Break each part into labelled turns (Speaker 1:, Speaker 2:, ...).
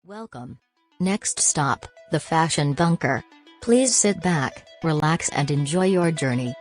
Speaker 1: Welcome. Next stop, the Fashion Bunker. Please sit back, relax and enjoy your journey.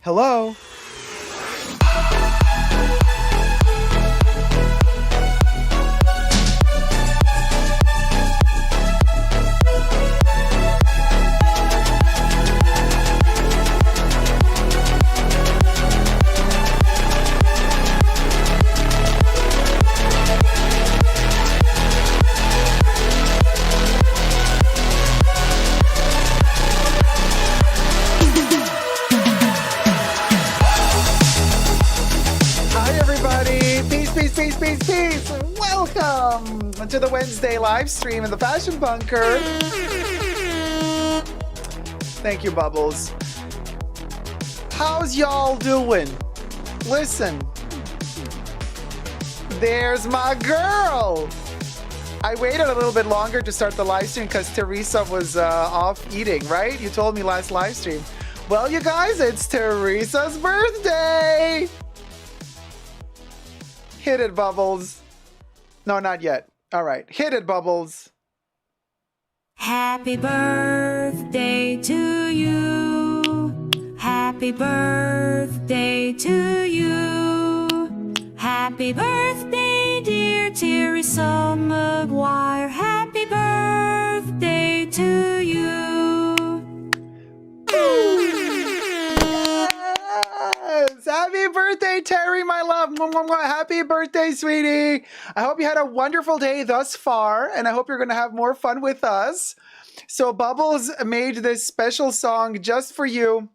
Speaker 2: Hello? Peace. Welcome to the Wednesday live stream in the Fashion Bunker. Thank you, Bubbles. How's y'all doing? Listen, there's my girl. I waited a little bit longer to start the live stream because Teresa was off eating, right? You told me last live stream. Well, you guys, it's Teresa's birthday. Hit it, Bubbles. No, not yet. All right. Hit it, Bubbles.
Speaker 3: Happy birthday to you. Happy birthday to you. Happy birthday, dear Teresa Maguire. Happy birthday to you.
Speaker 2: Yes! Happy birthday, Terry, my love. Mwah, mwah, mwah. Happy birthday, sweetie. I hope you had a wonderful day thus far, and I hope you're going to have more fun with us. So Bubbles made this special song just for you.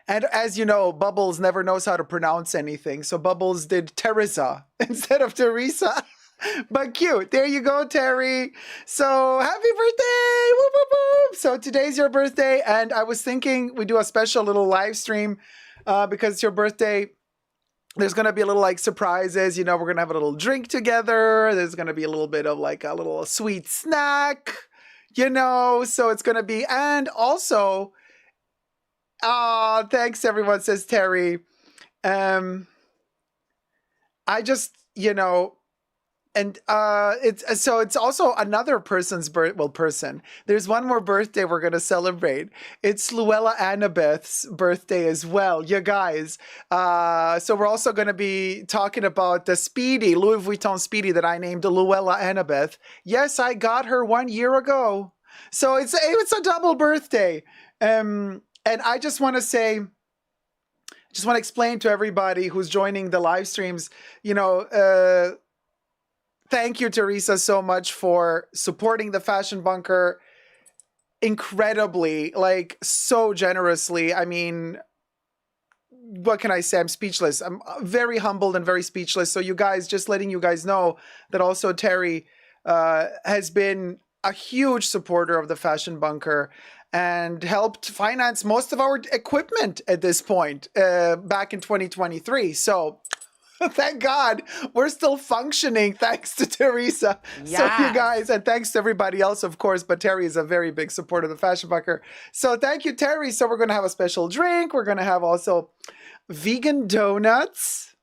Speaker 2: And as you know, Bubbles never knows how to pronounce anything. So Bubbles did Teresa instead of Teresa. But cute. There you go, Terry. So happy birthday. Whoop, whoop, whoop. So today's your birthday. And I was thinking we do a special little live stream because it's your birthday. There's going to be a little like surprises. You know, we're going to have a little drink together. There's going to be a little bit of like a little sweet snack, you know. So it's going to be, and also, thanks everyone, says Terry. I just, you know, and it's also another person's person. There's one more birthday we're gonna celebrate. It's Luella Annabeth's birthday as well, you guys. So we're also gonna be talking about the Speedy, Louis Vuitton Speedy that I named Luella Annabeth. Yes, I got her 1 year ago. So it's a double birthday. And I just want to say, just want to explain to everybody who's joining the live streams, you know, thank you, Teresa, so much for supporting the Fashion Bunker incredibly, like so generously. I mean, what can I say? I'm speechless. I'm very humbled and very speechless. So you guys, just letting you guys know that also Terry has been a huge supporter of the Fashion Bunker and helped finance most of our equipment at this point back in 2023. So thank God we're still functioning thanks to Teresa. Yeah. So you guys, and thanks to everybody else, of course, but Terry is a very big supporter of the Fashion Bunker. So thank you, Terry. So we're going to have a special drink. We're going to have also vegan donuts.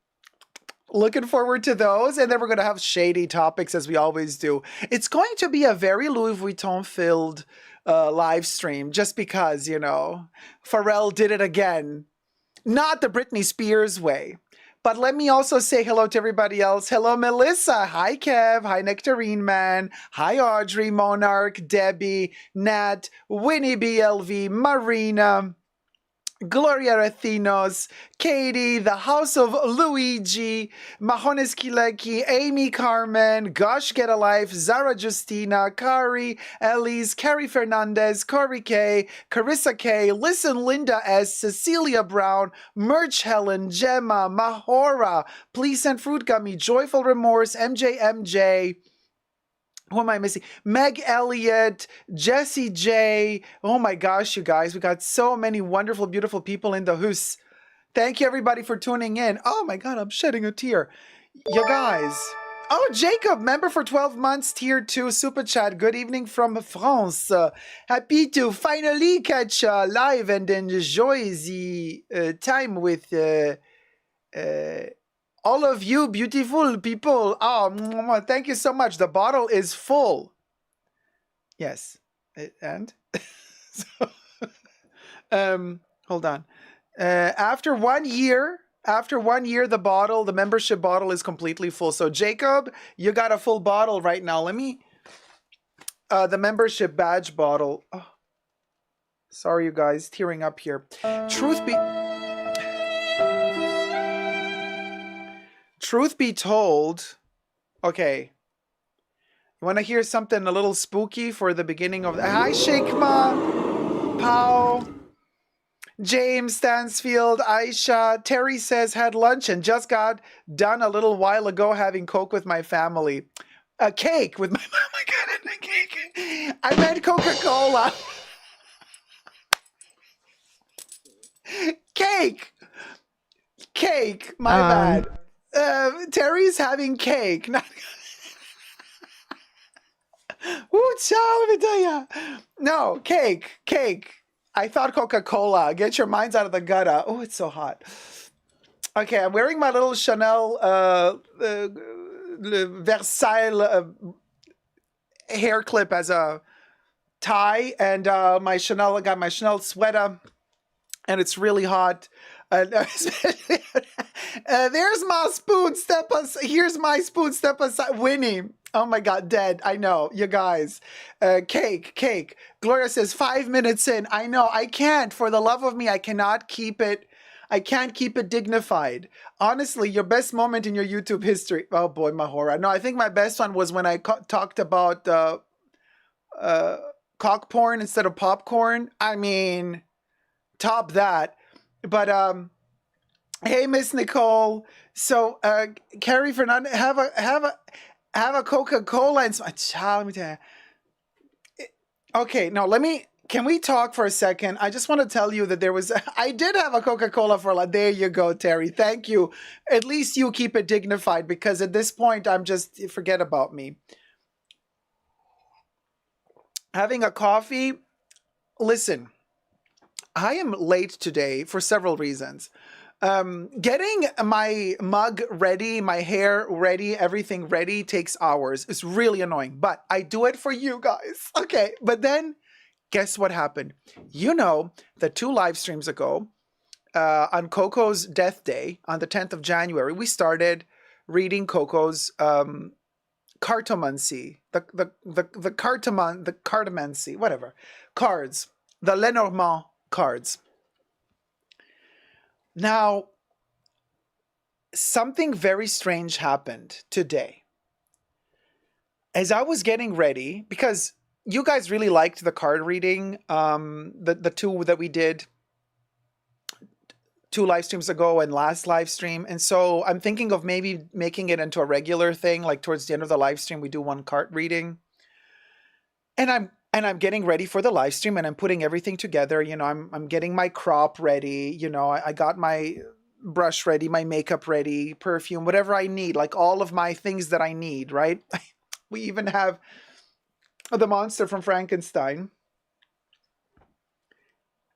Speaker 2: Looking forward to those. And then we're going to have shady topics as we always do. It's going to be a very Louis Vuitton filled live stream just because, you know, Pharrell did it again. Not the Britney Spears way. But let me also say hello to everybody else. Hello, Melissa. Hi, Kev. Hi, Nectarine Man. Hi, Audrey, Monarch, Debbie, Nat, Winnie BLV, Marina, Gloria Rathinos, Katie, the House of Luigi, Mahones Kileki, Amy Carmen, Gosh Get a Life, Zara Justina, Kari, Elise, Carrie Fernandez, Corey K, Carissa K, Listen Linda S, Cecilia Brown, Merch Helen, Gemma, Mahora, Please Send Fruit Gummy, Joyful Remorse, MJ, who am I missing? Meg Elliott, Jessie J. Oh my gosh, you guys. We got so many wonderful, beautiful people in the house. Thank you, everybody, for tuning in. Oh my God, I'm shedding a tear. You guys. Oh, Jacob, member for 12 months, tier 2, super chat. Good evening from France. Happy to finally catch live and enjoy the time with all of you beautiful people. Oh, thank you so much. The bottle is full. Yes. And? So, hold on. After 1 year, the membership bottle is completely full. So Jacob, you got a full bottle right now. Let me, the membership badge bottle. Oh, sorry, you guys, tearing up here. Truth be told, okay. You want to hear something a little spooky for the beginning of hi, Shikma, Pau, James Stansfield, Aisha. Terry says had lunch and just got done a little while ago having Coke with my family. A cake with my mom. I got it, a cake. I meant Coca-Cola. Cake. My bad. Terry's having cake. Ooh, ciao, let me tell ya. No, cake. I thought Coca-Cola. Get your minds out of the gutter. Oh, it's so hot. Okay, I'm wearing my little Chanel Versailles hair clip as a tie, and I got my Chanel sweater, and it's really hot. There's my spoon. Here's my spoon. Step aside, Winnie. Oh my God, dead. I know, you guys. Cake. Gloria says 5 minutes in. I know, I can't. For the love of me, I cannot keep it. I can't keep it dignified. Honestly, your best moment in your YouTube history. Oh boy, Mahora. No, I think my best one was when I talked about cock porn instead of popcorn. I mean, top that. But hey, Miss Nicole. So Carrie Fernandez, have a Coca-Cola and let me tell you. Okay, now can we talk for a second? I just want to tell you that I did have a Coca-Cola there you go, Terry. Thank you. At least you keep it dignified, because at this point, forget about me. Having a coffee. Listen, I am late today for several reasons. Getting my mug ready, my hair ready, everything ready takes hours. It's really annoying, but I do it for you guys. Okay, but then guess what happened? You know that 2 live streams ago, on Coco's death day, on the 10th of January, we started reading Coco's cartomancy, the cartomancy, whatever, cards, the Lenormand cards. Now, something very strange happened today. As I was getting ready, because you guys really liked the card reading, the 2 that we did 2 live streams ago and last live stream. And so I'm thinking of maybe making it into a regular thing, like towards the end of the live stream, we do 1 card reading. And I'm getting ready for the live stream, and I'm putting everything together. You know, I'm getting my crop ready. You know, I got my brush ready, my makeup ready, perfume, whatever I need, like all of my things that I need, right? We even have the monster from Frankenstein.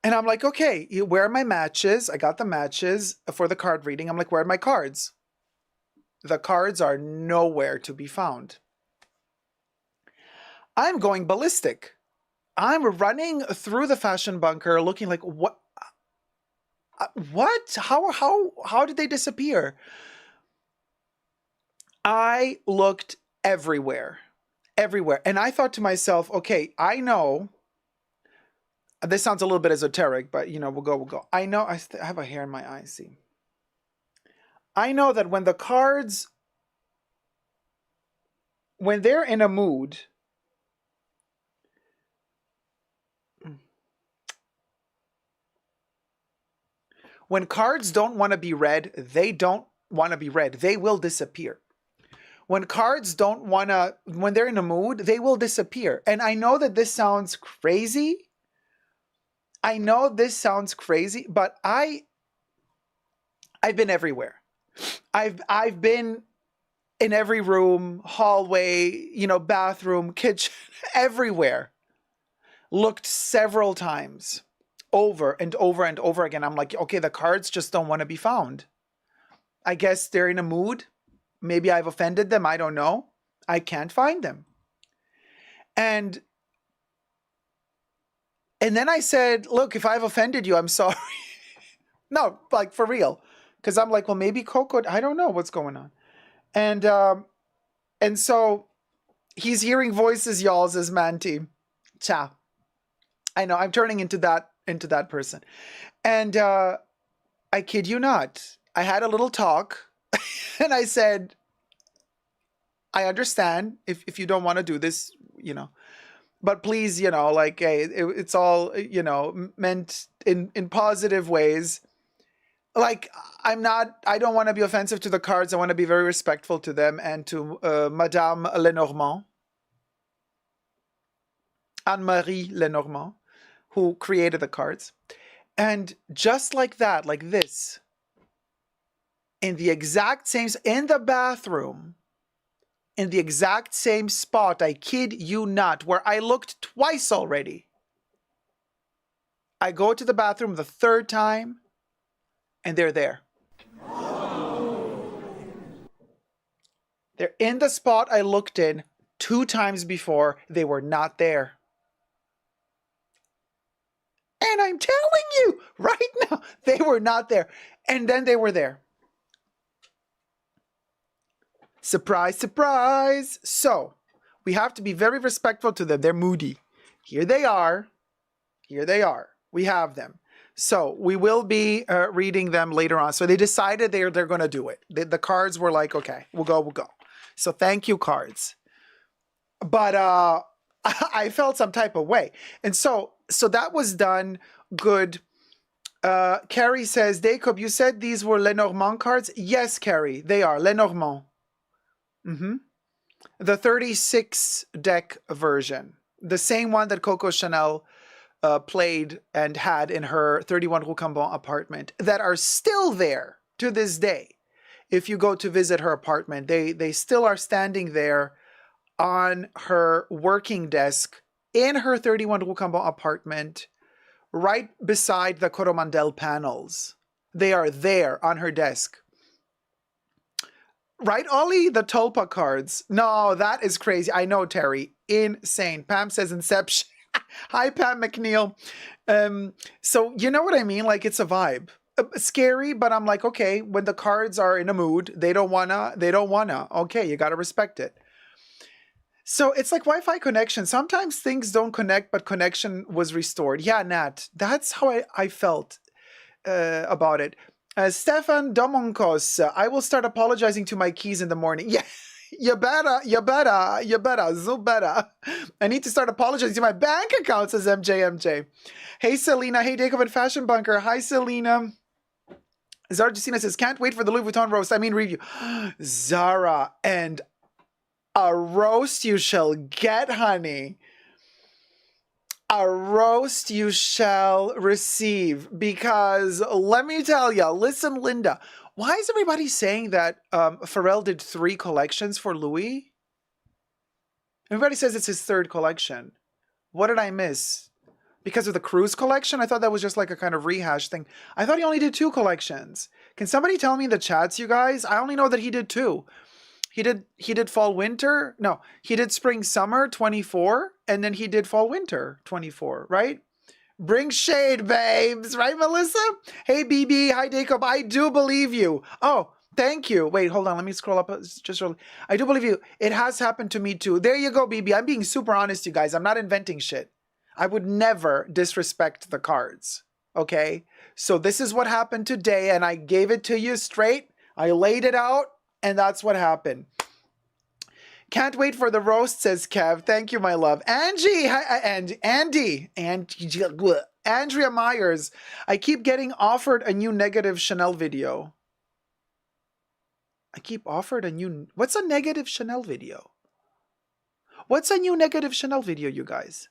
Speaker 2: And I'm like, okay, where are my matches? I got the matches for the card reading. I'm like, where are my cards? The cards are nowhere to be found. I'm going ballistic. I'm running through the fashion bunker looking like, what? How did they disappear? I looked everywhere. And I thought to myself, okay, I know, this sounds a little bit esoteric, but you know, we'll go. I know, I have a hair in my eye, see. I know that when the cards, when they're in a mood, when cards don't want to be read, they don't want to be read. They will disappear. When cards don't want to, when they're in a mood, they will disappear. And I know that this sounds crazy. But I've been everywhere. I've been in every room, hallway, you know, bathroom, kitchen, everywhere. Looked several times, over and over and over again. I'm like, okay, the cards just don't want to be found. I guess they're in a mood. Maybe I've offended them. I don't know. I can't find them. And then I said, look, if I've offended you, I'm sorry. No, like for real. Because I'm like, well, maybe Coco, I don't know what's going on. And so he's hearing voices, y'all, says Manti. Ciao. I know, I'm turning into that person. And I kid you not, I had a little talk and I said, I understand if you don't want to do this, but please, like, hey, it's all, meant in positive ways. Like, I don't want to be offensive to the cards. I want to be very respectful to them and to Madame Lenormand, Anne-Marie Lenormand, who created the cards. And just like that, like this, in the exact same, in the bathroom, in the exact same spot, I kid you not, where I looked twice already. I go to the bathroom the third time, and they're there. They're in the spot I looked in 2 times before. They were not there. And I'm telling you right now, they were not there. And then they were there. Surprise, surprise. So, we have to be very respectful to them. They're moody. Here they are. Here they are. We have them. So, we will be reading them later on. So, they decided they're going to do it. The cards were like, okay, we'll go. So, thank you, cards. But I felt some type of way. And so that was done good. Carrie says, Dacob, you said these were Lenormand cards? Yes, Carrie, they are Lenormand. The 36 deck version. The same one that Coco Chanel played and had in her 31 Rue Cambon apartment, that are still there to this day. If you go to visit her apartment, they still are standing there on her working desk in her 31 Rue Cambon apartment, right beside the Coromandel panels. They are there on her desk. Right, Ollie? The Tulpa cards. No, that is crazy. I know, Terry. Insane. Pam says Inception. Hi, Pam McNeil. So you know what I mean? Like, it's a vibe. Scary, but I'm like, okay, when the cards are in a mood, they don't wanna. Okay, you gotta respect it. So it's like Wi-Fi connection. Sometimes things don't connect, but connection was restored. Yeah, Nat, that's how I felt about it. Stefan Domonkos, I will start apologizing to my keys in the morning. Yeah, you better. I need to start apologizing to my bank account, says MJ. Hey, Selena. Hey, Dacob and Fashion Bunker. Hi, Selena. Zara Justina says, can't wait for the Louis Vuitton roast. Review. Zara, and a roast you shall get, honey. A roast you shall receive, because let me tell you, listen, Linda, why is everybody saying that Pharrell did 3 collections for Louis? Everybody says it's his 3rd collection. What did I miss? Because of the cruise collection? I thought that was just like a kind of rehash thing. I thought he only did 2 collections. Can somebody tell me in the chats, you guys? I only know that he did 2. He did fall winter. No, he did spring summer 24, and then he did fall winter 24, right? Bring shade, babes, right, Melissa? Hey, BB, hi, Dacob. I do believe you. Oh, thank you. Wait, hold on. Let me scroll up. Just really. I do believe you. It has happened to me too. There you go, BB. I'm being super honest, you guys. I'm not inventing shit. I would never disrespect the cards. Okay? So this is what happened today, and I gave it to you straight. I laid it out. And that's what happened. Can't wait for the roast, says Kev. Thank you, my love. Angie, hi, and Andy, Andrea Myers. I keep getting offered a new negative Chanel video. I keep offered a new... What's a negative Chanel video? What's a new negative Chanel video, you guys?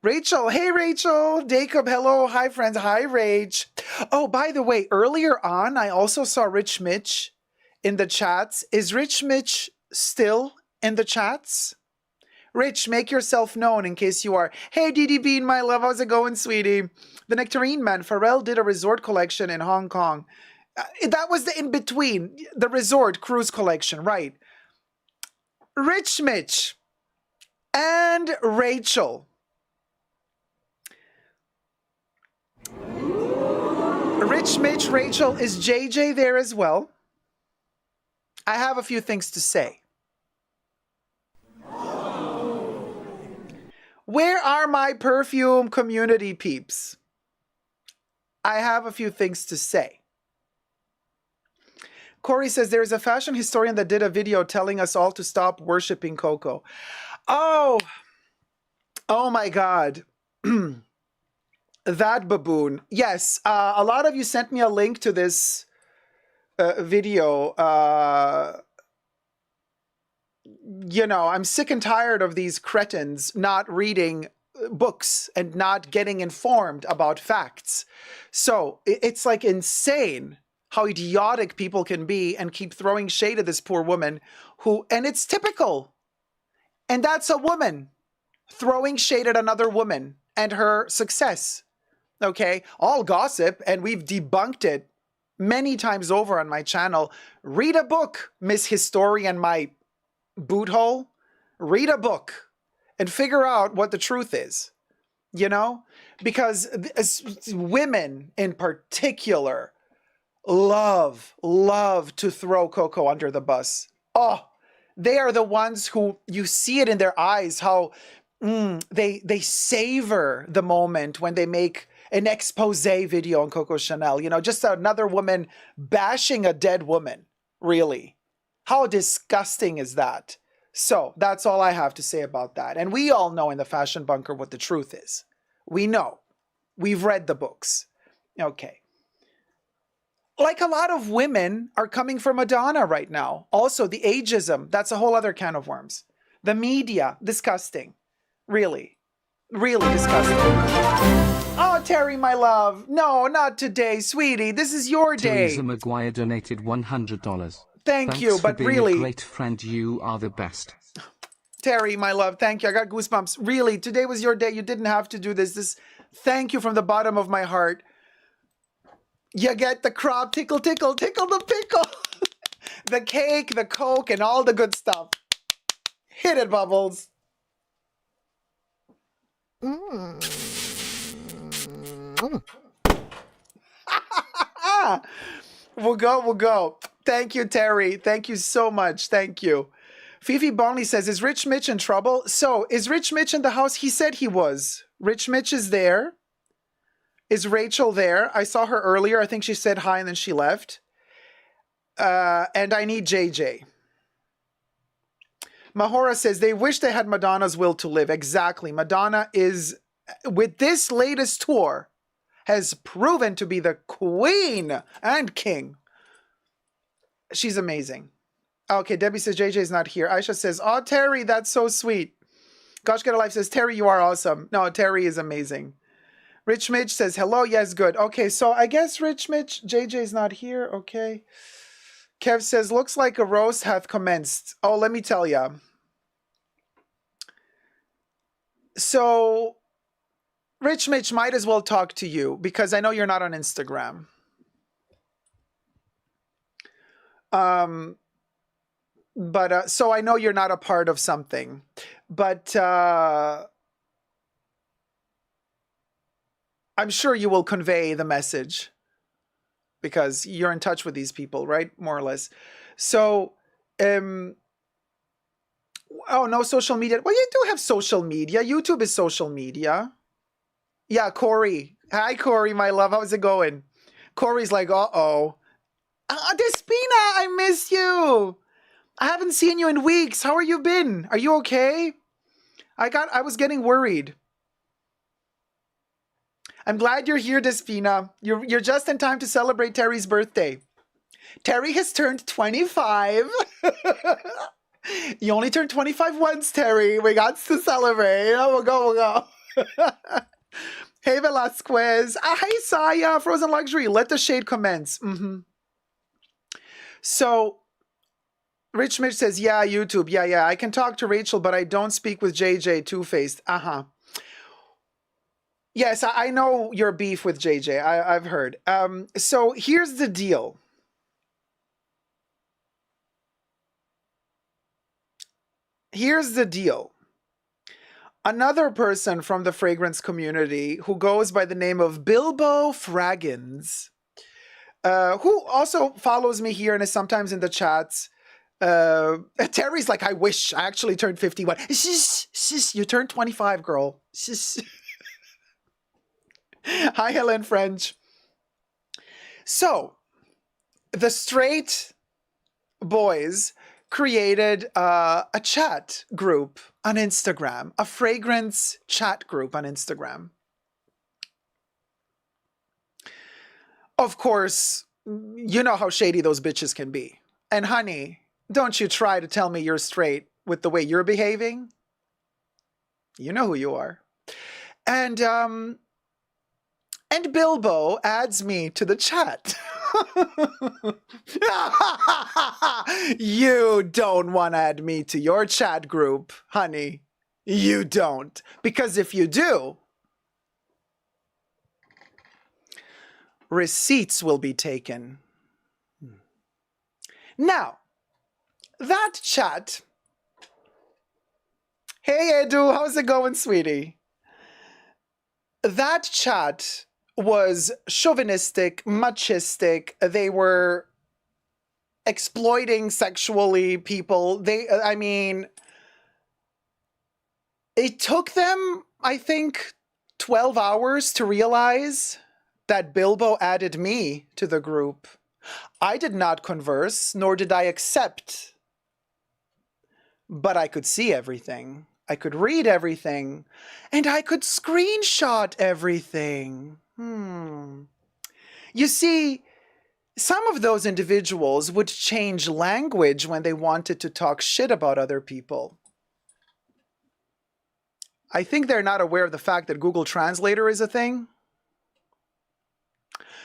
Speaker 2: Rachel, hey Rachel. Dacob, hello. Hi, friends. Hi, Rach. Oh, by the way, earlier on, I also saw Rich Mitch in the chats. Is Rich Mitch still in the chats? Rich, make yourself known in case you are. Hey, Didi Bean, my love. How's it going, sweetie? The Nectarine Man. Pharrell did a resort collection in Hong Kong. That was the in-between. The resort cruise collection, right. Rich Mitch and Rachel. Rich Mitch, Rachel, is JJ there as well? I have a few things to say. Where are my perfume community peeps? I have a few things to say. Corey says there is a fashion historian that did a video telling us all to stop worshiping Coco. Oh my God. That baboon. Yes, a lot of you sent me a link to this video. You know, I'm sick and tired of these cretins not reading books and not getting informed about facts. So it's like insane how idiotic people can be and keep throwing shade at this poor woman who, and it's typical. And that's a woman throwing shade at another woman and her success. Okay, all gossip, and we've debunked it many times over on my channel. Read a book, Miss Historian, my boothole. Read a book and figure out what the truth is, you know? Because women in particular love to throw Coco under the bus. Oh, they are the ones who, you see it in their eyes, how they savor the moment when they make an expose video on Coco Chanel. You know, just another woman bashing a dead woman, really. How disgusting is that? So that's all I have to say about that. And we all know in the Fashion Bunker what the truth is. We know. We've read the books. Okay. Like a lot of women are coming for Madonna right now. Also, the ageism, that's a whole other can of worms. The media, disgusting. Really, really disgusting. Oh, Terry, my love. No, not today, sweetie. This is your day.
Speaker 4: Teresa McGuire donated $100.
Speaker 2: Thank you, but
Speaker 4: for being
Speaker 2: really,
Speaker 4: a great friend. You are the best.
Speaker 2: Terry, my love, thank you. I got goosebumps. Really, today was your day. You didn't have to do this. Thank you from the bottom of my heart. You get the crop, tickle, tickle, tickle the pickle. The cake, the Coke, and all the good stuff. Hit it, Bubbles. We'll go. Thank you, Terry. Thank you so much. Thank you. Fifi Bonley says, is Rich Mitch in trouble? So, is Rich Mitch in the house? He said he was. Rich Mitch is there. Is Rachel there? I saw her earlier. I think she said hi and then she left. And I need JJ. Mahora says, they wish they had Madonna's will to live. Exactly. Madonna is, with this latest tour, has proven to be the queen and king. She's amazing. Okay, Debbie says JJ is not here. Aisha says, oh, Terry, that's so sweet. Gosh Get a Life says, Terry, you are awesome. No, Terry is amazing. Rich Mitch says, hello, yes, good. Okay, so I guess Rich Mitch, JJ is not here, okay. Kev says, looks like a roast hath commenced. Oh, let me tell ya. So, Rich Mitch might as well talk to you because I know you're not on Instagram. So I know you're not a part of something, but I'm sure you will convey the message because you're in touch with these people, right? More or less. So, oh, no social media. Well, you do have social media. YouTube is social media. Yeah, Corey. Hi, Corey, my love. How's it going? Corey's like, uh-oh. Despina, I miss you. I haven't seen you in weeks. How are you been? Are you okay? I was getting worried. I'm glad you're here, Despina. You're just in time to celebrate Terry's birthday. Terry has turned 25. You only turned 25 once, Terry. We got to celebrate. We'll go. Hey, Velasquez. Hey, Saya. Frozen Luxury. Let the shade commence. So, Rich Mitch says, yeah, YouTube. Yeah. I can talk to Rachel, but I don't speak with JJ Two-Faced. Yes, I know your beef with JJ. I've heard. So, here's the deal. Another person from the fragrance community who goes by the name of Bilbo Fraggins who also follows me here and is sometimes in the chats. Terry's like, I wish I actually turned 51. You turned 25, girl. Hi, Helen French. So, the straight boys created a chat group on Instagram, a fragrance chat group on Instagram. Of course, you know how shady those bitches can be. And honey, don't you try to tell me you're straight with the way you're behaving. You know who you are. And Bilbo adds me to the chat. You don't want to add me to your chat group, honey. You don't. Because if you do, receipts will be taken. Now, that chat. Hey, Edu, how's it going, sweetie? That chat was chauvinistic, machistic. They were exploiting sexually people. I mean, it took them, I think, 12 hours to realize that Bilbo added me to the group. I did not converse, nor did I accept. But I could see everything. I could read everything. And I could screenshot everything. You see, some of those individuals would change language when they wanted to talk shit about other people. I think they're not aware of the fact that Google Translator is a thing.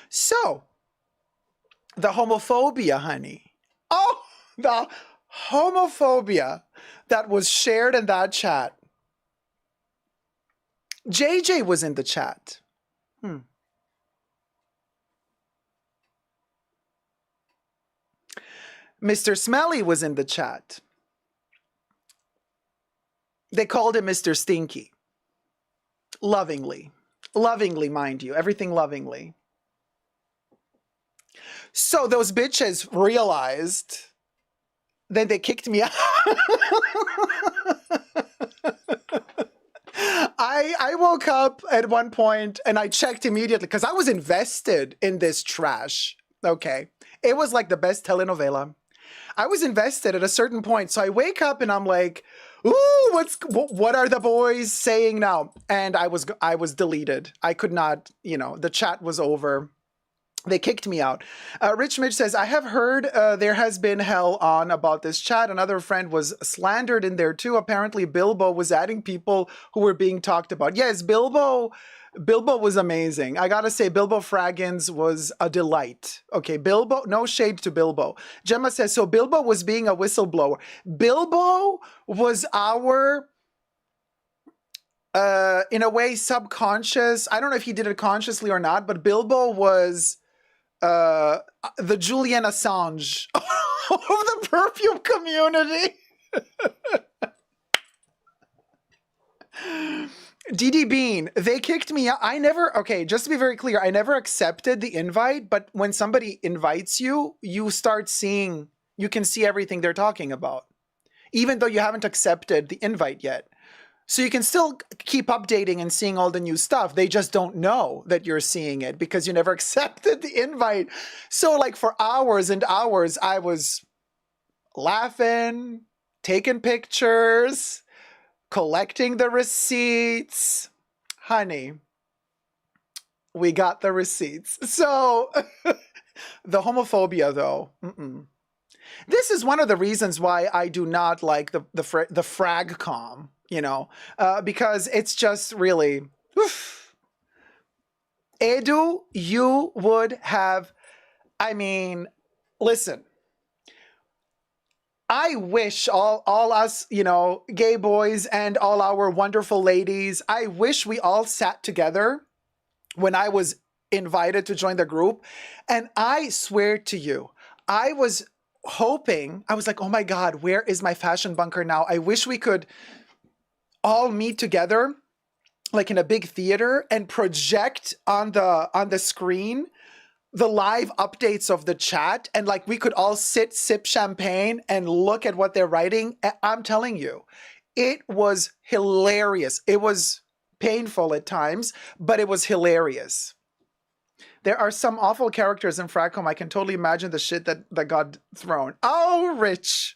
Speaker 2: So, the homophobia, honey. Oh, the homophobia that was shared in that chat. JJ was in the chat. Mr. Smelly was in the chat. They called him Mr. Stinky. Lovingly. Lovingly, mind you. Everything lovingly. So those bitches realized. Then they kicked me out. I woke up at one point and I checked immediately because I was invested in this trash. Okay. It was like the best telenovela. I was invested at a certain point. So I wake up and I'm like, ooh, what are the boys saying now? And I was deleted. I could not, the chat was over. They kicked me out. Rich Mitch says, I have heard there has been hell on about this chat. Another friend was slandered in there too. Apparently Bilbo was adding people who were being talked about. Yes, Bilbo was amazing. I gotta say, Bilbo Fraggins was a delight. Okay, Bilbo, no shade to Bilbo. Gemma says, so Bilbo was being a whistleblower. Bilbo was our, in a way, subconscious. I don't know if he did it consciously or not, but Bilbo was the Julian Assange of the perfume community. DD Bean, they kicked me out. Okay, just to be very clear, I never accepted the invite, but when somebody invites you, you can see everything they're talking about, even though you haven't accepted the invite yet. So you can still keep updating and seeing all the new stuff. They just don't know that you're seeing it because you never accepted the invite. So like for hours and hours, I was laughing, taking pictures, collecting the receipts. Honey, we got the receipts. So the homophobia though, This is one of the reasons why I do not like the fragcom. Because it's just really, Edu, you would have, listen, I wish all us, gay boys and all our wonderful ladies, I wish we all sat together when I was invited to join the group. And I swear to you, I was hoping, I was like, oh my God, where is my fashion bunker now? I wish we could all meet together like in a big theater and project on the screen the live updates of the chat, and like we could all sit, sip champagne and look at what they're writing. I'm telling you, it was hilarious. It was painful at times, but it was hilarious. There are some awful characters in Fracom. I can totally imagine the shit that got thrown. Oh, Rich.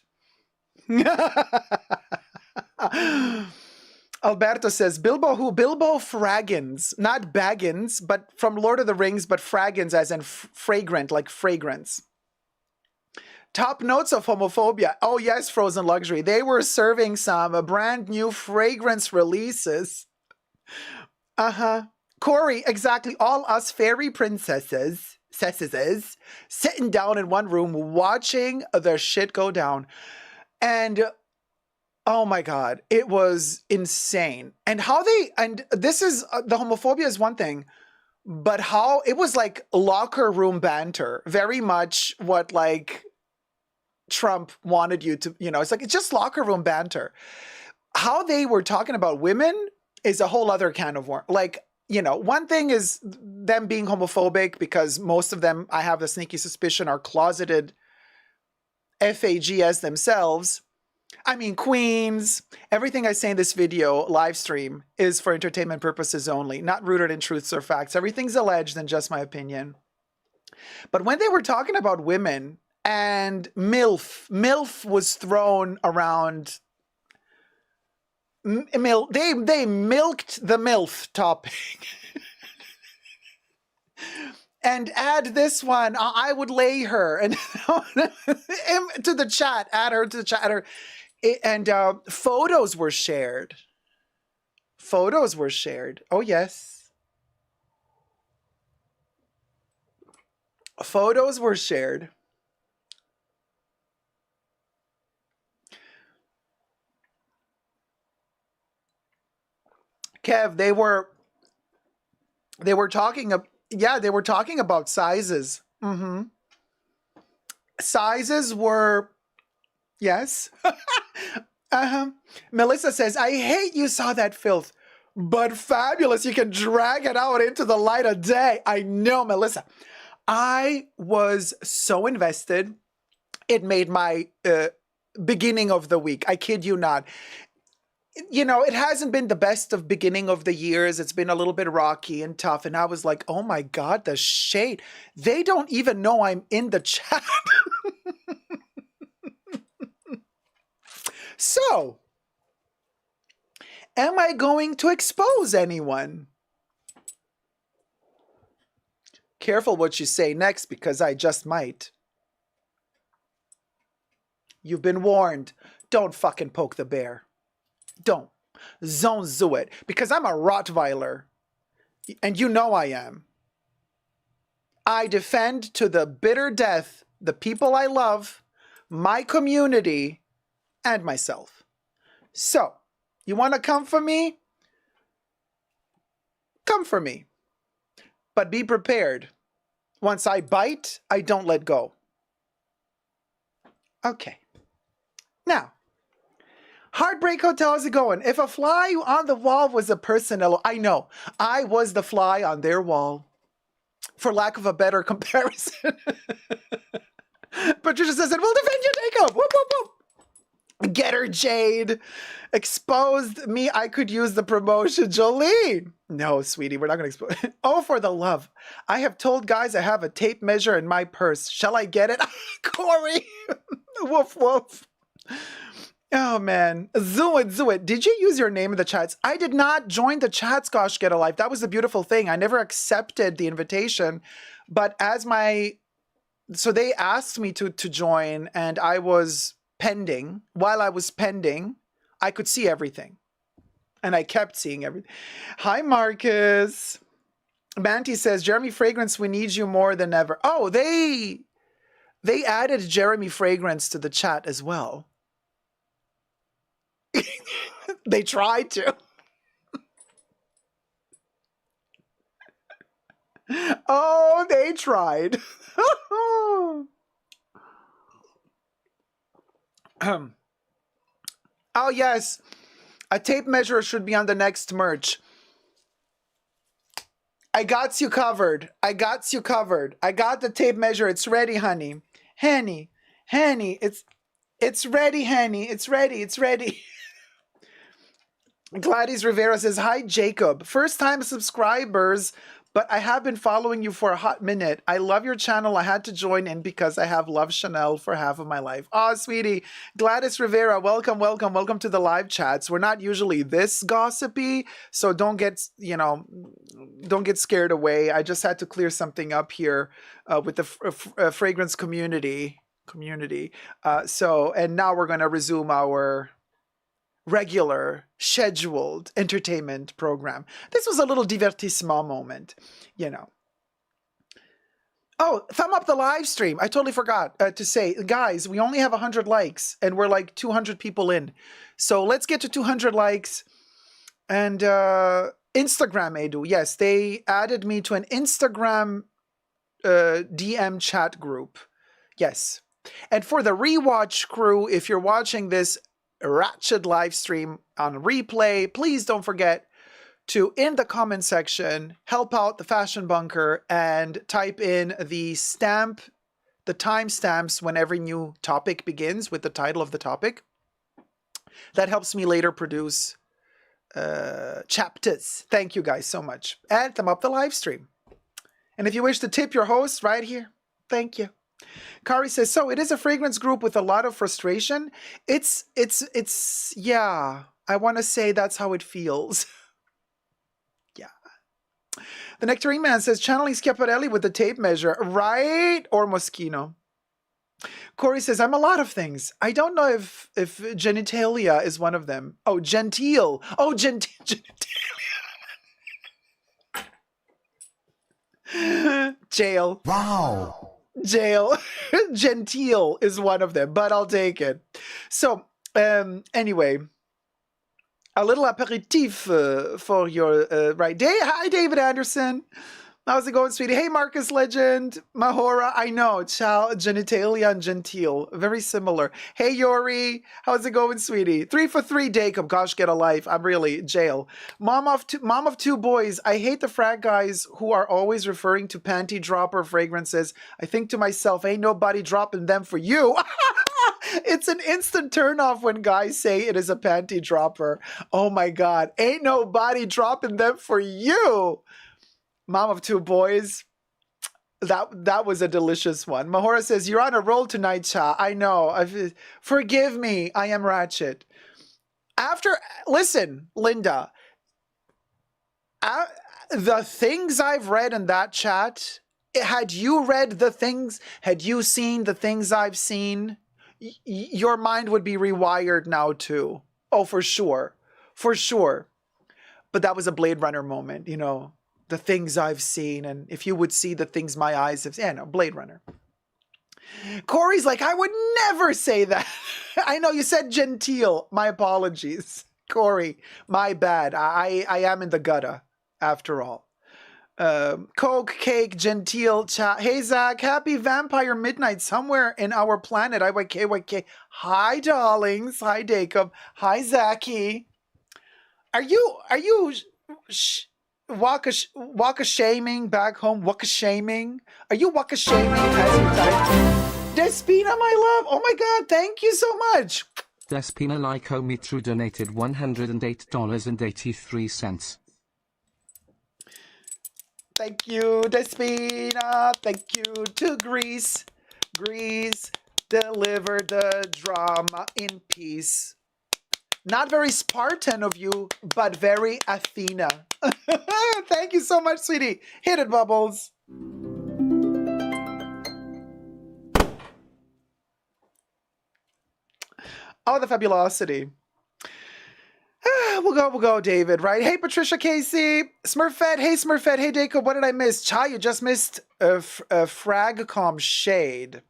Speaker 2: Alberto says, Bilbo who? Bilbo Fraggins. Not Baggins, but from Lord of the Rings, but Fraggins as in fragrant, like fragrance. Top notes of homophobia. Oh yes, Frozen Luxury. They were serving some brand new fragrance releases. Uh-huh. Corey, exactly. All us fairy princesses, sitting down in one room watching their shit go down. And oh my God, it was insane. And how they, and this is, the homophobia is one thing, but how it was like locker room banter, very much what like Trump wanted you to, you know, it's like, it's just locker room banter. How they were talking about women is a whole other can of worms. Like, you know, one thing is them being homophobic because most of them, I have a sneaky suspicion, are closeted FAGs themselves. I mean, queens, everything I say in this video live stream is for entertainment purposes only, not rooted in truths or facts. Everything's alleged and just my opinion. But when they were talking about women and MILF was thrown around. They milked the MILF topic. And add this one, I would lay her, and to the chat, add her to the chat. And photos were shared. Photos were shared. Oh, yes. Photos were shared. Kev, they were talking they were talking about sizes. Mm-hmm. Sizes were, yes. Uh-huh. Melissa says, I hate you saw that filth, but fabulous. You can drag it out into the light of day. I know, Melissa. I was so invested. It made my beginning of the week. I kid you not. You know, it hasn't been the best of beginning of the years. It's been a little bit rocky and tough. And I was like, oh my God, the shade. They don't even know I'm in the chat. So, am I going to expose anyone? Careful what you say next, because I just might. You've been warned. Don't fucking poke the bear. Don't. Don't do it. Because I'm a Rottweiler. And you know I am. I defend to the bitter death the people I love, my community, and myself. So, you want to come for me? Come for me. But be prepared. Once I bite, I don't let go. Okay. Now, Heartbreak Hotel, how's it going? If a fly on the wall was a person, I know. I was the fly on their wall. For lack of a better comparison. Patricia says, we'll defend you, Dacob. Whoop, whoop, whoop. Get her, Jade. Exposed me. I could use the promotion. Jolene. No, sweetie, we're not going to expose. Oh, for the love. I have told guys I have a tape measure in my purse. Shall I get it? Corey. Woof, woof. Oh, man. Zuit. Did you use your name in the chats? I did not join the chats, gosh, get a life. That was the beautiful thing. I never accepted the invitation. But as so they asked me to join, and I was pending. While I was pending, I could see everything. And I kept seeing everything. Hi, Marcus. Manti says, Jeremy Fragrance, we need you more than ever. Oh, they added Jeremy Fragrance to the chat as well. They tried to. Oh, they tried. Oh, yes. A tape measure should be on the next merch. I got you covered. I got you covered. I got the tape measure. It's ready, honey. Henny, it's ready, honey. It's ready. It's ready. Gladys Rivera says, hi, Jacob. First time subscribers, but I have been following you for a hot minute. I love your channel. I had to join in because I have loved Chanel for half of my life. Oh, sweetie. Gladys Rivera, welcome, welcome, welcome to the live chats. We're not usually this gossipy, so don't get, don't get scared away. I just had to clear something up here with the fragrance community. And now we're going to resume our regular scheduled entertainment program. This was a little divertissement moment, Oh, thumb up the live stream. I totally forgot to say, guys, we only have 100 likes and we're like 200 people in. So let's get to 200 likes. And Instagram, Edu. Yes, they added me to an Instagram DM chat group. Yes. And for the rewatch crew, if you're watching this ratchet live stream on replay, please don't forget to, in the comment section, help out the Fashion Bunker and type in the timestamps when every new topic begins with the title of the topic. That helps me later produce chapters. Thank you guys so much. And thumb up the live stream. And if you wish to tip your host right here, thank you. Kari says, so it is a fragrance group with a lot of frustration. It's yeah, I want to say that's how it feels. Yeah. The Nectarine Man says, channeling Schiaparelli with the tape measure, right? Or Moschino. Corey says, I'm a lot of things. I don't know if genitalia is one of them. Oh, genteel. Oh, genitalia. Jail.
Speaker 5: Wow.
Speaker 2: Jail. Genteel is one of them, but I'll take it. So, anyway, a little aperitif for your right day. Hi, David Anderson. How's it going, sweetie? Hey, Marcus Legend. Mahora. I know. Ciao. Genitalia and genteel. Very similar. Hey, Yori. How's it going, sweetie? 3 for 3, Dacob. Gosh, get a life. I'm really jail. Mom of two boys. I hate the frat guys who are always referring to panty dropper fragrances. I think to myself, ain't nobody dropping them for you. It's an instant turnoff when guys say it is a panty dropper. Oh my God. Ain't nobody dropping them for you. Mom of two boys. That was a delicious one. Mahora says, you're on a roll tonight, Cha. I know. Forgive me. I am ratchet. Listen, Linda. The things I've read in that chat, had you read the things, had you seen the things I've seen, your mind would be rewired now too. Oh, for sure. For sure. But that was a Blade Runner moment, the things I've seen, and if you would see the things my eyes have seen. Yeah, no, Blade Runner. Corey's like, I would never say that. I know you said genteel. My apologies. Corey, my bad. I am in the gutter, after all. Coke, cake, genteel, chat. Hey, Zach, happy Vampire Midnight somewhere in our planet. IYK. Hi, darlings. Hi, Dacob. Hi, Zachy. Are you... Waka shaming back home? Waka shaming? Are you waka shaming as you type? Despina, my love. Oh my God, thank you so much.
Speaker 4: Despina Lycomitru donated $108.83.
Speaker 2: Thank you, Despina. Thank you to Greece. Greece delivered the drama in peace. Not very Spartan of you, but very Athena. Thank you so much, sweetie. Hit it, Bubbles. Oh, the fabulosity. We'll go, David, right? Hey, Patricia Casey. Smurfette. Hey, Smurfette. Hey, Dacob. What did I miss? Chai, you just missed a Fragcom shade.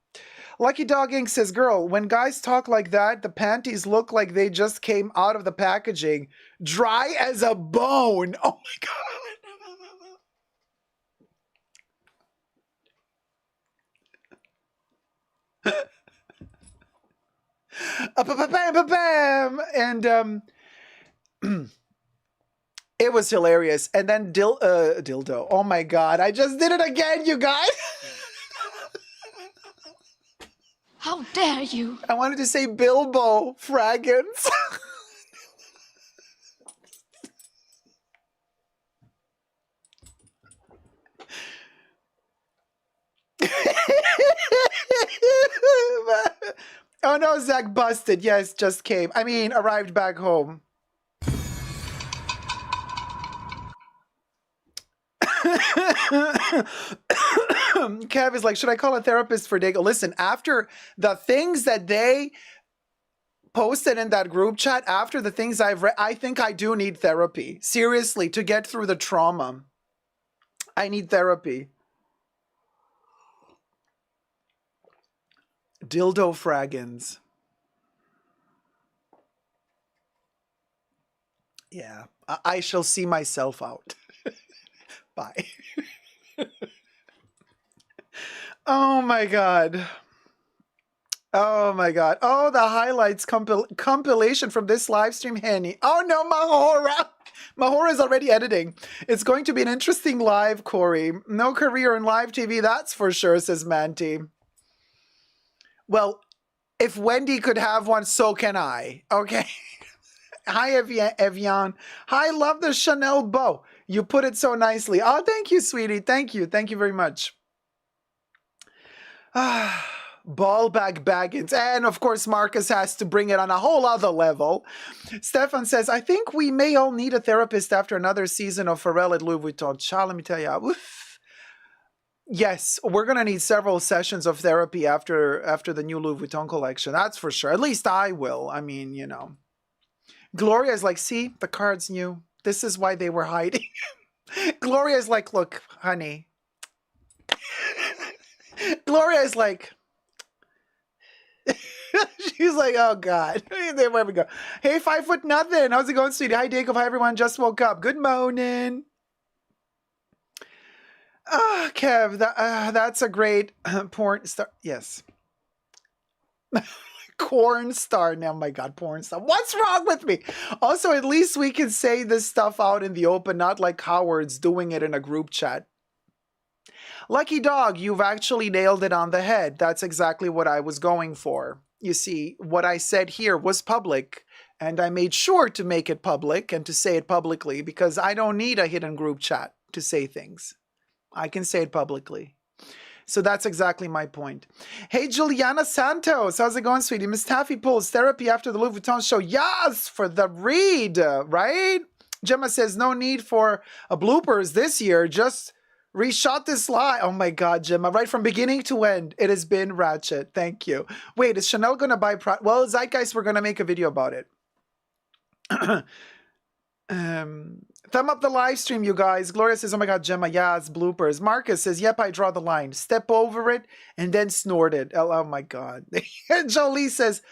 Speaker 2: Lucky Dog Inc. says, girl, when guys talk like that, the panties look like they just came out of the packaging. Dry as a bone. Oh my God. Bam. And It was hilarious. And then dildo. Oh my God. I just did it again, you guys.
Speaker 5: How dare you?
Speaker 2: I wanted to say Bilbo Fraggins. Oh no, Zach busted. Yes, just came. I mean, arrived back home. Kev is like, should I call a therapist for Dacob? Listen, after the things that they posted in that group chat, after the things I've read, I think I do need therapy. Seriously, to get through the trauma. I need therapy. Dildo Fraggins. Yeah, I shall see myself out. Bye. Oh my God. Oh my God. Oh, the highlights compilation from this live stream, Henny. Oh no, Mahora. Mahora's already editing. It's going to be an interesting live, Corey. No career in live TV, that's for sure, says Manti. Well, if Wendy could have one, so can I. Okay. Hi, Evian. Hi, love the Chanel bow. You put it so nicely. Oh, thank you, sweetie. Thank you. Thank you very much. Ball bag Baggins. And of course, Marcus has to bring it on a whole other level. Stefan says, I think we may all need a therapist after another season of Pharrell at Louis Vuitton. Child, let me tell you. Oof. Yes, we're going to need several sessions of therapy after the new Louis Vuitton collection. That's for sure. At least I will. I mean, you know. Gloria's like, see, the card's new. This is why they were hiding. Gloria's like, look, honey. Gloria's like, she's like, oh God. There we go. Hey, 5 foot nothing. How's it going, sweetie? Hi, Dacob. Hi, everyone. Just woke up. Good morning. Oh, Kev, that's a great porn star. Yes. Corn star. Oh my God, porn star. What's wrong with me? Also, at least we can say this stuff out in the open, not like cowards doing it in a group chat. Lucky dog, you've actually nailed it on the head. That's exactly what I was going for. You see, what I said here was public, and I made sure to make it public and to say it publicly because I don't need a hidden group chat to say things. I can say it publicly. So that's exactly my point. Hey, Juliana Santos. How's it going, sweetie? Miss Taffy pulls therapy after the Louis Vuitton show. Yes, for the read, right? Gemma says, no need for a bloopers this year. Just reshot this live. Oh my God, Gemma. Right from beginning to end, it has been ratchet. Thank you. Wait, is Chanel going to buy Prada? Well, Zeitgeist, we're going to make a video about it. Thumb up the live stream, you guys. Gloria says, oh my God, Gemma, yes, bloopers. Marcus says, yep, I draw the line. Step over it and then snort it. Oh my God. Jolie says,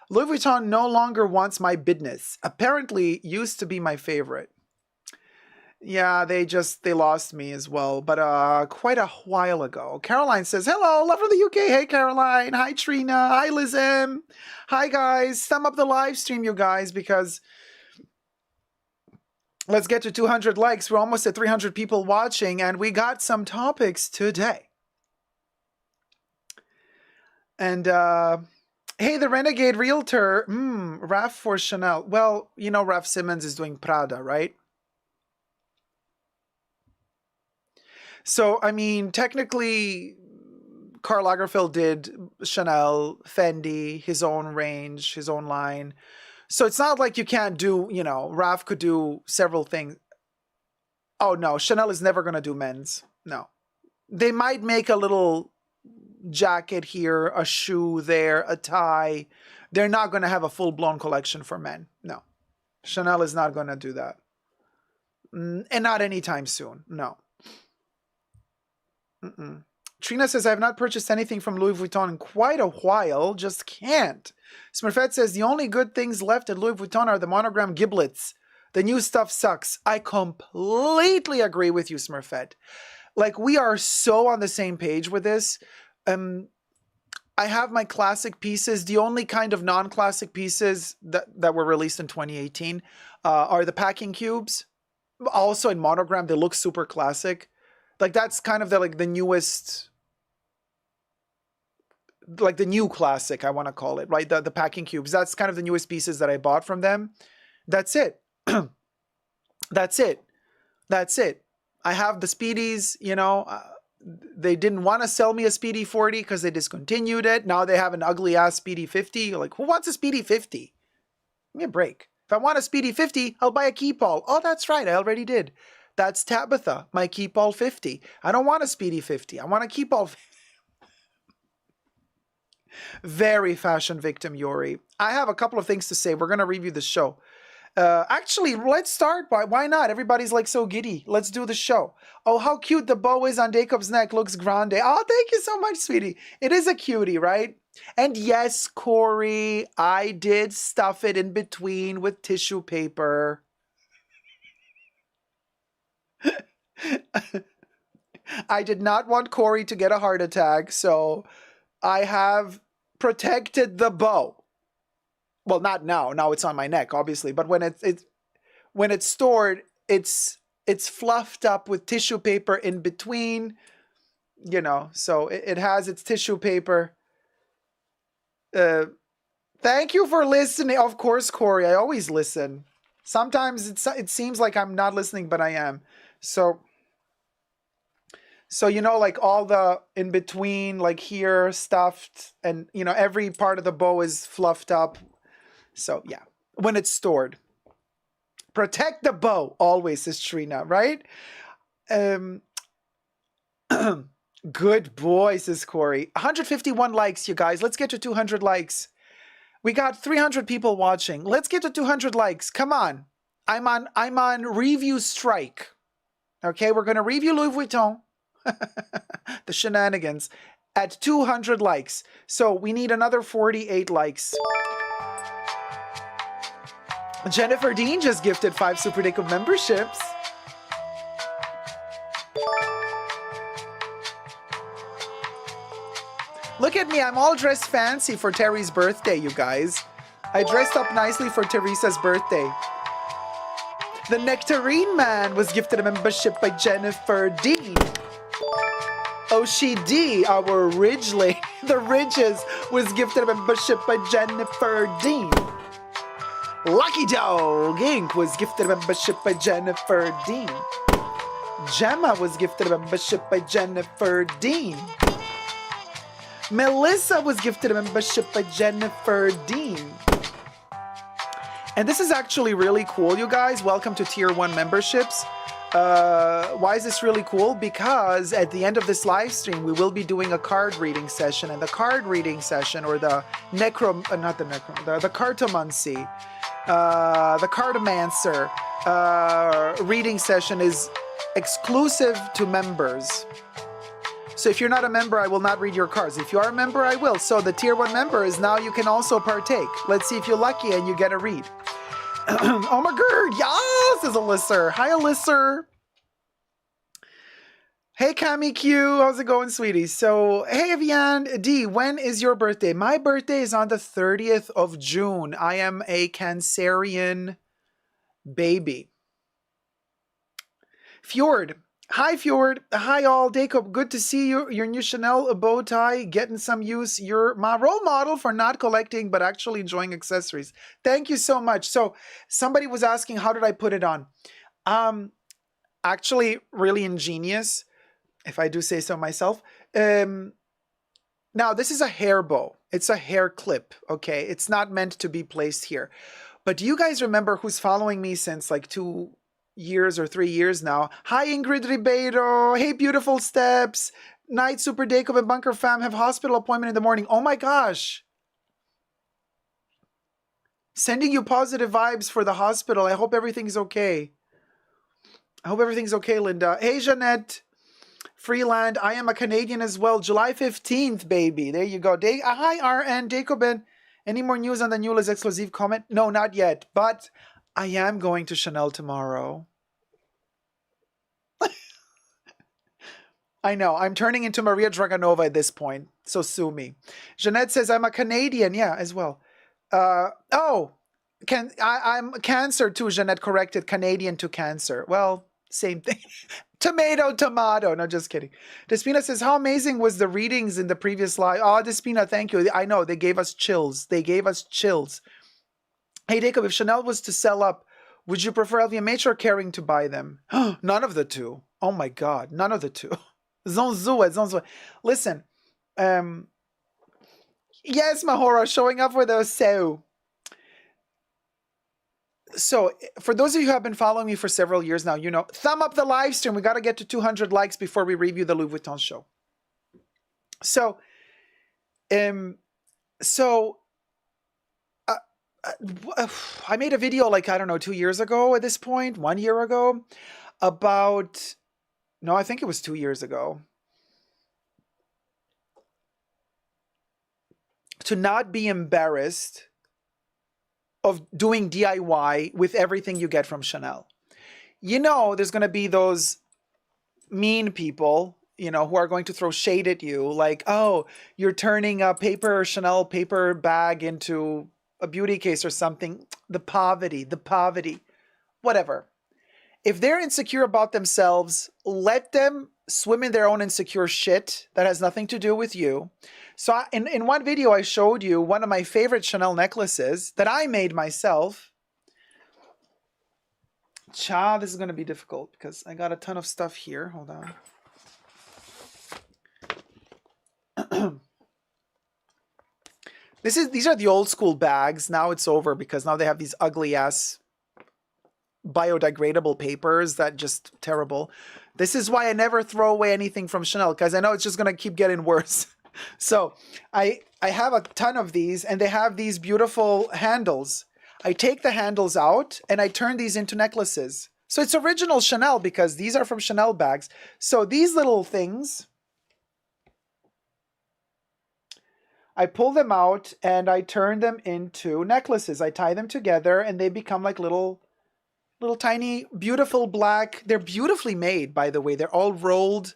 Speaker 2: Louis Vuitton no longer wants my business. Apparently used to be my favorite. Yeah, they lost me as well, but quite a while ago. Caroline says, hello, love from the UK. Hey, Caroline. Hi, Trina. Hi, Liz M. Hi, guys. Thumb up the live stream, you guys, because let's get to 200 likes. We're almost at 300 people watching, and we got some topics today. And, hey, the Renegade Realtor, Raf for Chanel. Well, you know Raf Simmons is doing Prada, right? So, I mean, technically, Karl Lagerfeld did Chanel, Fendi, his own range, his own line. So it's not like you can't do, you know, Raf could do several things. Oh, no, Chanel is never going to do men's. No. They might make a little jacket here, a shoe there, a tie. They're not going to have a full-blown collection for men. No. Chanel is not going to do that. And not anytime soon. No. Trina says, I have not purchased anything from Louis Vuitton in quite a while. Just can't. Smurfette says, the only good things left at Louis Vuitton are the monogram giblets. The new stuff sucks. I completely agree with you, Smurfette. Like, we are so on the same page with this. I have my classic pieces. The only kind of non-classic pieces that were released in 2018 are the packing cubes. Also in monogram, they look super classic. Like that's kind of the newest, like the new classic, I want to call it, right? The packing cubes. That's kind of the newest pieces that I bought from them. That's it. That's it. That's it. I have the Speedies, you know, they didn't want to sell me a Speedy 40 because they discontinued it. Now they have an ugly ass Speedy 50. You're like, who wants a Speedy 50? Give me a break. If I want a Speedy 50, I'll buy a Keepall. Oh, that's right. I already did. That's Tabitha, my Keepall 50. I don't want a Speedy 50. I want a Keepall 50. Very fashion victim, Yuri. I have a couple of things to say. We're going to review the show. Actually, let's start by, why not? Everybody's like so giddy. Let's do the show. Oh, how cute the bow is on Dacob's neck. Looks grande. Oh, thank you so much, sweetie. It is a cutie, right? And yes, Corey, I did stuff it in between with tissue paper. I did not want Corey to get a heart attack, so I have protected the bow. Well, not now. Now it's on my neck, obviously. But when it's stored, it's fluffed up with tissue paper in between, you know. So it has its tissue paper. Thank you for listening. Of course, Corey. I always listen. Sometimes it seems like I'm not listening, but I am. So you know, like all the in between, like here, stuffed, and you know, every part of the bow is fluffed up. So yeah, when it's stored, protect the bow always, says Trina, right? Good boy, says Corey. 151 likes, you guys. Let's get to 200 likes. We got 300 people watching. Let's get to 200 likes. Come on. I'm on review strike. Okay, we're gonna review Louis Vuitton, the shenanigans, at 200 likes. So we need another 48 likes. Jennifer Dean just gifted 5 Super Dacob memberships. Look at me, I'm all dressed fancy for Terry's birthday, you guys. I dressed up nicely for Teresa's birthday. The Nectarine Man was gifted a membership by Jennifer Dean. Oshi D, our Ridge lady, the Ridges, was gifted a membership by Jennifer Dean. Lucky Dog Inc. was gifted a membership by Jennifer Dean. Gemma was gifted a membership by Jennifer Dean. Melissa was gifted a membership by Jennifer Dean. And this is actually really cool, you guys. Welcome to Tier 1 memberships. Why is this really cool? Because at the end of this live stream, we will be doing a card reading session. And the card reading session, or the the cartomancy, the cartomancer reading session is exclusive to members. So if you're not a member, I will not read your cards. If you are a member, I will. So the Tier 1 members, now you can also partake. Let's see if you're lucky and you get a read. Oh my god, yes, is Alyssa. Hi, Alyssa. Hey, Cami Q, how's it going, sweetie? So, hey, Evian D, when is your birthday? My birthday is on the 30th of June. I am a Cancerian baby. Fjord. Hi, Fjord. Hi, all. Dacob, good to see you. Your new Chanel bow tie, getting some use. You're my role model for not collecting, but actually enjoying accessories. Thank you so much. So, somebody was asking, how did I put it on? Actually, really ingenious, if I do say so myself. Now, this is a hair bow. It's a hair clip, okay? It's not meant to be placed here. But do you guys remember who's following me since like 2 years or 3 years now? Hi, Ingrid Ribeiro. Hey, beautiful steps. Night, Super Dacob and Bunker Fam have hospital appointment in the morning. Oh my gosh. Sending you positive vibes for the hospital. I hope everything's okay. I hope everything's okay, Linda. Hey, Jeanette. Freeland. I am a Canadian as well. July 15th, baby. There you go. Hi, RN. Dacob. Any more news on the Newless exclusive comment? No, not yet. But I am going to Chanel tomorrow. I know. I'm turning into Maria Draganova at this point. So sue me. Jeanette says I'm a Canadian. Yeah, as well. Oh, I'm cancer too, Jeanette corrected, Canadian to cancer. Well, same thing. Tomato. No, just kidding. Despina says, how amazing was the readings in the previous live? Oh, Despina, thank you. I know, they gave us chills. Hey, Dacob, if Chanel was to sell up, would you prefer LVMH or Kering to buy them? None of the two. Oh my God, none of the two. Zonzue. Listen, yes, Mahora, showing up with a seu. So, for those of you who have been following me for several years now, you know, thumb up the live stream. We got to get to 200 likes before we review the Louis Vuitton show. So, I made a video like, I don't know, 2 years ago at this point, 1 year ago, about, no, I think it was 2 years ago, to not be embarrassed of doing DIY with everything you get from Chanel. You know, there's going to be those mean people, you know, who are going to throw shade at you, like, oh, you're turning a Chanel paper bag into a beauty case or something. The poverty, whatever. If they're insecure about themselves, let them swim in their own insecure shit that has nothing to do with you. So in one video, I showed you one of my favorite Chanel necklaces that I made myself. Cha, this is going to be difficult because I got a ton of stuff here. Hold on. These are the old school bags. Now it's over because now they have these ugly ass biodegradable papers that just terrible. This is why I never throw away anything from Chanel, because I know it's just going to keep getting worse. So I have a ton of these, and they have these beautiful handles. I take the handles out and I turn these into necklaces. So it's original Chanel because these are from Chanel bags. So these little things, I pull them out and I turn them into necklaces. I tie them together and they become like little tiny, beautiful black. They're beautifully made, by the way. They're all rolled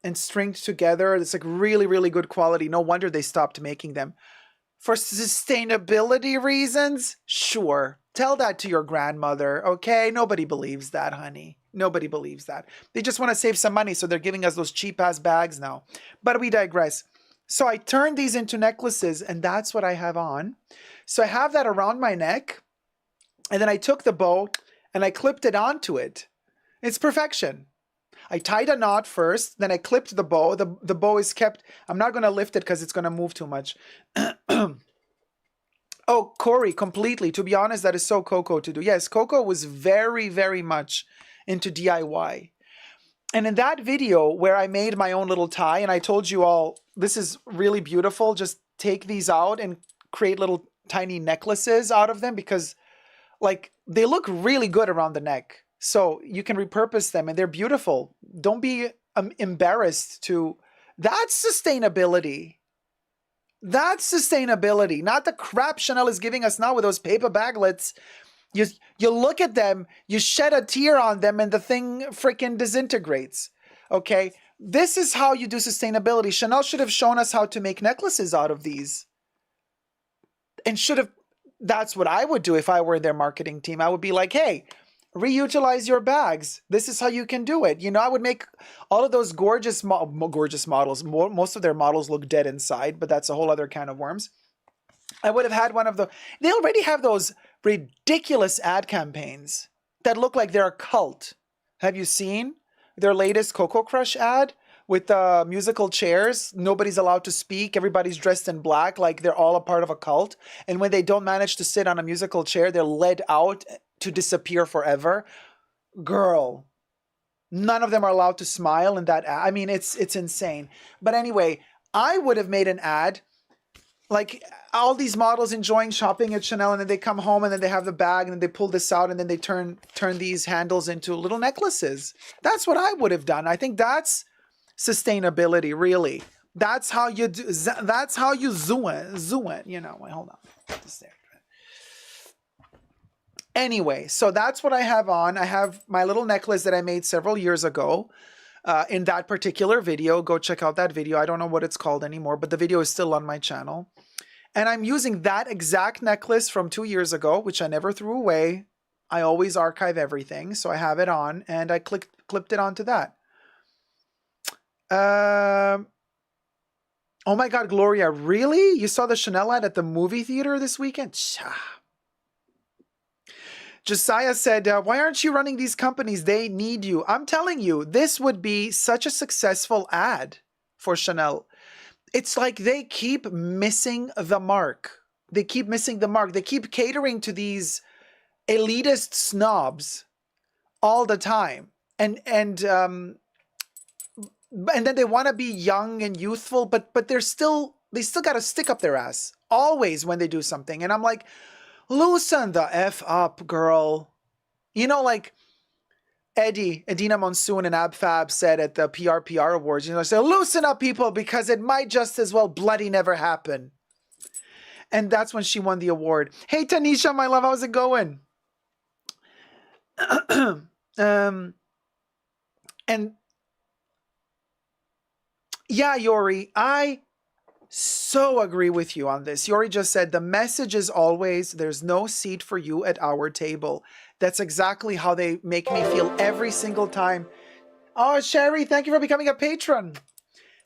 Speaker 2: and stringed together. It's like really, really good quality. No wonder they stopped making them. For sustainability reasons? Sure. Tell that to your grandmother, okay? Nobody believes that, honey. Nobody believes that. They just want to save some money, so they're giving us those cheap-ass bags now. But we digress. So I turn these into necklaces, and that's what I have on. So I have that around my neck, and then I took the bow, and I clipped it onto it. It's perfection. I tied a knot first, then I clipped the bow. The bow is kept. I'm not going to lift it because it's going to move too much. Oh, Corey, completely. To be honest, that is so Coco to do. Yes, Coco was very, very much into DIY. And in that video where I made my own little tie, and I told you all, this is really beautiful. Just take these out and create little tiny necklaces out of them because, like, they look really good around the neck. So you can repurpose them and they're beautiful. Don't be embarrassed to... That's sustainability. That's sustainability. Not the crap Chanel is giving us now with those paper baglets. You look at them, you shed a tear on them, and the thing freaking disintegrates. Okay? This is how you do sustainability. Chanel should have shown us how to make necklaces out of these. And should have... That's what I would do if I were in their marketing team. I would be like, hey... reutilize your bags. This is how you can do it. You know, I would make all of those gorgeous models. Most of their models look dead inside, but that's a whole other can of worms. I would have had one of the... They already have those ridiculous ad campaigns that look like they're a cult. Have you seen their latest Coco Crush ad with the musical chairs? Nobody's allowed to speak. Everybody's dressed in black like they're all a part of a cult. And when they don't manage to sit on a musical chair, they're led out to disappear forever. Girl, none of them are allowed to smile in that ad. I mean, it's insane. But anyway, I would have made an ad like all these models enjoying shopping at Chanel, and then they come home and then they have the bag and then they pull this out and then they turn these handles into little necklaces. That's what I would have done. I think that's sustainability, really. That's how you do. That's how you zoom it. You know. Wait, hold on. Just there. Anyway, so that's what I have on. I have my little necklace that I made several years ago in that particular video. Go check out that video. I don't know what it's called anymore, but the video is still on my channel. And I'm using that exact necklace from 2 years ago, which I never threw away. I always archive everything, so I have it on, and I clipped it onto that. Oh my God, Gloria, really? You saw the Chanel ad at the movie theater this weekend? Josiah said, why aren't you running these companies? They need you. I'm telling you, this would be such a successful ad for Chanel. It's like they keep missing the mark. They keep missing the mark. They keep catering to these elitist snobs all the time. And then they want to be young and youthful, but they still got to stick up their ass always when they do something. And I'm like, loosen the F up, girl. You know, like Edina Monsoon and Ab Fab said at the PR Awards, you know, say, loosen up, people, because it might just as well bloody never happen. And that's when she won the award. Hey, Tanisha, my love, how's it going? And yeah, Yori, I so agree with you on this. Yori just said, the message is always, there's no seat for you at our table. That's exactly how they make me feel every single time. Oh, Sherry, thank you for becoming a patron.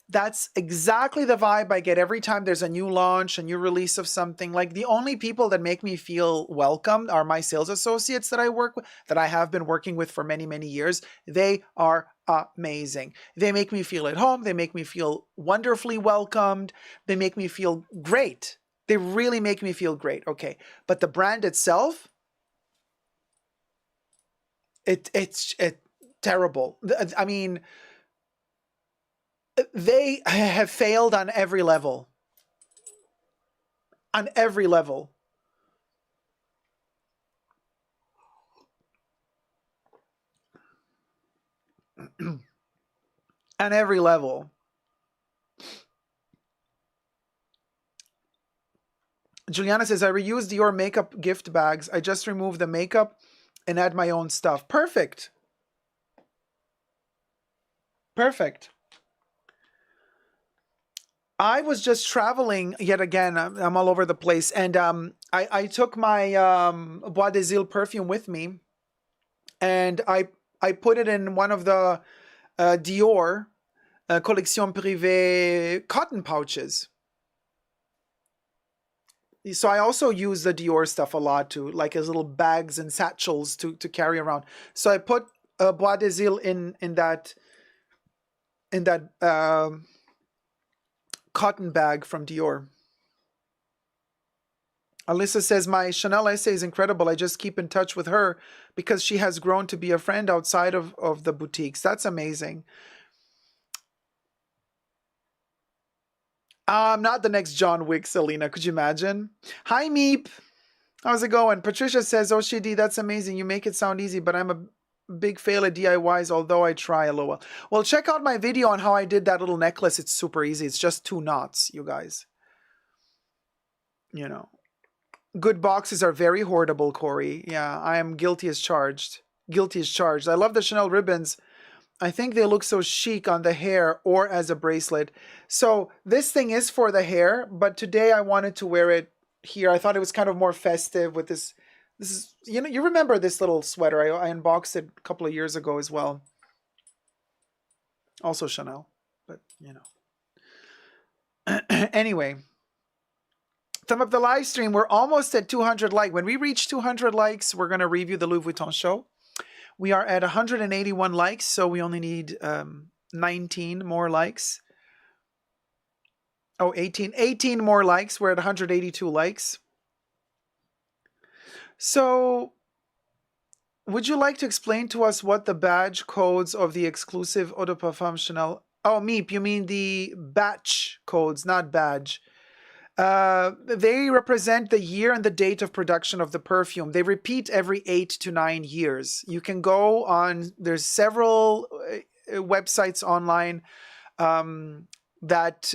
Speaker 2: That's exactly the vibe I get every time there's a new launch, a new release of something. Like, the only people that make me feel welcomed are my sales associates that I work with, that I have been working with for many, many years. They are amazing. They make me feel at home. They make me feel wonderfully welcomed. They make me feel great. They really make me feel great. Okay. But the brand itself, it's terrible. I mean, they have failed on every level. On every level. On every level. Juliana says, I reused your makeup gift bags. I just removed the makeup and add my own stuff. Perfect. Perfect. I was just traveling yet again. I'm all over the place. And I took my Bois des Îles perfume with me. And I put it in one of the Dior Collection Privée cotton pouches. So I also use the Dior stuff a lot too, like as little bags and satchels to carry around. So I put Bois des Îles in that cotton bag from Dior. Alyssa says, my Chanel essay is incredible. I just keep in touch with her because she has grown to be a friend outside of the boutiques. That's amazing. I'm not the next John Wick, Selena. Could you imagine? Hi, Meep. How's it going? Patricia says, oh, Shidi, that's amazing. You make it sound easy, but I'm a big fail at DIYs, although I try, lol. Well, check out my video on how I did that little necklace. It's super easy. It's just 2 knots, you guys. You know. Good boxes are very hoardable, Corey. Yeah, I am guilty as charged. Guilty as charged. I love the Chanel ribbons. I think they look so chic on the hair or as a bracelet. So this thing is for the hair, but today I wanted to wear it here. I thought it was kind of more festive with this. This is, you know, you remember this little sweater. I unboxed it a couple of years ago as well. Also Chanel, but you know. Anyway, thumb up the live stream. We're almost at 200 likes. When we reach 200 likes, we're going to review the Louis Vuitton show. We are at 181 likes, so we only need 19 more likes. Oh, 18 more likes. We're at 182 likes. So, would you like to explain to us what the badge codes of the exclusive Eau de Parfum Chanel? Oh, Meep, you mean the batch codes, not badge. They represent the year and the date of production of the perfume. They repeat every 8 to 9 years. You can go on, there's several websites online that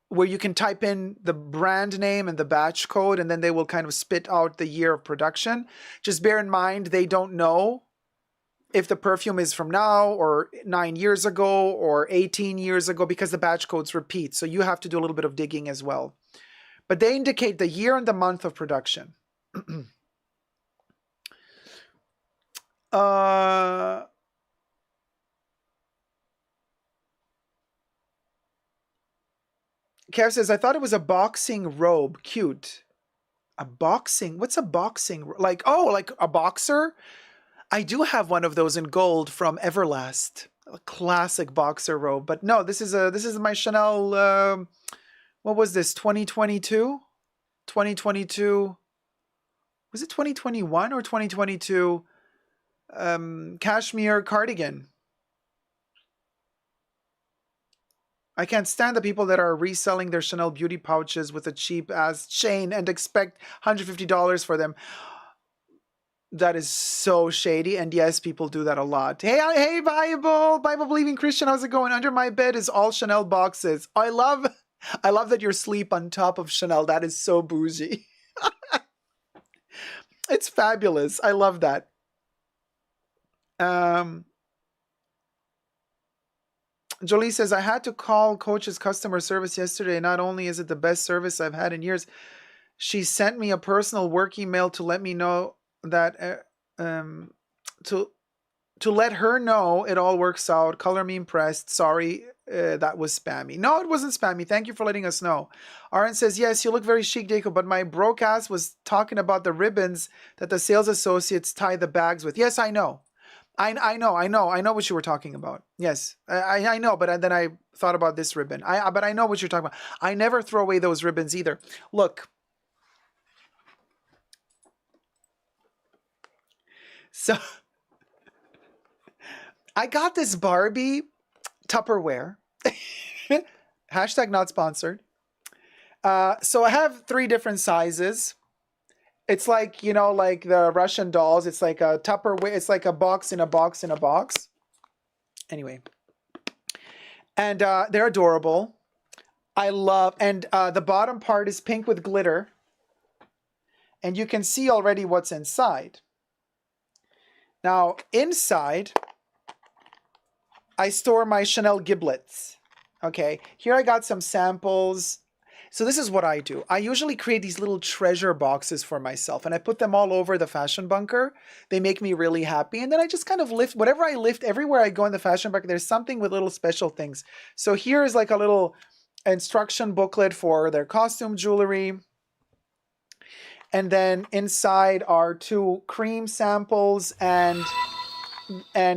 Speaker 2: where you can type in the brand name and the batch code, and then they will kind of spit out the year of production. Just bear in mind, they don't know if the perfume is from now or 9 years ago or 18 years ago, because the batch codes repeat. So you have to do a little bit of digging as well. but they indicate the year and the month of production. Kev says, I thought it was a boxing robe. Cute. A boxing? What's a boxing? Like, oh, like a boxer? I do have one of those in gold from Everlast. A classic boxer robe. But no, this is my Chanel, what was this, 2022? 2022. Was it 2021 or 2022? Cashmere cardigan. I can't stand the people that are reselling their Chanel beauty pouches with a cheap ass chain and expect $150 for them. That is so shady. And yes, people do that a lot. Hey, Bible believing Christian, how's it going? Under my bed is all Chanel boxes. I love that you're asleep on top of Chanel. That is so bougie. It's fabulous. I love that. Jolie says, I had to call Coach's customer service yesterday. Not only is it the best service I've had in years, she sent me a personal work email to let me know that, to let her know it all works out. Color me impressed. Sorry, that was spammy. No, it wasn't spammy. Thank you for letting us know. Aaron says, yes, you look very chic, Dacob, but my broke ass was talking about the ribbons that the sales associates tie the bags with. Yes, I know. I know what you were talking about. Yes, I know, but then I thought about this ribbon. But I know what you're talking about. I never throw away those ribbons either. Look. So, I got this Barbie Tupperware. Hashtag not sponsored. So I have 3 different sizes. It's like, you know, like the Russian dolls. It's like a Tupperware. It's like a box in a box in a box. Anyway. And they're adorable. I love, and the bottom part is pink with glitter. And you can see already what's inside. Now, inside, I store my Chanel giblets. Okay, here I got some samples. So this is what I do. I usually create these little treasure boxes for myself, and I put them all over the fashion bunker. They make me really happy. And then I just kind of lift, whatever I lift, everywhere I go in the fashion bunker, there's something with little special things. So here is like a little instruction booklet for their costume jewelry. And then inside are 2 cream samples, and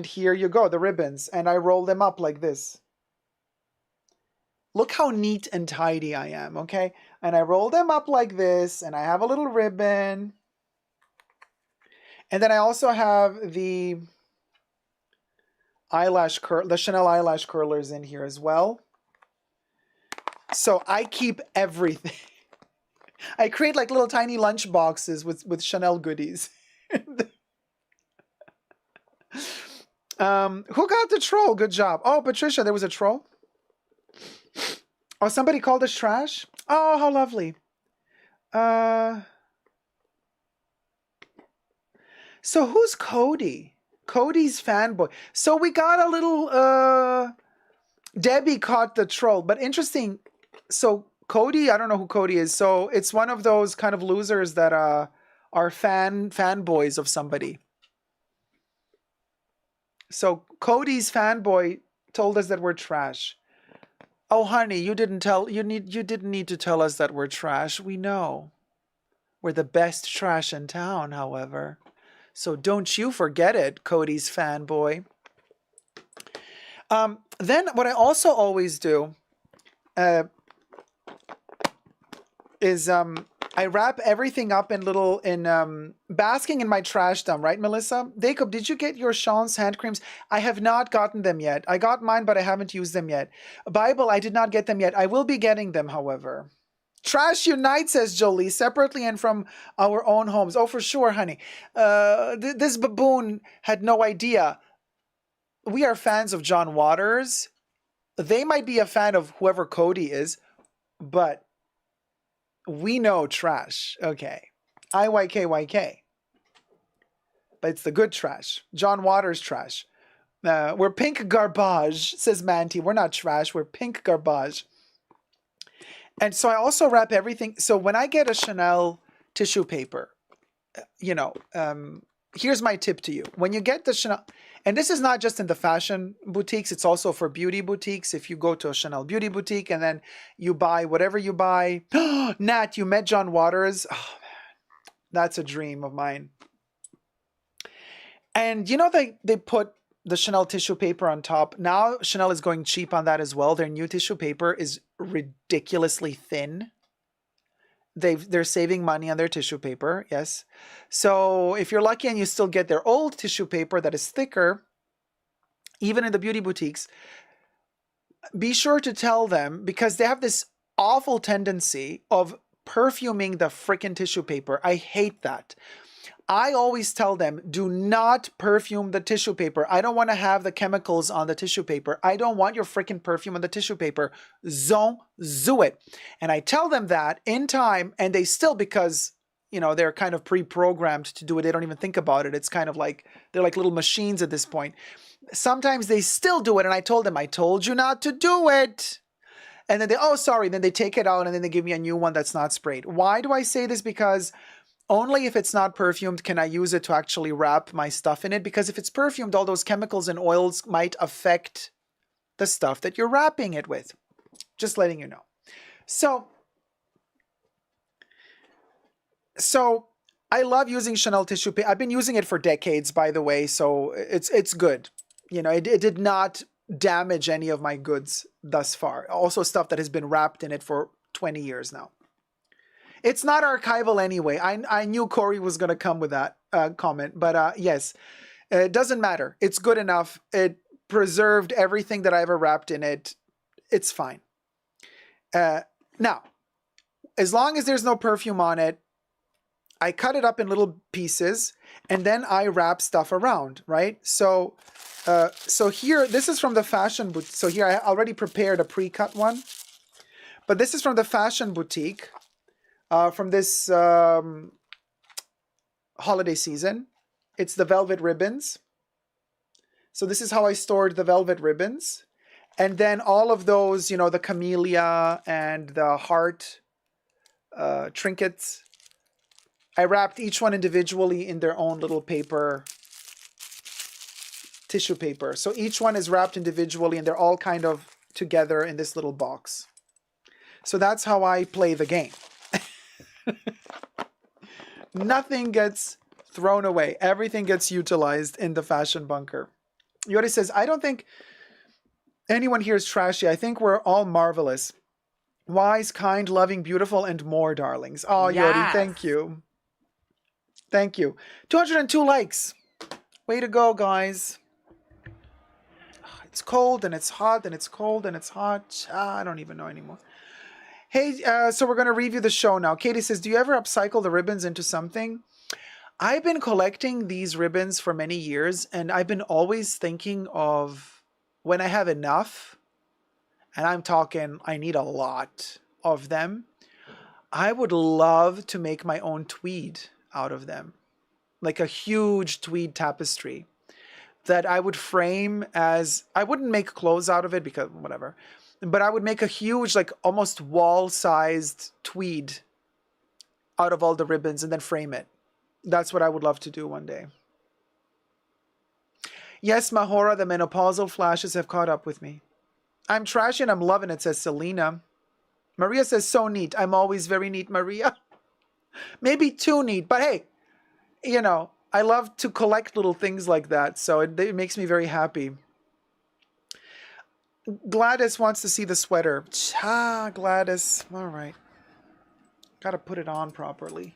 Speaker 2: here you go, the ribbons. And I roll them up like this. Look how neat and tidy I am, okay? And I roll them up like this, and I have a little ribbon. And then I also have the Chanel eyelash curlers in here as well. So I keep everything. I create like little tiny lunch boxes with Chanel goodies. Who got the troll? Good job. Oh, Patricia, there was a troll? Oh, somebody called us trash? Oh, how lovely. So who's Cody? Cody's fanboy. So we got a little, Debbie caught the troll, but interesting. So Cody, I don't know who Cody is. So it's one of those kind of losers that are fanboys of somebody. So Cody's fanboy told us that we're trash. Oh, honey, you didn't need to tell us that we're trash. We know. We're the best trash in town, however. So don't you forget it, Cody's fanboy. Then what I also always do is I wrap everything up in basking in my trash dump, right, Melissa? Dacob, did you get your Sean's hand creams? I have not gotten them yet. I got mine, but I haven't used them yet. Bible, I did not get them yet. I will be getting them, however. Trash unite, says Jolie, separately and from our own homes. Oh, for sure, honey. This baboon had no idea. We are fans of John Waters. They might be a fan of whoever Cody is, but we know trash. Okay. IYKYK. But it's the good trash. John Waters trash. We're pink garbage, says Manti. We're not trash. We're pink garbage. And so I also wrap everything. So when I get a Chanel tissue paper, you know, here's my tip to you. When you get the Chanel, and this is not just in the fashion boutiques, it's also for beauty boutiques. If you go to a Chanel beauty boutique and then you buy whatever you buy, Nat, you met John Waters. Oh, man, that's a dream of mine. And you know, they put the Chanel tissue paper on top. Now Chanel is going cheap on that as well. Their new tissue paper is ridiculously thin. They're saving money on their tissue paper, yes. So if you're lucky and you still get their old tissue paper that is thicker, even in the beauty boutiques, be sure to tell them, because they have this awful tendency of perfuming the freaking tissue paper. I hate that. I always tell them, do not perfume the tissue paper. I don't want to have the chemicals on the tissue paper. I don't want your freaking perfume on the tissue paper. Don't do it. And I tell them that in time, and they still, because, you know, they're kind of pre-programmed to do it. They don't even think about it. It's kind of like, they're like little machines at this point. Sometimes they still do it. And I told them, I told you not to do it. And then they, oh, sorry. Then they take it out and then they give me a new one that's not sprayed. Why do I say this? Because only if it's not perfumed can I use it to actually wrap my stuff in it. Because if it's perfumed, all those chemicals and oils might affect the stuff that you're wrapping it with. Just letting you know. So I love using Chanel tissue paper. I've been using it for decades, by the way. So it's good. You know, it did not damage any of my goods thus far. Also stuff that has been wrapped in it for 20 years now. It's not archival anyway. I knew Corey was going to come with that comment. But yes, it doesn't matter. It's good enough. It preserved everything that I ever wrapped in it. It's fine. Now, as long as there's no perfume on it, I cut it up in little pieces and then I wrap stuff around, right? So here, this is from the fashion boutique. So here I already prepared a pre-cut one. But this is from the fashion boutique. From this holiday season. It's the velvet ribbons. So this is how I stored the velvet ribbons. And then all of those, you know, the camellia and the heart trinkets, I wrapped each one individually in their own little paper, tissue paper. So each one is wrapped individually and they're all kind of together in this little box. So that's how I play the game. Nothing gets thrown away. Everything gets utilized in the fashion bunker. Yori says, I don't think anyone here is trashy. I think we're all marvelous. Wise, kind, loving, beautiful, and more, darlings. Oh, yes. Yori, thank you. Thank you. 202 likes. Way to go, guys. It's cold and it's hot and it's cold and it's hot. I don't even know anymore. Hey, so we're going to review the show now. Katie says, do you ever upcycle the ribbons into something? I've been collecting these ribbons for many years, and I've been always thinking of when I have enough, and I'm talking I need a lot of them, I would love to make my own tweed out of them. Like a huge tweed tapestry that I would frame as, I wouldn't make clothes out of it because whatever. But I would make a huge, like almost wall-sized tweed out of all the ribbons and then frame it. That's what I would love to do one day. Yes, Mahora, the menopausal flashes have caught up with me. I'm trashy and I'm loving it, says Selena. Maria says, so neat. I'm always very neat, Maria. Maybe too neat, but hey, you know, I love to collect little things like that, so it makes me very happy. Gladys wants to see the sweater. Ah, Gladys. All right. Got to put it on properly.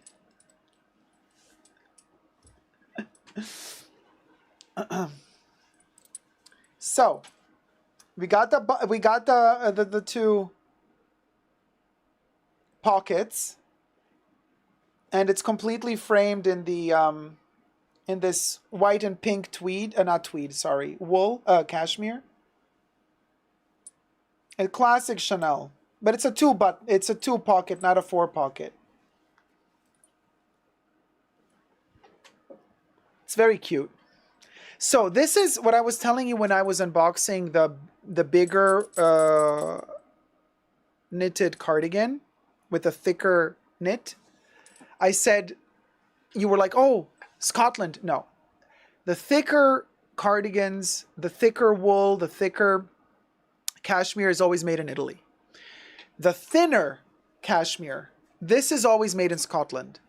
Speaker 2: So, we got the two pockets, and it's completely framed in the in this white and pink tweed, not tweed, sorry, wool, cashmere. A classic Chanel, but it's a two pocket, not a four pocket. It's very cute. So this is what I was telling you when I was unboxing the bigger knitted cardigan with a thicker knit. I said, you were like, oh, Scotland. No. The thicker cardigans, the thicker wool, the thicker cashmere is always made in Italy. The thinner cashmere, this is always made in Scotland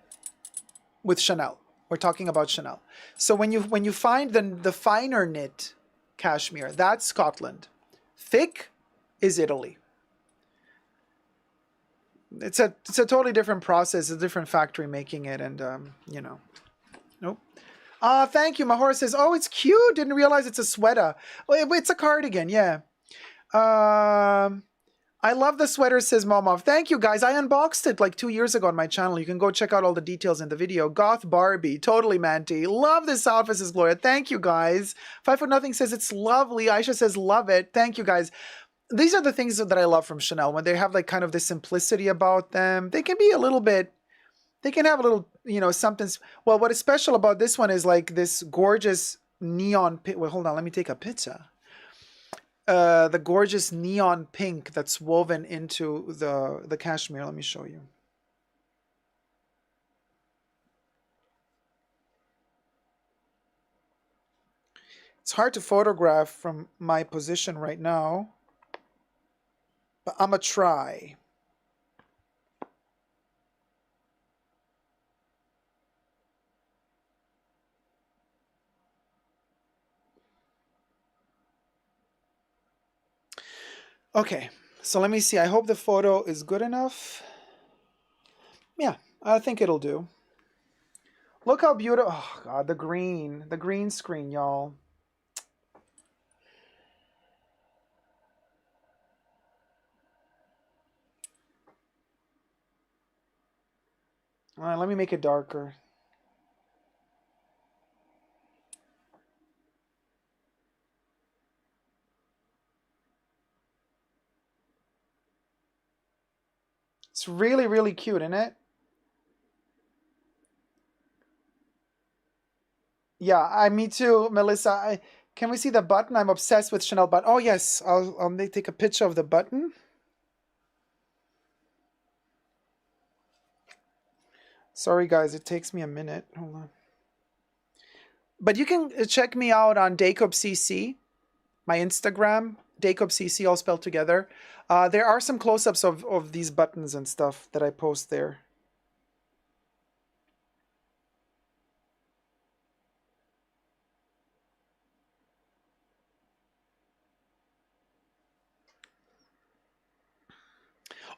Speaker 2: with Chanel. We're talking about Chanel. So when you find the finer knit cashmere, that's Scotland. Thick is Italy. It's a totally different process, a different factory making it, and you know. Nope. Thank you. Mahora says, oh, it's cute. Didn't realize it's a sweater. Oh, it's a cardigan, yeah. I love the sweater, says Momov. Thank you, guys. I unboxed it like 2 years ago on my channel. You can go check out all the details in the video. Goth Barbie, totally Manti. Love this outfit, says Gloria. Thank you, guys. 5 Foot Nothing says it's lovely. Aisha says love it. Thank you, guys. These are the things that I love from Chanel, when they have like kind of this simplicity about them. They can be a little bit, they can have a little, you know, something. Well, what is special about this one is like this gorgeous neon, well, hold on, let me take a picture. The gorgeous neon pink that's woven into the cashmere. Let me show you. It's hard to photograph from my position right now, but I'm gonna try. Okay, so let me see. I hope the photo is good enough. Yeah, I think it'll do. Look how beautiful. Oh, God, the green screen, y'all. All right, let me make it darker. It's really, really cute, isn't it? Yeah, me too, Melissa. Can we see the button? I'm obsessed with Chanel button. Oh, yes. I'll take a picture of the button. Sorry, guys. It takes me a minute. Hold on. But you can check me out on Dacob CC, my Instagram, Dacob CC, all spelled together. There are some close-ups of these buttons and stuff that I post there.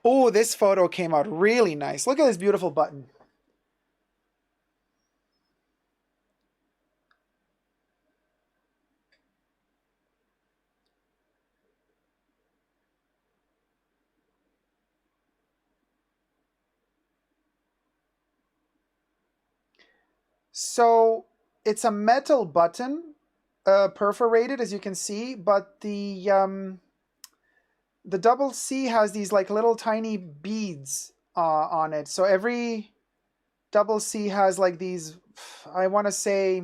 Speaker 2: Oh, this photo came out really nice. Look at this beautiful button. So it's a metal button, perforated, as you can see, but the double C has these like little tiny beads on it. So every double C has like these, I want to say,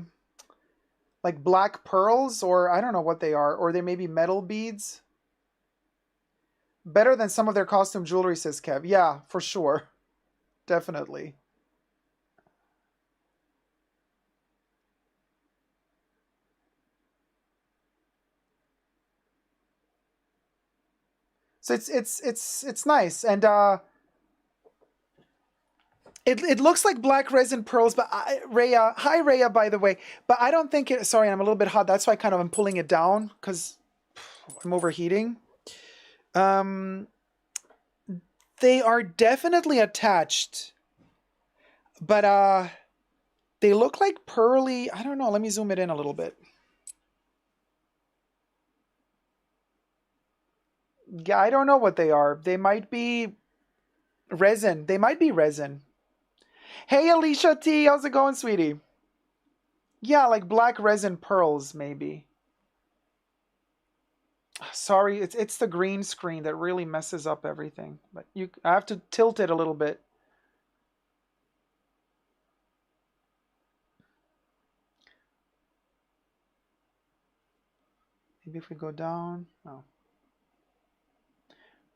Speaker 2: like black pearls, or I don't know what they are, or they may be metal beads. Better than some of their costume jewelry, says Kev. Yeah, for sure. Definitely. So it's nice, and it looks like black resin pearls, but Rhea, hi Rhea, by the way, but I don't think it. Sorry, I'm a little bit hot. That's why kind of I'm pulling it down because I'm overheating. They are definitely attached, but they look like pearly. I don't know. Let me zoom it in a little bit. Yeah, I don't know what they are. They might be resin. They might be resin. Hey, Alicia T, how's it going, sweetie? Yeah, like black resin pearls, maybe. Sorry, it's the green screen that really messes up everything. But I have to tilt it a little bit. Maybe if we go down. Oh.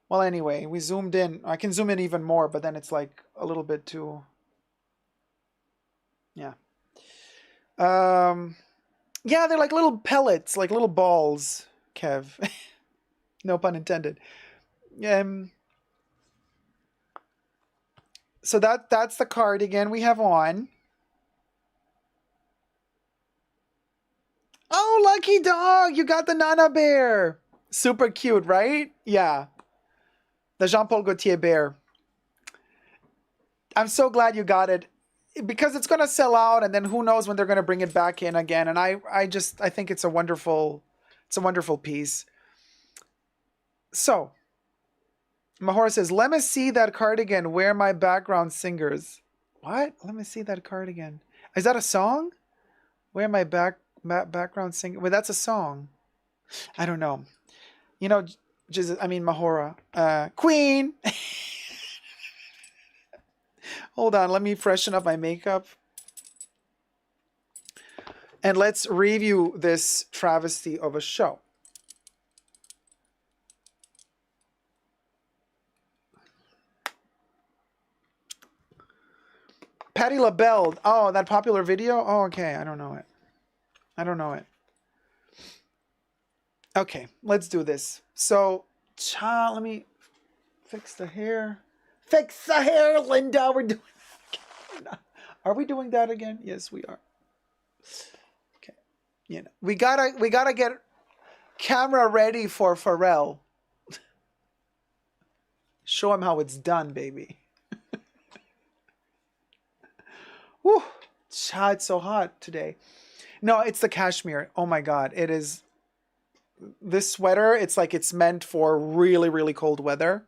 Speaker 2: Well, anyway, we zoomed in. I can zoom in even more, but then it's like a little bit too. Yeah. Yeah, they're like little pellets, like little balls, Kev. No pun intended. So that's the cardigan we have on. Oh, lucky dog! You got the Nana bear. Super cute, right? Yeah. The Jean-Paul Gaultier bear. I'm so glad you got it. Because it's gonna sell out, and then who knows when they're gonna bring it back in again. And I think it's a wonderful piece. So Mahora says, "Let me see that cardigan. Where my background singers." What? Let me see that cardigan. Is that a song? Where my background singer? Well, that's a song. I don't know. You know, Mahora. Queen. Hold on, let me freshen up my makeup. And let's review this travesty of a show. Patti LaBelle. Oh, that popular video? Oh, okay. I don't know it. I don't know it. Okay, let's do this. So, let me fix the hair. Fix the hair, Linda. We're doing that. Are we doing that again? Yes, we are. Okay. You know, we gotta get camera ready for Pharrell. Show him how it's done, baby. Whew. It's so hot today. No, it's the cashmere. Oh my God. It is. This sweater, it's like it's meant for really, really cold weather.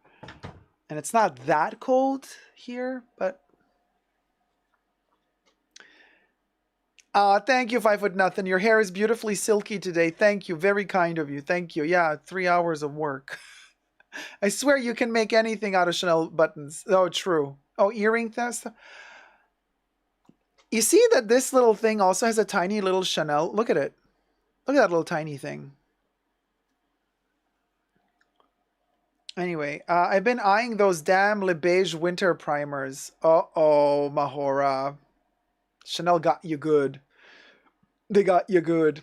Speaker 2: And it's not that cold here, but. Thank you, 5 foot nothing. Your hair is beautifully silky today. Thank you. Very kind of you. Thank you. Yeah, 3 hours of work. I swear you can make anything out of Chanel buttons. Oh, true. Oh, earring test. You see that this little thing also has a tiny little Chanel. Look at it. Look at that little tiny thing. Anyway, I've been eyeing those damn Le Beige winter primers. Uh-oh, Mahora. Chanel got you good. They got you good.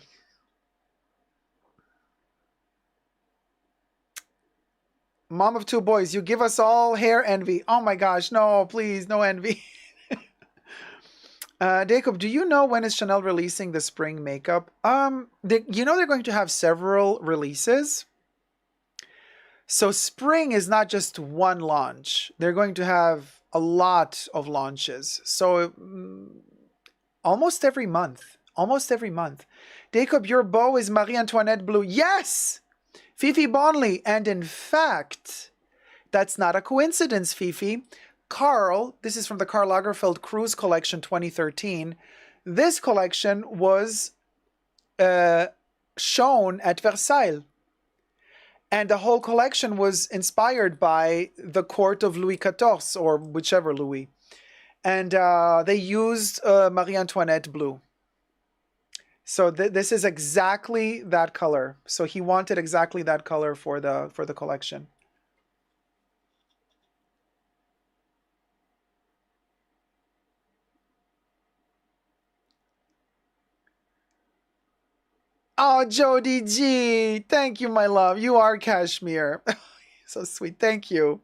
Speaker 2: Mom of 2 boys, you give us all hair envy. Oh my gosh, no, please, no envy. Dacob, do you know when is Chanel releasing the spring makeup? They're going to have several releases. So spring is not just one launch. They're going to have a lot of launches. So almost every month. Almost every month. Dacob, your bow is Marie Antoinette blue. Yes! Fifi Bonley. And in fact, that's not a coincidence, Fifi. Karl, this is from the Karl Lagerfeld Cruise Collection 2013. This collection was shown at Versailles. And the whole collection was inspired by the court of Louis XIV, or whichever Louis. And they used Marie Antoinette blue. So this is exactly that color. So he wanted exactly that color for the collection. Oh, Jody G. Thank you, my love. You are cashmere. So sweet. Thank you.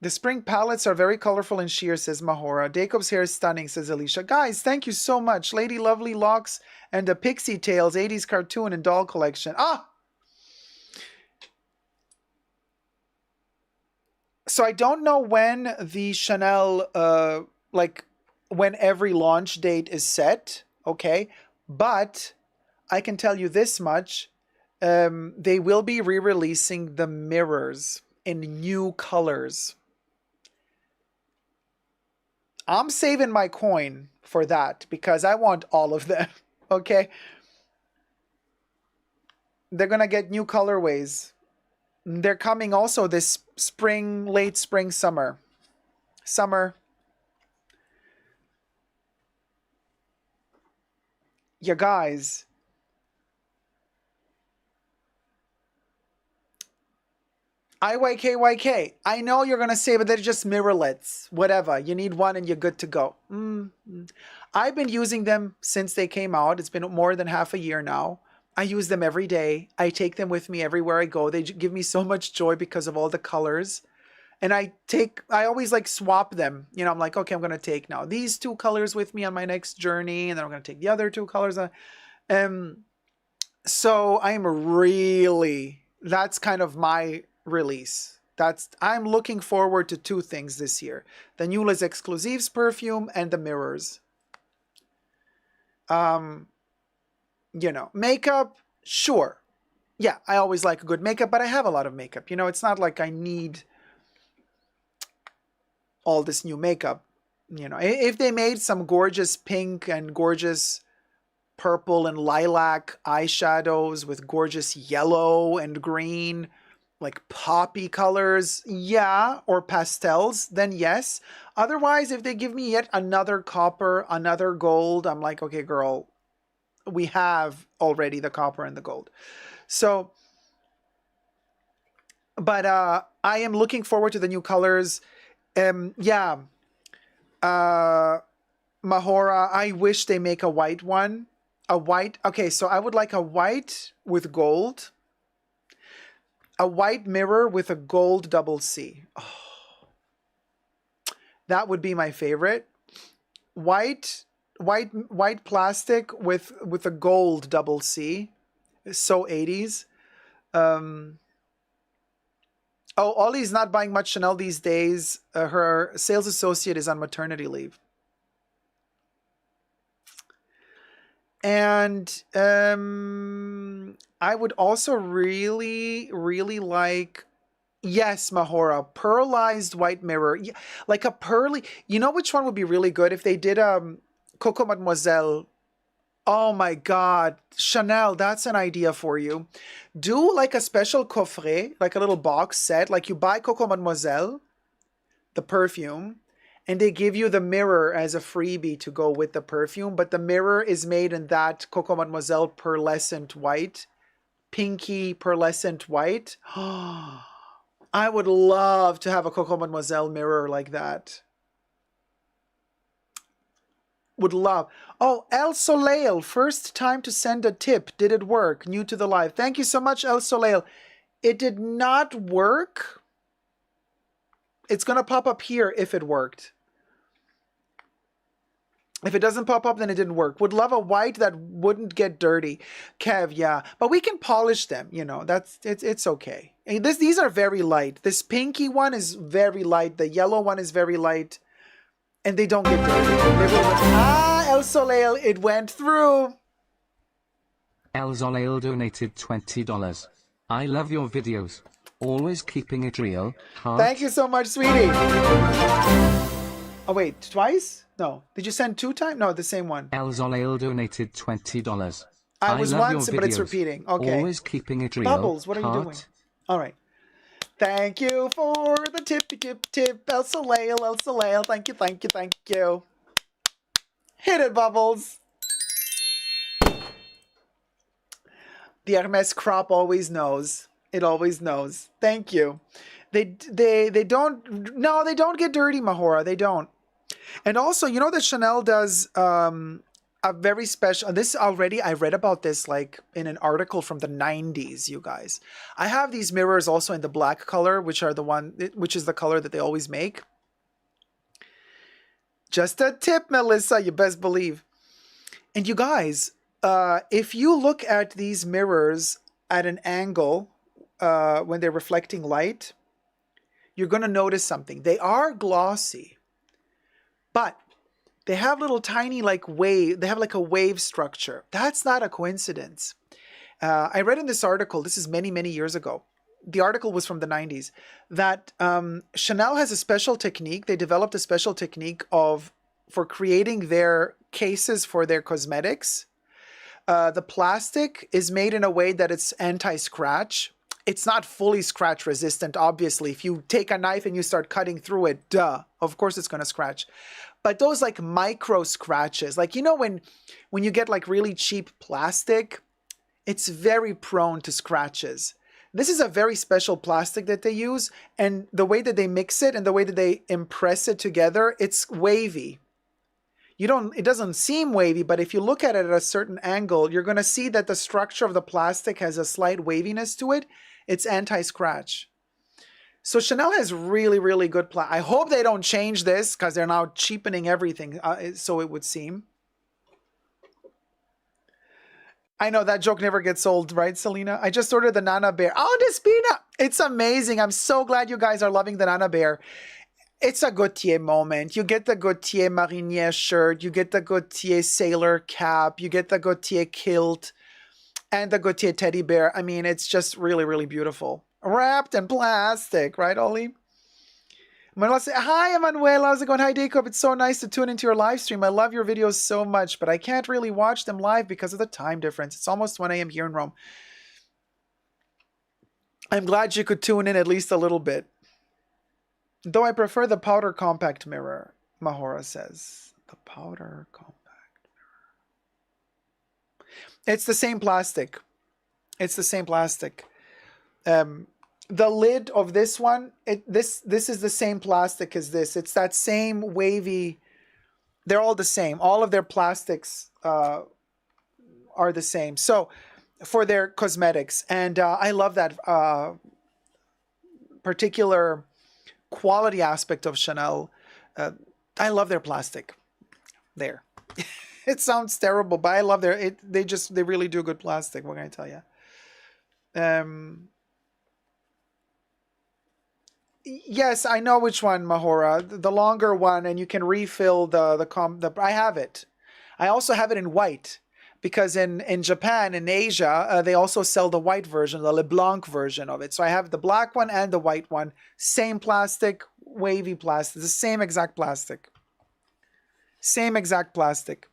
Speaker 2: The spring palettes are very colorful and sheer, says Mahora. Dacob's hair is stunning, says Alicia. Guys, thank you so much. Lady Lovely Locks and the Pixie Tales 80s cartoon and doll collection. So I don't know when the Chanel, when every launch date is set, okay? But I can tell you this much. They will be re-releasing the mirrors in new colors. I'm saving my coin for that because I want all of them, okay? They're going to get new colorways. They're coming also this spring, late spring, summer. You guys. IYKYK. I know you're going to say, but they're just mirrorlets. Whatever. You need one and you're good to go. I've been using them since they came out. It's been more than half a year now. I use them every day. I take them with me everywhere I go. They give me so much joy because of all the colors. And I always like swap them. You know, I'm like, okay, I'm going to take now these 2 colors with me on my next journey. And then I'm going to take the other 2 colors. So I am really, that's kind of my release. I'm looking forward to 2 things this year. The new Les Exclusives perfume and the mirrors. You know, makeup, sure. Yeah, I always like a good makeup, but I have a lot of makeup. You know, it's not like I need all this new makeup. You know, if they made some gorgeous pink and gorgeous purple and lilac eyeshadows with gorgeous yellow and green, like poppy colors, yeah, or pastels, then yes. Otherwise, if they give me yet another copper, another gold, I'm like, okay, girl, we have already the copper and the gold. So, but I am looking forward to the new colors. Yeah. Mahora, I wish they make a white one. A white, okay, so I would like a white with gold. A white mirror with a gold double C. Oh, that would be my favorite. White plastic with a gold double C. So 80s. Oh, Ollie's not buying much Chanel these days. Her sales associate is on maternity leave. And I would also really, really like, yes, Mahora, pearlized white mirror. Yeah, like a pearly, you know which one would be really good? If they did Coco Mademoiselle. Oh my God, Chanel, that's an idea for you. Do like a special coffret, like a little box set, like you buy Coco Mademoiselle, the perfume, and they give you the mirror as a freebie to go with the perfume, but the mirror is made in that Coco Mademoiselle pearlescent white, pinky pearlescent white. I would love to have a Coco Mademoiselle mirror like that. Would love. Oh, El Soleil, first time to send a tip. Did it work? New to the live. Thank you so much, El Soleil. It did not work. It's going to pop up here if it worked. If it doesn't pop up, then it didn't work. Would love a white that wouldn't get dirty. Kev, yeah. But we can polish them, you know. It's okay. And these are very light. This pinky one is very light. The yellow one is very light. And they don't get dirty. El Soleil, it went through.
Speaker 4: El Soleil donated $20. I love your videos. Always keeping it real. Heart.
Speaker 2: Thank you so much, sweetie. Oh, wait, twice? No. Did you send 2 times? No, the same one.
Speaker 4: El Soleil donated $20.
Speaker 2: I was once, but it's repeating. Okay.
Speaker 4: Always keeping it real.
Speaker 2: Bubbles, what are you doing? All right. Thank you for the tip, El Soleil, El Soleil. Thank you, thank you, thank you. Hit it, Bubbles. The Hermes crop always knows. It always knows. Thank you. They don't get dirty, Mahora. They don't. And also, you know that Chanel does a very special, this already, I read about this like in an article from the 90s, you guys. I have these mirrors also in the black color, which is the color that they always make. Just a tip, Melissa, you best believe. And you guys, if you look at these mirrors at an angle when they're reflecting light, you're going to notice something. They are glossy, but they have little tiny like wave. They have like a wave structure. That's not a coincidence. I read in this article, this is many, many years ago. The article was from the 90s, that Chanel has a special technique. They developed a special technique for creating their cases for their cosmetics. The plastic is made in a way that it's anti-scratch. It's not fully scratch resistant, obviously. If you take a knife and you start cutting through it, duh, of course it's going to scratch. But those like micro scratches, like, you know, when you get like really cheap plastic, it's very prone to scratches. This is a very special plastic that they use, and the way that they mix it and the way that they impress it together, it's wavy. It doesn't seem wavy, but if you look at it at a certain angle, you're going to see that the structure of the plastic has a slight waviness to it. It's anti-scratch. So Chanel has really, really good I hope they don't change this, because they're now cheapening everything, so it would seem. I know that joke never gets old, right, Selena? I just ordered the Nana Bear. Oh, Despina! It's amazing. I'm so glad you guys are loving the Nana Bear. It's a Gautier moment. You get the Gautier Marinière shirt. You get the Gautier sailor cap. You get the Gautier kilt. And the Gautier teddy bear. I mean, it's just really, really beautiful. Wrapped in plastic, right, Ollie? Manuela says, hi, Emanuela. How's it going? Hi, Dacob. It's so nice to tune into your live stream. I love your videos so much, but I can't really watch them live because of the time difference. It's almost 1 a.m. here in Rome. I'm glad you could tune in at least a little bit. Though I prefer the powder compact mirror, Mahora says. The powder compact mirror. It's the same plastic. It's the same plastic. The lid of this one, this is the same plastic as this. It's that same wavy. They're all the same. All of their plastics are the same. So for their cosmetics, and I love that particular quality aspect of Chanel. I love their plastic. There, it sounds terrible, but I love they really do good plastic. What can I tell you? Yes, I know which one, Mahora. The longer one, and you can refill the I have it. I also have it in white, because in Japan, in Asia, they also sell the white version, the LeBlanc version of it. So I have the black one and the white one. Same plastic, wavy plastic. The same exact plastic. Same exact plastic.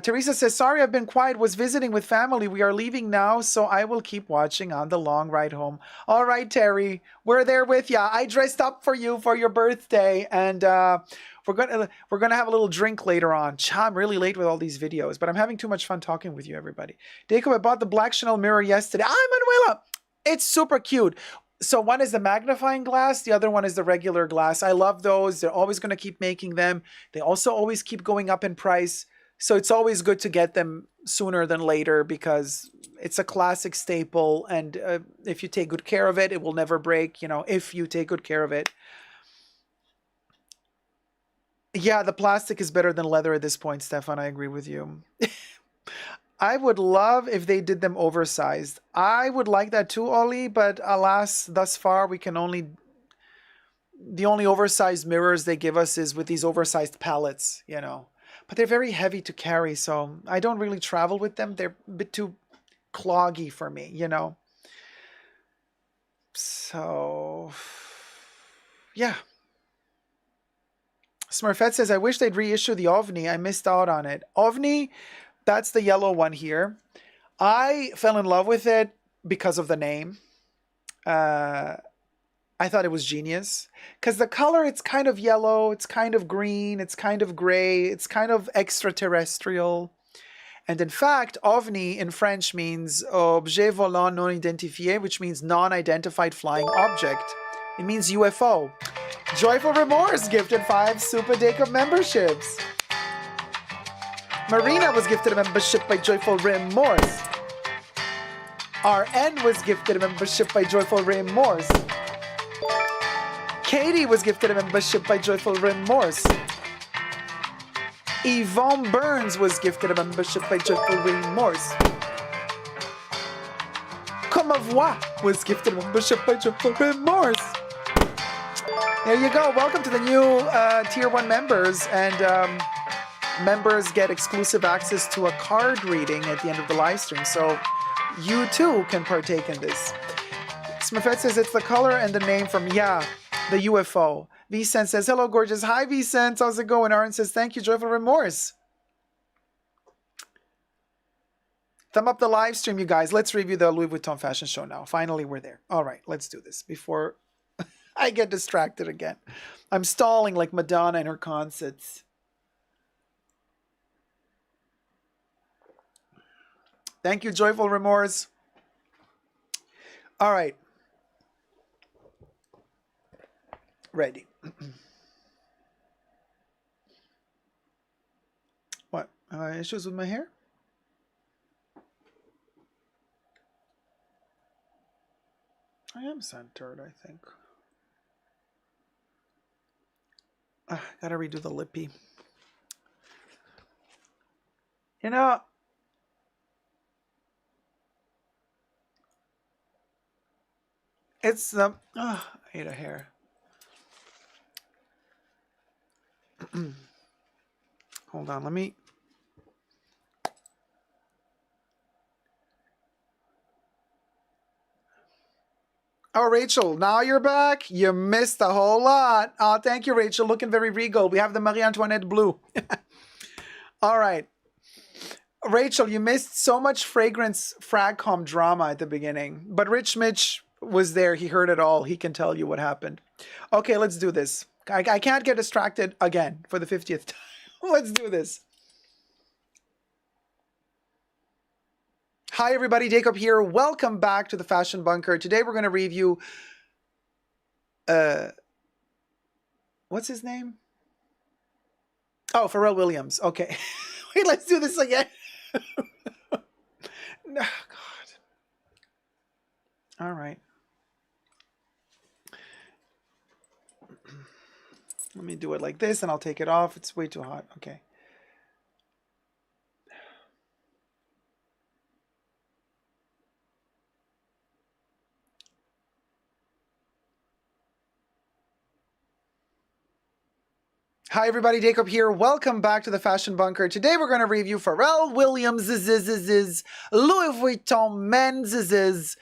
Speaker 2: Teresa says, sorry, I've been quiet. Was visiting with family. We are leaving now, so I will keep watching on the long ride home. All right, Terry, we're there with ya. I dressed up for you for your birthday, and we're gonna have a little drink later on. I'm really late with all these videos, but I'm having too much fun talking with you, everybody. Dacob, I bought the black Chanel mirror yesterday. Manuela, it's super cute. So one is the magnifying glass, the other one is the regular glass. I love those. They're always going to keep making them. They also always keep going up in price. So it's always good to get them sooner than later, because it's a classic staple. And if you take good care of it, it will never break, if you take good care of it. Yeah, the plastic is better than leather at this point, Stefan. I agree with you. I would love if they did them oversized. I would like that too, Ollie, but alas, thus far, the only oversized mirrors they give us is with these oversized palettes, But they're very heavy to carry, so I don't really travel with them. They're a bit too cloggy for me, So, yeah. Smurfette says, I wish they'd reissue the OVNI. I missed out on it. OVNI, that's the yellow one here. I fell in love with it because of the name. I thought it was genius, because the color, it's kind of yellow, it's kind of green, it's kind of gray, it's kind of extraterrestrial. And in fact, OVNI in French means objet volant non identifié, which means non-identified flying object. It means UFO. Joyful Remorse gifted 5 Super Dacob memberships. Marina was gifted a membership by Joyful Remorse. RN was gifted a membership by Joyful Remorse. Katie was gifted a membership by Joyful Remorse. Yvonne Burns was gifted a membership by Joyful Remorse. Comme Voix was gifted a membership by Joyful Remorse. There you go. Welcome to the new Tier 1 members. And members get exclusive access to a card reading at the end of the live stream. So you too can partake in this. Smurfette says it's the color and the name from, the UFO. Vicent says, hello, gorgeous. Hi, Vicent. How's it going? Aaron says, thank you, Joyful Remorse. Thumb up the live stream, you guys. Let's review the Louis Vuitton fashion show now. Finally, we're there. All right, let's do this before I get distracted again. I'm stalling like Madonna in her concerts. Thank you, Joyful Remorse. All right. Ready. What? Issues with my hair? I am centered, I think. Gotta redo the lippy. You know, it's the I hate a hair. Hold on, let me. Oh, Rachel, now you're back. You missed a whole lot. Oh, thank you, Rachel. Looking very regal. We have the Marie Antoinette blue. All right. Rachel, you missed so much fragrance fragcom drama at the beginning. But Rich Mitch was there. He heard it all. He can tell you what happened. Okay, let's do this. I can't get distracted again for the 50th time. Let's do this. Hi everybody, Dacob here. Welcome back to the Fashion Bunker. Today we're going to review what's his name? Oh, Pharrell Williams. Okay. Wait, let's do this again. No, God. All right. Let me do it like this and I'll take it off. It's way too hot. Okay. Hi everybody, Dacob here. Welcome back to the Fashion Bunker. Today we're going to review Pharrell Williams' Louis Vuitton Men's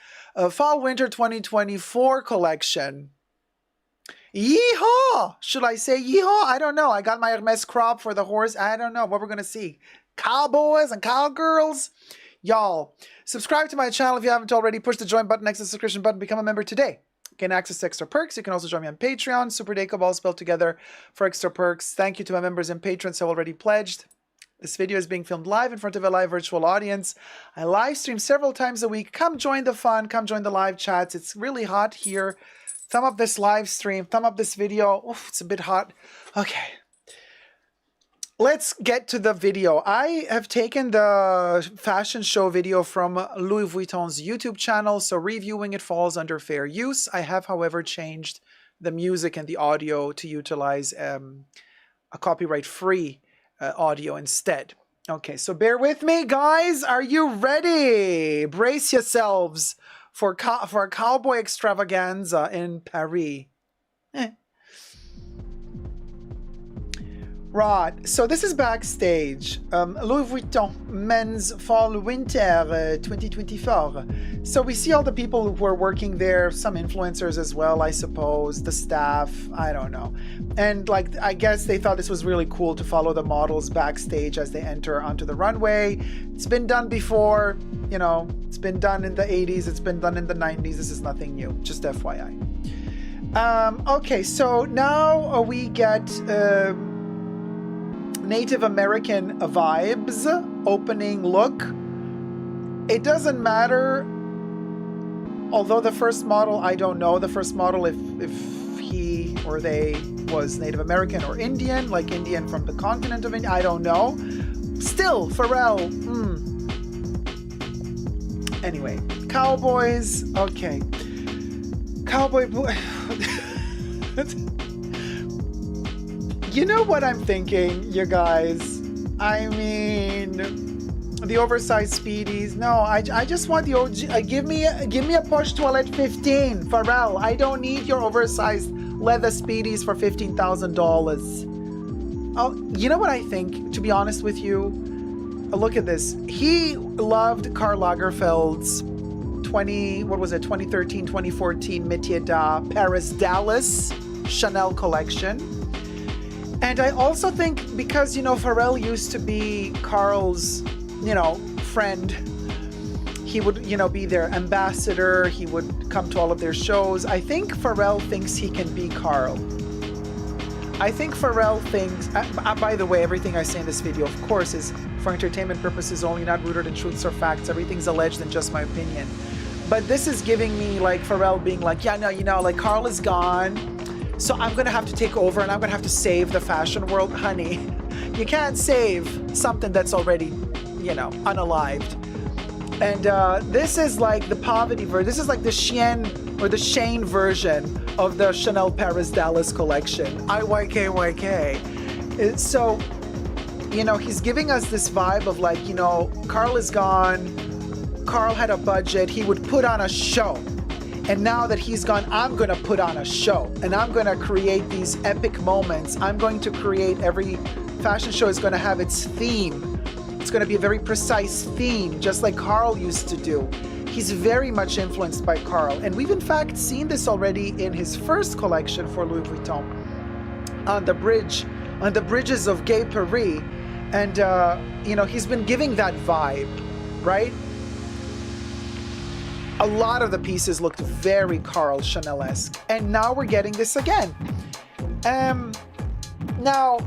Speaker 2: Fall Winter 2024 collection. Yeehaw! Should I say yeehaw? I don't know. I got my Hermes crop for the horse. I don't know what we're going to see. Cowboys and cowgirls. Y'all, subscribe to my channel if you haven't already. Push the join button next to the subscription button. Become a member today. Gain access to extra perks. You can also join me on Patreon. Super Dacob, all spelled together, for extra perks. Thank you to my members and patrons who have already pledged. This video is being filmed live in front of a live virtual audience. I live stream several times a week. Come join the fun. Come join the live chats. It's really hot here. Thumb up this live stream. Thumb up this video. Oof, it's a bit hot. Okay. Let's get to the video. I have taken the fashion show video from Louis Vuitton's YouTube channel, so reviewing it falls under fair use. I have, however, changed the music and the audio to utilize a copyright-free audio instead. Okay, so bear with me, guys. Are you ready? Brace yourselves for a cowboy extravaganza in Paris. Right, so this is backstage. Louis Vuitton Men's Fall Winter 2024. So we see all the people who are working there, some influencers as well, I suppose, the staff, I don't know. And like, I guess they thought this was really cool to follow the models backstage as they enter onto the runway. It's been done before, you know, it's been done in the 80s, it's been done in the 90s. This is nothing new, just FYI. Okay, so now we get Native American vibes, opening look. It doesn't matter, although the first model, I don't know the first model if he or they was Native American or Indian, like Indian from the continent of India, I don't know. Still, Pharrell, Anyway, cowboys, okay. Cowboy boy. You know what I'm thinking, you guys? I mean, the oversized speedies. No, I just want the OG. Give me a Porsche Toilette 15, Pharrell. I don't need your oversized leather speedies for $15,000. Oh, you know what I think? To be honest with you, look at this. He loved Karl Lagerfeld's 2013, 2014 Métier d'Art Paris Dallas Chanel collection. And I also think because, you know, Pharrell used to be Karl's, you know, friend. He would, you know, be their ambassador. He would come to all of their shows. I think Pharrell thinks he can be Karl. I think Pharrell thinks, by the way, everything I say in this video, of course, is for entertainment purposes only, not rooted in truths or facts. Everything's alleged and just my opinion. But this is giving me like Pharrell being like, yeah, no, you know, like Carl is gone, so I'm gonna have to take over and I'm gonna have to save the fashion world. Honey, you can't save something that's already, you know, unalived. And this is like the poverty version. This is like the Shein or the Shane version of the Chanel Paris Dallas collection. IYKYK. So, you know, he's giving us this vibe of like, you know, Carl is gone. Carl had a budget. He would put on a show. And now that he's gone, I'm going to put on a show. And I'm going to create these epic moments. I'm going to create, every fashion show is going to have its theme. It's going to be a very precise theme, just like Carl used to do. He's very much influenced by Carl. And we've in fact seen this already in his first collection for Louis Vuitton. On the bridges of Gay Paris. And, you know, he's been giving that vibe, right? A lot of the pieces looked very Carl Chanel-esque. And now we're getting this again. Now,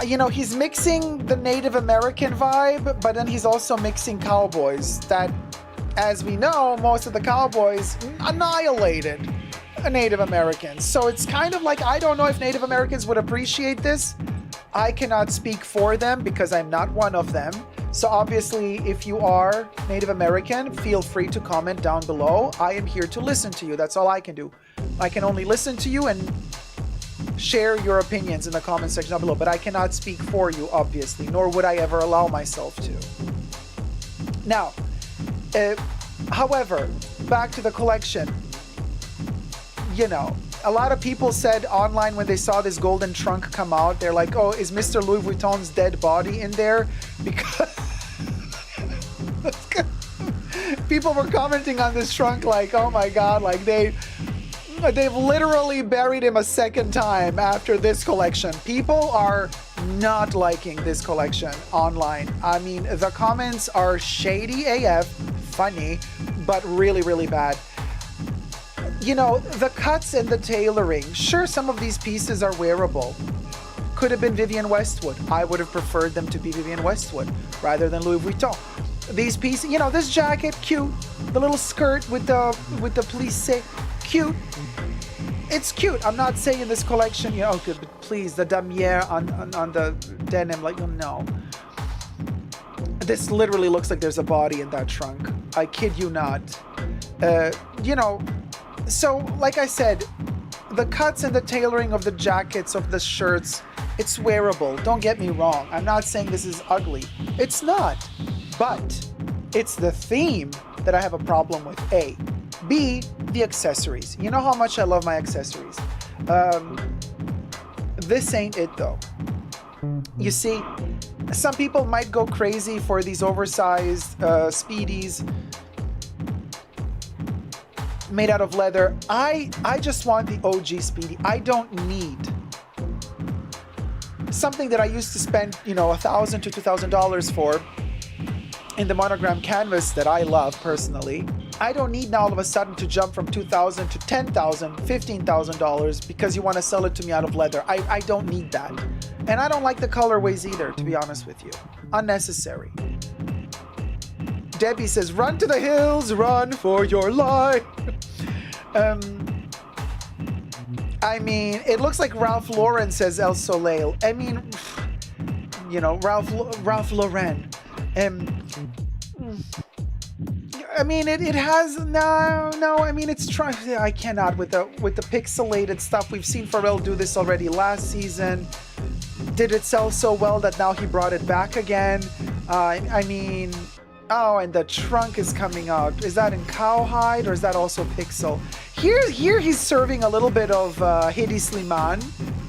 Speaker 2: you know, he's mixing the Native American vibe, but then he's also mixing cowboys that, as we know, most of the cowboys annihilated Native Americans. So it's kind of like, I don't know if Native Americans would appreciate this. I cannot speak for them because I'm not one of them. So obviously, if you are Native American, feel free to comment down below. I am here to listen to you. That's all I can do. I can only listen to you and share your opinions in the comment section down below, but I cannot speak for you, obviously, nor would I ever allow myself to. Now, however, back to the collection. You know, a lot of people said online when they saw this golden trunk come out, they're like, oh, is Mr. Louis Vuitton's dead body in there? Because people were commenting on this trunk like, oh my God, like they've literally buried him a second time after this collection. People are not liking this collection online. I mean, the comments are shady AF, funny, but really, really bad. You know, the cuts and the tailoring, sure, some of these pieces are wearable. Could have been Vivienne Westwood. I would have preferred them to be Vivienne Westwood rather than Louis Vuitton. These pieces, you know, this jacket, cute. The little skirt with the plissé, cute. It's cute. I'm not saying this collection, you know, okay, but please, the damier on the denim, like, oh, no. This literally looks like there's a body in that trunk. I kid you not. You know, so like I said, the cuts and the tailoring of the jackets, of the shirts, it's wearable. Don't get me wrong. I'm not saying this is ugly. It's not. But it's the theme that I have a problem with, A. B, the accessories. You know how much I love my accessories. This ain't it though. You see, some people might go crazy for these oversized speedies made out of leather. I just want the OG Speedy. I don't need something that I used to spend, you know, $1,000 to $2,000 for in the monogram canvas that I love personally. I don't need now all of a sudden to jump from $2,000 to $10,000, $15,000 because you want to sell it to me out of leather. I don't need that. And I don't like the colorways either, to be honest with you. Unnecessary. Debbie says, run to the hills, run for your life. I mean, it looks like Ralph Lauren, says El Soleil. I mean, you know, Ralph Lauren. I mean, it has no. I mean, it's trying. I cannot with the pixelated stuff. We've seen Pharrell do this already last season. Did it sell so well that now he brought it back again? I mean, oh, and the trunk is coming out. Is that in cowhide or is that also pixel? Here he's serving a little bit of Hedi Slimane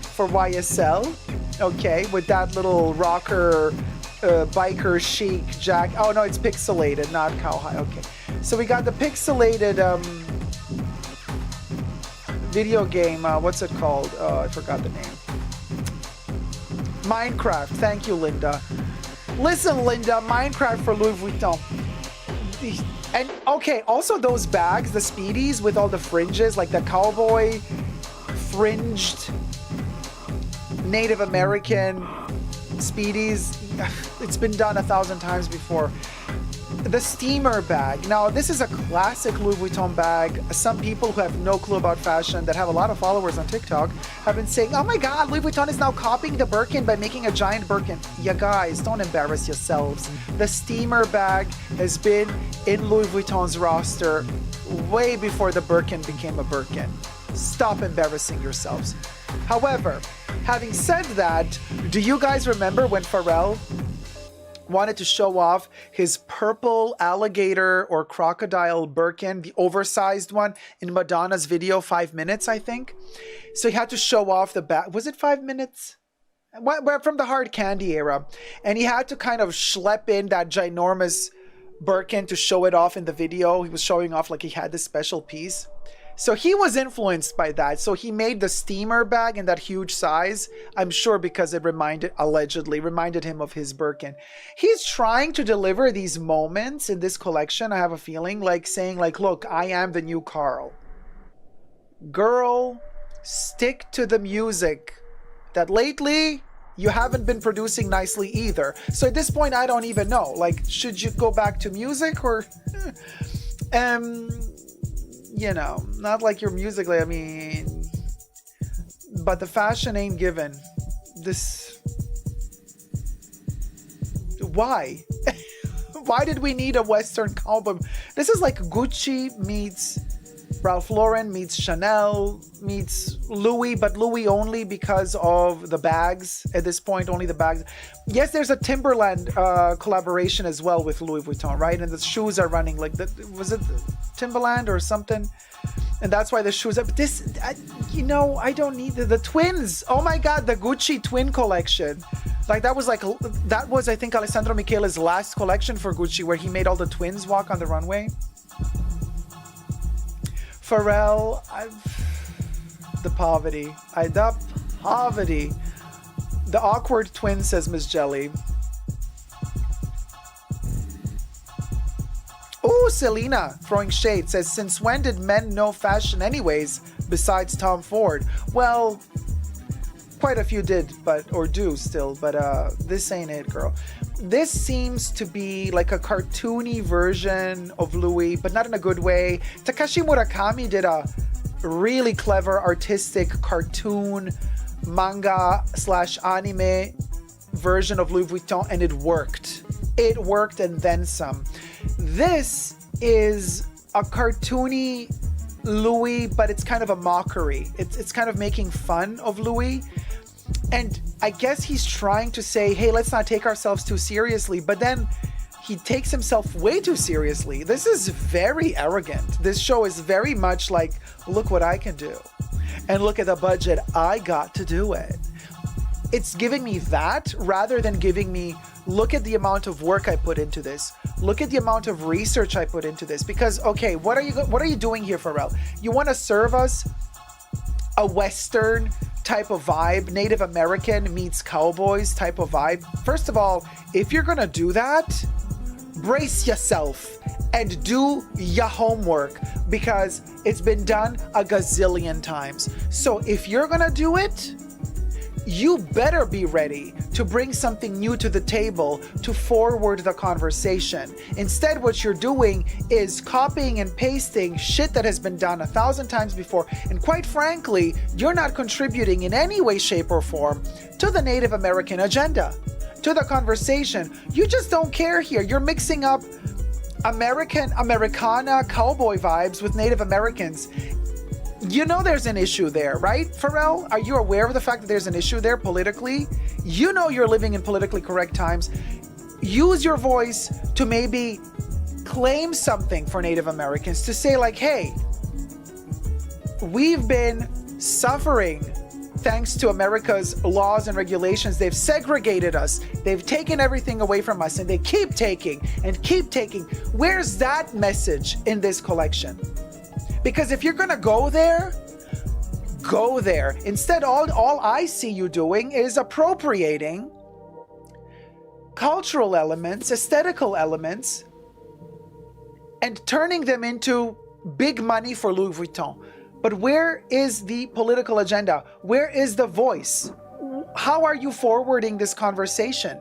Speaker 2: for YSL. Okay, with that little rocker. Biker chic jack. Oh no, it's pixelated, not cowhide. Okay, so we got the pixelated video game. What's it called? I forgot the name. Minecraft. Thank you, Linda. Listen, Linda, Minecraft for Louis Vuitton. And okay, also those bags, the Speedies with all the fringes, like the cowboy fringed Native American Speedies. It's been done 1,000 times before. The steamer bag. Now, this is a classic Louis Vuitton bag. Some people who have no clue about fashion, that have a lot of followers on TikTok, have been saying, oh my God, Louis Vuitton is now copying the Birkin by making a giant Birkin. You guys, don't embarrass yourselves. The steamer bag has been in Louis Vuitton's roster way before the Birkin became a Birkin. Stop embarrassing yourselves. However, having said that, do you guys remember when Pharrell wanted to show off his purple alligator or crocodile Birkin, the oversized one, in Madonna's video 5 minutes, I think? So he had to show off the back. Was it 5 minutes? From the Hard Candy era. And he had to kind of schlep in that ginormous Birkin to show it off in the video. He was showing off like he had this special piece. So he was influenced by that. So he made the steamer bag in that huge size, I'm sure because it allegedly reminded him of his Birkin. He's trying to deliver these moments in this collection, I have a feeling, like saying like, look, I am the new Carl. Girl, stick to the music. That lately, you haven't been producing nicely either. So at this point, I don't even know. Like, should you go back to music or... you know, not like your musically, I mean, but the fashion ain't given. This, why? Why did we need a Western cowboy? This is like Gucci meets Ralph Lauren meets Chanel meets Louis, but Louis only because of the bags at this point, only the bags. Yes, there's a Timberland collaboration as well with Louis Vuitton, right? And the shoes are running like was it Timberland or something? And that's why the shoes are, but this, you know, I don't need the twins. Oh my God, the Gucci twin collection. Like that was I think Alessandro Michele's last collection for Gucci where he made all the twins walk on the runway. Pharrell, the poverty. The awkward twin, says Miss Jelly. Oh, Selena, throwing shade, says, since when did men know fashion anyways, besides Tom Ford? Well, quite a few did, or do still, but this ain't it, girl. This seems to be like a cartoony version of Louis, but not in a good way. Takashi Murakami did a really clever artistic cartoon manga / anime version of Louis Vuitton, and it worked. It worked and then some. This is a cartoony Louis, but it's kind of a mockery. It's kind of making fun of Louis. And I guess he's trying to say, hey, let's not take ourselves too seriously. But then he takes himself way too seriously. This is very arrogant. This show is very much like, look what I can do. And look at the budget I got to do it. It's giving me that rather than giving me, look at the amount of work I put into this. Look at the amount of research I put into this. Because, okay, what are you doing here, Pharrell? You want to serve us a Western type of vibe, Native American meets cowboys type of vibe? First of all, if you're gonna do that, brace yourself and do your homework, because it's been done a gazillion times. So if you're gonna do it, you better be ready to bring something new to the table to forward the conversation. Instead, what you're doing is copying and pasting shit that has been done 1,000 times before. And quite frankly, you're not contributing in any way, shape, or form to the Native American agenda, to the conversation. You just don't care here. You're mixing up Americana cowboy vibes with Native Americans. You know there's an issue there, right, Pharrell? Are you aware of the fact that there's an issue there politically? You know you're living in politically correct times. Use your voice to maybe claim something for Native Americans, to say like, hey, we've been suffering thanks to America's laws and regulations. They've segregated us. They've taken everything away from us, and they keep taking and keep taking. Where's that message in this collection? Because if you're gonna go there, go there. Instead, all I see you doing is appropriating cultural elements, aesthetical elements, and turning them into big money for Louis Vuitton. But where is the political agenda? Where is the voice? How are you forwarding this conversation?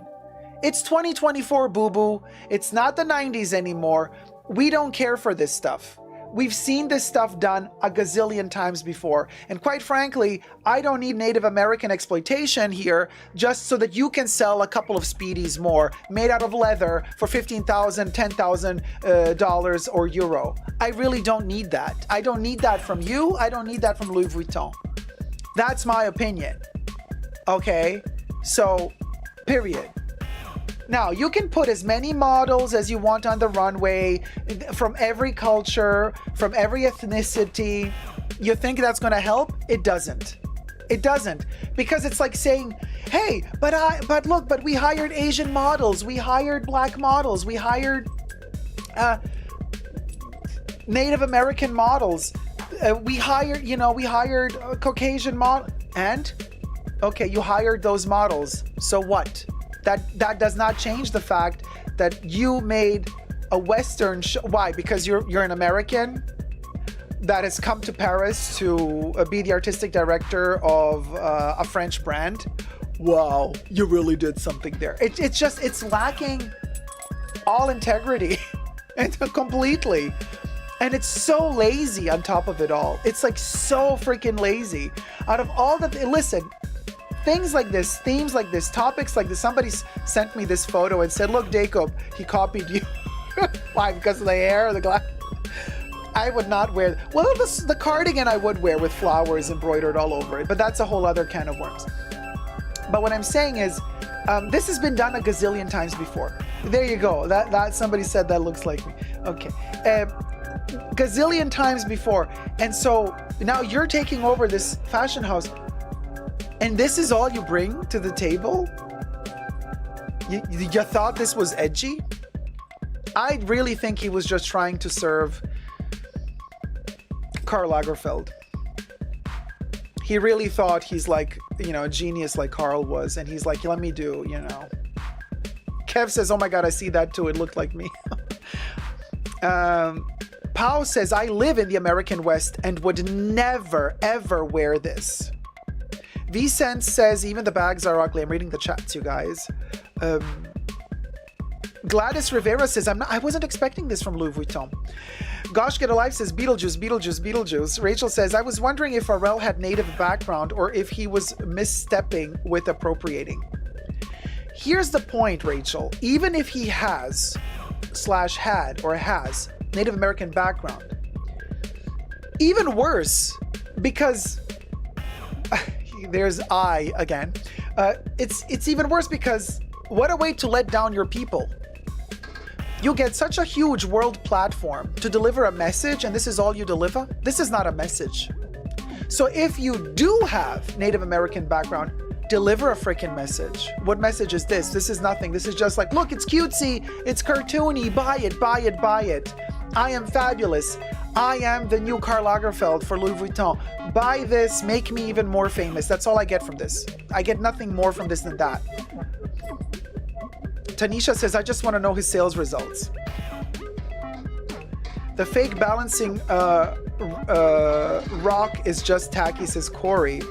Speaker 2: It's 2024, boo-boo. It's not the 90s anymore. We don't care for this stuff. We've seen this stuff done a gazillion times before. And quite frankly, I don't need Native American exploitation here just so that you can sell a couple of Speedies more made out of leather for $15,000, $10,000 or euro. I really don't need that. I don't need that from you. I don't need that from Louis Vuitton. That's my opinion. Okay? So, period. Now, you can put as many models as you want on the runway from every culture, from every ethnicity. You think that's going to help? It doesn't. It doesn't. Because it's like saying, hey, but we hired Asian models. We hired black models. We hired Native American models. We hired Caucasian models. And? Okay, you hired those models. So what? That does not change the fact that you made a Western show. Why? Because you're an American that has come to Paris to be the artistic director of a French brand. Wow, you really did something there. It's lacking all integrity completely. And it's so lazy on top of it all. It's like so freaking lazy. Out of all the, listen, things like this, themes like this, topics like this. Somebody sent me this photo and said, look, Dacob, he copied you. Why? Because of the hair or the glass? I would not wear, well, the cardigan I would wear with flowers embroidered all over it, but that's a whole other can of worms. But what I'm saying is, this has been done a gazillion times before. There you go. That somebody said that looks like me. Okay. Gazillion times before. And so now you're taking over this fashion house. And this is all you bring to the table? You thought this was edgy? I really think he was just trying to serve Karl Lagerfeld. He really thought he's like, a genius like Karl was. And he's like, let me do, Kev says, oh my God, I see that too. It looked like me. Pau says, I live in the American West and would never, ever wear this. Vicent says, even the bags are ugly. I'm reading the chats, you guys. Gladys Rivera says, I wasn't expecting this from Louis Vuitton. Gosh Get Alive says, Beetlejuice, Beetlejuice, Beetlejuice. Rachel says, I was wondering if Pharrell had native background or if he was misstepping with appropriating. Here's the point, Rachel. Even if he has Native American background, even worse, because there's I again. It's even worse because what a way to let down your people. You get such a huge world platform to deliver a message, and this is all you deliver? This is not a message. So if you do have Native American background, deliver a freaking message. What message is this? This is nothing. This is just like, look, it's cutesy, it's cartoony, buy it, buy it, buy it. I am fabulous. I am the new Karl Lagerfeld for Louis Vuitton. Buy this, make me even more famous. That's all I get from this. I get nothing more from this than that. Tanisha says, I just want to know his sales results. The fake balancing rock is just tacky, says Corey.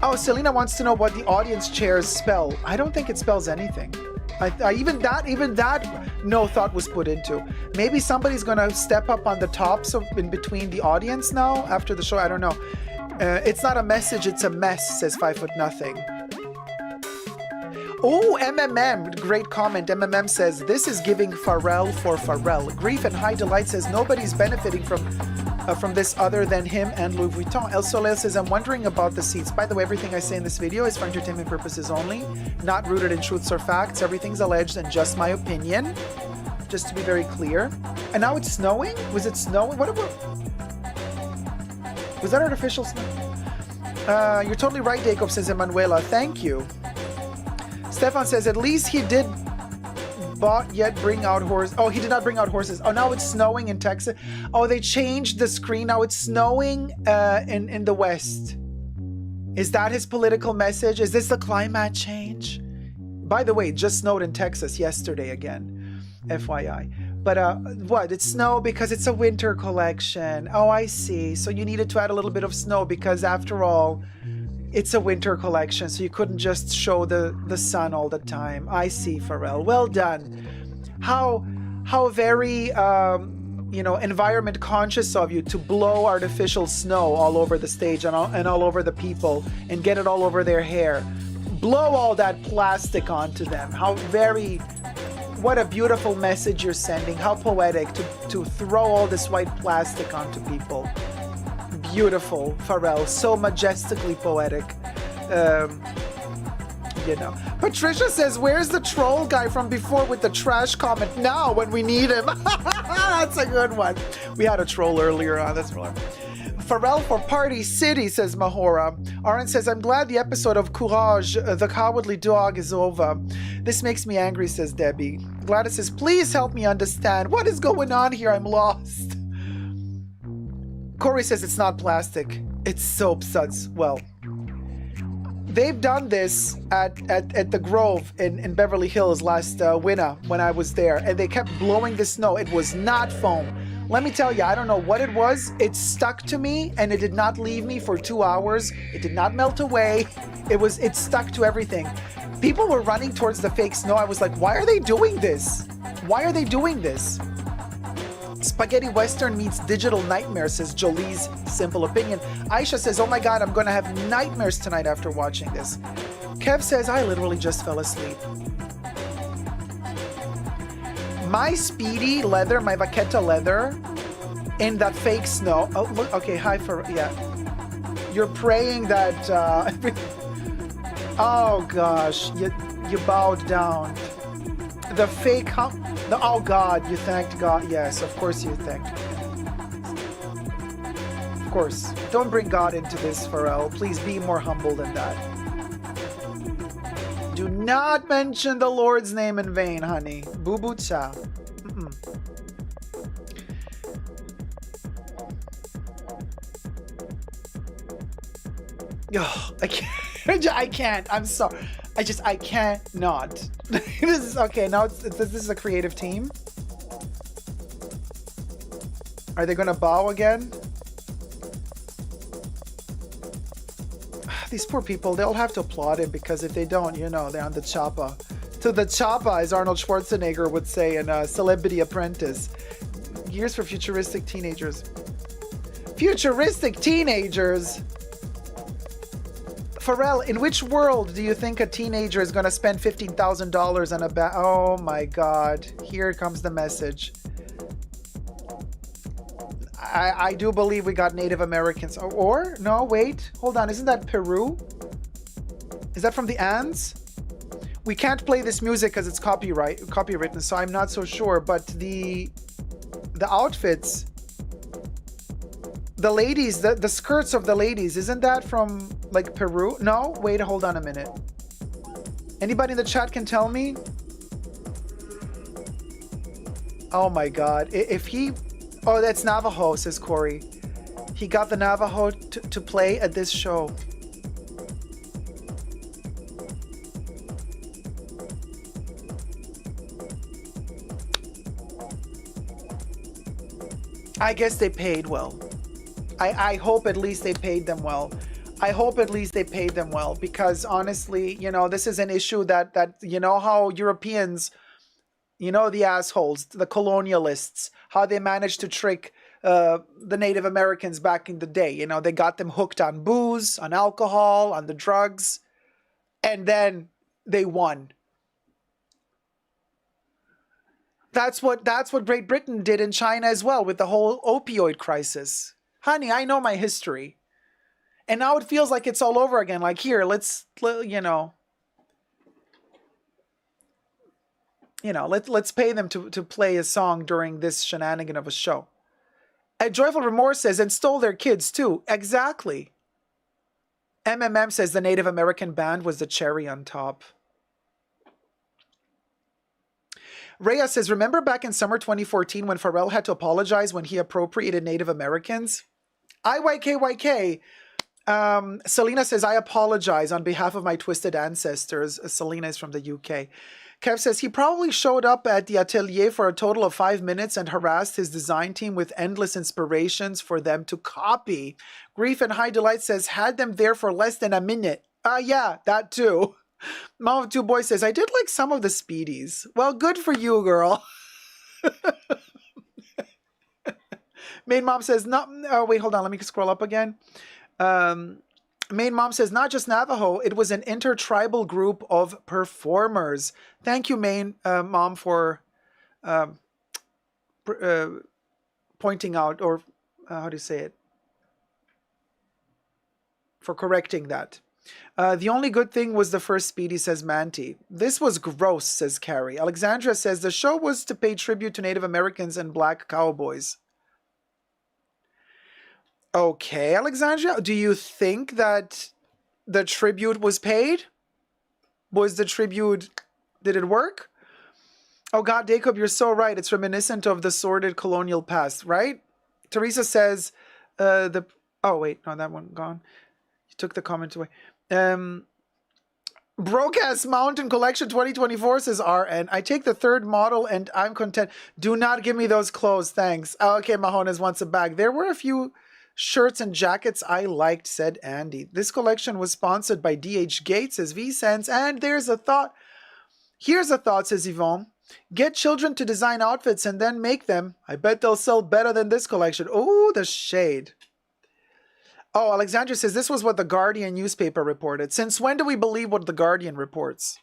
Speaker 2: Oh, Selena wants to know what the audience chairs spell. I don't think it spells anything. Even that no thought was put into. Maybe somebody's gonna step up on the top, so in between the audience now after the show. I don't know. It's not a message, it's a mess, says 5 Foot Nothing. Oh, MMM, great comment. MMM says, this is giving Pharrell for Pharrell. Grief and High Delight says, nobody's benefiting from this other than him and Louis Vuitton. El Soleil says, I'm wondering about the seats. By the way, everything I say in this video is for entertainment purposes only, not rooted in truths or facts. Everything's alleged and just my opinion, just to be very clear. And now it's snowing? Was it snowing? What about... Was that artificial snow? You're totally right, Dacob, says Emanuela. Thank you. Stefan says, at least he did bought yet bring out horses. Oh, he did not bring out horses. Oh, now it's snowing in Texas. Oh, they changed the screen. Now it's snowing in the West. Is that his political message? Is this the climate change? By the way, it just snowed in Texas yesterday again. FYI. But what? It's snow because it's a winter collection. Oh, I see. So you needed to add a little bit of snow because after all, It's a winter collection, so you couldn't just show the sun all the time. I see, Pharrell. Well done. How very environment conscious of you to blow artificial snow all over the stage and all over the people and get it all over their hair. Blow all that plastic onto them. What a beautiful message you're sending. How poetic to throw all this white plastic onto people. Beautiful, Pharrell. So majestically poetic. Patricia says, where's the troll guy from before with the trash comment now when we need him? That's a good one. We had a troll earlier on. That's right. Pharrell for Party City, says Mahora. Aaron says, I'm glad the episode of Courage, the Cowardly Dog, is over. This makes me angry, says Debbie. Gladys says, please help me understand. What is going on here? I'm lost. Corey says, it's not plastic. It's soap suds. Well, they've done this at the Grove in Beverly Hills last winter when I was there, and they kept blowing the snow. It was not foam. Let me tell you, I don't know what it was. It stuck to me, and it did not leave me for 2 hours. It did not melt away. It stuck to everything. People were running towards the fake snow. I was like, why are they doing this? Why are they doing this? Spaghetti Western meets digital nightmare, says Jolie's simple opinion. Aisha says, oh my God, I'm going to have nightmares tonight after watching this. Kev says, I literally just fell asleep. My Speedy leather, my Vaqueta leather, in that fake snow. Oh, look, okay, hi for, yeah. You're praying that, oh gosh, you bowed down. The fake, oh God, you thanked God. Yes, of course you thanked. Of course. Don't bring God into this, Pharrell. Please be more humble than that. Do not mention the Lord's name in vain, honey. Boo-boo cha. Oh, I can't. I'm sorry. I can't not. This is okay. Now this is a creative team. Are they gonna bow again? These poor people, they'll have to applaud him, because if they don't, they're on the choppa. To the choppa, as Arnold Schwarzenegger would say in Celebrity Apprentice. Years for futuristic teenagers. Futuristic teenagers? Pharrell, in which world do you think a teenager is going to spend $15,000 on a bag? Oh my God. Here comes the message. I do believe we got Native Americans. Or no, wait. Hold on. Isn't that Peru? Is that from the Andes? We can't play this music because it's copywritten, so I'm not so sure. But the outfits, the ladies, the skirts of the ladies, isn't that from like Peru? No? Wait, hold on a minute. Anybody in the chat can tell me? Oh my God. If he... Oh, that's Navajo, says Corey. He got the Navajo to play at this show. I guess they paid well. I hope at least they paid them well. I hope at least they paid them well, because honestly, this is an issue that how Europeans, the assholes, the colonialists, how they managed to trick the Native Americans back in the day. They got them hooked on booze, on alcohol, on the drugs, and then they won. That's what Great Britain did in China as well with the whole opioid crisis. Honey, I know my history. And now it feels like it's all over again. Like, here, let's pay them to play a song during this shenanigan of a show. And Joyful Remorse says, and stole their kids too. Exactly. MMM says the Native American band was the cherry on top. Rhea says, remember back in summer 2014 when Pharrell had to apologize when he appropriated Native Americans? IYKYK. Selena says, I apologize on behalf of my twisted ancestors. Selena is from the UK. Kev says he probably showed up at the atelier for a total of 5 minutes and harassed his design team with endless inspirations for them to copy. Grief and High Delight says had them there for less than a minute. Yeah, that too. Mom of Two Boys says, I did like some of the speedies. Well, good for you, girl. Main Mom says, oh, wait, hold on. Let me scroll up again. Main Mom says, not just Navajo, it was an intertribal group of performers. Thank you, Main Mom, for pointing out, or how do you say it? For correcting that. The only good thing was the first speedy, says Manti. This was gross, says Carrie. Alexandra says, the show was to pay tribute to Native Americans and black cowboys. Okay, Alexandra, do you think that the tribute was paid? Was the tribute, did it work? Oh God, Dacob, you're so right. It's reminiscent of the sordid colonial past, right? Teresa says, oh wait, no, that one gone. You took the comment away. Broadcast Mountain Collection 2024 says RN. I take the third model and I'm content. Do not give me those clothes, thanks. Okay, Mahones wants a bag. There were a few shirts and jackets I liked, said Andy. This collection was sponsored by DH Gates, says V-Sense. And there's a thought. Here's a thought, says Yvonne. Get children to design outfits and then make them. I bet they'll sell better than this collection. Oh, the shade. Oh, Alexandra says this was what the Guardian newspaper reported. Since when do we believe what the Guardian reports?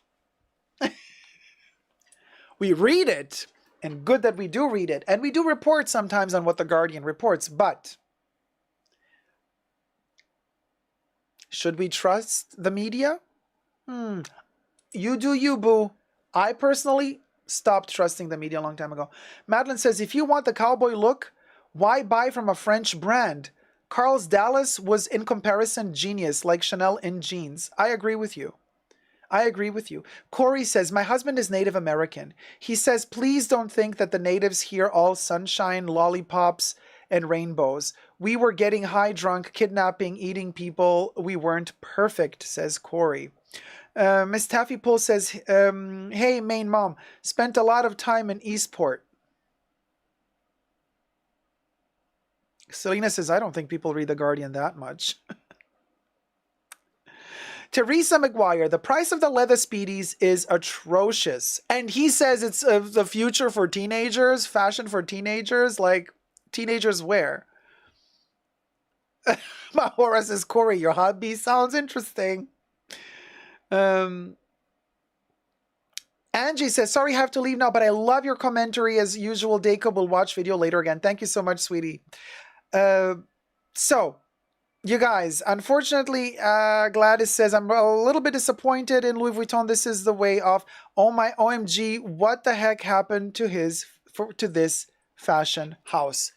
Speaker 2: We read it, and good that we do read it. And we do report sometimes on what the Guardian reports, but should we trust the media? You do you, boo. I personally stopped trusting the media a long time ago. Madeline says, if you want the cowboy look, why buy from a French brand? Carl's Dallas was, in comparison, genius, like Chanel in jeans. I agree with you. I agree with you. Corey says, my husband is Native American. He says, please don't think that the natives here all sunshine, lollipops, and rainbows. We were getting high drunk, kidnapping, eating people. We weren't perfect, says Corey. Miss Taffy Pool says, hey, Main Mom, spent a lot of time in Eastport. Selena says, I don't think people read The Guardian that much. Teresa McGuire, the price of the leather speedies is atrocious. And he says it's the future for teenagers, fashion for teenagers. Like, teenagers wear. Mahora says, Corey, your hobby sounds interesting. Angie says, sorry, I have to leave now, but I love your commentary as usual. Dacob will watch video later again. Thank you so much, sweetie. So, you guys, unfortunately, Gladys says, I'm a little bit disappointed in Louis Vuitton. This is the way off. Oh my OMG, what the heck happened to this fashion house?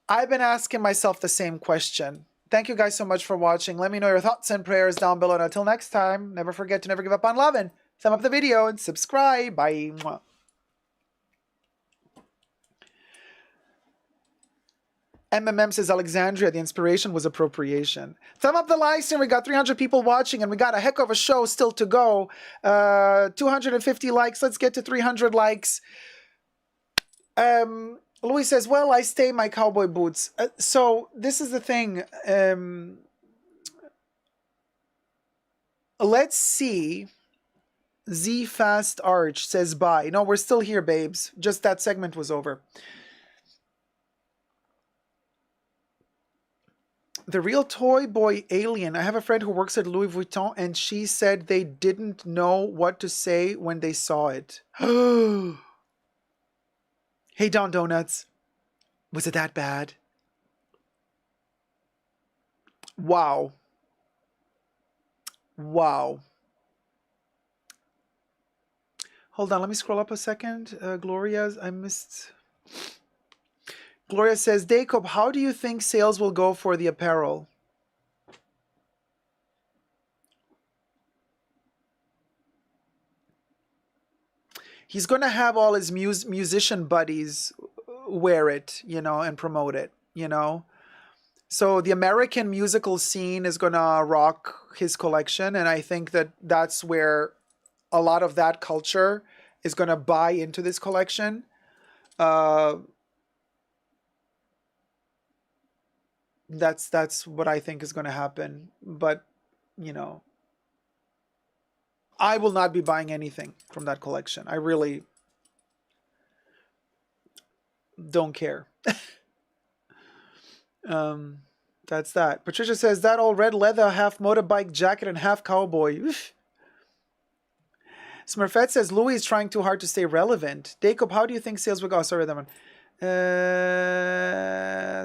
Speaker 2: I've been asking myself the same question. Thank you guys so much for watching. Let me know your thoughts and prayers down below. And until next time, never forget to never give up on loving. Thumb up the video and subscribe. Bye. MMM says, Alexandria, the inspiration was appropriation. Thumb up the live stream. We got 300 people watching and we got a heck of a show still to go. 250 likes. Let's get to 300 likes. Louis says, well, I stay my cowboy boots. So this is the thing. Let's see. Z Fast Arch says bye. No, we're still here, babes. Just that segment was over. The Real Toy Boy Alien. I have a friend who works at Louis Vuitton and she said they didn't know what to say when they saw it. Hey, Don Donuts. Was it that bad? Wow. Wow. Hold on, let me scroll up a second. Gloria's, I missed... Gloria says, Dacob, how do you think sales will go for the apparel? He's going to have all his musician buddies wear it, you know, and promote it, you know. So the American musical scene is going to rock his collection. And I think that that's where a lot of that culture is going to buy into this collection. That's what I think is going to happen. But, you know, I will not be buying anything from that collection. I really don't care. That's that. Patricia says, that all red leather, half motorbike jacket and half cowboy. Oof. Smurfette says, Louis is trying too hard to stay relevant. Dacob, how do you think sales will go? Oh, sorry, that one.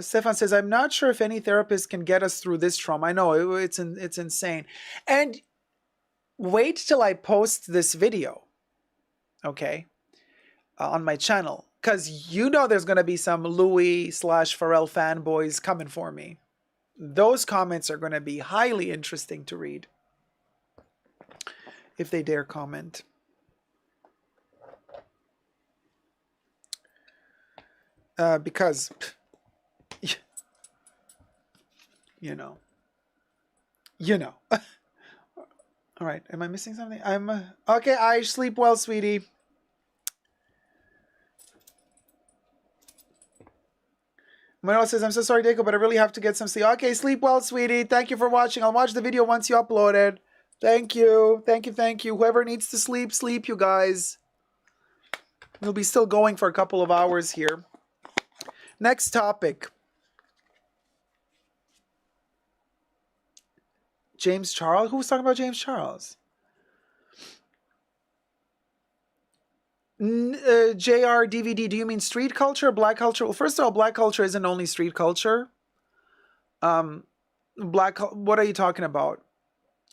Speaker 2: Stefan says, I'm not sure if any therapist can get us through this trauma. I know, it's insane. And wait till I post this video, okay, on my channel. Because you know there's going to be some Louis/Pharrell fanboys coming for me. Those comments are going to be highly interesting to read. If they dare comment. Because, you know. All right, am I missing something? Okay, I sleep well, sweetie. Manuel says, I'm so sorry, Dacob, but I really have to get some sleep. Okay, sleep well, sweetie. Thank you for watching. I'll watch the video once you upload it. Thank you. Thank you, thank you. Whoever needs to sleep, sleep, you guys. We'll be still going for a couple of hours here. Next topic. James Charles? Who was talking about James Charles? JR DVD, do you mean street culture or black culture? Well, first of all, black culture isn't only street culture. What are you talking about?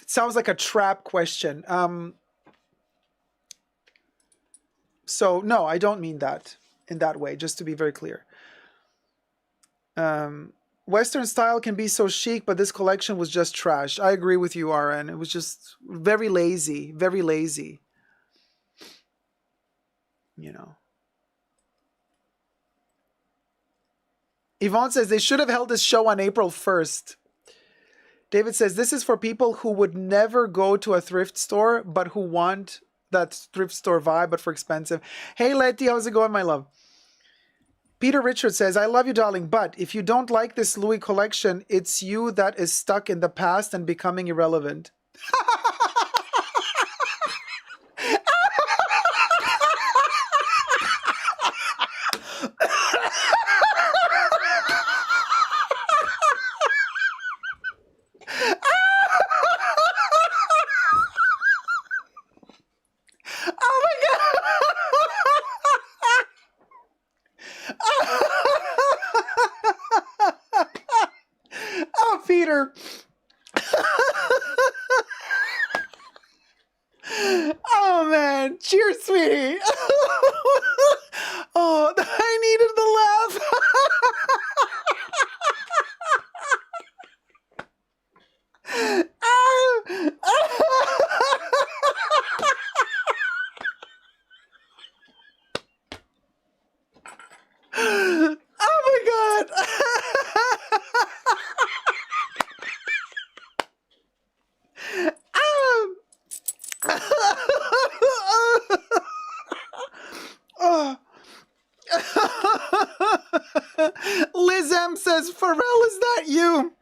Speaker 2: It sounds like a trap question. So no, I don't mean that in that way, just to be very clear. Western style can be so chic, but this collection was just trash. I agree with you, RN. It was just very lazy, very lazy. You know. Yvonne says they should have held this show on April 1st. David says this is for people who would never go to a thrift store, but who want that thrift store vibe, but for expensive. Hey, Letty, how's it going, my love? Peter Richard says, I love you, darling, but if you don't like this Louis collection, it's you that is stuck in the past and becoming irrelevant. Peter. Oh man, cheers, sweetie. Oh, I needed the laugh. Oh my God. Liz M says, Pharrell, is that you?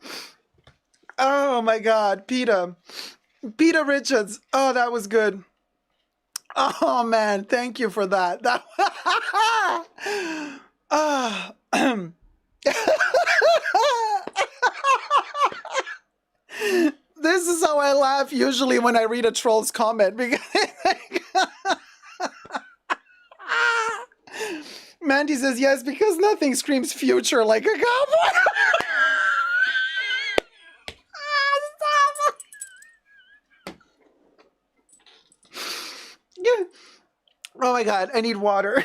Speaker 2: Oh my God, Peter Richards. Oh, that was good. Oh man, thank you for that. This is how I laugh usually when I read a troll's comment, because Mandy says yes, because nothing screams future like a cowboy. Oh my God, I need water.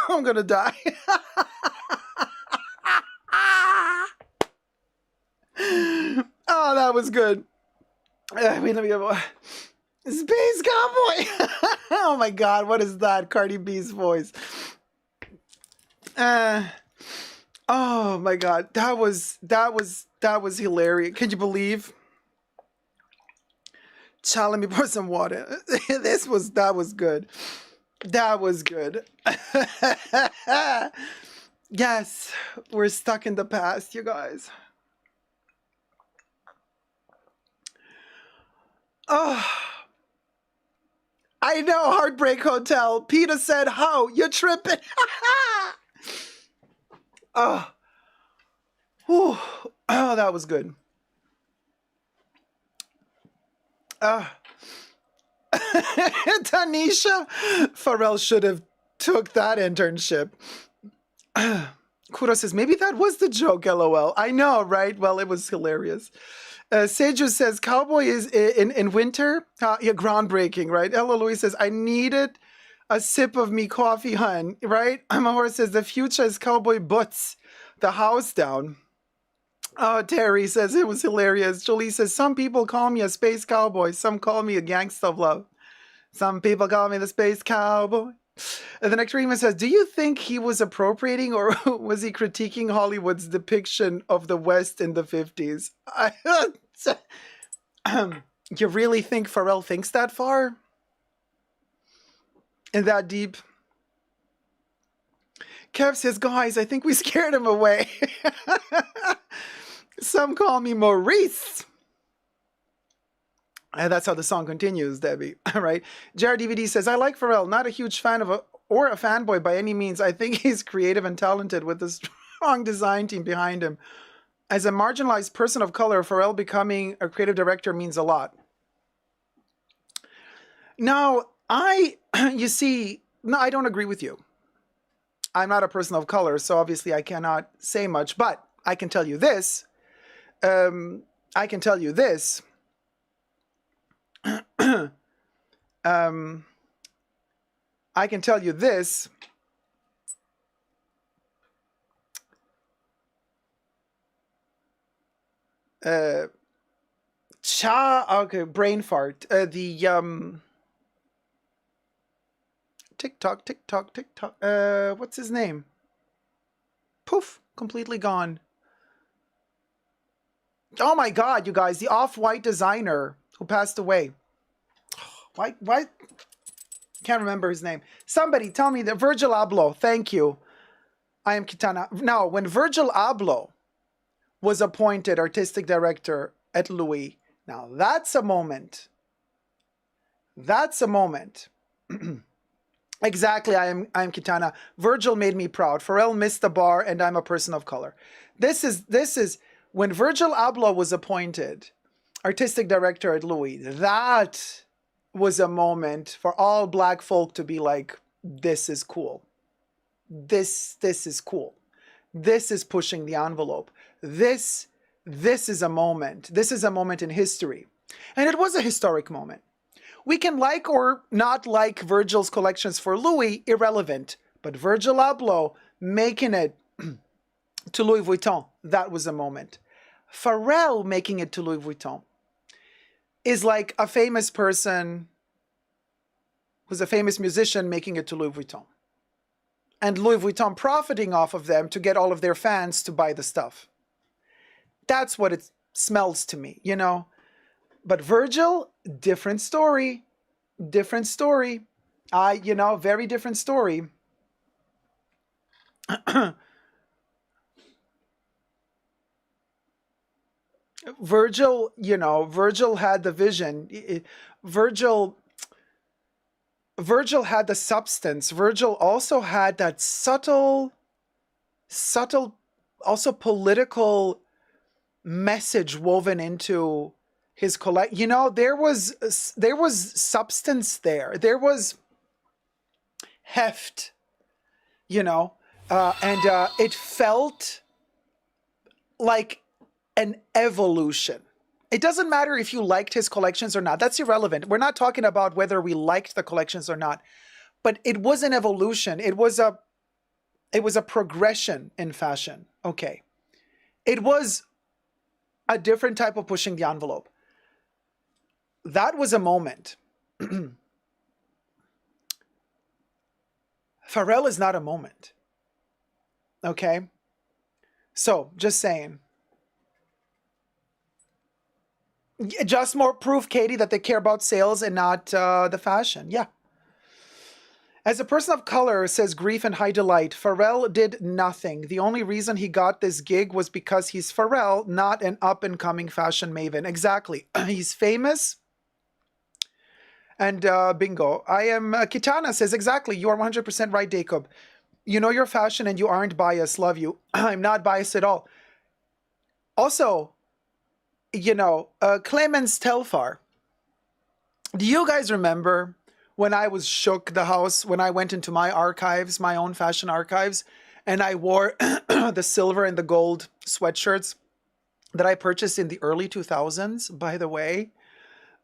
Speaker 2: I'm gonna die. Oh, that was good. Wait, let me go. Space Cowboy. Oh my God, what is that? Cardi B's voice. Oh my God, that was hilarious. Can you believe? Child, let me pour some water. That was good. That was good. Yes, we're stuck in the past, you guys. Oh, I know, Heartbreak Hotel. Peter said, how? You're tripping. Oh, whew. Oh, that was good. Tanisha, Pharrell should have took that internship. Kuro says, maybe that was the joke, LOL. I know, right? Well, it was hilarious. Seju says, cowboy is in winter? Yeah, groundbreaking, right? Ella Louise says, I needed a sip of me coffee, hun, right? Mahor says, the future is cowboy butts, the house down. Oh, Terry says, it was hilarious. Jolie says, some people call me a space cowboy. Some call me a gangsta of love. Some people call me the space cowboy. And the next reading says, do you think he was appropriating or was he critiquing Hollywood's depiction of the West in the 50s? You really think Pharrell thinks that far? And that deep? Kev says, guys, I think we scared him away. Some call me Maurice. And that's how the song continues, Debbie. Right? Jared DVD says, I like Pharrell, not a huge fan of or a fanboy by any means. I think he's creative and talented with a strong design team behind him. As a marginalized person of color, Pharrell becoming a creative director means a lot. Now, you see, no, I don't agree with you. I'm not a person of color, so obviously I cannot say much, but I can tell you this. I can tell you this. I can tell you this. Okay, brain fart. TikTok. What's his name? Poof, completely gone. Oh my God, you guys, the off-white designer who passed away. Why? Can't remember his name. Somebody tell me that. Virgil Abloh. Thank you. I am Kitana. Now, when Virgil Abloh was appointed artistic director at Louis, now that's a moment. That's a moment. Exactly. I am Kitana. Virgil made me proud. Pharrell missed the bar, and I'm a person of color. This is when Virgil Abloh was appointed artistic director at Louis. That was a moment for all black folk to be like, this is cool. This is cool. This is pushing the envelope. This is a moment. This is a moment in history. And it was a historic moment. We can like or not like Virgil's collections for Louis, irrelevant. But Virgil Abloh making it to Louis Vuitton, that was a moment. Pharrell making it to Louis Vuitton is like a famous person who's a famous musician making it to Louis Vuitton. And Louis Vuitton profiting off of them to get all of their fans to buy the stuff. That's what it smells to me, you know. But Virgil, different story. Different story. Very different story. Virgil had the vision. Virgil had the substance. Virgil also had that subtle, also political message woven into his collect. There was substance there. There was heft. And it felt like an evolution. It doesn't matter if you liked his collections or not. That's irrelevant. We're not talking about whether we liked the collections or not. But it was an evolution. It was a progression in fashion. Okay. It was a different type of pushing the envelope. That was a moment. Pharrell is not a moment. Okay? So, just saying. Just more proof, Katie, that they care about sales and not the fashion. Yeah. As a person of color, says Grief and High Delight, Pharrell did nothing. The only reason he got this gig was because he's Pharrell, not an up-and-coming fashion maven. Exactly. He's famous. And bingo. I am, Kitana says, exactly. You are 100% right, Dacob. You know your fashion and you aren't biased. Love you. I'm not biased at all. Also, you know, Clemens Telfar. Do you guys remember when I was shook the house, when I went into my archives, my own fashion archives, and I wore the silver and the gold sweatshirts that I purchased in the early 2000s, by the way?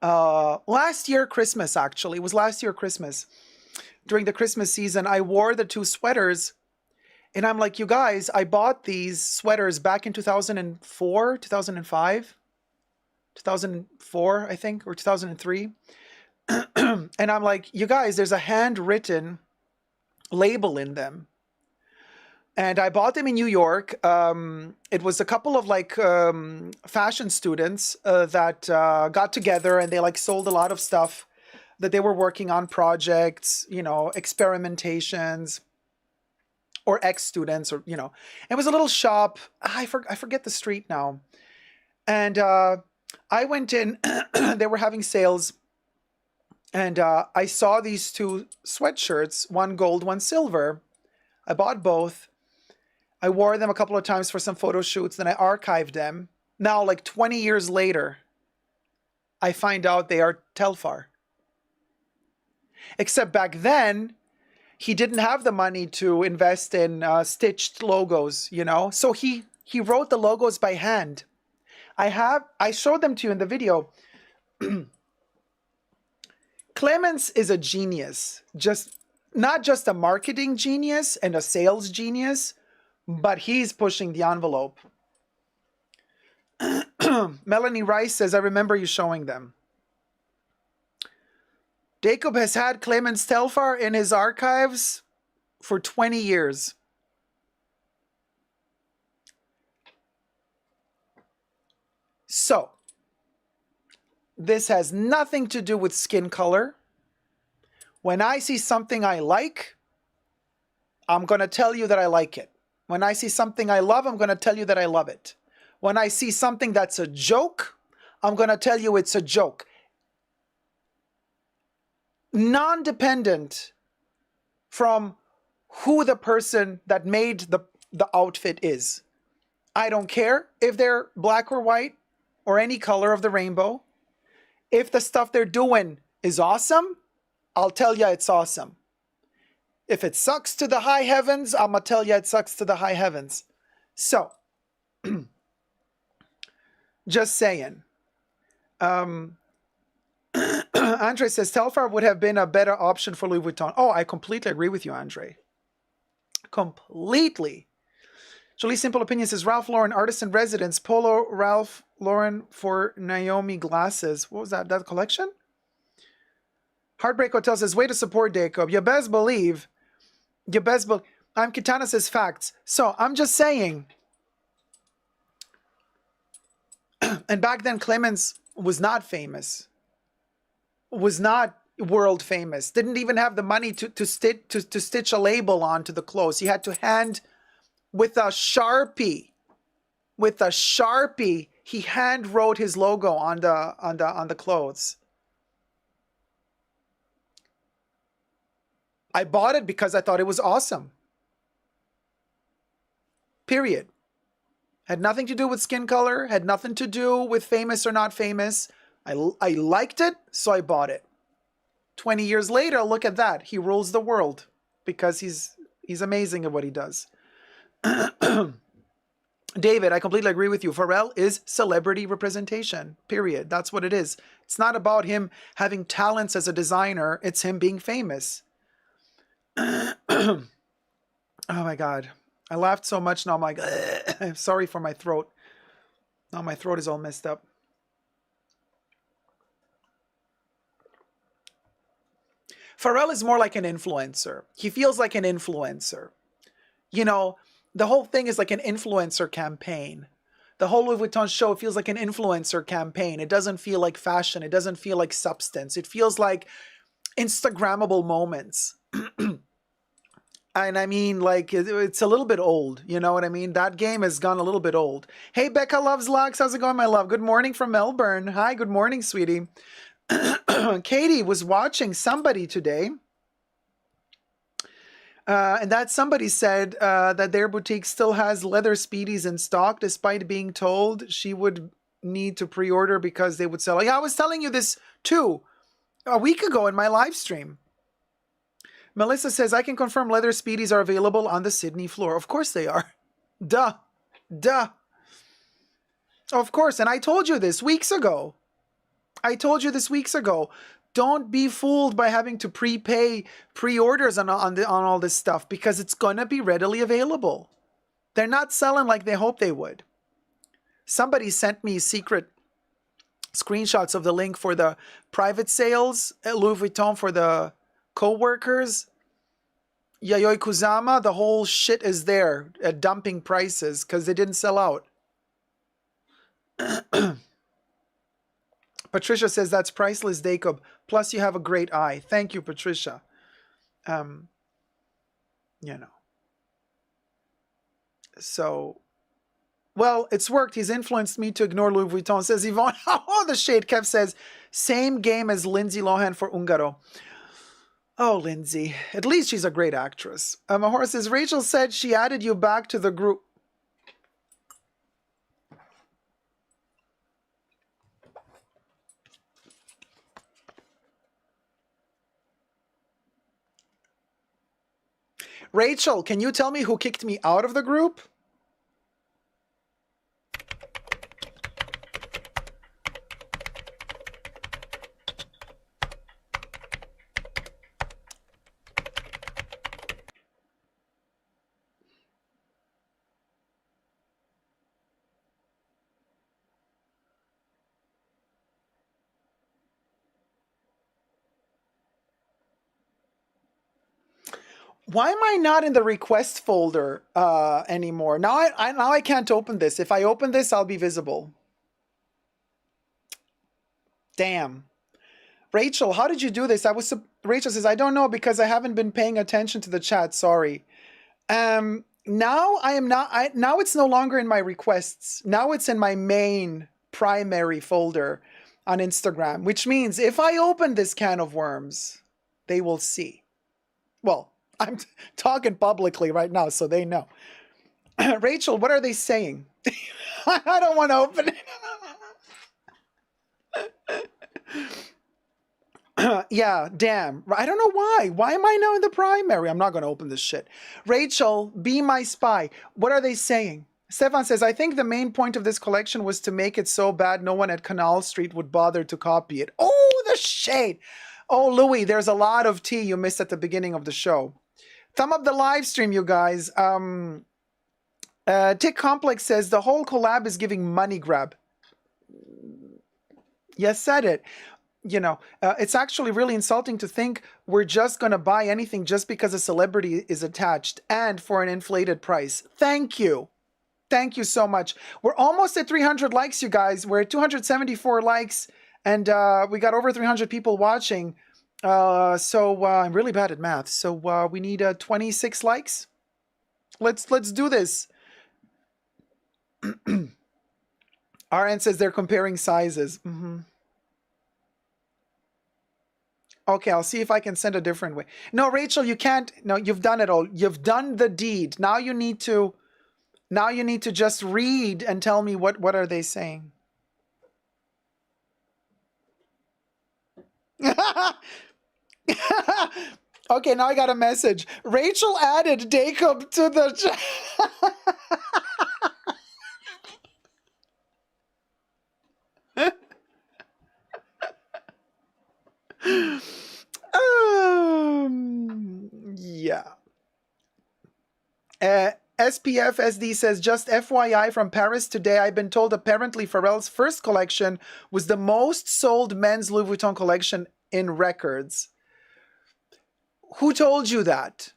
Speaker 2: Last year Christmas, actually. It was last year Christmas. During the Christmas season, I wore the two sweaters, and I'm like, you guys, I bought these sweaters back in 2004, 2005, 2004, I think, or 2003. And I'm like, you guys, there's a handwritten label in them. And I bought them in New York. It was a couple of like fashion students that got together, and they like sold a lot of stuff that they were working on, projects, you know, experimentations, or ex-students, or, you know. It was a little shop. I forget the street now. And I went in, they were having sales. And I saw these two sweatshirts, one gold, one silver. I bought both. I wore them a couple of times for some photo shoots. Then I archived them. Now, like 20 years later, I find out they are Telfar. Except back then, he didn't have the money to invest in stitched logos, you know? So he wrote the logos by hand. I showed them to you in the video. Clemens is a genius, not just a marketing genius and a sales genius, but he's pushing the envelope. Melanie Rice says, I remember you showing them. Dacob has had Clemens Telfar in his archives for 20 years. So, this has nothing to do with skin color. When I see something I like, I'm going to tell you that I like it. When I see something I love, I'm going to tell you that I love it. When I see something that's a joke, I'm going to tell you it's a joke. Non-dependent from who the person that made the outfit is. I don't care if they're black or white or any color of the rainbow. If the stuff they're doing is awesome, I'll tell you it's awesome. If it sucks to the high heavens, I'm going to tell you it sucks to the high heavens. So, just saying. Andre says, Telfar would have been a better option for Louis Vuitton. Oh, I completely agree with you, Andre. Completely. Jolie Simple Opinion says, Ralph Lauren, artist in residence, Polo Ralph Lauren for Naomi glasses. What was that? That collection? Heartbreak Hotel says, way to support Dacob. You best believe. I'm Kitana says facts. So I'm just saying. And back then, Clemens was not famous. Was not world famous. Didn't even have the money to stitch a label onto the clothes. He had to hand with a Sharpie. With a Sharpie, he hand wrote his logo on the clothes. I bought it because I thought it was awesome. Period. Had nothing to do with skin color, had nothing to do with famous or not famous. I liked it, so I bought it. 20 years later, look at that. He rules the world because he's amazing at what he does. David, I completely agree with you. Pharrell is celebrity representation, period. That's what it is. It's not about him having talents as a designer. It's him being famous. Oh my God. I laughed so much now I'm like, I'm sorry for my throat. Now my throat is all messed up. Pharrell is more like an influencer. He feels like an influencer. You know, the whole thing is like an influencer campaign. The whole Louis Vuitton show feels like an influencer campaign. It doesn't feel like fashion. It doesn't feel like substance. It feels like Instagrammable moments. And I mean, like, it's a little bit old. You know what I mean? That game has gone a little bit old. Hey, Becca loves Lux. How's it going, my love? Good morning from Melbourne. Hi, good morning, sweetie. Katie was watching somebody today. And that somebody said that their boutique still has leather speedies in stock, despite being told she would need to pre-order because they would sell. Yeah, I was telling you this too a week ago in my live stream. Melissa says, I can confirm leather speedies are available on the Sydney floor. Of course they are. Duh. Duh. Of course. And I told you this weeks ago. Don't be fooled by having to prepay pre-orders on all this stuff, because it's going to be readily available. They're not selling like they hope they would. Somebody sent me secret screenshots of the link for the private sales at Louis Vuitton for the co-workers. Yayoi Kusama, the whole shit is there at dumping prices because they didn't sell out. Patricia says that's priceless, Dacob. Plus you have a great eye. Thank you, Patricia. You know. So, well, it's worked. He's influenced me to ignore Louis Vuitton, says Yvonne. Oh, the shade. Kev says, same game as Lindsay Lohan for Ungaro. Oh, Lindsay. At least she's a great actress. Mahora says, Rachel said she added you back to the group. Rachel, can you tell me who kicked me out of the group? Why am I not in the request folder anymore? Now I can't open this. If I open this, I'll be visible. Damn. Rachel, how did you do this? Rachel says, I don't know because I haven't been paying attention to the chat. Sorry. Now I am not. Now it's no longer in my requests. Now it's in my main primary folder on Instagram, which means if I open this can of worms, they will see. Well, I'm talking publicly right now, so they know. Rachel, what are they saying? I don't want to open it. Yeah, damn. I don't know why. Why am I now in the primary? I'm not going to open this shit. Rachel, be my spy. What are they saying? Stefan says, I think the main point of this collection was to make it so bad no one at Canal Street would bother to copy it. Oh, the shade. Oh, Louis, there's a lot of tea you missed at the beginning of the show. Thumb up the live stream, you guys. Tick Complex says the whole collab is giving money grab. Yes, said it. You know, it's actually really insulting to think we're just going to buy anything just because a celebrity is attached and for an inflated price. Thank you. Thank you so much. We're almost at 300 likes, you guys. We're at 274 likes and we got over 300 people watching. So I'm really bad at math. So we need 26 likes. Let's do this. RN says they're comparing sizes. Okay, I'll see if I can send a different way. No, Rachel, you can't. No, you've done it all. You've done the deed. Now you need to just read and tell me what are they saying. Okay, now I got a message. Rachel added Dacob to the yeah. SPF SD says, just FYI from Paris today, I've been told apparently Pharrell's first collection was the most sold men's Louis Vuitton collection in records. Who told you that?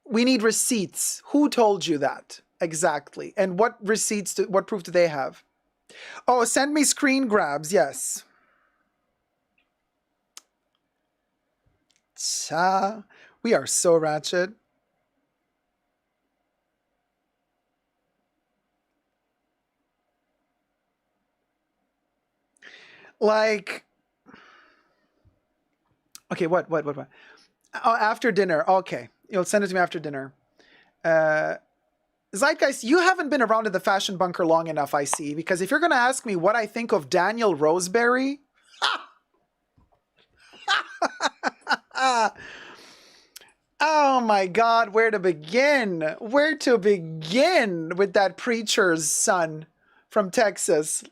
Speaker 2: We need receipts. Who told you that? Exactly. And what receipts, what proof do they have? Oh, send me screen grabs. Yes. We are so ratchet. Like, okay, what? Oh, after dinner. Okay, you'll send it to me after dinner. Zeitgeist, you haven't been around in the fashion bunker long enough, I see, because if you're going to ask me what I think of Daniel Roseberry, oh my God, where to begin? Where to begin with that preacher's son from Texas?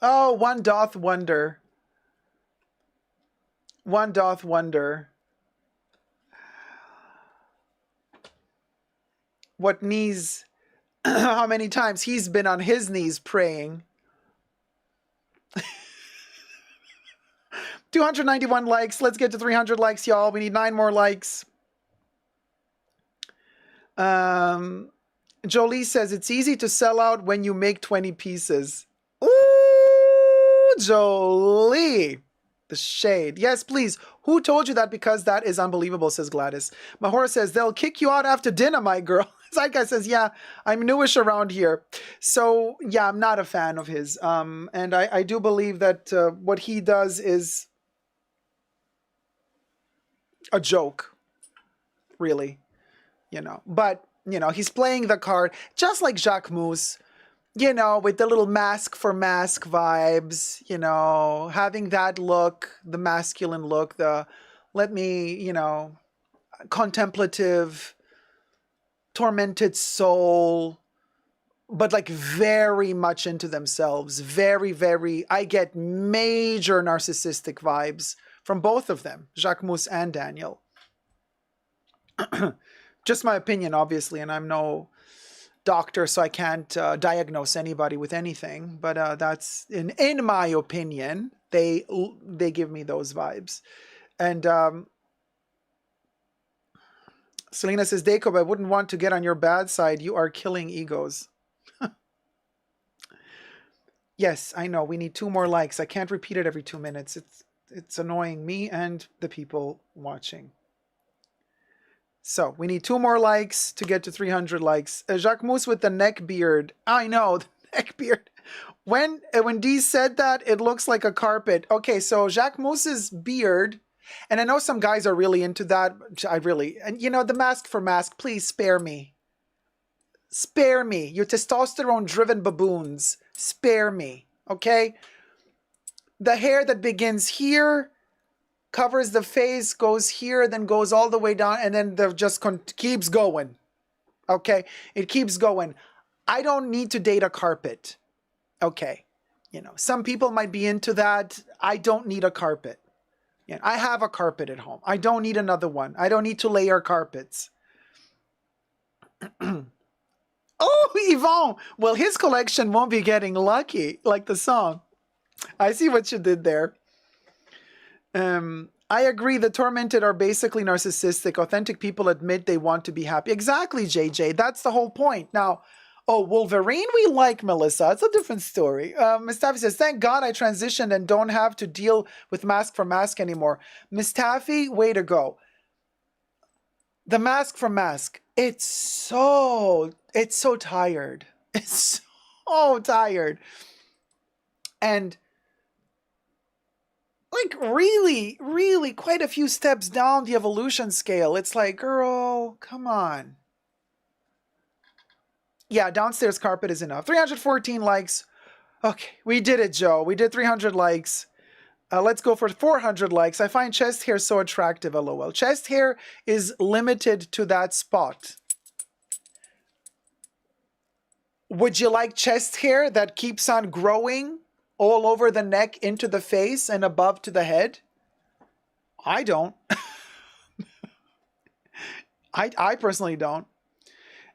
Speaker 2: Oh, one doth wonder. One doth wonder. What knees, how many times he's been on his knees praying. 291 likes. Let's get to 300 likes, y'all. We need 9 more likes. Jolie says, it's easy to sell out when you make 20 pieces. Ooh, Jolie. The shade. Yes, please. Who told you that? Because that is unbelievable, says Gladys. Mahora says, they'll kick you out after dinner, my girl. Zeitgeist says, yeah, I'm newish around here. So, yeah, I'm not a fan of his. And I do believe that what he does is a joke, really, you know. But, you know, he's playing the card just like Jacques Mousse, you know, with the little mask for mask vibes, you know, having that look, the masculine look, the let me, you know, contemplative, tormented soul, but like very much into themselves. Very, very, I get major narcissistic vibes from both of them, Jacques Mousse and Daniel. Just my opinion, obviously, and I'm no doctor, so I can't diagnose anybody with anything. But that's in my opinion, they give me those vibes. And Selena says, Dacob, I wouldn't want to get on your bad side. You are killing egos. Yes, I know. We need 2 more likes. I can't repeat it every 2 minutes. It's annoying me and the people watching. So we need 2 more likes to get to 300 likes. Jacques Mousse with the neck beard. I know, the neck beard. When Dee said that, it looks like a carpet. Okay, so Jacques Mousse's beard, and I know some guys are really into that. And you know, the mask for mask, please spare me. Spare me, you testosterone-driven baboons. Spare me, okay? The hair that begins here, covers the face, goes here, then goes all the way down, and then just keeps going. Okay? It keeps going. I don't need to date a carpet. Okay. You know, some people might be into that. I don't need a carpet. You know, I have a carpet at home. I don't need another one. I don't need to layer carpets. Oh, Yvonne. Well, his collection won't be getting lucky, like the song. I see what you did there. I agree. The tormented are basically narcissistic. Authentic people admit they want to be happy. Exactly, JJ. That's the whole point. Now, oh, Wolverine, we like Melissa. It's a different story. Miss Taffy says, thank God I transitioned and don't have to deal with mask for mask anymore. Miss Taffy, way to go. The mask for mask. It's so tired. It's so tired. And like really, really quite a few steps down the evolution scale. It's like, girl, come on. Yeah, downstairs carpet is enough. 314 likes. Okay, we did it, Joe. We did 300 likes. Let's go for 400 likes. I find chest hair so attractive, lol. Chest hair is limited to that spot. Would you like chest hair that keeps on growing all over the neck, into the face, and above to the head? I don't. I personally don't.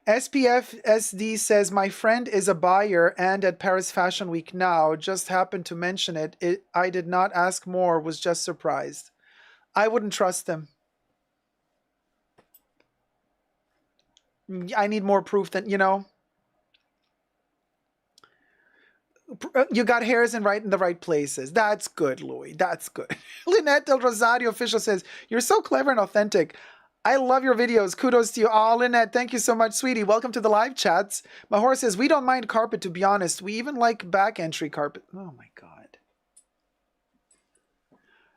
Speaker 2: SPF SD says, my friend is a buyer and at Paris Fashion Week now. Just happened to mention it. I did not ask more, was just surprised. I wouldn't trust them. I need more proof than, you know. You got hairs in the right places. That's good, Louis. That's good. Lynette Del Rosario official says, you're so clever and authentic. I love your videos. Kudos to you. Oh, Lynette, thank you so much, sweetie. Welcome to the live chats. Mahora says, we don't mind carpet, to be honest. We even like back entry carpet. Oh, my God.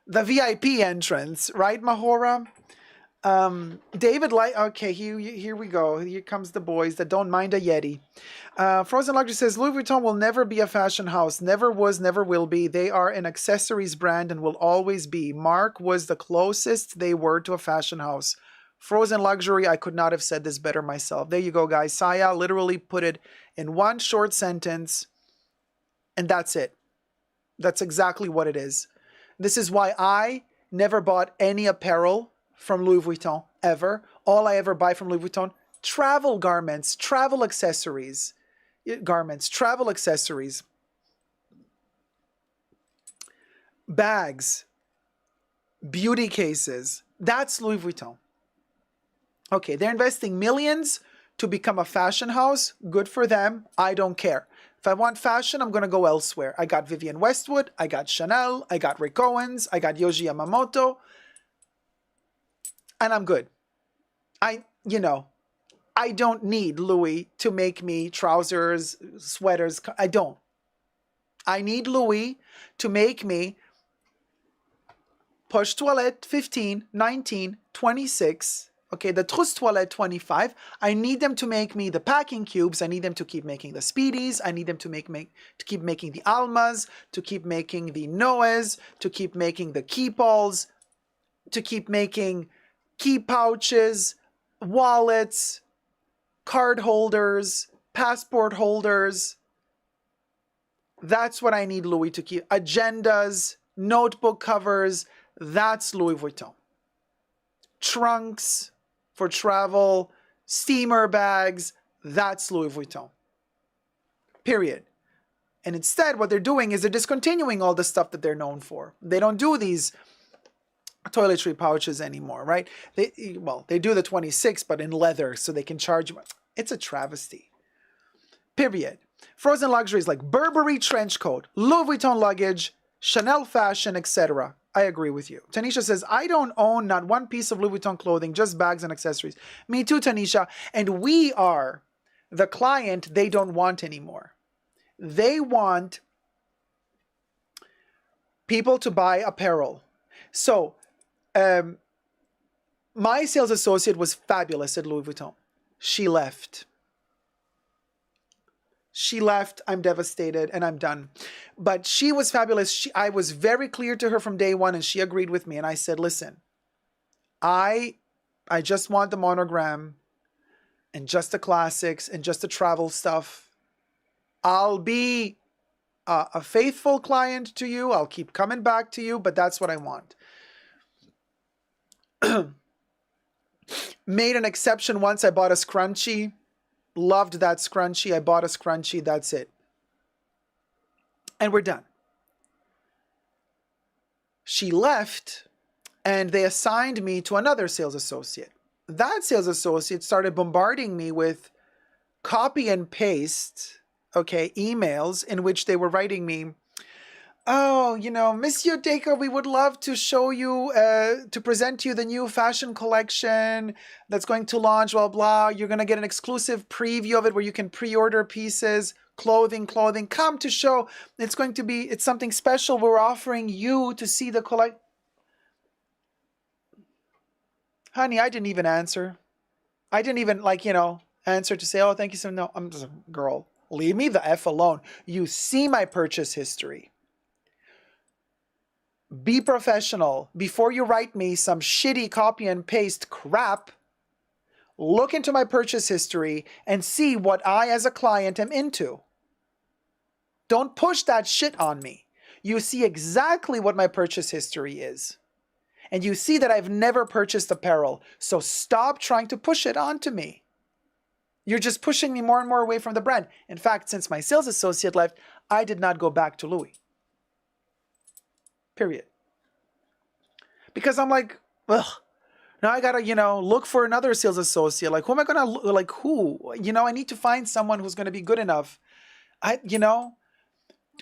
Speaker 2: The VIP entrance, right, Mahora? David Light. Okay, here we go. Here comes the boys that don't mind a Yeti. Frozen Luxury says, Louis Vuitton will never be a fashion house. Never was, never will be. They are an accessories brand and will always be. Marc was the closest they were to a fashion house. Frozen Luxury, I could not have said this better myself. There you go, guys. Saya literally put it in one short sentence, and that's it. That's exactly what it is. This is why I never bought any apparel from Louis Vuitton, ever. All I ever buy from Louis Vuitton, travel garments, travel accessories. Garments, travel accessories. Bags, beauty cases. That's Louis Vuitton. Okay, they're investing millions to become a fashion house. Good for them. I don't care. If I want fashion, I'm going to go elsewhere. I got Vivienne Westwood. I got Chanel. I got Rick Owens. I got Yohji Yamamoto. And I'm good. I don't need Louis to make me trousers, sweaters. I don't. I need Louis to make me Poche Toilette 15, 19, 26. Okay, the Trousse Toilette 25. I need them to make me the packing cubes. I need them to keep making the Speedies. I need them to keep making the Almas, to keep making the Noahs, to keep making the Keepalls, to keep making key pouches, wallets, card holders, passport holders. That's what I need Louis to keep. Agendas, notebook covers. That's Louis Vuitton. Trunks for travel, steamer bags. That's Louis Vuitton. Period. And instead, what they're doing is they're discontinuing all the stuff that they're known for. They don't do these toiletry pouches anymore, right? They do the 26, but in leather, so they can charge you. It's a travesty. Period. Frozen Luxury is like Burberry trench coat, Louis Vuitton luggage, Chanel fashion, etc. I agree with you. Tanisha says, I don't own not one piece of Louis Vuitton clothing, just bags and accessories. Me too, Tanisha. And we are the client they don't want anymore. They want people to buy apparel. So, my sales associate was fabulous at Louis Vuitton. She left. I'm devastated and I'm done. But she was fabulous. I was very clear to her from day one and she agreed with me. And I said, listen, I just want the monogram and just the classics and just the travel stuff. I'll be a faithful client to you. I'll keep coming back to you, but that's what I want. Made an exception once. I bought a scrunchie. Loved that scrunchie. I bought a scrunchie. That's it. And we're done. She left and they assigned me to another sales associate. That sales associate started bombarding me with copy and paste, emails in which they were writing me, oh, Monsieur Dacob, we would love to show you, to present to you the new fashion collection that's going to launch, blah, blah. You're going to get an exclusive preview of it where you can pre-order pieces, clothing. Come to show. It's something special. We're offering you to see the collect. Honey, I didn't even answer. I didn't even, answer to say, oh, thank you so much. No, I'm just a girl. Leave me the F alone. You see my purchase history. Be professional. Before you write me some shitty copy and paste crap, look into my purchase history and see what I as a client am into. Don't push that shit on me. You see exactly what my purchase history is. And you see that I've never purchased apparel. So stop trying to push it onto me. You're just pushing me more and more away from the brand. In fact, since my sales associate left, I did not go back to Louis. Period. Because I'm like, ugh. Now I gotta, look for another sales associate. Like, who am I gonna, who? I need to find someone who's gonna be good enough.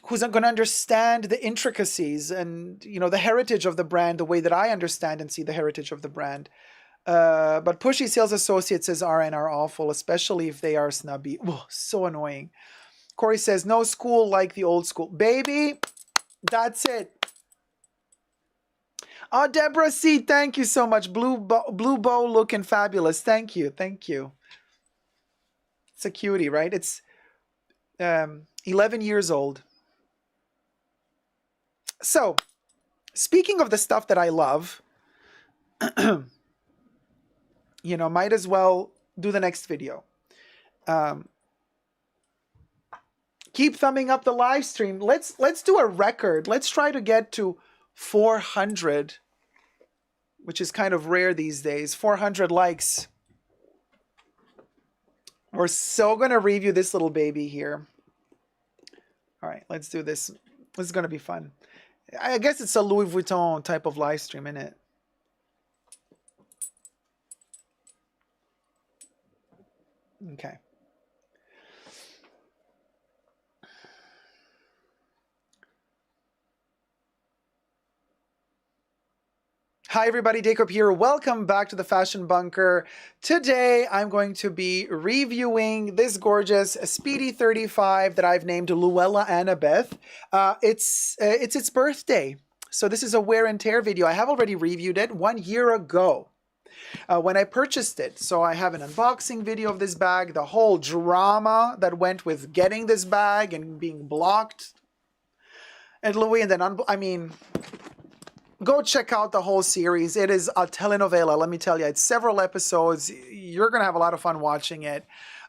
Speaker 2: Who's gonna understand the intricacies and, the heritage of the brand the way that I understand and see the heritage of the brand. But pushy sales associates as RN are awful, especially if they are snubby. Oh, so annoying. Corey says, no school like the old school. Baby, that's it. Oh, Deborah C, thank you so much. Blue bow looking fabulous. Thank you. Thank you. It's a cutie, right? It's 11 years old. So, speaking of the stuff that I love, you know, might as well do the next video. Keep thumbing up the live stream. Let's do a record. Let's try to get to 400, which is kind of rare these days. 400 likes. We're so going to review this little baby here. All right, let's do this. This is going to be fun. I guess it's a Louis Vuitton type of live stream, isn't it? Okay. Hi everybody, Dacob here. Welcome back to the Fashion Bunker. Today I'm going to be reviewing this gorgeous Speedy 35 that I've named Luella Annabeth. It's its birthday, so this is a wear and tear video. I have already reviewed it 1 year ago when I purchased it. So I have an unboxing video of this bag, the whole drama that went with getting this bag and being blocked at Louis, and then go check out the whole series. It is a telenovela, let me tell you. It's several episodes. You're going to have a lot of fun watching it.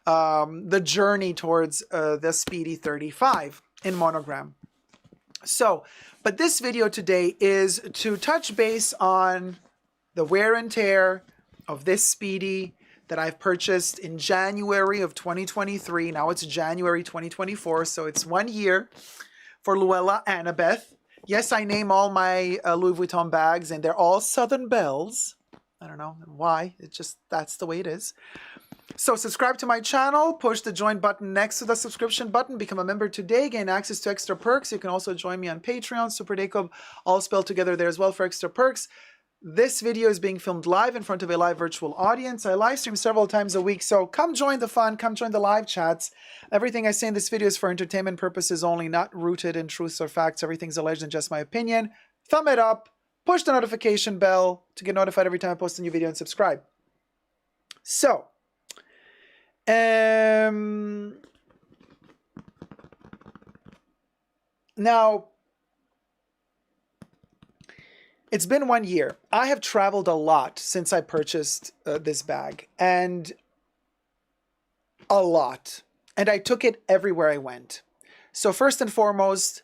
Speaker 2: The journey towards the Speedy 35 in monogram. So, but this video today is to touch base on the wear and tear of this Speedy that I've purchased in January of 2023. Now it's January 2024, so it's 1 year for Luella Annabeth. Yes, I name all my Louis Vuitton bags, and they're all Southern Belles. I don't know why. It's just, that's the way it is. So subscribe to my channel, push the join button next to the subscription button, become a member today, gain access to extra perks. You can also join me on Patreon, Super Dacob, all spelled together there as well for extra perks. This video is being filmed live in front of a live virtual audience. I live stream several times a week, so come join the fun, come join the live chats. Everything I say in this video is for entertainment purposes only, not rooted in truths or facts. Everything's alleged and just my opinion. Thumb it up, push the notification bell to get notified every time I post a new video, and subscribe. So, now, it's been 1 year. I have traveled a lot since I purchased this bag, and a lot. And I took it everywhere I went. So first and foremost,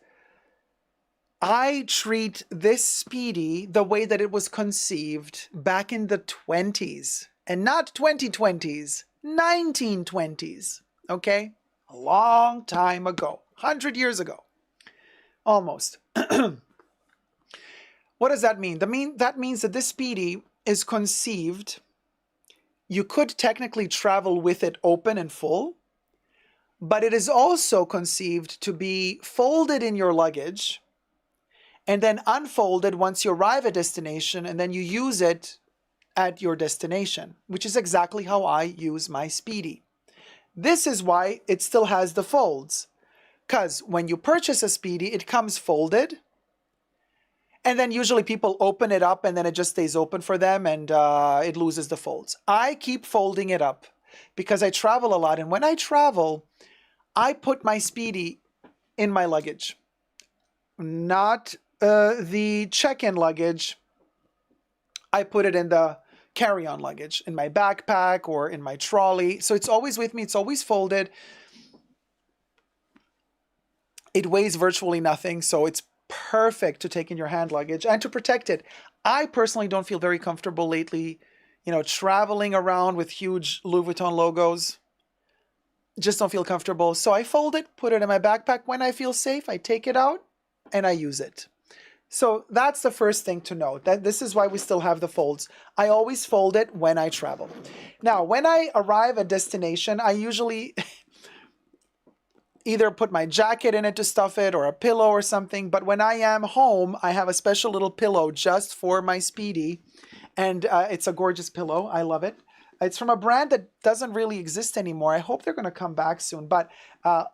Speaker 2: I treat this Speedy the way that it was conceived back in the 20s. And not 2020s, 1920s. Okay? A long time ago. 100 years ago. Almost. What does that mean? That means that this Speedy is conceived. You could technically travel with it open and full, but it is also conceived to be folded in your luggage and then unfolded once you arrive at destination, and then you use it at your destination, which is exactly how I use my Speedy. This is why it still has the folds, because when you purchase a Speedy, it comes folded. And then usually people open it up and then it just stays open for them, and it loses the folds. I keep folding it up because I travel a lot. And when I travel, I put my Speedy in my luggage. Not the check-in luggage. I put it in the carry-on luggage, in my backpack or in my trolley. So it's always with me. It's always folded. It weighs virtually nothing, so it's perfect to take in your hand luggage and to protect it. I personally don't feel very comfortable lately, you know, traveling around with huge Louis Vuitton logos. Just don't feel comfortable. So I fold it, put it in my backpack. When I feel safe, I take it out and I use it. So that's the first thing to note, that this is why we still have the folds. I always fold it when I travel. Now, when I arrive at destination, I usually either put my jacket in it to stuff it or a pillow or something. But when I am home, I have a special little pillow just for my Speedy. And it's a gorgeous pillow. I love it. It's from a brand that doesn't really exist anymore. I hope they're going to come back soon. But I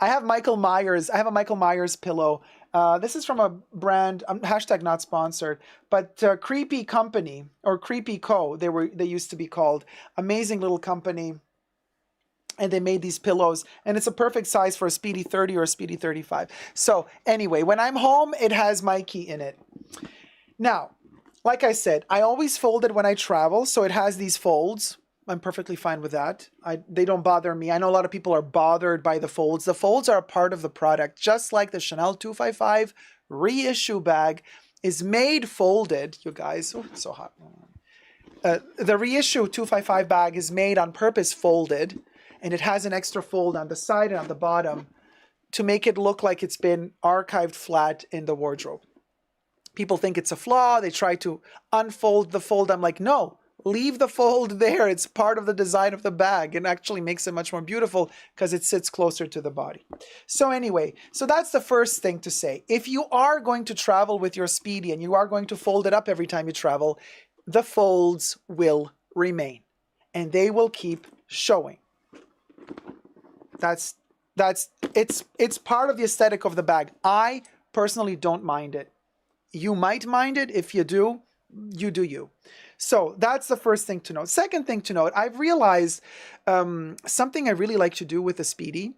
Speaker 2: have Michael Myers. I have a Michael Myers pillow. This is from a brand, hashtag not sponsored, but Creepy Company or Creepy Co. They used to be called. Amazing little company. And they made these pillows, and it's a perfect size for a Speedy 30 or a Speedy 35. So anyway, when I'm home, it has Mikey in it. Now, like I said, I always fold it when I travel, so it has these folds. I'm perfectly fine with that. They don't bother me. I know a lot of people are bothered by the folds. The folds are a part of the product, just like the Chanel 255 reissue bag is made folded, you guys. Oh, it's so hot. The reissue 255 bag is made on purpose folded, and it has an extra fold on the side and on the bottom to make it look like it's been archived flat in the wardrobe. People think it's a flaw. They try to unfold the fold. I'm like, no, leave the fold there. It's part of the design of the bag and actually makes it much more beautiful because it sits closer to the body. So anyway, so that's the first thing to say. If you are going to travel with your Speedy and you are going to fold it up every time you travel, the folds will remain and they will keep showing. It's part of the aesthetic of the bag. I personally don't mind it. You might mind it. If you do, you do you. So that's the first thing to note. Second thing to note, I've realized something I really like to do with the Speedy.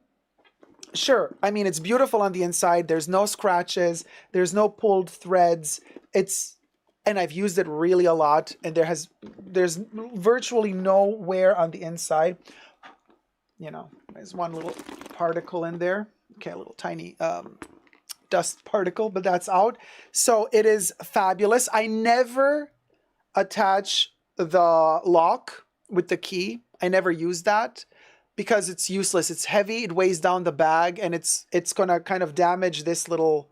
Speaker 2: Sure, I mean, it's beautiful on the inside. There's no scratches. There's no pulled threads. And I've used it really a lot. And there's virtually no wear on the inside. You know, there's one little particle in there. Okay, a little tiny dust particle, but that's out. So it is fabulous. I never attach the lock with the key. I never use that because it's useless. It's heavy. It weighs down the bag, and it's going to kind of damage this little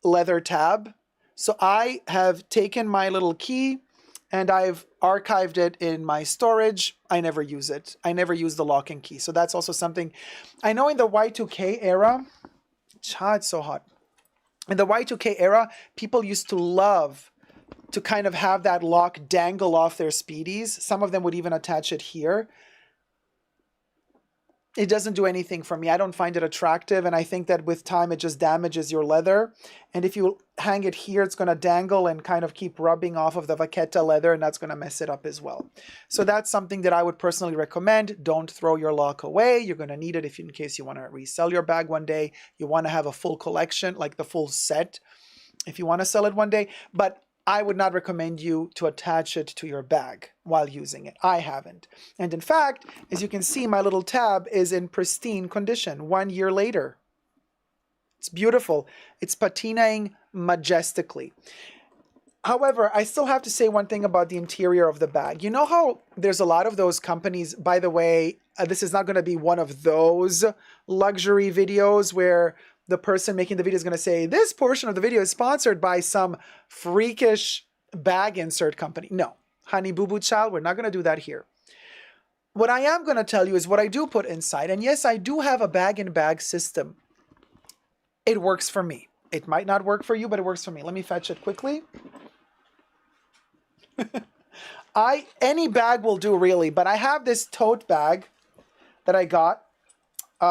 Speaker 2: leather tab. So I have taken my little key and I've archived it in my storage. I never use it. I never use the lock and key. So that's also something. I know in the Y2K era, it's so hot. In the Y2K era, people used to love to kind of have that lock dangle off their Speedies. Some of them would even attach it here. It doesn't do anything for me. I don't find it attractive, and I think that with time it just damages your leather. And if you hang it here, it's going to dangle and kind of keep rubbing off of the vaqueta leather, and that's going to mess it up as well. So that's something that I would personally recommend. Don't throw your lock away. You're going to need it in case you want to resell your bag one day. You want to have a full collection, like the full set, if you want to sell it one day. But I would not recommend you to attach it to your bag while using it. I haven't. And in fact, as you can see, my little tab is in pristine condition 1 year later. It's beautiful. It's patinaing majestically. However, I still have to say one thing about the interior of the bag. You know how there's a lot of those companies, by the way, this is not going to be one of those luxury videos where the person making the video is going to say, this portion of the video is sponsored by some freakish bag insert company. No, honey boo boo child, we're not going to do that here. What I am going to tell you is what I do put inside. And yes, I do have a bag-in-bag system. It works for me. It might not work for you, but it works for me. Let me fetch it quickly. Any bag will do really, but I have this tote bag that I got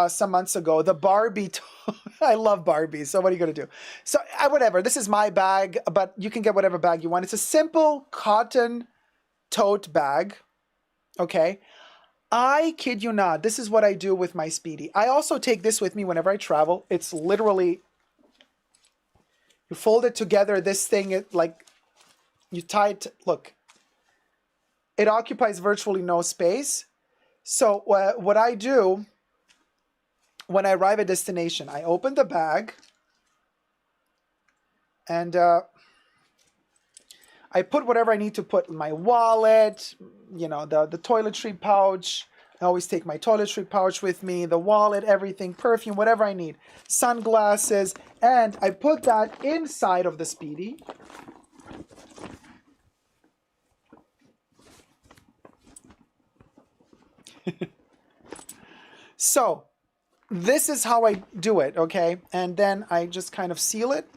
Speaker 2: some months ago, the Barbie. I love Barbies, so what are you going to do? So whatever, this is my bag, but you can get whatever bag you want. It's a simple cotton tote bag, okay? I kid you not, this is what I do with my Speedy. I also take this with me whenever I travel. It's literally, you fold it together, this thing, you tie it, look. It occupies virtually no space. So what I do, when I arrive at destination, I open the bag and I put whatever I need to put in my wallet, you know, the toiletry pouch. I always take my toiletry pouch with me, the wallet, everything, perfume, whatever I need, sunglasses, and I put that inside of the Speedy. So this is how I do it, okay? And then I just kind of seal it.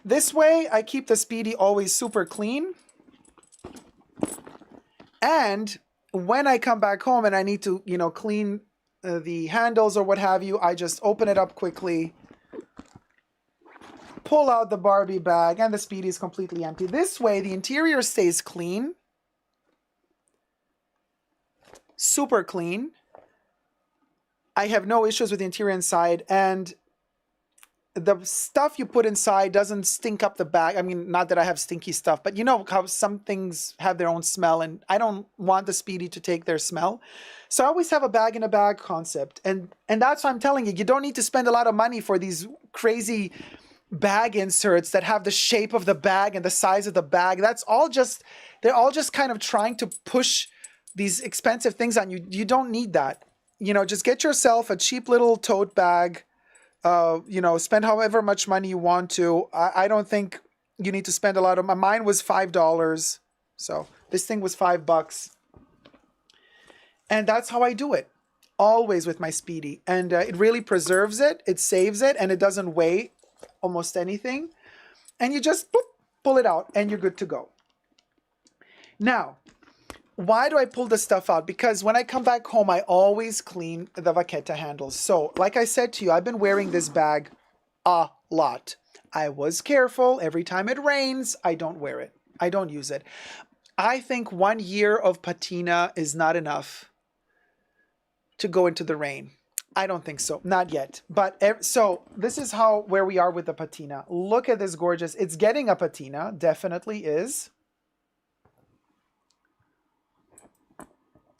Speaker 2: This way, I keep the Speedy always super clean. And when I come back home and I need to, you know, clean the handles or what have you, I just open it up quickly, pull out the Barbie bag, and the Speedy is completely empty. This way, the interior stays clean. Super clean. I have no issues with the interior inside, and the stuff you put inside doesn't stink up the bag. I mean, not that I have stinky stuff, but you know how some things have their own smell, and I don't want the Speedy to take their smell. So I always have a bag in a bag concept, and that's what I'm telling you. You don't need to spend a lot of money for these crazy bag inserts that have the shape of the bag and the size of the bag. That's all just, they're all just kind of trying to push these expensive things on you. You don't need that. You know, just get yourself a cheap little tote bag. You know, spend however much money you want to. I don't think you need to spend a lot of money. Mine was $5. So this thing was $5. And that's how I do it. Always with my Speedy. And it really preserves it. It saves it. And it doesn't weigh almost anything. And you just boop, pull it out and you're good to go. Now, why do I pull this stuff out? Because when I come back home, I always clean the vaqueta handles. So, like I said to you, I've been wearing this bag a lot. I was careful. Every time it rains, I don't wear it. I don't use it. I think 1 year of patina is not enough to go into the rain. I don't think so. Not yet. But so this is where we are with the patina. Look at this gorgeous. It's getting a patina. Definitely is.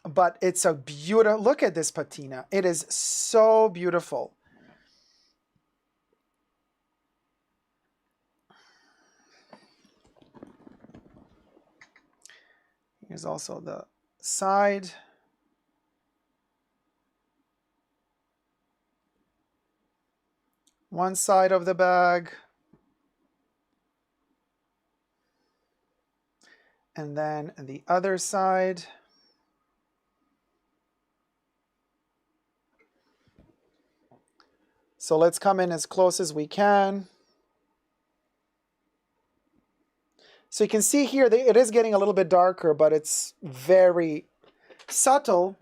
Speaker 2: But it's a beautiful, look at this patina. It is so beautiful. Here's also the side. One side of the bag. And then the other side. So let's come in as close as we can. So you can see here, it is getting a little bit darker, but it's very subtle.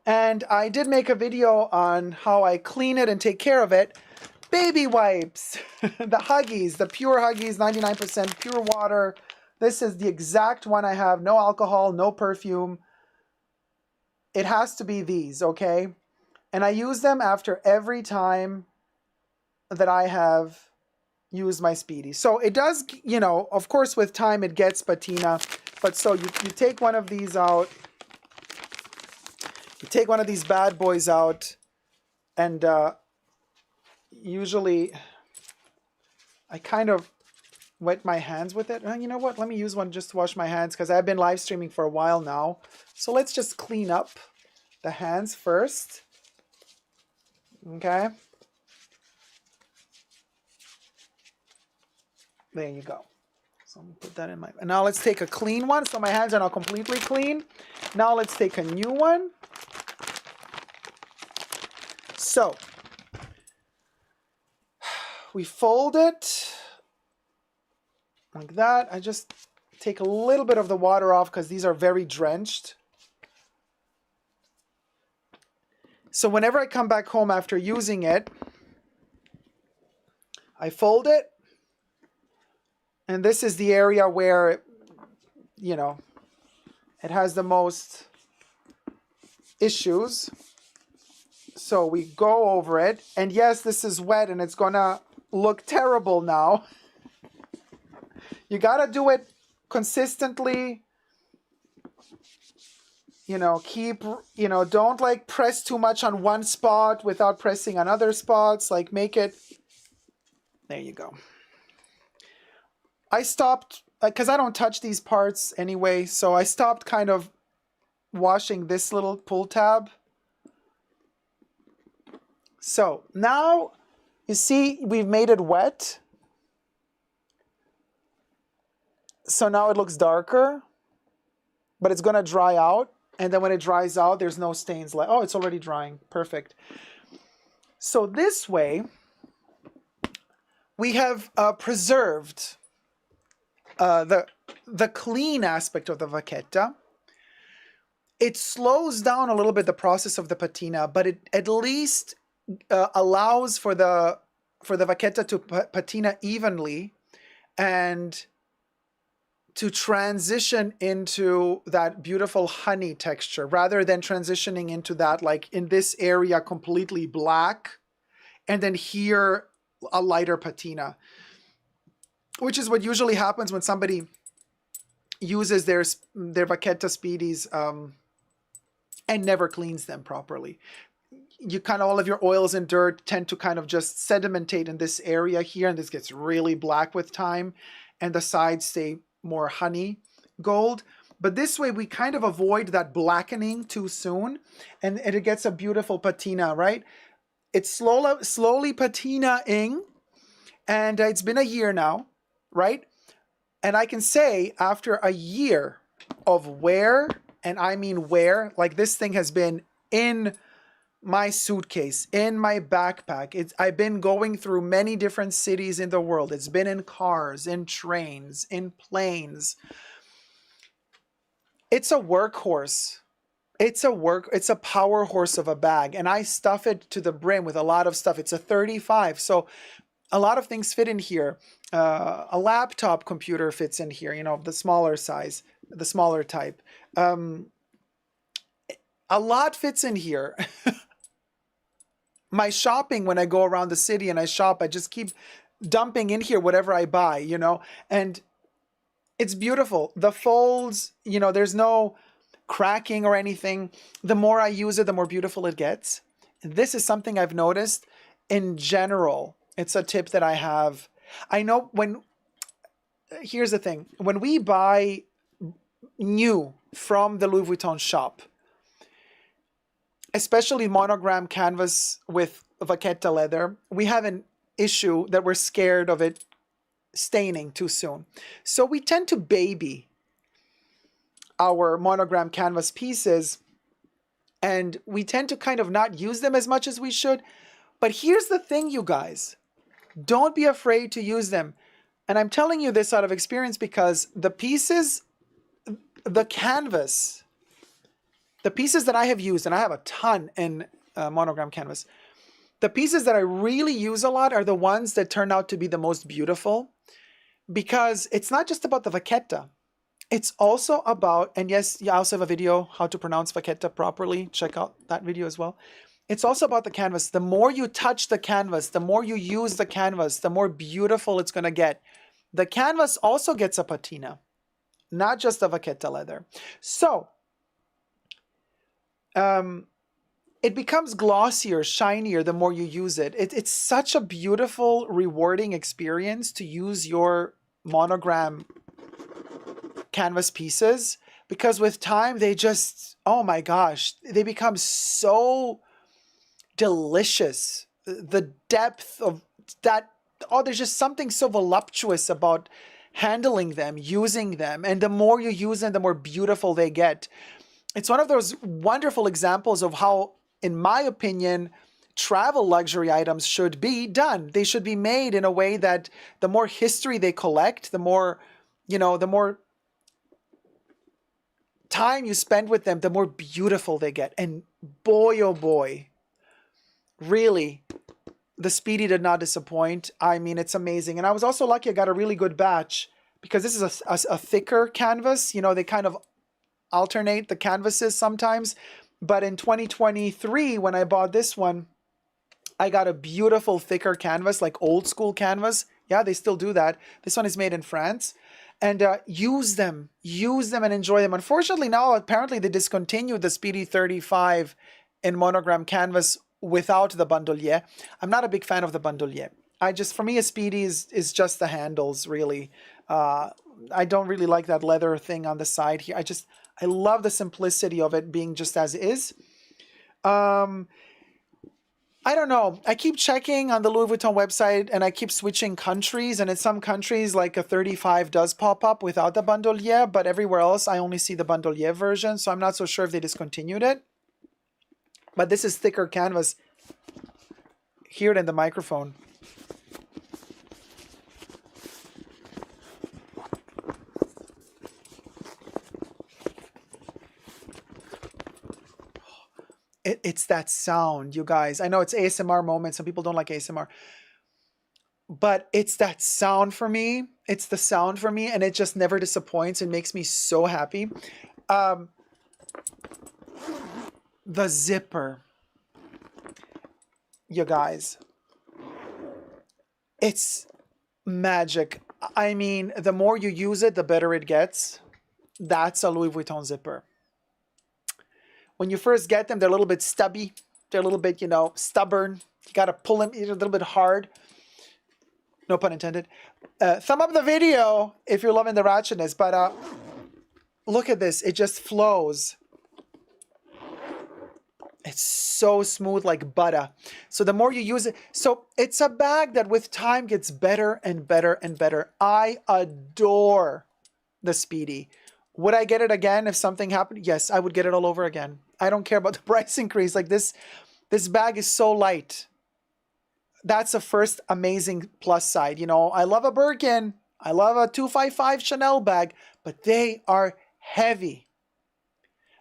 Speaker 2: And I did make a video on how I clean it and take care of it. Baby wipes, the Huggies, the pure Huggies, 99% pure water. This is the exact one I have. No alcohol, no perfume. It has to be these, okay? And I use them after every time that I have used my Speedy. So it does, you know, of course with time it gets patina, but so you take one of these out, you take one of these bad boys out, and usually I kind of wet my hands with it. You know what, let me use one just to wash my hands because I've been live streaming for a while now. So let's just clean up the hands first. Okay. There you go. So I'm gonna put that in my, and now let's take a clean one. So my hands are now completely clean. Now let's take a new one. So we fold it like that. I just take a little bit of the water off because these are very drenched. So whenever I come back home after using it, I fold it. And this is the area where, you know, it has the most issues. So we go over it. And yes, this is wet and it's going to look terrible now. You got to do it consistently. You know, keep, you know, don't like press too much on one spot without pressing on other spots. Like make it, there you go. I stopped, because I don't touch these parts anyway, so I stopped kind of washing this little pull tab. So now, you see, we've made it wet. So now it looks darker, but it's going to dry out. And then when it dries out, there's no stains left. Oh, it's already drying. Perfect. So this way, we have preserved the clean aspect of the vachetta. It slows down a little bit the process of the patina, but it at least allows for the vachetta to patina evenly and to transition into that beautiful honey texture rather than transitioning into that, like in this area, completely black, and then here a lighter patina, which is what usually happens when somebody uses their vachetta speedies and never cleans them properly. You kind of, all of your oils and dirt tend to kind of just sedimentate in this area here, and this gets really black with time, and the sides stay more honey gold. But this way we kind of avoid that blackening too soon, and it gets a beautiful patina, right? It's slowly patinaing, and it's been a year now, right? And I can say after a year of wear, and I mean wear, like this thing has been in my suitcase, in my backpack. I've been going through many different cities in the world. It's been in cars, in trains, in planes. It's a workhorse. It's a power horse of a bag, and I stuff it to the brim with a lot of stuff. It's a 35, so a lot of things fit in here. A laptop computer fits in here, you know, the smaller size, the smaller type. A lot fits in here. My shopping, when I go around the city and I shop, I just keep dumping in here whatever I buy, you know, and it's beautiful. The folds, you know, there's no cracking or anything. The more I use it, the more beautiful it gets. This is something I've noticed in general. It's a tip that I have. I know here's the thing. When we buy new from the Louis Vuitton shop, especially monogram canvas with vachetta leather, we have an issue that we're scared of it staining too soon. So we tend to baby our monogram canvas pieces, and we tend to kind of not use them as much as we should. But here's the thing, you guys. Don't be afraid to use them. And I'm telling you this out of experience because the pieces, the canvas, the pieces that I have used, and I have a ton in monogram canvas, the pieces that I really use a lot are the ones that turn out to be the most beautiful, because it's not just about the vachetta. It's also about, and yes, I also have a video how to pronounce vachetta properly. Check out that video as well. It's also about the canvas. The more you touch the canvas, the more you use the canvas, the more beautiful it's going to get. The canvas also gets a patina, not just the vachetta leather. So, it becomes glossier, shinier the more you use it. It's such a beautiful, rewarding experience to use your monogram canvas pieces, because with time they just, oh my gosh, they become so delicious. The depth of that, oh, there's just something so voluptuous about handling them, using them, and the more you use them, the more beautiful they get. It's one of those wonderful examples of how, in my opinion, travel luxury items should be done. They should be made in a way that the more history they collect, the more, you know, the more time you spend with them, the more beautiful they get. And boy, oh boy, really, the Speedy did not disappoint. I mean, it's amazing. And I was also lucky I got a really good batch, because this is a thicker canvas. You know, they kind of alternate the canvases sometimes. But in 2023, when I bought this one, I got a beautiful thicker canvas, like old school canvas. Yeah, they still do that. This one is made in France. And use them and enjoy them. Unfortunately, now apparently they discontinued the Speedy 35 in monogram canvas without the bandolier. I'm not a big fan of the bandolier. For me, a Speedy is just the handles, really. I don't really like that leather thing on the side here. I love the simplicity of it being just as is. I don't know. I keep checking on the Louis Vuitton website, and I keep switching countries. And in some countries, like a 35 does pop up without the bandolier, but everywhere else, I only see the bandolier version. So I'm not so sure if they discontinued it. But this is thicker canvas. Hear it in the microphone. It's that sound, you guys. I know it's ASMR moment. Some people don't like ASMR. But it's that sound for me. It's the sound for me, and it just never disappoints. It makes me so happy. The zipper, you guys. It's magic. I mean, the more you use it, the better it gets. That's a Louis Vuitton zipper. When you first get them, they're a little bit stubby. They're a little bit, you know, stubborn. You got to pull them a little bit hard. No pun intended. Thumb up the video if you're loving the ratchetness. But look at this. It just flows. It's so smooth like butter. So the more you use it. So it's a bag that with time gets better and better and better. I adore the Speedy. Would I get it again if something happened? Yes, I would get it all over again. I don't care about the price increase. Like this bag is so light. That's the first amazing plus side. You know, I love a Birkin. I love a 255 Chanel bag, but they are heavy.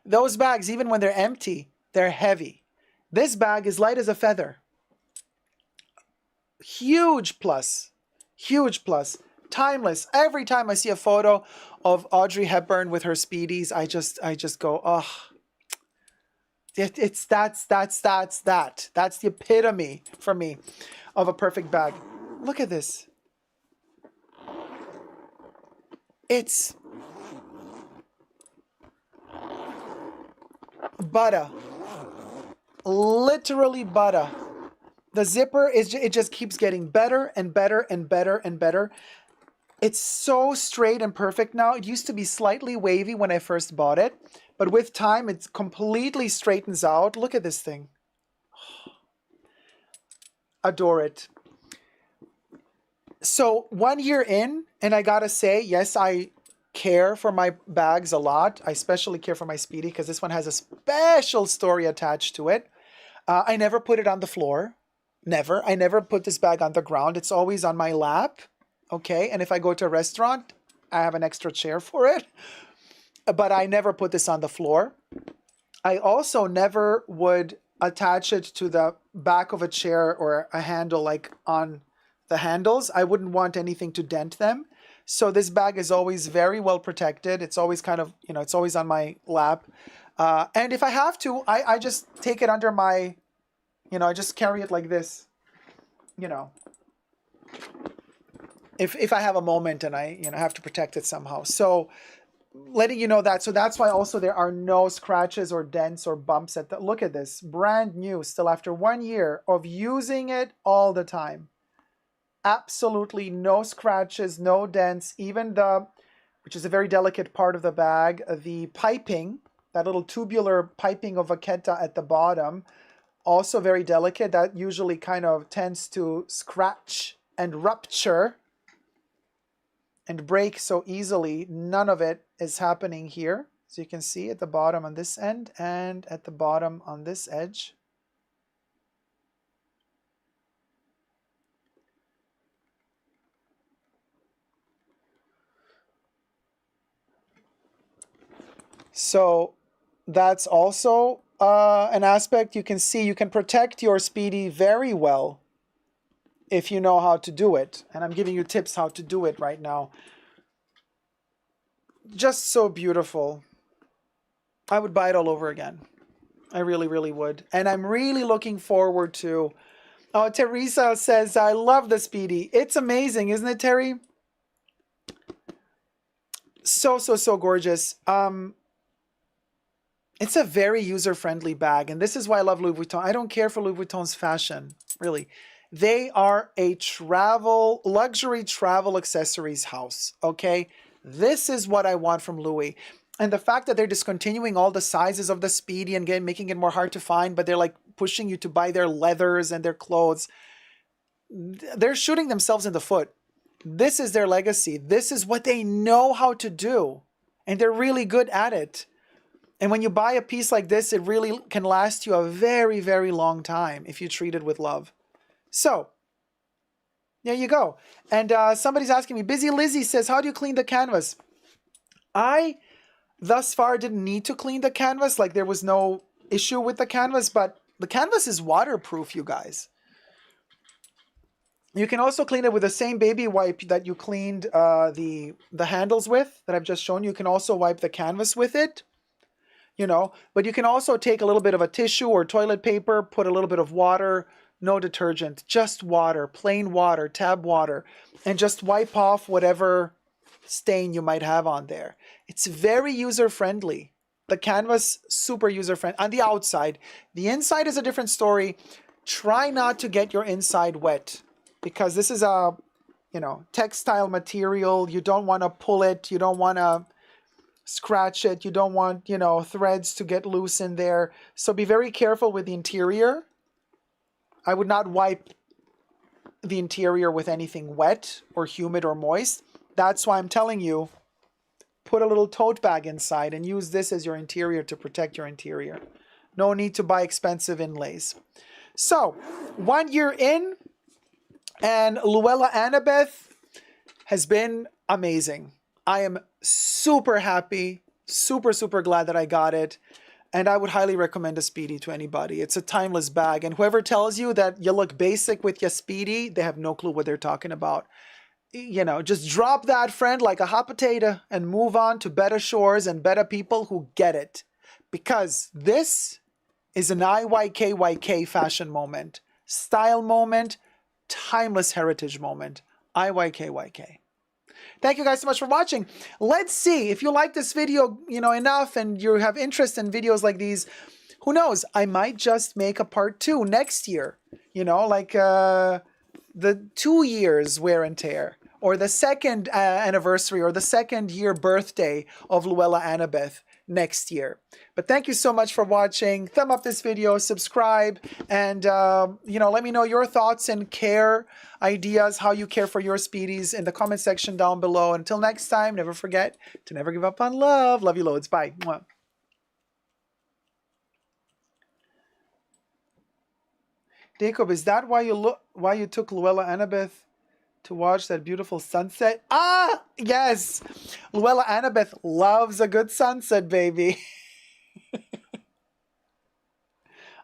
Speaker 2: Those bags, even when they're empty, they're heavy. This bag is light as a feather. Huge plus. Huge plus. Timeless. Every time I see a photo of Audrey Hepburn with her Speedies, I just go, oh. That's the epitome for me of a perfect bag. Look at this. It's butter. Literally butter. The zipper it just keeps getting better and better and better and better. It's so straight and perfect now. It used to be slightly wavy when I first bought it, but with time it completely straightens out. Look at this thing. Adore it. So 1 year in, and I gotta say, yes, I care for my bags a lot. I especially care for my Speedy because this one has a special story attached to it. I never put it on the floor. Never. I never put this bag on the ground. It's always on my lap. Okay. And if I go to a restaurant, I have an extra chair for it. But I never put this on the floor. I also never would attach it to the back of a chair or a handle, like on the handles. I wouldn't want anything to dent them. So this bag is always very well protected. It's always kind of, you know, it's always on my lap. And if I have to, I just take it under my, you know, I just carry it like this, you know, if I have a moment and I, you know, have to protect it somehow. So letting you know that. So that's why also there are no scratches or dents or bumps at the, look at this, brand new, still after 1 year of using it all the time. Absolutely no scratches, no dents, even the, which is a very delicate part of the bag, the piping, that little tubular piping of vaqueta at the bottom, also very delicate. That usually kind of tends to scratch and rupture and break so easily. None of it is happening here. So you can see at the bottom on this end and at the bottom on this edge. So that's also an aspect you can see. You can protect your Speedy very well if you know how to do it. And I'm giving you tips how to do it right now. Just so beautiful. I would buy it all over again. I really, really would. And I'm really looking forward to... Oh, Teresa says, I love the Speedy. It's amazing, isn't it, Terry? So, so, so gorgeous. It's a very user-friendly bag, and this is why I love Louis Vuitton. I don't care for Louis Vuitton's fashion, really. They are a luxury travel accessories house, okay? This is what I want from Louis. And the fact that they're discontinuing all the sizes of the Speedy and making it more hard to find, but they're like pushing you to buy their leathers and their clothes. They're shooting themselves in the foot. This is their legacy. This is what they know how to do, and they're really good at it. And when you buy a piece like this, it really can last you a very, very long time if you treat it with love. So, there you go. And somebody's asking me, Busy Lizzie says, how do you clean the canvas? I, thus far, didn't need to clean the canvas. Like there was no issue with the canvas, but the canvas is waterproof, you guys. You can also clean it with the same baby wipe that you cleaned the handles with, that I've just shown you. You can also wipe the canvas with it, you know, but you can also take a little bit of a tissue or toilet paper, put a little bit of water, no detergent, just water, plain water, tap water, and just wipe off whatever stain you might have on there. It's very user-friendly. The canvas, super user-friendly on the outside. The inside is a different story. Try not to get your inside wet, because this is a, you know, textile material. You don't want to pull it. You don't want to scratch it. You don't want, you know, threads to get loose in there. So be very careful with the interior. I would not wipe the interior with anything wet or humid or moist. That's why I'm telling you, put a little tote bag inside and use this as your interior to protect your interior. No need to buy expensive inlays. So, 1 year in, and Luella Annabeth has been amazing. I am super happy, super glad that I got it. And I would highly recommend a Speedy to anybody. It's a timeless bag. And whoever tells you that you look basic with your Speedy, they have no clue what they're talking about. You know, just drop that friend like a hot potato and move on to better shores and better people who get it. Because this is an IYKYK fashion moment, style moment, timeless heritage moment. IYKYK. Thank you guys so much for watching. Let's see if you like this video, you know, enough, and you have interest in videos like these. Who knows? I might just make a part 2 next year. You know, like the 2 years wear and tear, or the second anniversary, or the second year birthday of Luella Annabeth next year. But thank you so much for watching. Thumb up this video, subscribe, and you know, let me know your thoughts and care ideas, how you care for your Speedies in the comment section down below. Until next time, never forget to never give up on love. Love you loads. Bye. Mwah. Dacob, is that why you took Luella Annabeth to watch that beautiful sunset? Ah, yes. Luella Annabeth loves a good sunset, baby.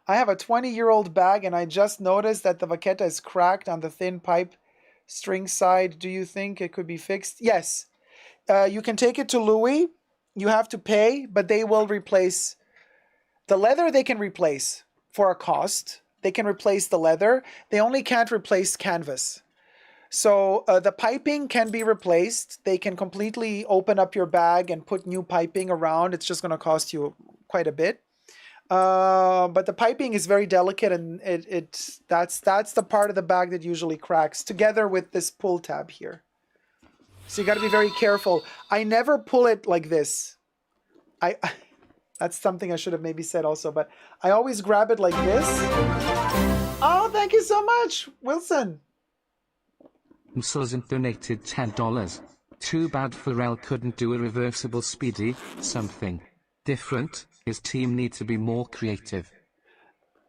Speaker 2: I have a 20-year-old bag, and I just noticed that the vaqueta is cracked on the thin pipe string side. Do you think it could be fixed? Yes. You can take it to Louis. You have to pay, but they will replace the leather. They can replace for a cost. They can replace the leather. They only can't replace canvas. So the piping can be replaced. They can completely open up your bag and put new piping around. It's just going to cost you quite a bit. But the piping is very delicate, and that's the part of the bag that usually cracks, together with this pull tab here. So you got to be very careful. I never pull it like this. That's something I should have maybe said also, but I always grab it like this. Oh, thank you so much, Wilson.
Speaker 4: Musicom donated $10. Too bad Pharrell couldn't do a reversible Speedy, something different. His team needs to be more creative.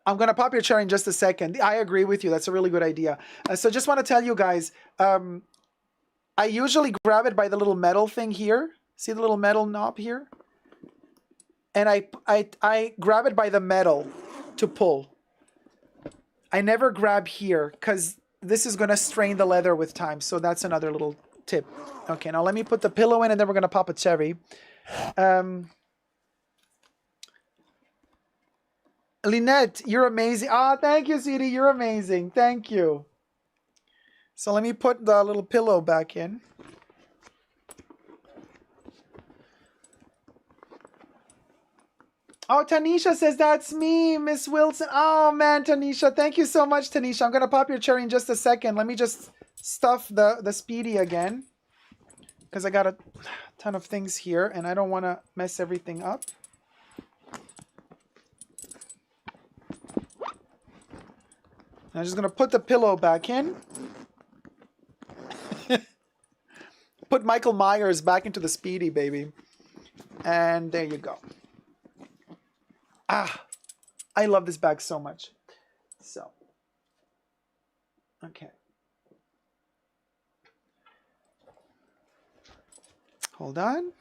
Speaker 2: I'm going to pop your cherry in just a second. I agree with you. That's a really good idea. So just want to tell you guys, I usually grab it by the little metal thing here. See the little metal knob here? And I grab it by the metal to pull. I never grab here because this is going to strain the leather with time. So that's another little tip. Okay, now let me put the pillow in, and then we're going to pop a cherry. Lynette, you're amazing. Ah, thank you, sweetie. You're amazing. Thank you. So let me put the little pillow back in. Oh, Tanisha says that's me, Miss Wilson. Oh, man, Tanisha. Thank you so much, Tanisha. I'm going to pop your cherry in just a second. Let me just stuff the Speedy again, because I got a ton of things here, and I don't want to mess everything up. I'm just going to put the pillow back in. Put Michael Myers back into the Speedy, baby. And there you go. Ah, I love this bag so much. So, okay. Hold on.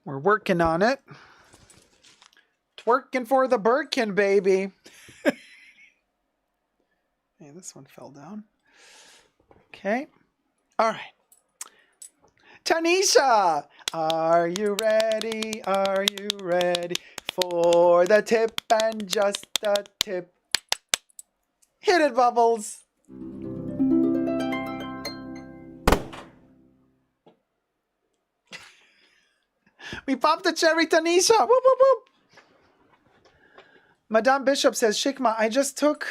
Speaker 2: We're working on it. Twerking for the Birkin, baby. Hey, this one fell down. Okay. All right. Tanisha, are you ready? Are you ready for the tip and just the tip? Hit it, Bubbles. We popped the cherry, Tanisha. Whoop, whoop, whoop. Madame Bishop says, Shikma, I just took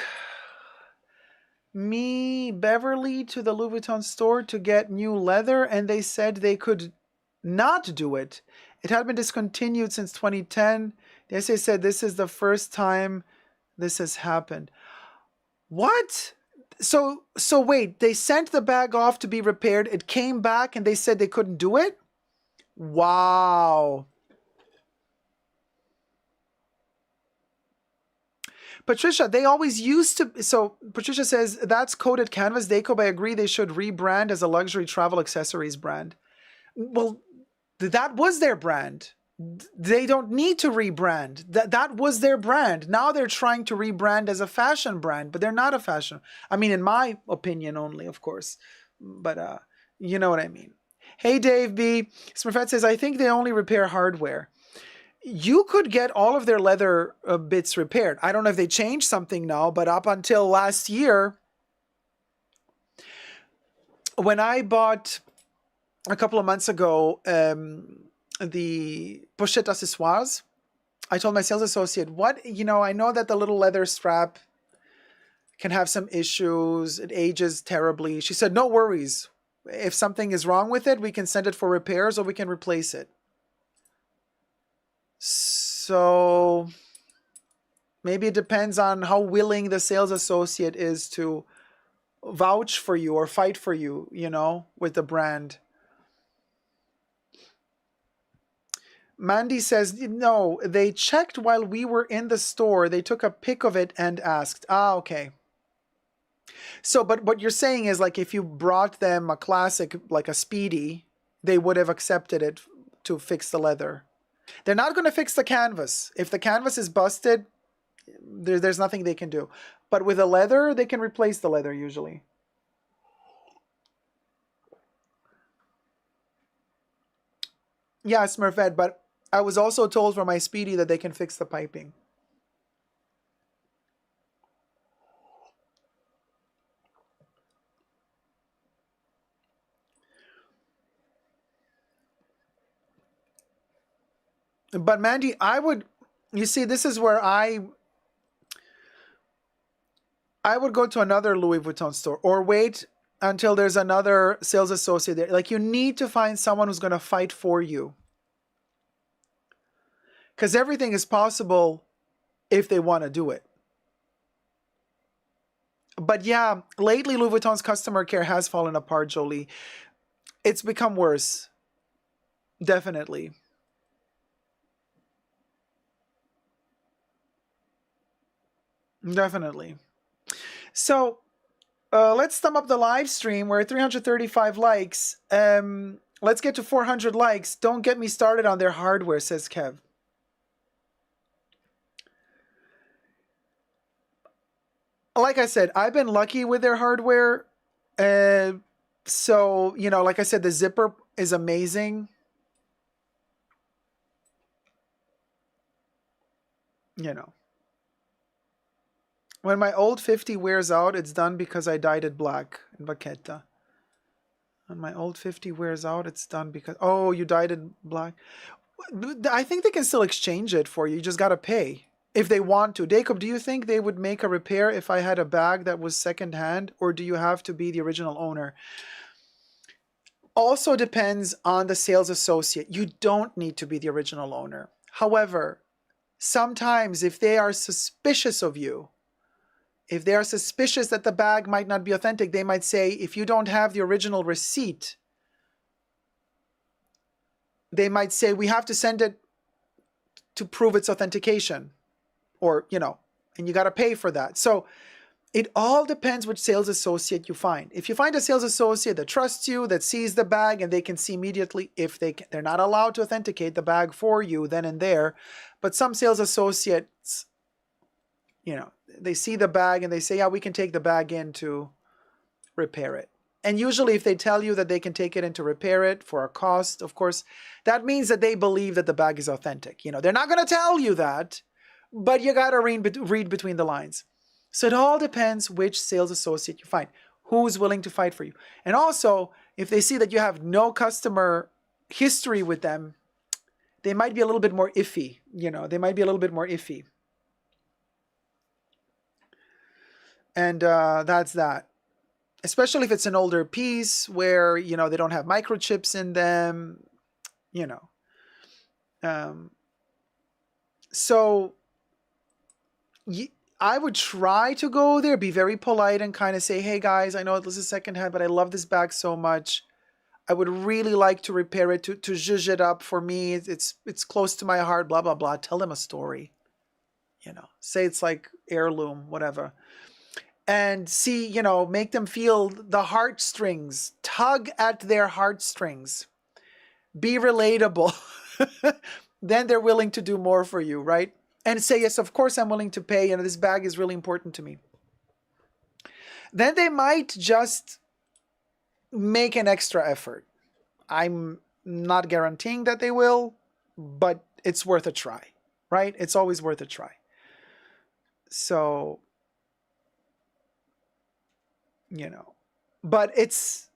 Speaker 2: Beverly to the Louis Vuitton store to get new leather, and they said they could not do it. It had been discontinued since 2010. They said this is the first time this has happened. What? So wait, they sent the bag off to be repaired. It came back and they said they couldn't do it? Wow. Patricia, they always used to. So Patricia says, that's coated canvas. Dacob, I agree they should rebrand as a luxury travel accessories brand. Well, that was their brand. They don't need to rebrand. That was their brand. Now they're trying to rebrand as a fashion brand, but they're not a fashion. I mean, in my opinion only, of course. But you know what I mean. Hey, Dave B. Smurfette says, I think they only repair hardware. You could get all of their leather bits repaired. I don't know if they changed something now, but up until last year, when I bought a couple of months ago the pochette accessoires, I told my sales associate, I know that the little leather strap can have some issues. It ages terribly. She said, no worries. If something is wrong with it, we can send it for repairs or we can replace it. So maybe it depends on how willing the sales associate is to vouch for you or fight for you, with the brand. Mandy says, no, they checked while we were in the store. They took a pic of it and asked. Ah, okay. So, but what you're saying is, like, if you brought them a classic, like a Speedy, they would have accepted it to fix the leather. They're not going to fix the canvas. If the canvas is busted, there's nothing they can do. But with the leather, they can replace the leather usually. Yeah, Smurfette, but I was also told for my Speedy that they can fix the piping. But Mandy, you see, this is where I would go to another Louis Vuitton store or wait until there's another sales associate there. Like, you need to find someone who's going to fight for you. Because everything is possible if they want to do it. But yeah, lately Louis Vuitton's customer care has fallen apart, Jolie. It's become worse. Definitely. Definitely. So let's thumb up the live stream. We're at 335 likes. Let's get to 400 likes. Don't get me started on their hardware, says Kev. Like I said, I've been lucky with their hardware. So, like I said, the zipper is amazing. When my old 50 wears out, it's done because I dyed it black in Vaqueta. When my old 50 wears out, it's done because... Oh, you dyed it black. I think they can still exchange it for you. You just got to pay if they want to. Dacob, do you think they would make a repair if I had a bag that was secondhand? Or do you have to be the original owner? Also depends on the sales associate. You don't need to be the original owner. However, sometimes if they are suspicious of you, if they are suspicious that the bag might not be authentic, they might say, if you don't have the original receipt, they might say, we have to send it to prove its authentication. Or, and you got to pay for that. So It all depends which sales associate you find. If you find a sales associate that trusts you, that sees the bag, and they can see immediately if they're not allowed to authenticate the bag for you then and there, but some sales associates, you know, they see the bag and they say, yeah, we can take the bag in to repair it. And usually if they tell you that they can take it in to repair it for a cost, of course, that means that they believe that the bag is authentic. You know, they're not going to tell you that, but you got to read between the lines. So it all depends which sales associate you find, who's willing to fight for you. And also, if they see that you have no customer history with them, they might be a little bit more iffy. You know, they might be a little bit more iffy. And that's that. Especially if it's an older piece where, you know, they don't have microchips in them, you know. So I would try to go there, be very polite and kind of say, hey guys, I know this is secondhand, but I love this bag so much. I would really like to repair it, to zhuzh it up for me. It's close to my heart, blah, blah, blah. Tell them a story, you know, say it's like heirloom, whatever. And see, you know, make them feel the heartstrings, tug at their heartstrings, be relatable. Then they're willing to do more for you, right? And say, yes, of course I'm willing to pay, and this bag is really important to me. Then they might just make an extra effort. I'm not guaranteeing that they will, but it's worth a try, right? It's always worth a try. So, you know, but it's,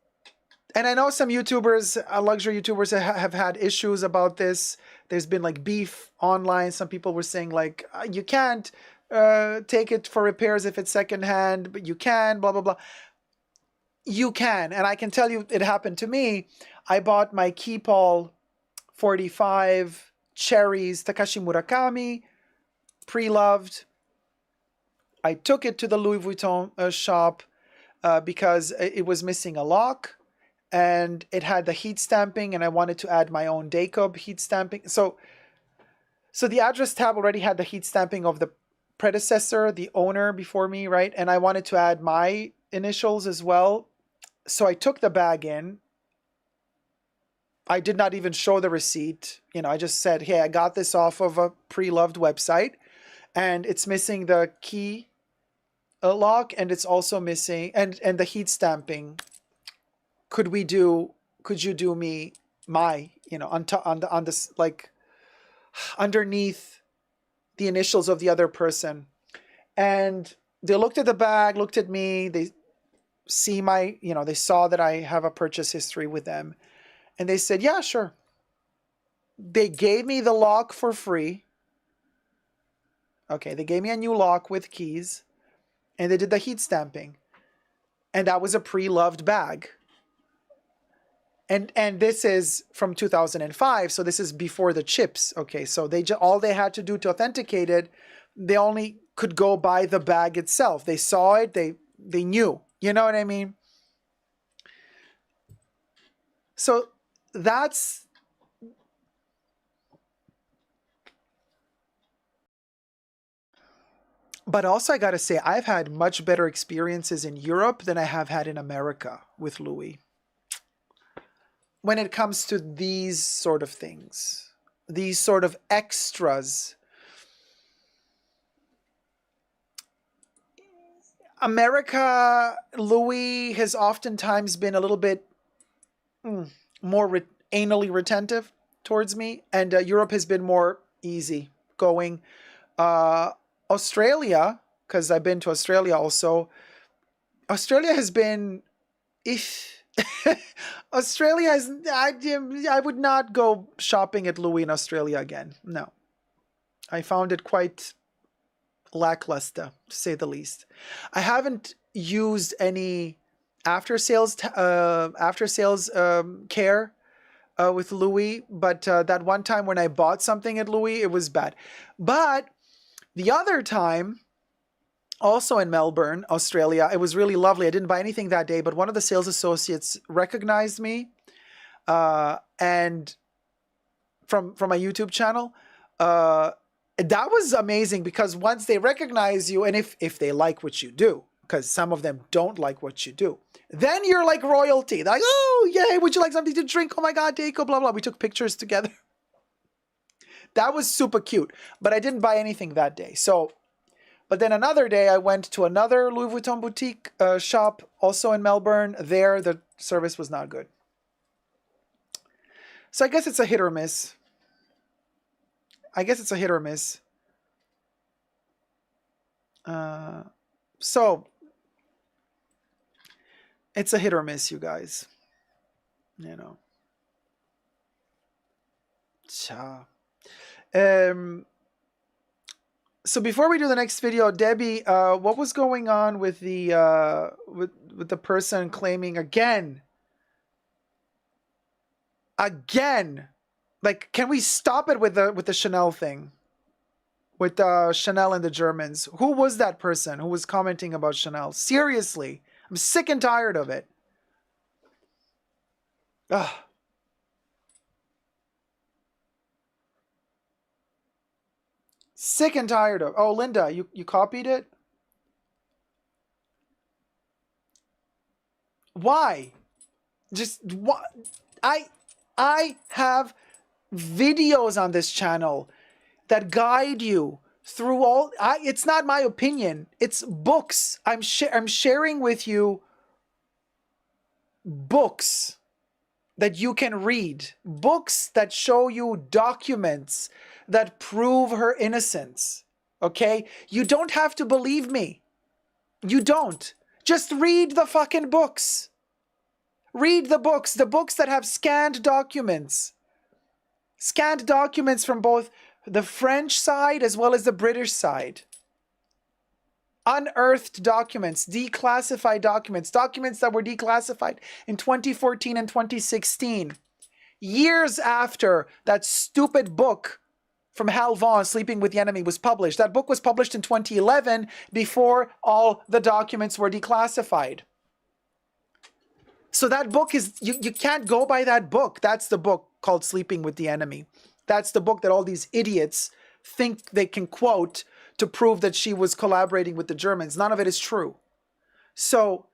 Speaker 2: and I know some YouTubers, luxury YouTubers have had issues about this. There's been like beef online. Some people were saying like, you can't take it for repairs if it's secondhand, but you can, blah, blah, blah. You can. And I can tell you it happened to me. I bought my Keepall 45 Cherries Takashi Murakami, pre-loved. I took it to the Louis Vuitton shop because it was missing a lock. And it had the heat stamping, and I wanted to add my own Dacob heat stamping. So the address tab already had the heat stamping of the predecessor, the owner before me, right? And I wanted to add my initials as well. So I took the bag in. I did not even show the receipt. You know, I just said, hey, I got this off of a pre-loved website, and it's missing the key lock, and it's also missing, and the heat stamping. Could you do me my, you know, on this, like underneath the initials of the other person? And they looked at the bag, looked at me, they see my, you know, they saw that I have a purchase history with them, and they said, yeah, sure. They gave me the lock for free. Okay, they gave me a new lock with keys, and they did the heat stamping. And that was a pre-loved bag. And this is from 2005, so this is before the chips. Okay, so all they had to do to authenticate it, they only could go by the bag itself. They saw it, they knew. You know what I mean? So that's... But also I gotta say, I've had much better experiences in Europe than I have had in America with Louis. When it comes to these sort of things, these sort of extras, America, Louis has oftentimes been a little bit more anally retentive towards me, and Europe has been more easy going. Australia, because I've been to Australia also, Australia has been, Australia is, I would not go shopping at Louis in Australia again. No. I found it quite lackluster, to say the least. I haven't used any after sales care with Louis, but that one time when I bought something at Louis, it was bad. But the other time, also in Melbourne, Australia, it was really lovely. I didn't buy anything that day, but one of the sales associates recognized me, and from my YouTube channel. That was amazing, because once they recognize you, and if they like what you do, because some of them don't like what you do. Then you're like royalty. They're like, oh, yay, would you like something to drink? Oh my God, Dacob, blah, blah. We took pictures together. That was super cute, but I didn't buy anything that day. So, but then another day I went to another Louis Vuitton boutique shop, also in Melbourne. There, the service was not good. So I guess it's a hit or miss. So it's a hit or miss, you guys. You know. So before we do the next video, Debbie, what was going on with the with the person claiming again? Like, can we stop it with the Chanel thing? With Chanel and the Germans. Who was that person who was commenting about Chanel? Seriously, I'm sick and tired of it. Ugh. Sick and tired of. Oh, Linda, you copied it? Why? Just what? I have videos on this channel that guide you through all. It's not my opinion. It's books. I'm sharing with you books that you can read. Books that show you documents that prove her innocence. Okay? You don't have to believe me. You don't. Just read the fucking books. Read the books that have scanned documents. Scanned documents from both the French side as well as the British side. Unearthed documents, declassified documents, documents that were declassified in 2014 and 2016. Years after that stupid book from Hal Vaughan, Sleeping with the Enemy, was published. That book was published in 2011 before all the documents were declassified. So that book is, you can't go by that book. That's the book called Sleeping with the Enemy. That's the book that all these idiots think they can quote to prove that she was collaborating with the Germans. None of it is true. So,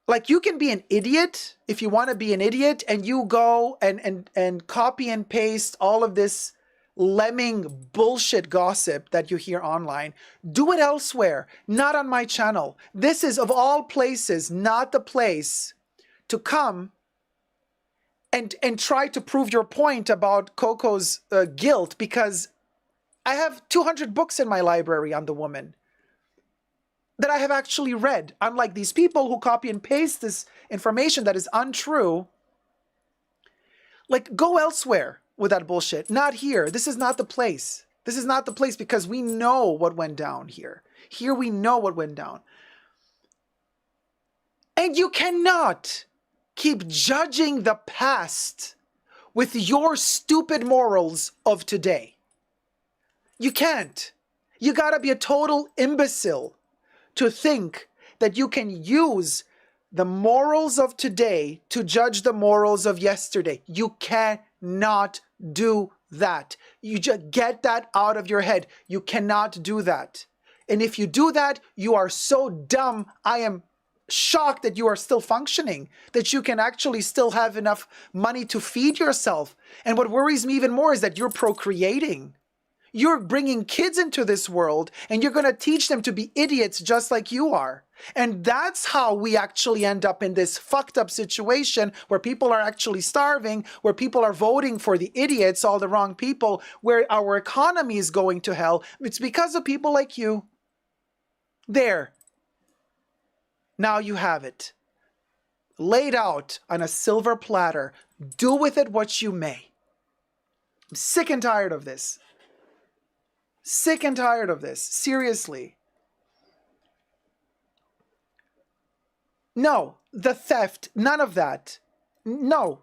Speaker 2: like, you can be an idiot if you want to be an idiot, and you go and copy and paste all of this lemming bullshit gossip that you hear online. Do it elsewhere, not on my channel. This is, of all places, not the place to come and try to prove your point about Coco's guilt, because I have 200 books in my library on the woman that I have actually read. Unlike these people who copy and paste this information that is untrue. Like, go elsewhere with that bullshit. Not here. This is not the place. This is not the place, because we know what went down here. Here we know what went down. And you cannot keep judging the past with your stupid morals of today. You can't. You gotta be a total imbecile to think that you can use the morals of today to judge the morals of yesterday. You cannot do that. You just get that out of your head. You cannot do that. And if you do that, you are so dumb. I am shocked that you are still functioning, that you can actually still have enough money to feed yourself. And what worries me even more is that you're procreating. You're bringing kids into this world, and you're going to teach them to be idiots just like you are. And that's how we actually end up in this fucked up situation where people are actually starving, where people are voting for the idiots, all the wrong people, where our economy is going to hell. It's because of people like you. There. Now you have it. Laid out on a silver platter. Do with it what you may. I'm sick and tired of this. Sick and tired of this. Seriously. No, the theft, none of that. No,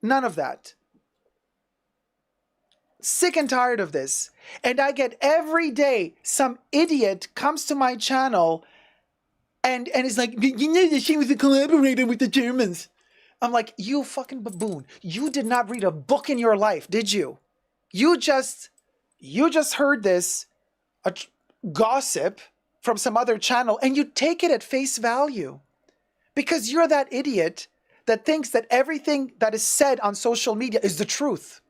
Speaker 2: none of that. Sick and tired of this. And I get every day some idiot comes to my channel and is like, you know that she was a collaborator with the Germans. I'm like, you fucking baboon. You did not read a book in your life, did you? You just heard this gossip from some other channel and you take it at face value because you're that idiot that thinks that everything that is said on social media is the truth.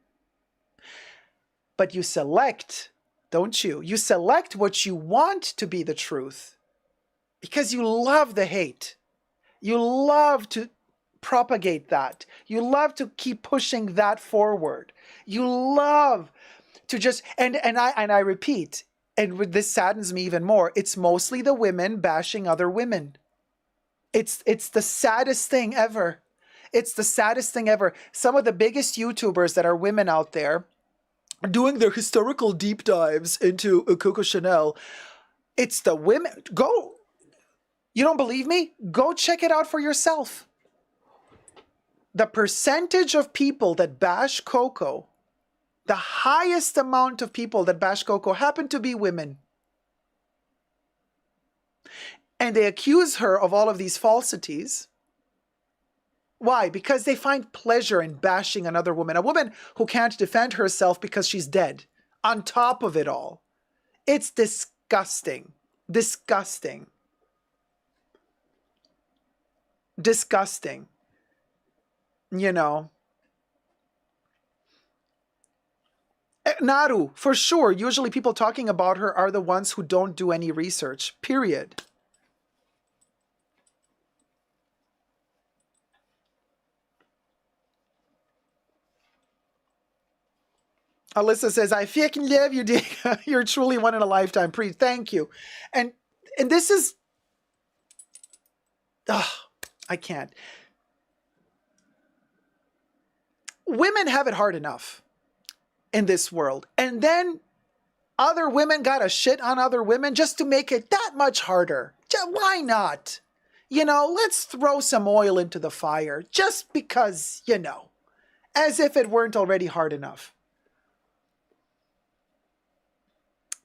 Speaker 2: But you select, don't you? You select what you want to be the truth because you love the hate. You love to propagate that. You love to keep pushing that forward. You love to just, and I repeat, and this saddens me even more, it's mostly the women bashing other women. It's the saddest thing ever. It's the saddest thing ever. Some of the biggest YouTubers that are women out there doing their historical deep dives into Coco Chanel, it's the women. Go, you don't believe me? Go check it out for yourself. The percentage of people that bash Coco, the highest amount of people that bash Coco happen to be women. And they accuse her of all of these falsities. Why? Because they find pleasure in bashing another woman. A woman who can't defend herself because she's dead. On top of it all. It's disgusting. Disgusting. Disgusting. You know. Naru, for sure. Usually people talking about her are the ones who don't do any research. Period. Alyssa says, I fucking love you, Dick. You're truly one in a lifetime. Thank you. And this is... I can't. Women have it hard enough in this world. And then other women gotta shit on other women just to make it that much harder. Why not? You know, let's throw some oil into the fire just because, you know, as if it weren't already hard enough.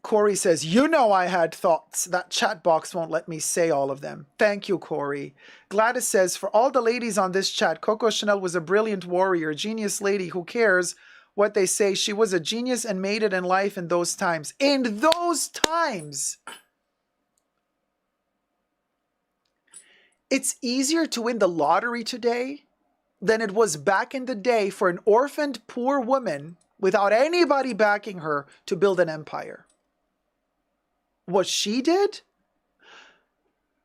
Speaker 2: Corey says, you know I had thoughts. That chat box won't let me say all of them. Thank you, Corey. Gladys says, for all the ladies on this chat, Coco Chanel was a brilliant warrior, genius lady. Who cares what they say? She was a genius and made it in life in those times. In those times! It's easier to win the lottery today than it was back in the day for an orphaned poor woman without anybody backing her to build an empire. What she did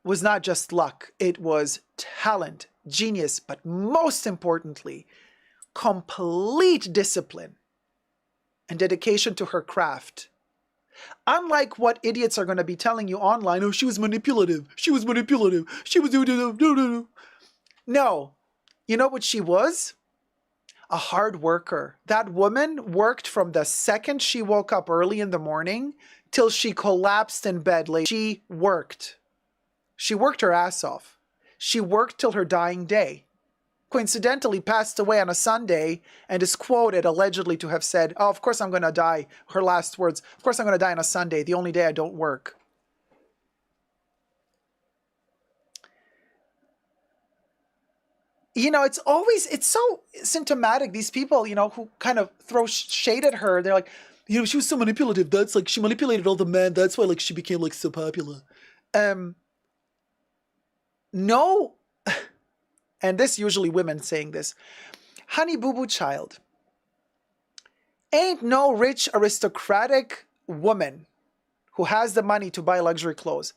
Speaker 2: was not just luck. It was talent, genius, but most importantly, complete discipline and dedication to her craft. Unlike what idiots are going to be telling you online, oh, she was manipulative. She was manipulative. She was... No. You know what she was? A hard worker. That woman worked from the second she woke up early in the morning till she collapsed in bed late. She worked. She worked her ass off. She worked till her dying day. Coincidentally passed away on a Sunday and is quoted allegedly to have said, oh, of course I'm going to die. Her last words, of course I'm going to die on a Sunday, the only day I don't work. You know, it's so symptomatic, these people, you know, who kind of throw shade at her. They're like, you know, she was so manipulative. That's like, she manipulated all the men. That's why, like, she became, like, so popular. No, and this usually women saying this, honey boo boo child, ain't no rich aristocratic woman who has the money to buy luxury clothes,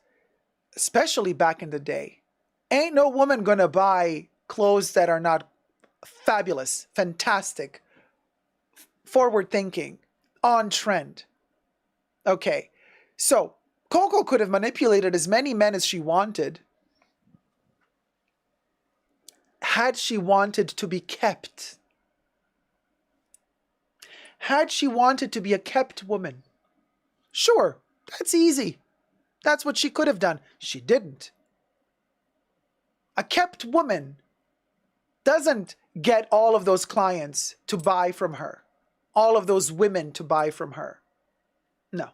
Speaker 2: especially back in the day. Ain't no woman gonna buy clothes that are not fabulous, fantastic, forward thinking, on trend. Okay, so Coco could have manipulated as many men as she wanted had she wanted to be kept. Had she wanted to be a kept woman. Sure, that's easy. That's what she could have done. She didn't. A kept woman doesn't get all of those clients to buy from her. All of those women to buy from her. No.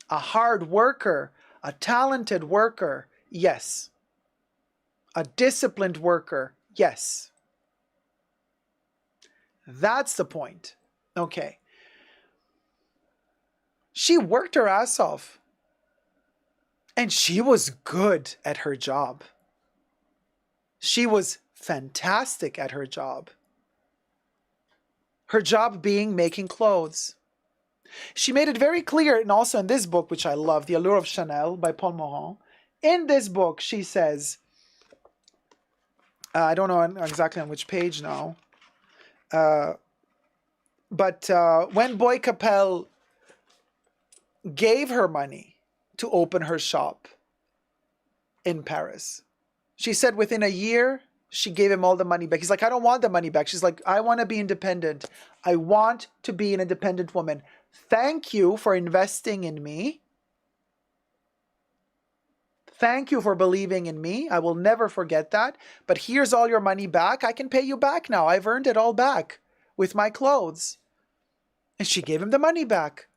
Speaker 2: A hard worker, a talented worker, yes. A disciplined worker, yes. That's the point. Okay. She worked her ass off. And she was good at her job. She was fantastic at her job. Her job being making clothes. She made it very clear, and also in this book, which I love, The Allure of Chanel by Paul Morand. In this book, she says, I don't know exactly on which page now, but when Boy Capel gave her money to open her shop in Paris, she said within a year, she gave him all the money back. He's like, I don't want the money back. She's like, I want to be independent. I want to be an independent woman. Thank you for investing in me. Thank you for believing in me. I will never forget that. But here's all your money back. I can pay you back now. I've earned it all back with my clothes. And she gave him the money back.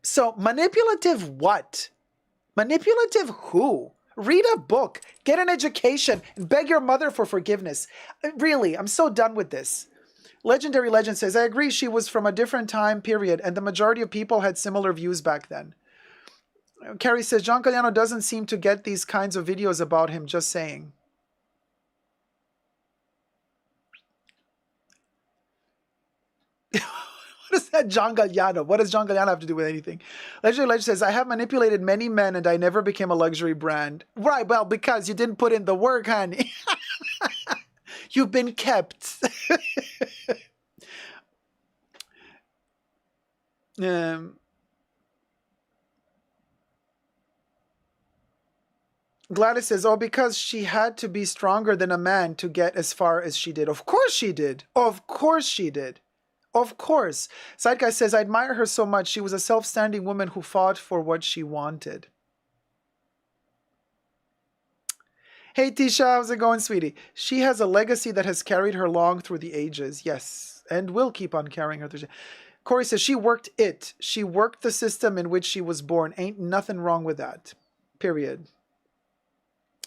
Speaker 2: So manipulative what? Manipulative who? Read a book, get an education, and beg your mother for forgiveness. Really, I'm so done with this. Legendary Legend says, I agree she was from a different time period and the majority of people had similar views back then. Carrie says, John Galliano doesn't seem to get these kinds of videos about him, just saying. What is that, John Galliano? What does John Galliano have to do with anything? Legendary Legend says, I have manipulated many men and I never became a luxury brand. Right, well, because you didn't put in the work, honey. You've been kept. Gladys says, oh, because she had to be stronger than a man to get as far as she did. Of course she did. Of course she did. Of course. Sideguy says, I admire her so much. She was a self-standing woman who fought for what she wanted. Hey, Tisha, how's it going, sweetie? She has a legacy that has carried her long through the ages. Yes, and will keep on carrying her through. Corey says, she worked it. She worked the system in which she was born. Ain't nothing wrong with that. Period.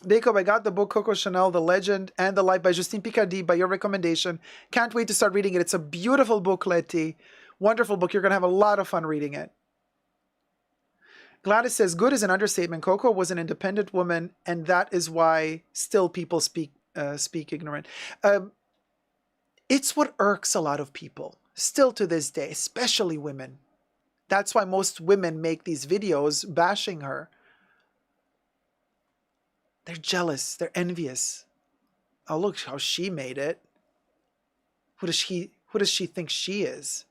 Speaker 2: Dacob, I got the book Coco Chanel, The Legend and the Life by Justine Picardie by your recommendation. Can't wait to start reading it. It's a beautiful book, Letty. Wonderful book. You're going to have a lot of fun reading it. Gladys says, good is an understatement. Coco was an independent woman, and that is why still people speak ignorant. It's what irks a lot of people, still to this day, especially women. That's why most women make these videos bashing her. They're jealous. They're envious. Oh, look how she made it. Who does she think she is?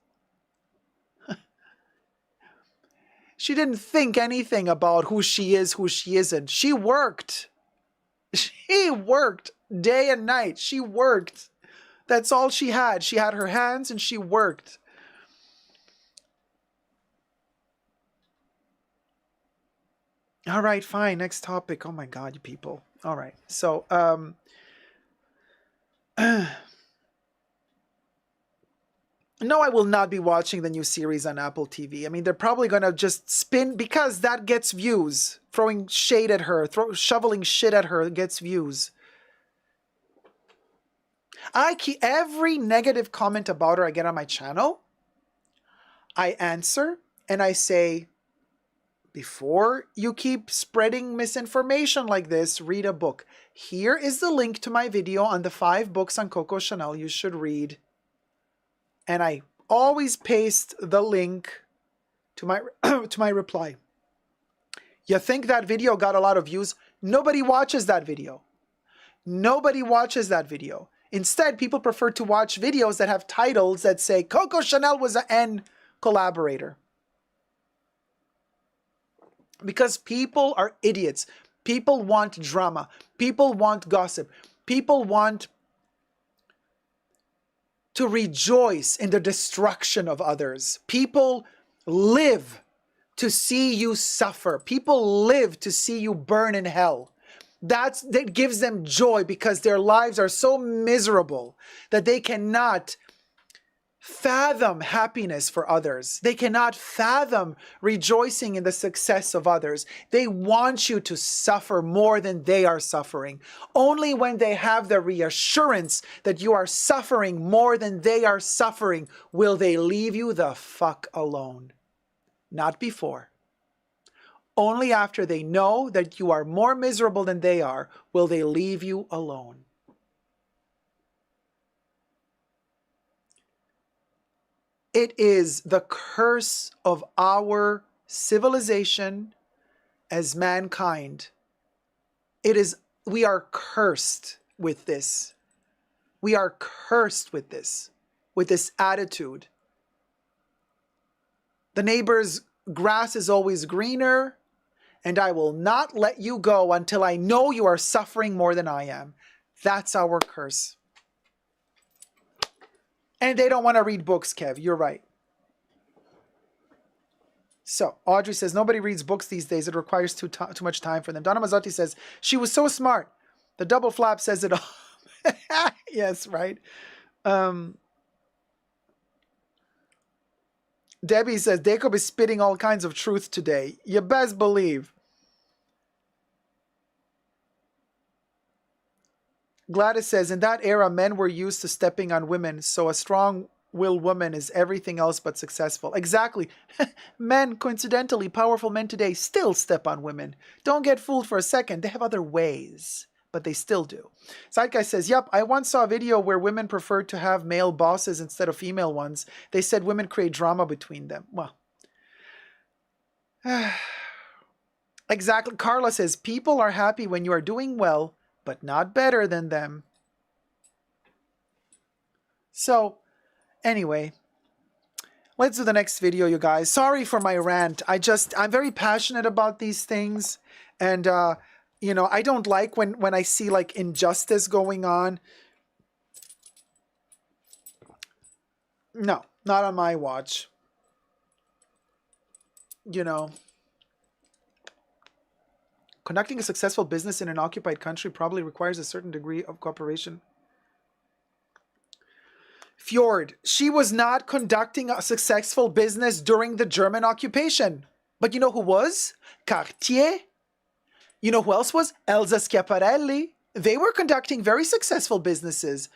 Speaker 2: She didn't think anything about who she is, who she isn't. She worked. She worked day and night. She worked. That's all she had. She had her hands and she worked. All right, fine. Next topic. Oh my God, you people. All right. So, no, I will not be watching the new series on Apple TV. I mean, they're probably going to just spin because that gets views. Throwing shade at her, shoveling shit at her gets views. Every negative comment about her I get on my channel, I answer and I say, before you keep spreading misinformation like this, read a book. Here is the link to my video on the 5 books on Coco Chanel you should read. And I always paste the link to my to my reply. You think that video got a lot of views? Nobody watches that video. Nobody watches that video. Instead, people prefer to watch videos that have titles that say Coco Chanel was an N collaborator. Because people are idiots. People want drama. People want gossip. People want to rejoice in the destruction of others. People live to see you suffer. People live to see you burn in hell. That gives them joy because their lives are so miserable that they cannot fathom happiness for others. They cannot fathom rejoicing in the success of others. They want you to suffer more than they are suffering. Only when they have the reassurance that you are suffering more than they are suffering will they leave you the fuck alone. Not before. Only after they know that you are more miserable than they are will they leave you alone. It is the curse of our civilization as mankind. We are cursed with this. We are cursed with this attitude. The neighbor's grass is always greener, and I will not let you go until I know you are suffering more than I am. That's our curse. And they don't want to read books, Kev. You're right. So, Audrey says, nobody reads books these days. It requires too much time for them. Donna Mazzotti says, she was so smart. The double flap says it all. Yes, right. Debbie says, Dacob is spitting all kinds of truth today. You best believe. Gladys says, in that era, men were used to stepping on women, so a strong-willed woman is everything else but successful. Exactly. Men, coincidentally, powerful men today still step on women. Don't get fooled for a second. They have other ways, but they still do. Zeitgeist says, yep, I once saw a video where women preferred to have male bosses instead of female ones. They said women create drama between them. Well, exactly. Carla says, people are happy when you are doing well, but not better than them. So, anyway, let's do the next video, you guys. Sorry for my rant. I'm very passionate about these things. And, you know, I don't like when I see like injustice going on. No, not on my watch. You know. Conducting a successful business in an occupied country probably requires a certain degree of cooperation. Fjord, she was not conducting a successful business during the German occupation. But you know who was? Cartier. You know who else was? Elsa Schiaparelli. They were conducting very successful businesses.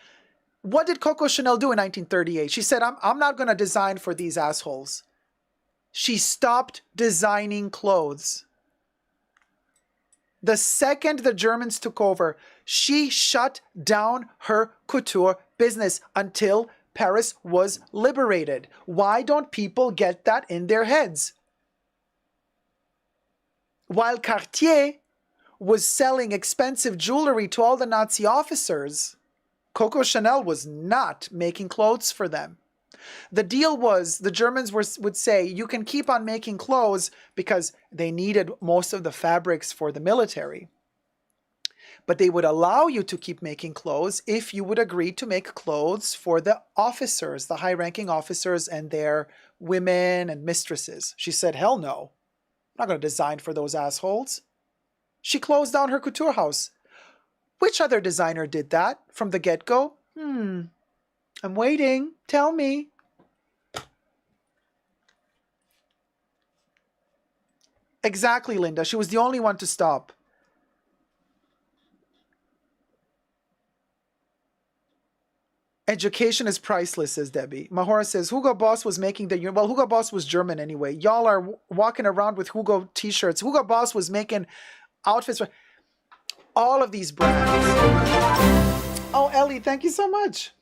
Speaker 2: What did Coco Chanel do in 1938? She said, I'm not going to design for these assholes. She stopped designing clothes. The second the Germans took over, she shut down her couture business until Paris was liberated. Why don't people get that in their heads? While Cartier was selling expensive jewelry to all the Nazi officers, Coco Chanel was not making clothes for them. The deal was the Germans would say, you can keep on making clothes because they needed most of the fabrics for the military. But they would allow you to keep making clothes if you would agree to make clothes for the officers, the high-ranking officers and their women and mistresses. She said, hell no. I'm not going to design for those assholes. She closed down her couture house. Which other designer did that from the get-go? I'm waiting. Tell me. Exactly, Linda. She was the only one to stop. Education is priceless, says Debbie. Mahora says, Hugo Boss was making the... Well, Hugo Boss was German anyway. Y'all are walking around with Hugo t-shirts. Hugo Boss was making outfits for all of these brands. Oh, Ellie, thank you so much.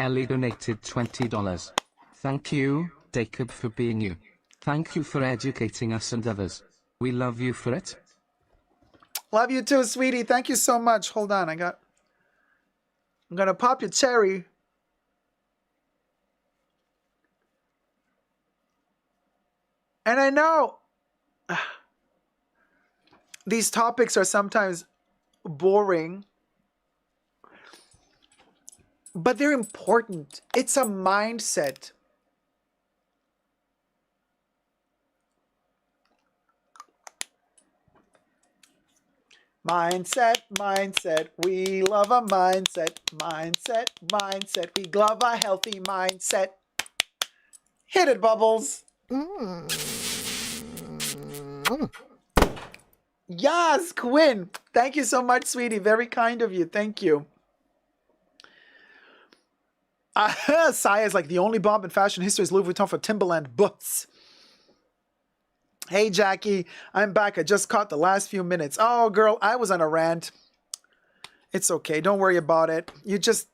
Speaker 4: Ellie donated $20. Thank you, Dacob, for being you. Thank you for educating us and others. We love you for it.
Speaker 2: Love you too, sweetie. Thank you so much. Hold on, I'm gonna pop your cherry. And I know these topics are sometimes boring, but they're important. It's a mindset. Mindset, mindset. We love a mindset. Mindset, mindset. We love a healthy mindset. Hit it, Bubbles. Yes, Quinn. Thank you so much, sweetie. Very kind of you. Thank you. Saya's like, the only bomb in fashion history is Louis Vuitton for Timberland boots. Hey, Jackie. I'm back. I just caught the last few minutes. Oh, girl, I was on a rant. It's okay. Don't worry about it. You just,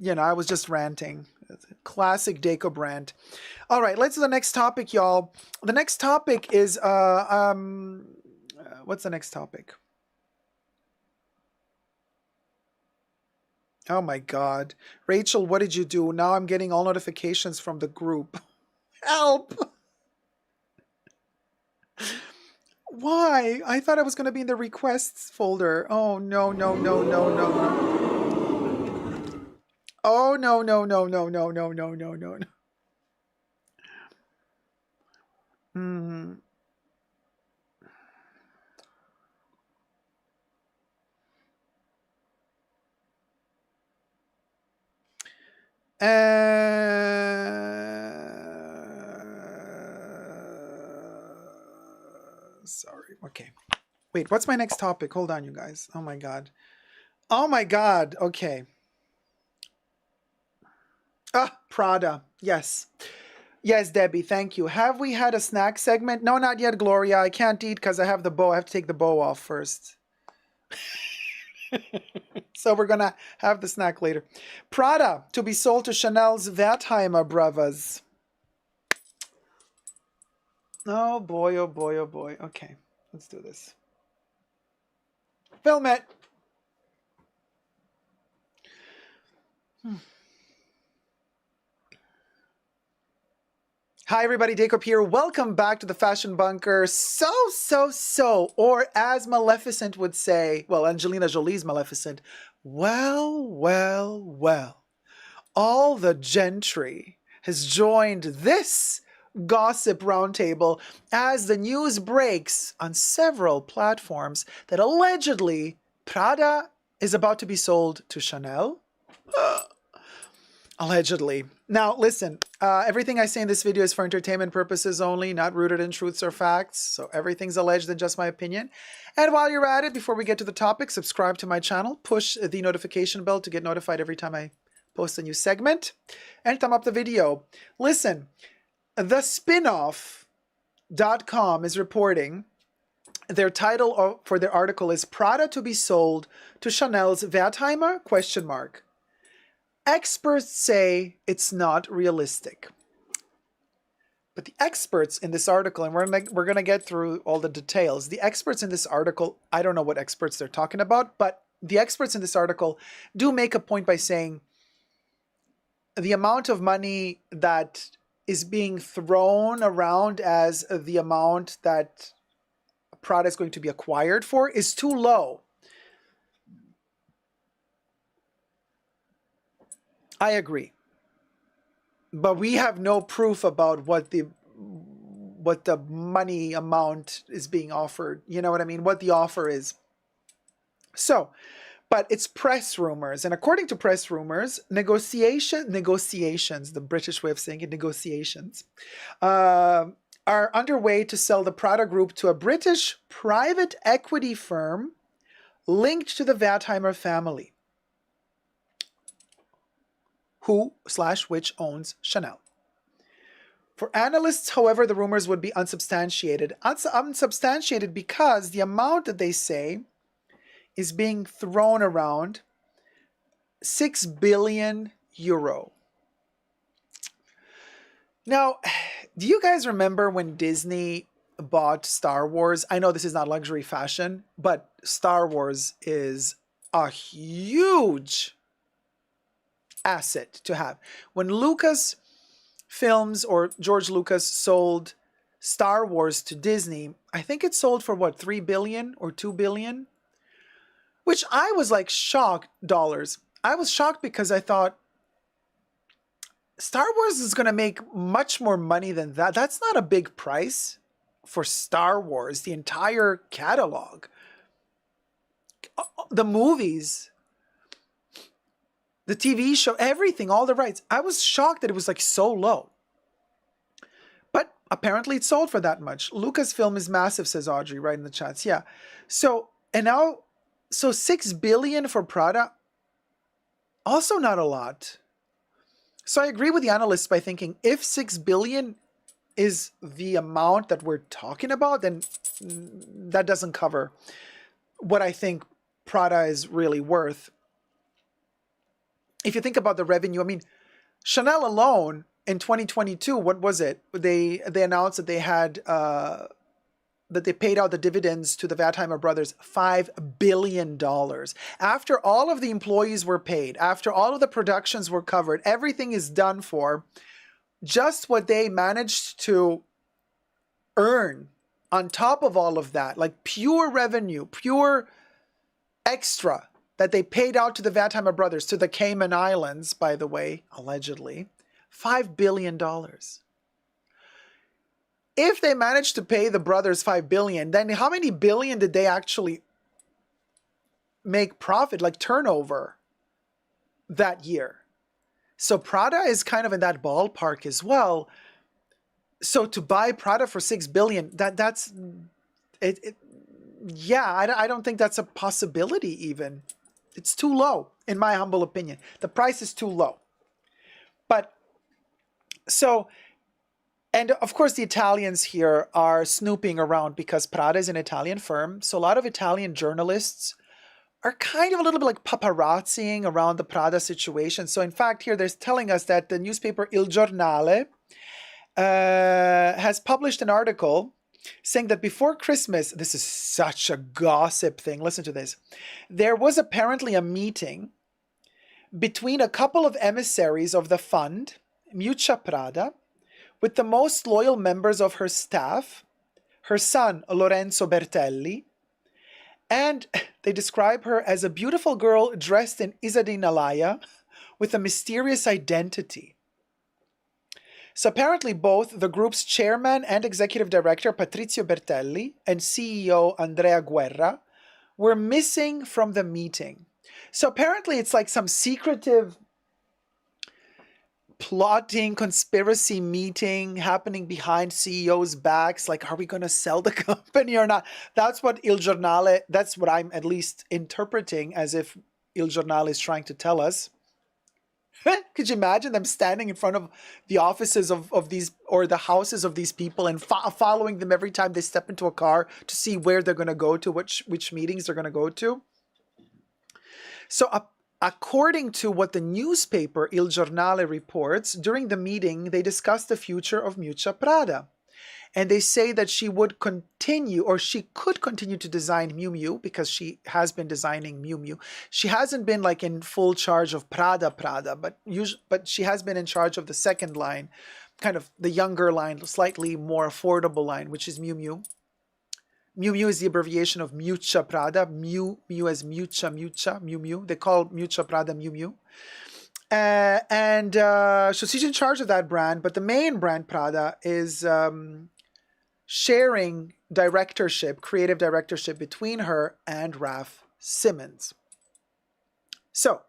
Speaker 2: I was just ranting. Classic Dacob rant. All right, let's do the next topic, y'all. The next topic is, what's the next topic? Oh my God. Rachel, what did you do? Now I'm getting all notifications from the group. Help! Why? I thought I was going to be in the requests folder. Oh, no, no, no, no, no, no. Oh, no, no, no, no, no, no, no, no, no, no. Sorry. Okay. Wait, what's my next topic? Hold on, you guys. Oh my God. Oh my God. Okay. Prada. Yes. Yes, Debbie. Thank you. Have we had a snack segment? No, not yet, Gloria. I can't eat because I have the bow. I have to take the bow off first. So we're going to have the snack later. Prada to be sold to Chanel's Wertheimer brothers. Oh boy, oh boy, oh boy. Okay, let's do this. Film it. Hi everybody, Dacob here. Welcome back to the Fashion Bunker. Or as Maleficent would say, well, Angelina Jolie's Maleficent, well, all the gentry has joined this gossip roundtable as the news breaks on several platforms that allegedly Prada is about to be sold to Chanel. Allegedly. Now, listen, everything I say in this video is for entertainment purposes only, not rooted in truths or facts. So everything's alleged and just my opinion. And while you're at it, before we get to the topic, subscribe to my channel, push the notification bell to get notified every time I post a new segment, and thumb up the video. Listen, the spinoff.com is reporting their title for their article is Prada to be sold to Chanel's Wertheimer? Experts say it's not realistic. But the experts in this article, and we're going to get through all the details. The experts in this article, I don't know what experts they're talking about, but the experts in this article do make a point by saying the amount of money that is being thrown around as the amount that Prada is going to be acquired for is too low. I agree. But we have no proof about what the money amount is being offered. You know what I mean? What the offer is. So, but it's press rumors. And according to press rumors, negotiations, the British way of saying it, negotiations, are underway to sell the Prada group to a British private equity firm linked to the Wertheimer family, which owns Chanel. For analysts, however, the rumors would be unsubstantiated. Unsubstantiated because the amount that they say is being thrown around, 6 billion euro. Now, do you guys remember when Disney bought Star Wars? I know this is not luxury fashion, but Star Wars is a huge asset to have. When Lucas Films or George Lucas sold Star Wars to Disney, I think it sold for what, 3 billion or 2 billion? Which I was like shocked dollars. I was shocked because I thought Star Wars is going to make much more money than that. That's not a big price for Star Wars, the entire catalog. the movies, the TV show, everything, all the rights. I was shocked that it was like so low. But apparently it sold for that much. Lucasfilm is massive, says Audrey, right in the chats. Yeah. So, and now, so 6 billion for Prada, also not a lot. So I agree with the analysts by thinking if 6 billion is the amount that we're talking about, then that doesn't cover what I think Prada is really worth. If you think about the revenue, I mean, Chanel alone in 2022, what was it? They announced that they had that they paid out the dividends to the Wertheimer brothers, $5 billion. After all of the employees were paid, after all of the productions were covered, everything is done for, just what they managed to earn on top of all of that, like pure revenue, pure extra that they paid out to the Wertheimer brothers, to the Cayman Islands, by the way, allegedly, $5 billion. If they managed to pay the brothers $5 billion, then how many billion did they actually make profit, like turnover, that year? So Prada is kind of in that ballpark as well. So to buy Prada for $6 billion, that's it. Yeah, I don't think that's a possibility even. It's too low, in my humble opinion. The price is too low. But so, and of course the Italians here are snooping around because Prada is an Italian firm. So a lot of Italian journalists are kind of a little bit like paparazziing around the Prada situation. So in fact, here they're telling us that the newspaper Il Giornale has published an article saying that before Christmas, this is such a gossip thing, listen to this, there was apparently a meeting between a couple of emissaries of the fund, Miuccia Prada, with the most loyal members of her staff, her son Lorenzo Bertelli, and they describe her as a beautiful girl dressed in Isadina Laya with a mysterious identity. So apparently both the group's chairman and executive director Patrizio Bertelli and CEO Andrea Guerra were missing from the meeting. So apparently it's like some secretive plotting conspiracy meeting happening behind CEOs' backs. Like, are we going to sell the company or not? That's what Il Giornale, that's what I'm at least interpreting as if Il Giornale is trying to tell us. Could you imagine them standing in front of the offices of these, or the houses of these people, and following them every time they step into a car to see where they're going to go to, which meetings they're going to go to? So according to what the newspaper Il Giornale reports, during the meeting, they discussed the future of Miuccia Prada. And they say that she would continue, or she could continue to design Miu Miu, because she has been designing Miu Miu. She hasn't been like in full charge of Prada, but she has been in charge of the second line, kind of the younger line, slightly more affordable line, which is Miu Miu. Miu Miu is the abbreviation of Miuccia Prada. Miu Miu as Miuccia, Miu Miu. They call Miuccia Prada Miu Miu. So she's in charge of that brand, but the main brand, Prada, is sharing directorship, creative directorship between her and Raf Simons. So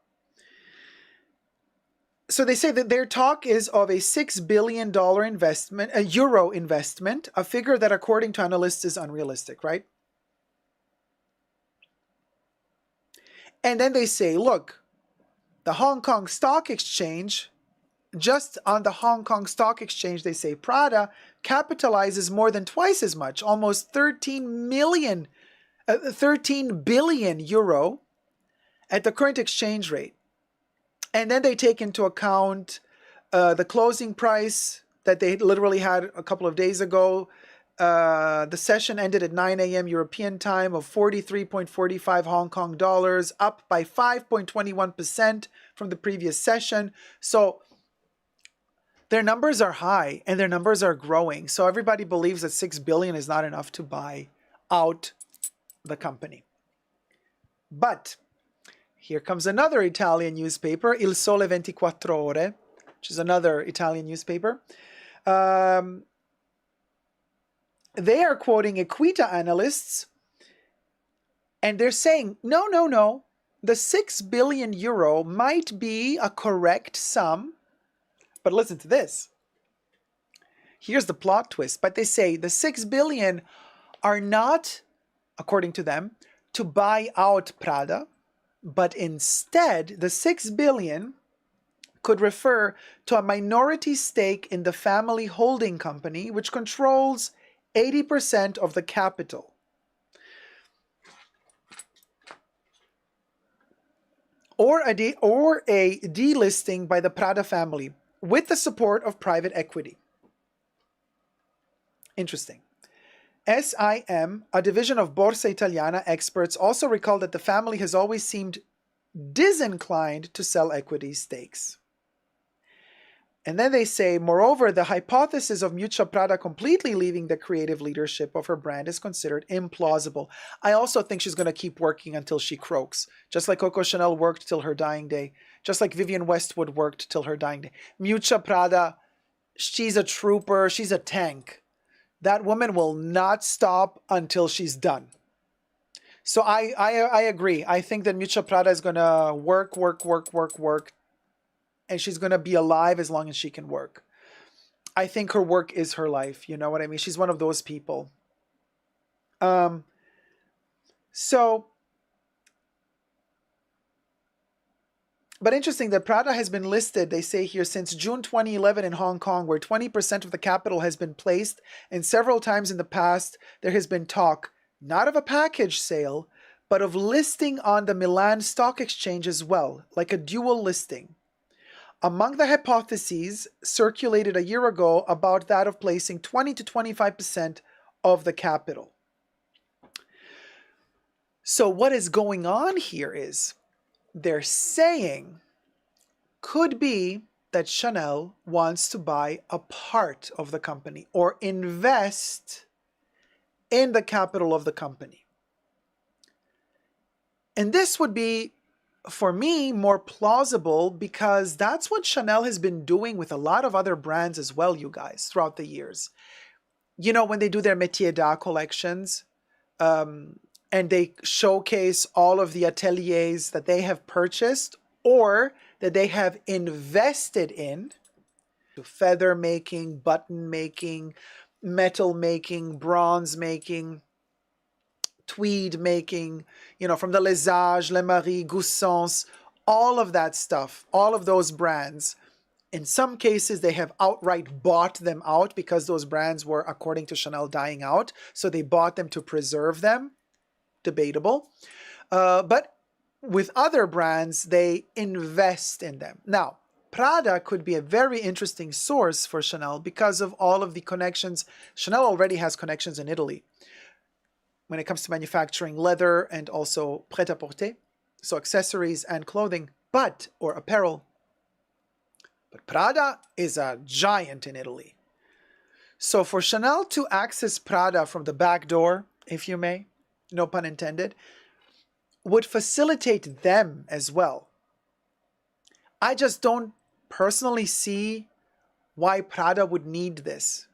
Speaker 2: they say that their talk is of a $6 billion investment, a euro investment, a figure that according to analysts is unrealistic, right? And then they say, look, the Hong Kong Stock Exchange, just on the Hong Kong Stock Exchange, they say Prada capitalizes more than twice as much, almost 13 billion euro at the current exchange rate. And then they take into account the closing price that they literally had a couple of days ago. The session ended at 9 a.m. European time of 43.45 Hong Kong dollars, up by 5.21% from the previous session. So their numbers are high and their numbers are growing. So everybody believes that 6 billion is not enough to buy out the company. But here comes another Italian newspaper, Il Sole 24 Ore, which is another Italian newspaper. They are quoting Equita analysts, And they're saying, no, no, no. The 6 billion euro might be a correct sum. But listen to this. Here's the plot twist. But they say the 6 billion are not, according to them, to buy out Prada, but instead the 6 billion could refer to a minority stake in the family holding company, which controls 80% of the capital. Or a delisting by the Prada family with the support of private equity. Interesting. SIM, a division of Borsa Italiana experts, also recall that the family has always seemed disinclined to sell equity stakes. And then they say, moreover, the hypothesis of Miuccia Prada completely leaving the creative leadership of her brand is considered implausible. I also think she's going to keep working until she croaks, just like Coco Chanel worked till her dying day, just like Vivienne Westwood worked till her dying day. Miuccia Prada, she's a trooper, she's a tank. That woman will not stop until she's done. So I agree. I think that Miuccia Prada is going to work, and she's going to be alive as long as she can work. I think her work is her life. You know what I mean? She's one of those people. But interesting that Prada has been listed, they say here, since June 2011 in Hong Kong, where 20% of the capital has been placed, and several times in the past there has been talk, not of a package sale, but of listing on the Milan Stock Exchange as well, like a dual listing. Among the hypotheses circulated a year ago about that of placing 20 to 25% of the capital. So what is going on here is they're saying could be that Chanel wants to buy a part of the company or invest in the capital of the company. And this would be, for me, more plausible because that's what Chanel has been doing with a lot of other brands as well, you guys, throughout the years. You know, when they do their Métier d'Art collections, and they showcase all of the ateliers that they have purchased or that they have invested in, feather making, button making, metal making, bronze making, tweed making, you know, from the Les Age, Les Marie, Goussons, all of that stuff, all of those brands. In some cases, they have outright bought them out because those brands were, according to Chanel, dying out. So they bought them to preserve them. Debatable. But with other brands, they invest in them. Now, Prada could be a very interesting source for Chanel because of all of the connections. Chanel already has connections in Italy when it comes to manufacturing leather and also prêt-à-porter, so accessories and clothing, or apparel. But Prada is a giant in Italy. So for Chanel to access Prada from the back door, if you may, no pun intended, would facilitate them as well. I just don't personally see why Prada would need this.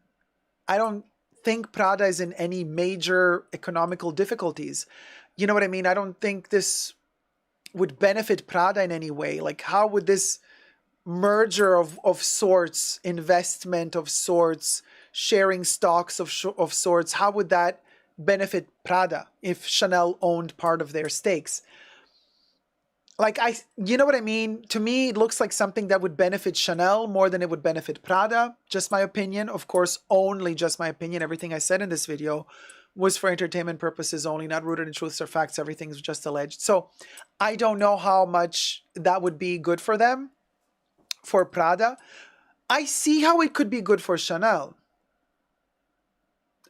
Speaker 2: I don't think Prada is in any major economical difficulties. You know what I mean? I don't think this would benefit Prada in any way. Like, how would this merger of sorts, investment of sorts, sharing stocks of sorts, how would that benefit Prada if Chanel owned part of their stakes? Like, you know what I mean? To me, it looks like something that would benefit Chanel more than it would benefit Prada. Just my opinion. Of course, only just my opinion. Everything I said in this video was for entertainment purposes only, not rooted in truths or facts. Everything's just alleged. So I don't know how much that would be good for them, for Prada. I see how it could be good for Chanel.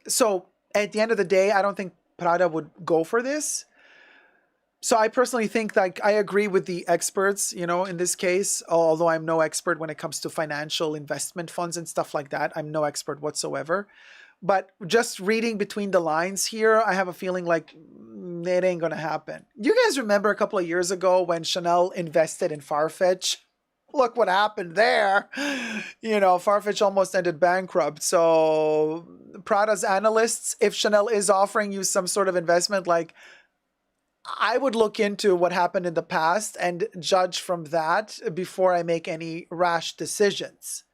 Speaker 2: So at the end of the day, I don't think Prada would go for this. So I personally think, like, I agree with the experts, you know, in this case, although I'm no expert when it comes to financial investment funds and stuff like that. I'm no expert whatsoever. But just reading between the lines here, I have a feeling like it ain't going to happen. You guys remember a couple of years ago when Chanel invested in Farfetch? Look what happened there. You know, Farfetch almost ended bankrupt. So Prada's analysts, if Chanel is offering you some sort of investment, like, I would look into what happened in the past and judge from that before I make any rash decisions.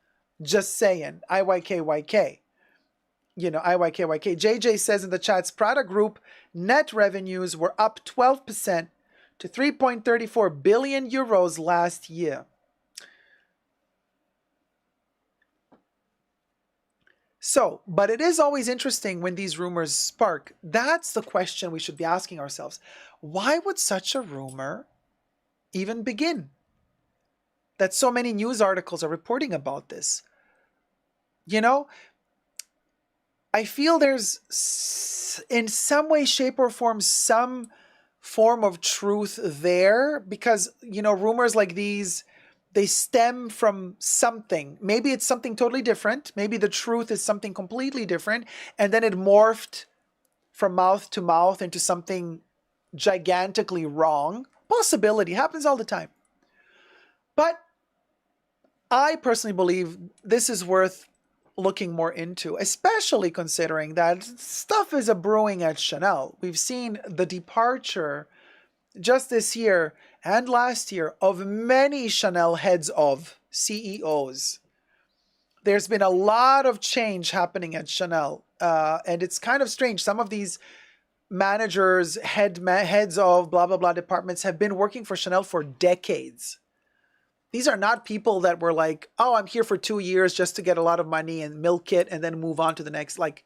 Speaker 2: Just saying. IYKYK. You know, IYKYK. JJ says in the chats, Prada Group net revenues were up 12% to 3.34 billion euros last year. So, but it is always interesting when these rumors spark. That's the question we should be asking ourselves. Why would such a rumor even begin? That so many news articles are reporting about this. You know, I feel there's in some way, shape, or form, some form of truth there because, you know, rumors like these, they stem from something. Maybe it's something totally different. Maybe the truth is something completely different. And then it morphed from mouth to mouth into something gigantically wrong. Possibility happens all the time. But I personally believe this is worth looking more into, especially considering that stuff is a brewing at Chanel. We've seen the departure just this year and last year of many Chanel heads of CEOs. There's been a lot of change happening at Chanel, and it's kind of strange. Some of these managers, heads of blah, blah, blah departments have been working for Chanel for decades. These are not people that were like, oh, I'm here for 2 years just to get a lot of money and milk it and then move on to the next, like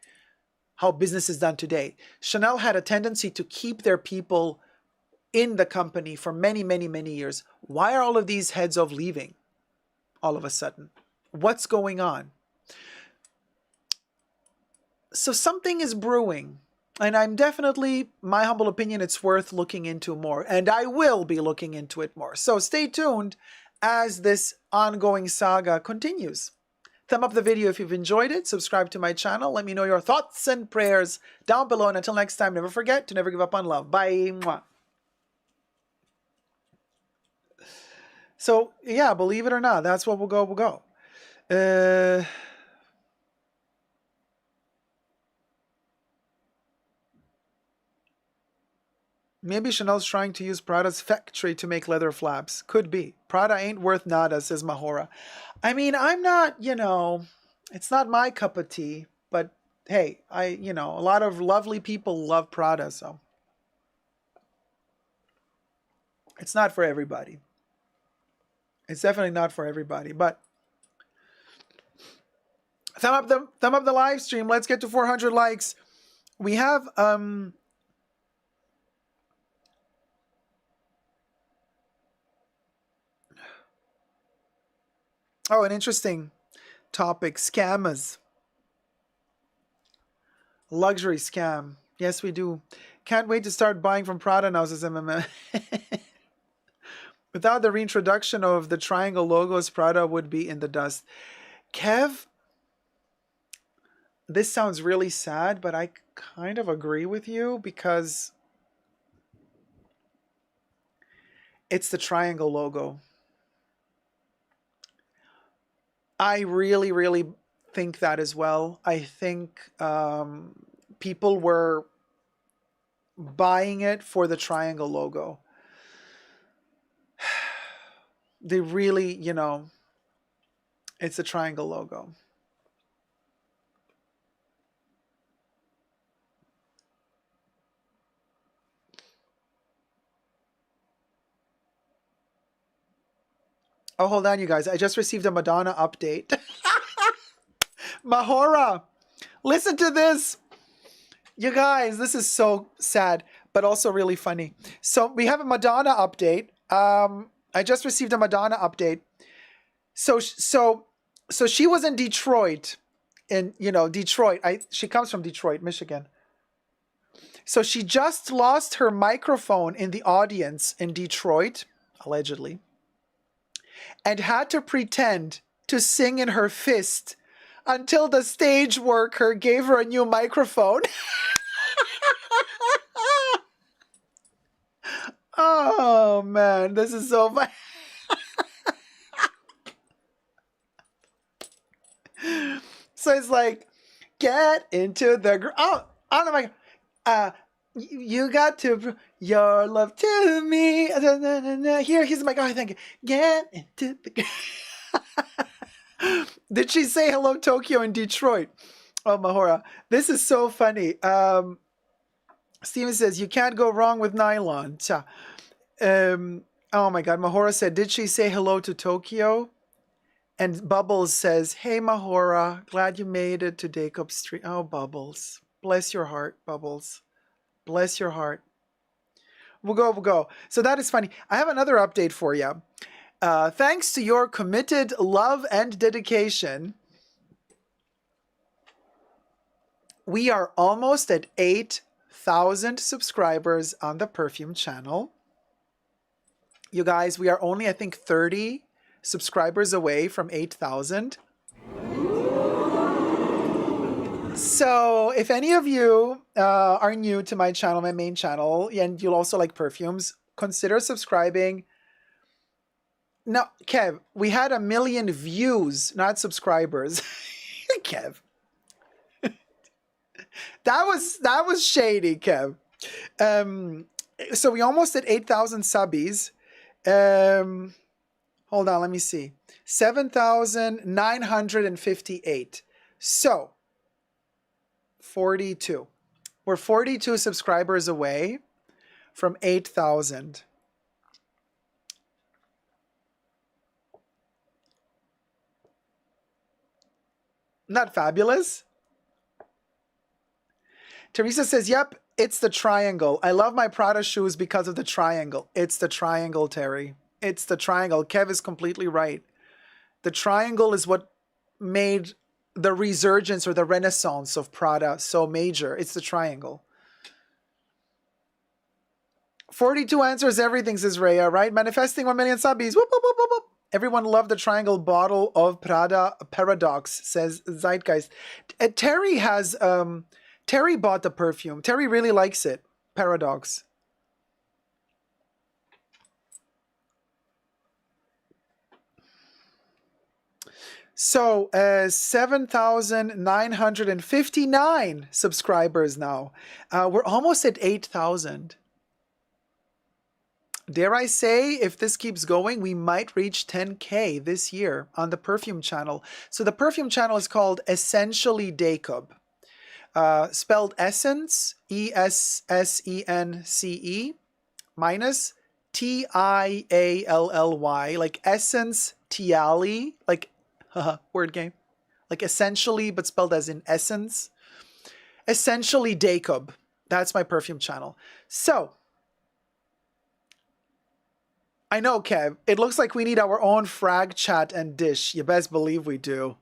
Speaker 2: how business is done today. Chanel had a tendency to keep their people in the company for many, many, many years. Why are all of these heads of leaving all of a sudden? What's going on? So something is brewing. And I'm definitely, my humble opinion, it's worth looking into more. And I will be looking into it more. So stay tuned as this ongoing saga continues. Thumb up the video if you've enjoyed it. Subscribe to my channel. Let me know your thoughts and prayers down below. And until next time, never forget to never give up on love. Bye. Mwah. So, yeah, believe it or not, that's what we'll go. Maybe Chanel's trying to use Prada's factory to make leather flaps. Could be. Prada ain't worth nada, says Mahora. I mean, I'm not, you know, it's not my cup of tea. But, hey, a lot of lovely people love Prada, so. It's not for everybody. It's definitely not for everybody. But, thumb up the live stream. Let's get to 400 likes. We have, oh, an interesting topic, scammers. Luxury scam. Yes, we do. Can't wait to start buying from Prada now, says MMA. Without the reintroduction of the triangle logos, Prada would be in the dust. Kev, this sounds really sad, but I kind of agree with you because it's the triangle logo. I really, really think that as well. I think people were buying it for the triangle logo. They really, it's a triangle logo. Oh, hold on, you guys. I just received a Madonna update. Mahora, listen to this. You guys, this is so sad, but also really funny. So we have a Madonna update. I just received a Madonna update. So she was in Detroit. In, Detroit. She comes from Detroit, Michigan. So she just lost her microphone in the audience in Detroit, allegedly, and had to pretend to sing in her fist until the stage worker gave her a new microphone. Oh, man, this is so funny. So it's like, get into the... Oh no, my... You got to prove your love to me. Here's my guy. Thank you. Get into the. Did she say hello, Tokyo in Detroit? Oh, Mahora. This is so funny. Steven says, you can't go wrong with nylon. Cha. Oh my God. Mahora said, did she say hello to Tokyo? And Bubbles says, hey, Mahora, glad you made it to Dacob Street. Oh, Bubbles. Bless your heart, Bubbles. Bless your heart. We'll go. So that is funny. I have another update for you. Thanks to your committed love and dedication, we are almost at 8,000 subscribers on the Perfume channel. You guys, we are only, I think, 30 subscribers away from 8,000. So if any of you are new to my channel, my main channel, and you'll also like perfumes, consider subscribing. Now, Kev, we had 1 million views, not subscribers. Kev. That was shady, Kev. So we almost at 8,000 subbies. Hold on, let me see. 7,958. So 42. We're 42 subscribers away from 8,000. Not fabulous? Teresa says, yep, it's the triangle. I love my Prada shoes because of the triangle. It's the triangle, Terry. It's the triangle. Kev is completely right. The triangle is what made the resurgence or the renaissance of Prada so major. It's the triangle. 42 answers everything, says Rhea, right? Manifesting 1 million subbies. Whoop, whoop, whoop, whoop, whoop. Everyone loved the triangle bottle of Prada Paradox, says Zeitgeist. Terry has, Terry bought the perfume. Terry really likes it. Paradox. So, 7,959 subscribers now. We're almost at 8,000. Dare I say, if this keeps going, we might reach 10K this year on the Perfume channel. So the Perfume channel is called Essentially Dacob. Spelled Essence, ESSENCE, minus TIALLY, like Essence Tiali, like, word game. Like essentially, but spelled as in essence. Essentially Dacob. That's my Perfume channel. So, I know, Kev, it looks like we need our own frag chat and dish. You best believe we do.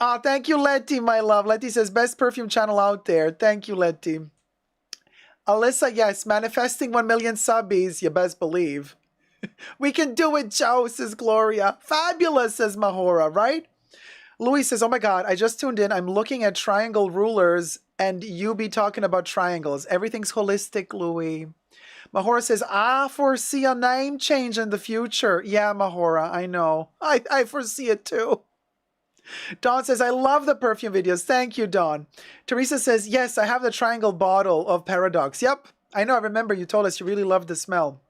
Speaker 2: Oh, thank you, Letty, my love. Letty says, best perfume channel out there. Thank you, Letty. Alyssa, yes, manifesting 1 million subbies. You best believe. We can do it, Joe, says Gloria. Fabulous, says Mahora, right? Louis says, oh my God, I just tuned in. I'm looking at triangle rulers and you be talking about triangles. Everything's holistic, Louis. Mahora says, I foresee a name change in the future. Yeah, Mahora, I know. I foresee it too. Dawn says, I love the perfume videos. Thank you, Dawn. Teresa says, yes, I have the triangle bottle of Paradox. Yep, I know. I remember you told us you really loved the smell.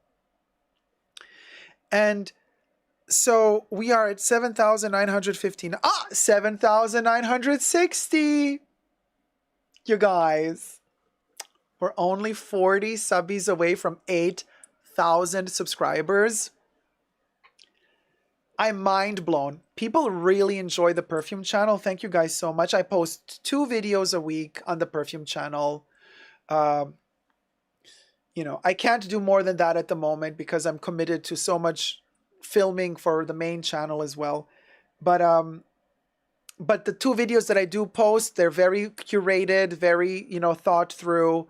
Speaker 2: And so we are at 7,915. 7,960. You guys. We're only 40 subbies away from 8,000 subscribers. I'm mind blown. People really enjoy the Perfume channel. Thank you guys so much. I post 2 videos a week on the Perfume channel. You know, I can't do more than that at the moment because I'm committed to so much filming for the main channel as well. But the 2 videos that I do post, they're very curated, very, you know, thought through.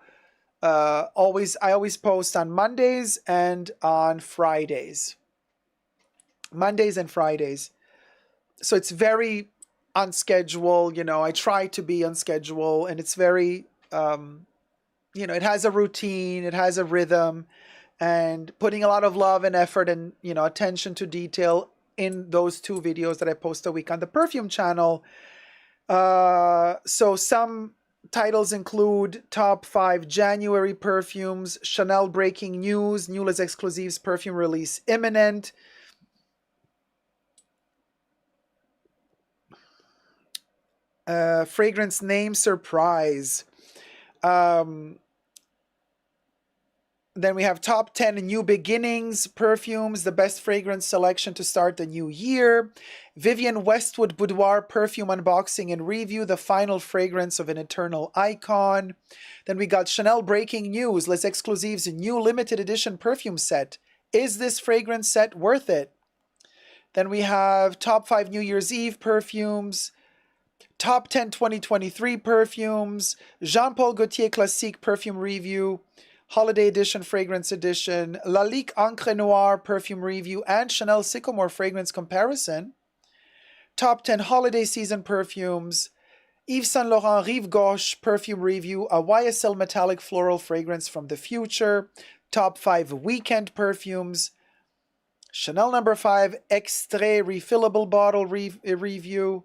Speaker 2: I always post on Mondays and on Fridays. Mondays and Fridays. So it's very on schedule, you know, I try to be on schedule, and it's very, you know, it has a routine, it has a rhythm, and putting a lot of love and effort and, you know, attention to detail in those 2 videos that I post a week on the Perfume channel. So some Titles include top 5 January perfumes, Chanel breaking news, new Les Exclusives perfume release imminent. Fragrance name surprise. Then we have top 10 new beginnings, perfumes, the best fragrance selection to start the new year. Vivienne Westwood Boudoir perfume unboxing and review, the final fragrance of an eternal icon. Then we got Chanel breaking news, Les Exclusives new limited edition perfume set. Is this fragrance set worth it? Then we have top 5 New Year's Eve perfumes, top 10 2023 perfumes, Jean Paul Gaultier Classique perfume review, Holiday Edition, Fragrance Edition, Lalique Encre Noire Perfume Review, and Chanel Sycamore Fragrance Comparison. Top 10 Holiday Season Perfumes, Yves Saint Laurent Rive Gauche Perfume Review, a YSL Metallic Floral Fragrance from the Future. Top 5 Weekend Perfumes, Chanel No. 5 Extrait Refillable Bottle Review,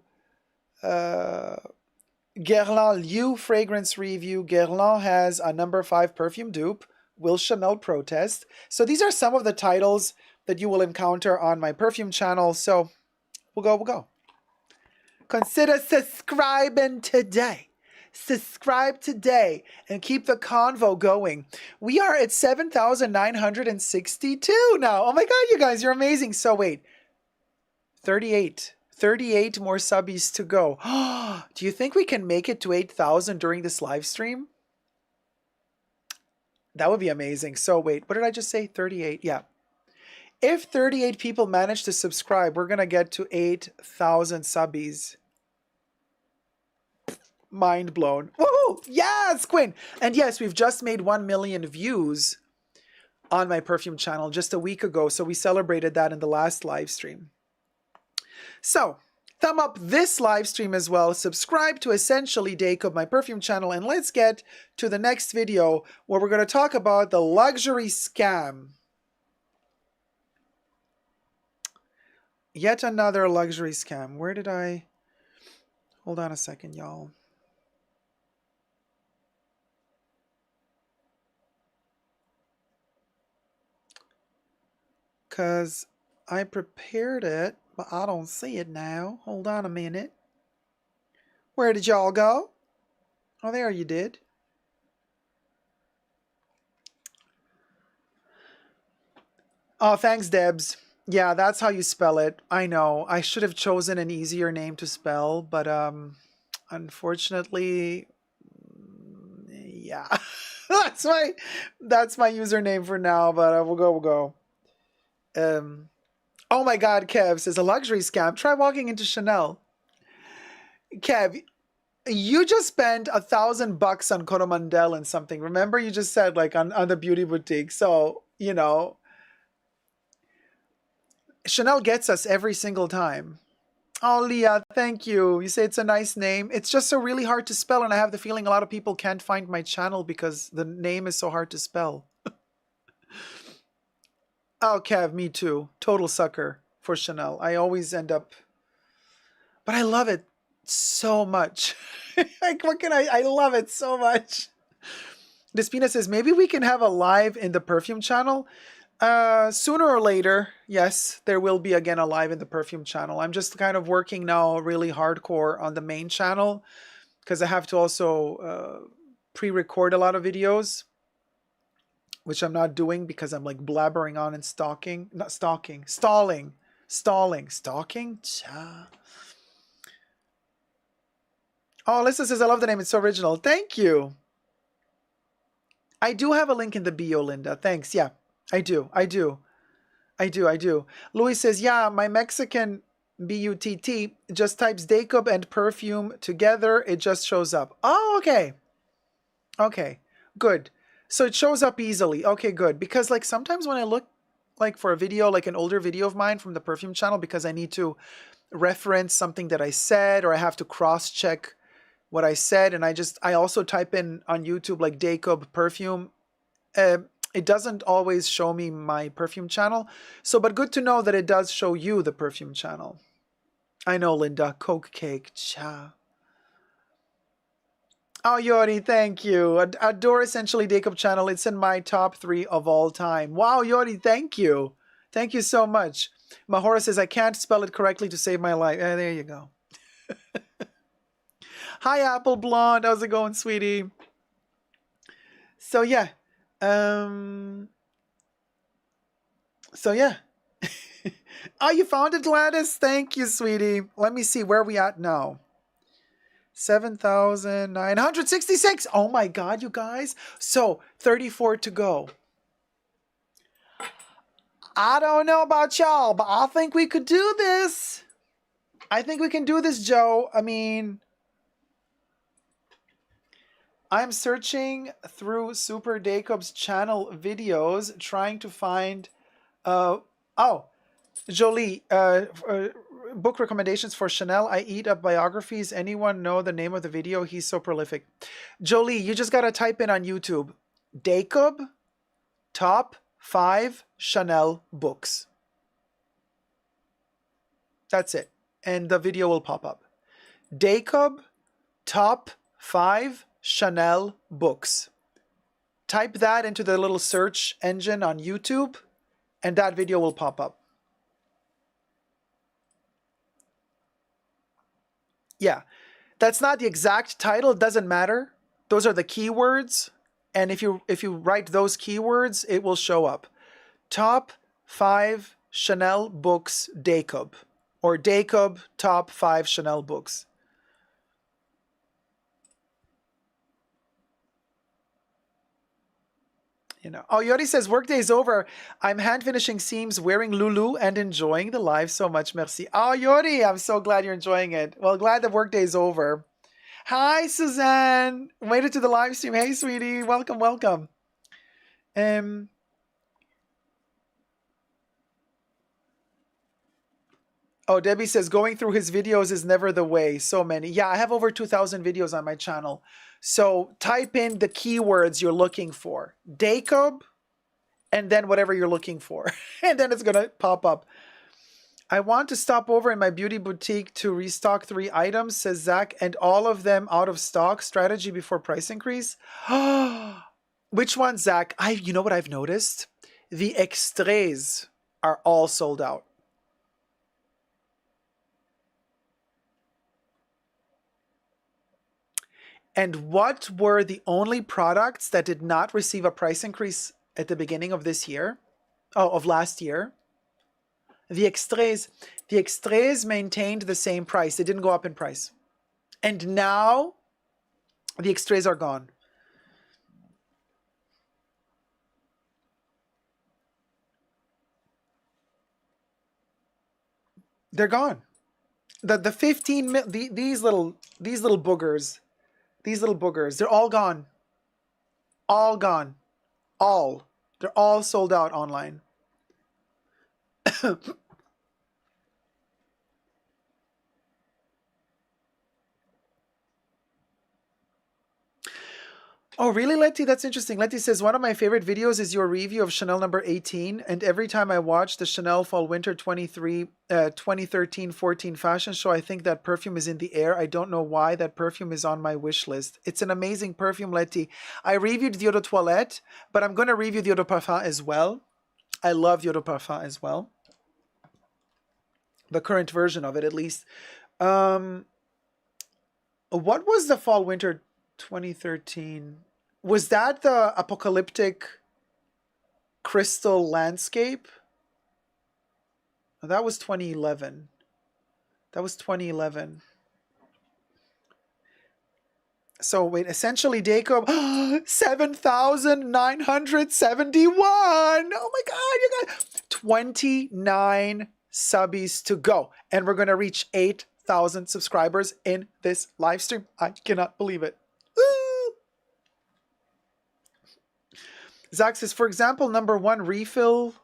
Speaker 2: Guerlain Liu Fragrance Review. Guerlain has a No. 5 perfume dupe. Will Chanel protest? So these are some of the titles that you will encounter on my perfume channel. So we'll go. Consider subscribing today. Subscribe today and keep the convo going. We are at 7,962 now. Oh my God, you guys, you're amazing. So wait, 38 more subbies to go. Do you think we can make it to 8,000 during this live stream? That would be amazing. So wait, what did I just say? 38. Yeah. If 38 people manage to subscribe, we're going to get to 8,000 subbies. Mind blown. Woohoo! Yes, Quinn. And yes, we've just made 1 million views on my perfume channel just a week ago. So we celebrated that in the last live stream. So, thumb up this live stream as well. Subscribe to Essentially Dacob, my perfume channel, and let's get to the next video where we're going to talk about the luxury scam. Yet another luxury scam. Where did I... Hold on a second, y'all. Because I prepared it, but I don't see it now. Hold on a minute. Where did y'all go? Oh, there you did. Oh, thanks, Debs. Yeah, that's how you spell it. I know. I should have chosen an easier name to spell, but unfortunately, yeah. that's my username for now, but we'll go. Oh my God, Kev says a luxury scam. Try walking into Chanel. Kev, you just spent $1,000 on Coromandel and something. Remember, you just said like on the beauty boutique. So, you know, Chanel gets us every single time. Oh, Leah, thank you. You say it's a nice name. It's just so really hard to spell, and I have the feeling a lot of people can't find my channel because the name is so hard to spell. Oh, Kev, me too. Total sucker for Chanel. I always end up... But I love it so much. Like, what can I love it so much. Despina says, maybe we can have a live in the perfume channel. Sooner or later, yes, there will be again a live in the perfume channel. I'm just kind of working now really hardcore on the main channel because I have to also pre-record a lot of videos, which I'm not doing because I'm like blabbering on and stalling. Cha. Oh, Alyssa says, I love the name. It's so original. Thank you. I do have a link in the bio, Linda. Thanks. Yeah, I do. Louis says, yeah, my Mexican BUTT just types Dacob and perfume together. It just shows up. Oh, okay. Okay, good. So it shows up easily. Okay, good. Because like sometimes when I look like for a video, like an older video of mine from the perfume channel, because I need to reference something that I said, or I have to cross-check what I said, and I also type in on YouTube like Dacob perfume. It doesn't always show me my perfume channel. So, but good to know that it does show you the perfume channel. I know, Linda. Coke cake. Cha. Oh, Yori, thank you. Adore Essentially Dacob channel. It's in my top 3 of all time. Wow, Yori, thank you. Thank you so much. Mahora says, I can't spell it correctly to save my life. There you go. Hi, Apple Blonde. How's it going, sweetie? So, yeah. So, yeah. Oh, you found it, Gladys? Thank you, sweetie. Let me see. Where are we at now? 7,966. Oh my God, you guys. So 34 to go. I don't know about y'all, but I think we could do this. I think we can do this, Joe. I mean, I'm searching through Super Dacob's channel videos, trying to find, oh, Jolie, book recommendations for Chanel. I eat up biographies. Anyone know the name of the video? He's so prolific. Jolie, you just got to type in on YouTube, Dacob top 5 Chanel books. That's it. And the video will pop up. Dacob top 5 Chanel books. Type that into the little search engine on YouTube and that video will pop up. Yeah, that's not the exact title. It doesn't matter. Those are the keywords. And if you write those keywords, it will show up. Top 5 Chanel books Dacob. Or Dacob top 5 Chanel books. You know. Oh, Yori says, workday's over. I'm hand finishing seams, wearing Lulu, and enjoying the live so much. Merci. Oh, Yori, I'm so glad you're enjoying it. Well, glad the workday's over. Hi, Suzanne. Made it to the live stream. Hey, sweetie. Welcome, welcome. Oh, Debbie says, going through his videos is never the way. So many. Yeah, I have over 2,000 videos on my channel. So type in the keywords you're looking for. Dacob, and then whatever you're looking for. And then it's going to pop up. I want to stop over in my beauty boutique to restock 3 items, says Zach, and all of them out of stock. Strategy before price increase. Which one, Zach? You know what I've noticed? The extraits are all sold out. And what were the only products that did not receive a price increase at the beginning of this year? Oh, of last year? The extraits. The extraits maintained the same price. They didn't go up in price. And now the extraits are gone. They're gone. The 15 these little boogers. These little boogers, they're all gone. All gone. All. They're all sold out online. Oh, really, Letty? That's interesting. Letty says, one of my favorite videos is your review of Chanel number 18. And every time I watch the Chanel Fall Winter 2013-14 fashion show, I think that perfume is in the air. I don't know why that perfume is on my wish list. It's an amazing perfume, Letty. I reviewed the Eau de Toilette, but I'm going to review the Eau de Parfum as well. I love the Eau de Parfum as well. The current version of it, at least. What was the Fall Winter 2013? Was that the apocalyptic crystal landscape? That was 2011. That was 2011. So wait, essentially Dacob, 7,971. Oh my God, you guys, 29 subbies to go. And we're going to reach 8,000 subscribers in this live stream. I cannot believe it. Zach says, for example, number 1 refill.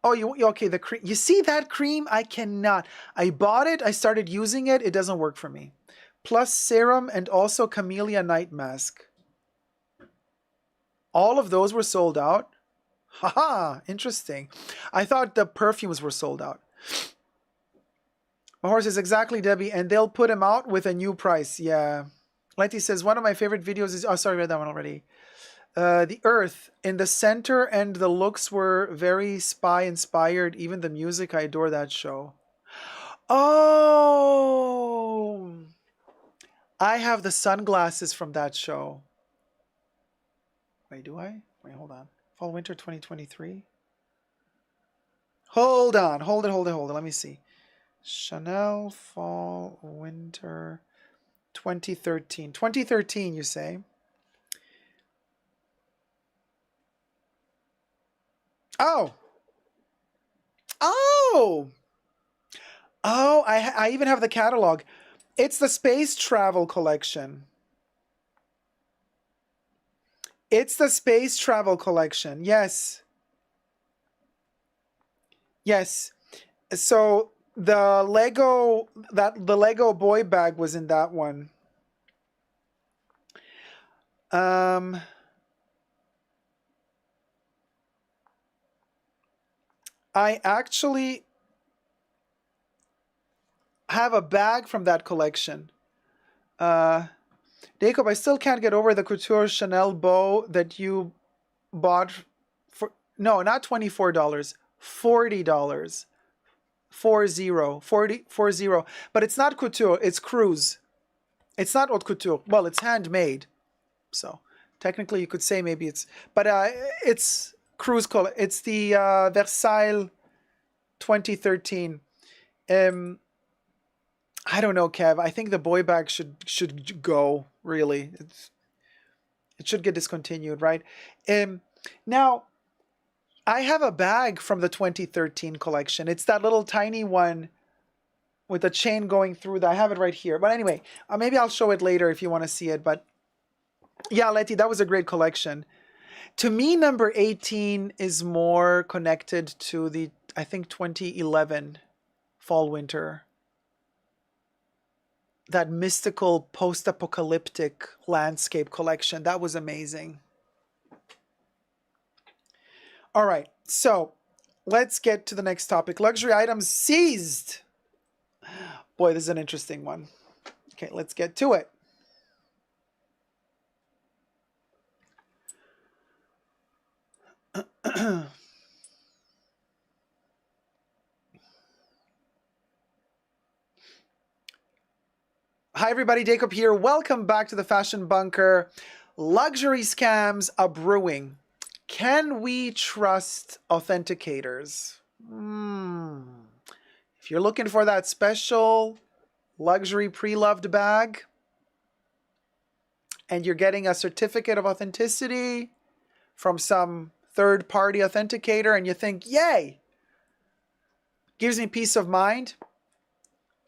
Speaker 2: Oh, okay, the cream. You see that cream? I cannot. I bought it. I started using it. It doesn't work for me. Plus serum and also Camellia night mask. All of those were sold out. Haha, interesting. I thought the perfumes were sold out. My horse says, exactly, Debbie. And they'll put them out with a new price. Yeah. Letty says, one of my favorite videos is, oh, sorry, I read that one already. The Earth in the center, and the looks were very spy inspired. Even the music, I adore that show. Oh, I have the sunglasses from that show. Wait, do I? Wait, hold on. Fall winter 2023. Hold on. Hold it. Let me see. Chanel fall winter 2013. 2013, you say? Oh. Oh. Oh, I even have the catalog. It's the space travel collection. It's the space travel collection. Yes. Yes. So the Lego boy bag was in that one. I actually have a bag from that collection. Dacob, I still can't get over the couture Chanel bow that you bought for, no, not $24, $40. 40. But it's not couture, it's cruise. It's not haute couture. Well, it's handmade. So technically you could say maybe it's, but it's cruise color. It's the Versailles 2013. I don't know, Kev. I think the boy bag should go, really. It should get discontinued, right? Now, I have a bag from the 2013 collection. It's that little tiny one with the chain going through. I have it right here. But anyway, maybe I'll show it later if you want to see it. But yeah, Letty, that was a great collection. To me, number 18 is more connected to the, I think, 2011 fall winter. That mystical post-apocalyptic landscape collection. That was amazing. All right, so let's get to the next topic. Luxury items seized. Boy, this is an interesting one. Okay, let's get to it. Hi everybody, Dacob here. Welcome back to the Fashion Bunker. Luxury scams are brewing. Can we trust authenticators? If you're looking for that special luxury pre-loved bag and you're getting a certificate of authenticity from some third-party authenticator and you think, yay, gives me peace of mind.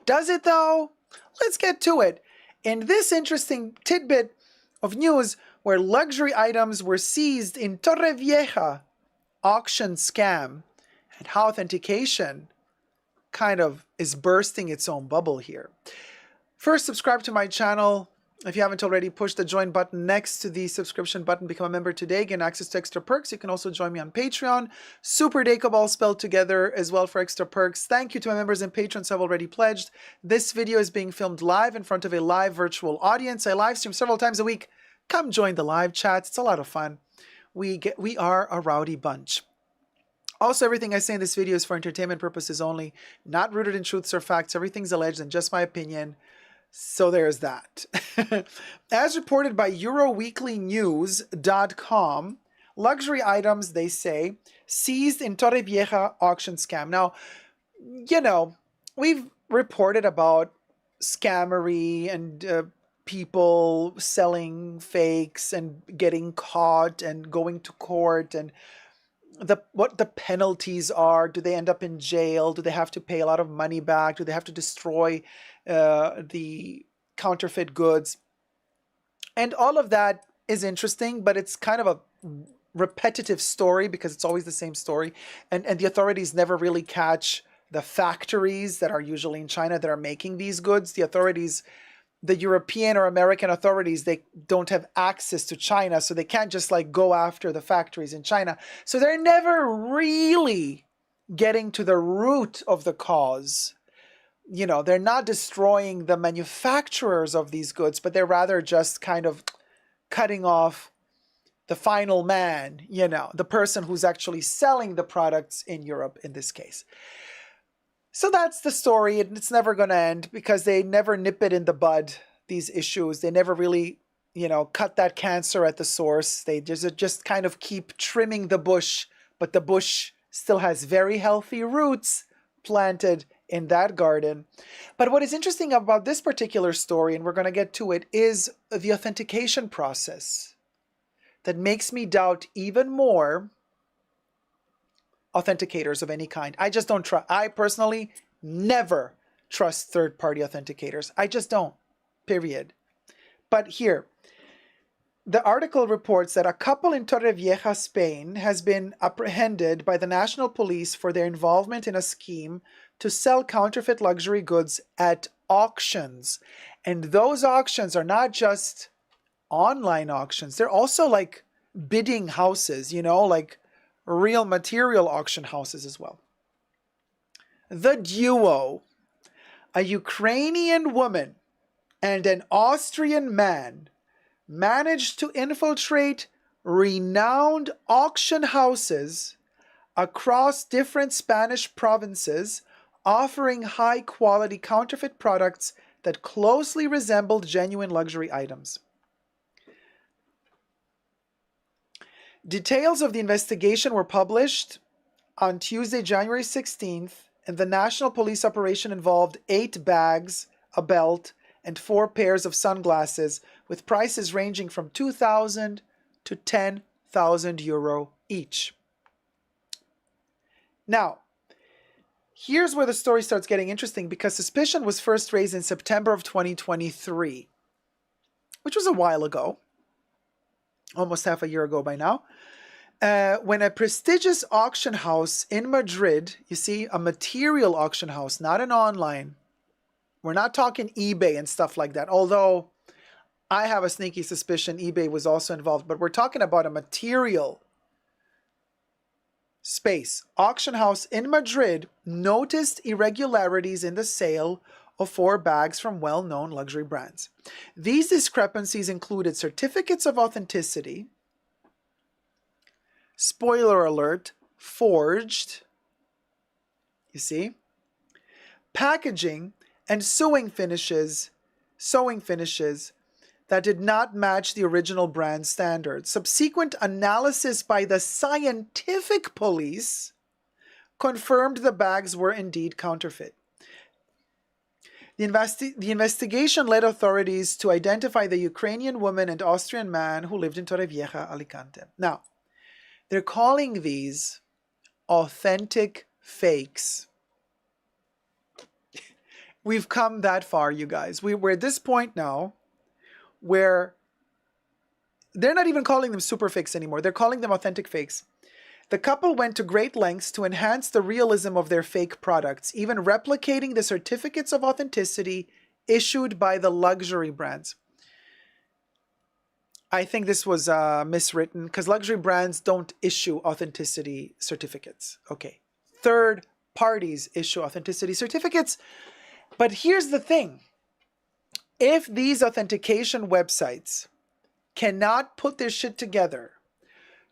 Speaker 2: Does it though? Let's get to it. In this interesting tidbit of news where luxury items were seized in Torrevieja auction scam, and how authentication kind of is bursting its own bubble here. First, subscribe to my channel. If you haven't already, push the join button next to the subscription button. Become a member today. Gain access to extra perks. You can also join me on Patreon. Super Dacob all spelled together as well for extra perks. Thank you to my members and patrons who have already pledged. This video is being filmed live in front of a live virtual audience. I live stream several times a week. Come join the live chats. It's a lot of fun. We are a rowdy bunch. Also, everything I say in this video is for entertainment purposes only, not rooted in truths or facts. Everything's alleged and just my opinion. So there's that. As reported by EuroWeeklyNews.com, luxury items, they say, seized in Torrevieja auction scam. Now, you know, we've reported about scammery and people selling fakes and getting caught and going to court, and what the penalties are. Do they end up in jail? Do they have to pay a lot of money back? Do they have to destroy the counterfeit goods? And all of that is interesting, but it's kind of a repetitive story because it's always the same story. And the authorities never really catch the factories that are usually in China that are making these goods. The authorities, the European or American authorities, they don't have access to China, so they can't just like go after the factories in China. So they're never really getting to the root of the cause. they're not destroying the manufacturers of these goods, but they're rather just kind of cutting off the final man, the person who's actually selling the products in Europe in this case. So that's the story, and it's never going to end because they never nip it in the bud, these issues. They never really, cut that cancer at the source. They just kind of keep trimming the bush, but the bush still has very healthy roots planted in that garden. But what is interesting about this particular story, and we're going to get to it, is the authentication process that makes me doubt even more authenticators of any kind. I just don't trust. I personally never trust third-party authenticators. I just don't, period. But here, the article reports that a couple in Torrevieja, Spain, has been apprehended by the national police for their involvement in a scheme to sell counterfeit luxury goods at auctions. And those auctions are not just online auctions. They're also like bidding houses, like real material auction houses as well. The duo, a Ukrainian woman and an Austrian man, managed to infiltrate renowned auction houses across different Spanish provinces, offering high-quality counterfeit products that closely resembled genuine luxury items. Details of the investigation were published on Tuesday, January 16th, and the national police operation involved 8 bags, a belt, and 4 pairs of sunglasses, with prices ranging from 2,000 to 10,000 euro each. Now, here's where the story starts getting interesting, because suspicion was first raised in September of 2023, which was a while ago, almost half a year ago by now, when a prestigious auction house in Madrid, you see, a material auction house, not an online. We're not talking eBay and stuff like that, although I have a sneaky suspicion eBay was also involved, but we're talking about a material space. Auction house in Madrid noticed irregularities in the sale of 4 bags from well-known luxury brands. These discrepancies included certificates of authenticity, spoiler alert, forged, you see, packaging, and sewing finishes that did not match the original brand standards. Subsequent analysis by the scientific police confirmed the bags were indeed counterfeit. The investigation led authorities to identify the Ukrainian woman and Austrian man who lived in Torrevieja, Alicante. Now, they're calling these authentic fakes. We've come that far, you guys. We're at this point now where they're not even calling them super fakes anymore. They're calling them authentic fakes. The couple went to great lengths to enhance the realism of their fake products, even replicating the certificates of authenticity issued by the luxury brands. I think this was miswritten, because luxury brands don't issue authenticity certificates. Okay. Third parties issue authenticity certificates. But here's the thing. If these authentication websites cannot put their shit together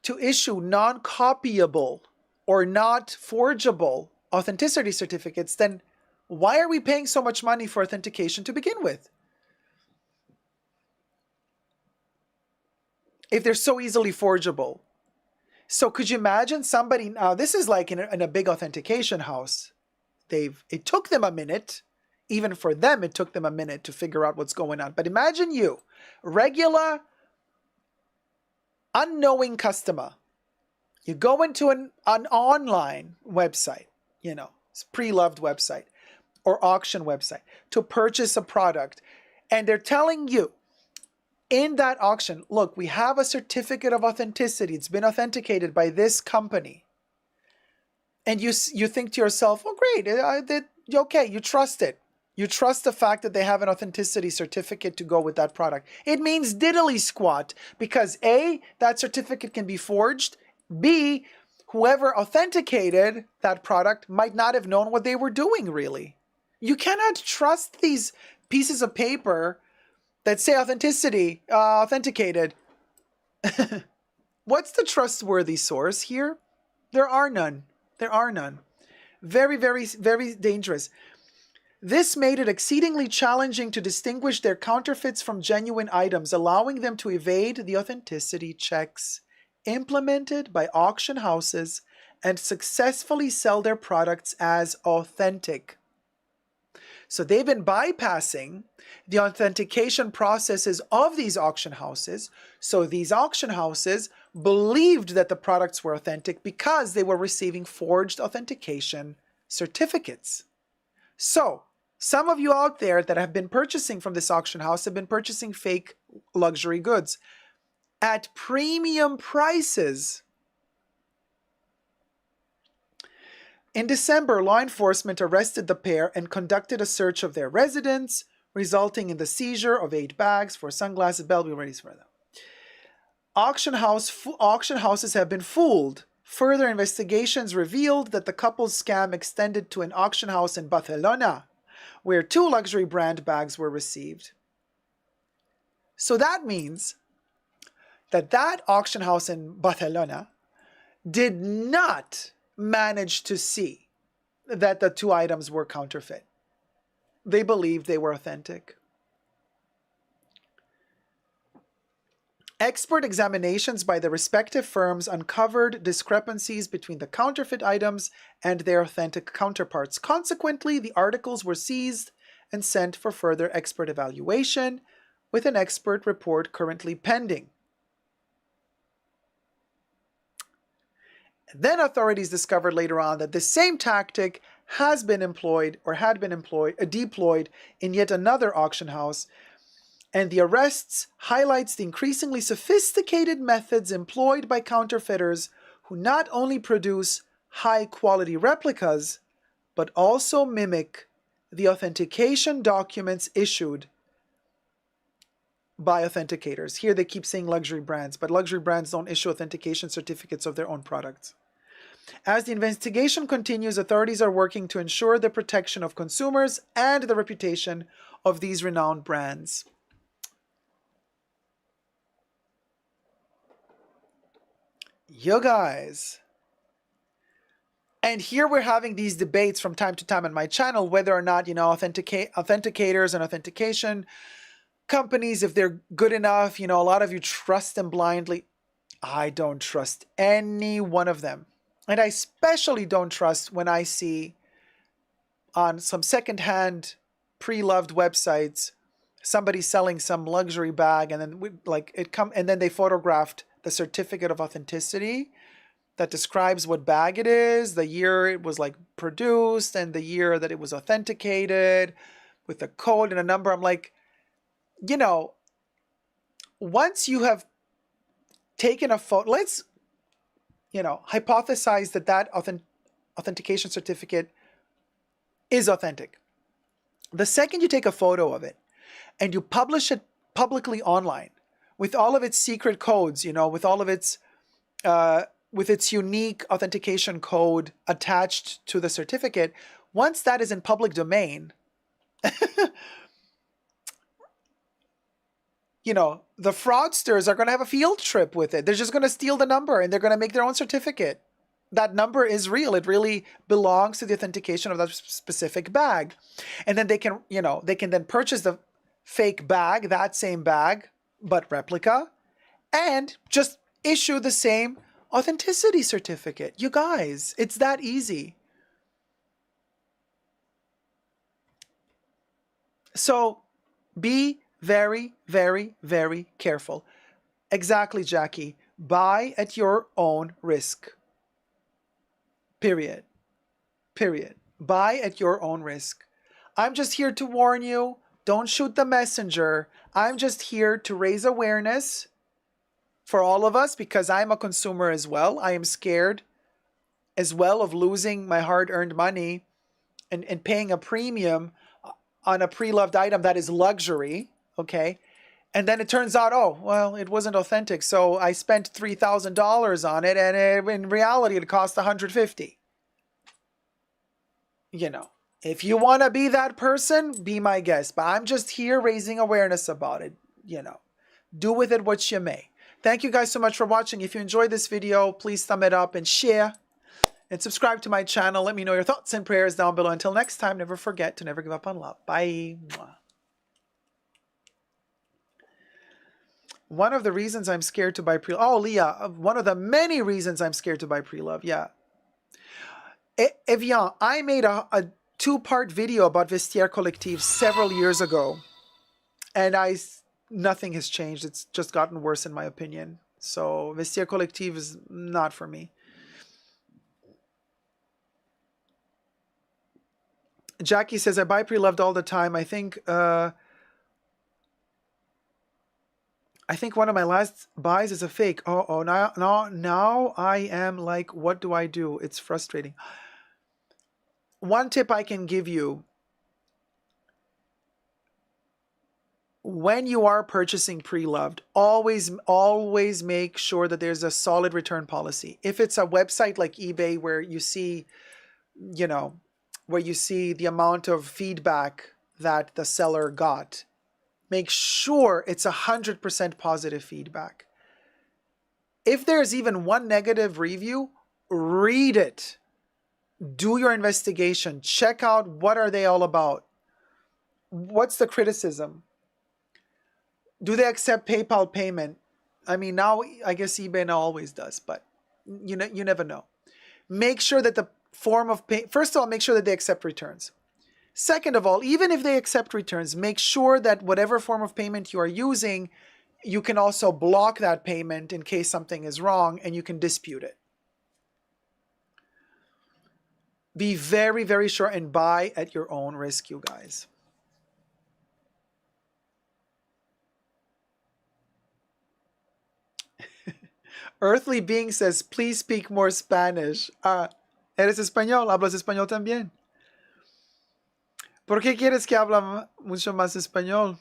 Speaker 2: to issue non-copyable or not forgeable authenticity certificates, then why are we paying so much money for authentication to begin with? If they're so easily forgeable. So could you imagine somebody, now this is like in a big authentication house. It took them a minute. Even for them, it took them a minute to figure out what's going on. But imagine you, regular, unknowing customer. You go into an online website, it's a pre-loved website or auction website to purchase a product. And they're telling you in that auction, look, we have a certificate of authenticity. It's been authenticated by this company. And you think to yourself, oh, great, okay, you trust it. You trust the fact that they have an authenticity certificate to go with that product. It means diddly squat, because A, that certificate can be forged. B, whoever authenticated that product might not have known what they were doing, really. You cannot trust these pieces of paper that say authenticity, authenticated. What's the trustworthy source here? There are none. There are none. Very, very, very dangerous. This made it exceedingly challenging to distinguish their counterfeits from genuine items, allowing them to evade the authenticity checks implemented by auction houses and successfully sell their products as authentic. So they've been bypassing the authentication processes of these auction houses. So these auction houses believed that the products were authentic because they were receiving forged authentication certificates. So some of you out there that have been purchasing from this auction house have been purchasing fake luxury goods at premium prices. In December, law enforcement arrested the pair and conducted a search of their residence, resulting in the seizure of 8 bags for sunglasses. Bell, be ready for them. Auction houses have been fooled. Further investigations revealed that the couple's scam extended to an auction house in Barcelona, where 2 luxury brand bags were received. So that means that auction house in Barcelona did not manage to see that the 2 items were counterfeit. They believed they were authentic. Expert examinations by the respective firms uncovered discrepancies between the counterfeit items and their authentic counterparts. Consequently, the articles were seized and sent for further expert evaluation, with an expert report currently pending. Then authorities discovered later on that the same tactic has been employed or had been deployed in yet another auction house, and the arrests highlights the increasingly sophisticated methods employed by counterfeiters who not only produce high-quality replicas, but also mimic the authentication documents issued by authenticators. Here they keep saying luxury brands, but luxury brands don't issue authentication certificates of their own products. As the investigation continues, authorities are working to ensure the protection of consumers and the reputation of these renowned brands. You guys. And here we're having these debates from time to time on my channel, whether or not, authenticators and authentication companies, if they're good enough. A lot of you trust them blindly. I don't trust any one of them. And I especially don't trust when I see on some secondhand pre-loved websites somebody selling some luxury bag, and then they photographed the certificate of authenticity that describes what bag it is, the year it was produced, and the year that it was authenticated with a code and a number. I'm like, once you have taken a photo, let's, hypothesize that authentication certificate is authentic. The second you take a photo of it and you publish it publicly online with all of its secret codes, with all of its, with its unique authentication code attached to the certificate, once that is in public domain, the fraudsters are going to have a field trip with it. They're just going to steal the number and they're going to make their own certificate. That number is real. It really belongs to the authentication of that specific bag. And then they can then purchase the fake bag, that same bag, but replica, and just issue the same authenticity certificate. You guys, it's that easy. So be very, very, very careful. Exactly, Jackie. Buy at your own risk. Period. Buy at your own risk. I'm just here to warn you. Don't shoot the messenger. I'm just here to raise awareness for all of us, because I'm a consumer as well. I am scared as well of losing my hard-earned money and paying a premium on a pre-loved item that is luxury, okay? And then it turns out, oh, well, it wasn't authentic, so I spent $3,000 on it, and in reality, it cost $150. If you want to be that person, be my guest. But I'm just here raising awareness about it. You know, do with it what you may. Thank you guys so much for watching. If you enjoyed this video, please thumb it up and share. And subscribe to my channel. Let me know your thoughts and prayers down below. Until next time, never forget to never give up on love. Bye. One of the reasons I'm scared to buy pre-love. Oh, Leah, one of the many reasons I'm scared to buy pre-love. Yeah. Evian, I made a two-part video about Vestiaire Collective several years ago. And nothing has changed. It's just gotten worse in my opinion. So Vestiaire Collective is not for me. Jackie says, I buy pre-loved all the time. I think one of my last buys is a fake. Now I am like, what do I do? It's frustrating. One tip I can give you, when you are purchasing pre-loved, always make sure that there's a solid return policy. If it's a website like eBay where you see, you know, where you see the amount of feedback that the seller got, make sure it's 100% positive feedback. If there's even one negative review, read it. Do your investigation. Check out what are they all about. What's the criticism? Do they accept PayPal payment? I mean, now I guess eBay now always does, but you never know. Make sure that the form of pay, first of all, make sure that they accept returns. Second of all, even if they accept returns, make sure that whatever form of payment you are using, you can also block that payment in case something is wrong and you can dispute it. Be very, very sure and buy at your own risk, you guys. Earthly Being says, please speak more Spanish. ¿Eres español? ¿Hablas español también? ¿Por qué quieres que hable mucho más español?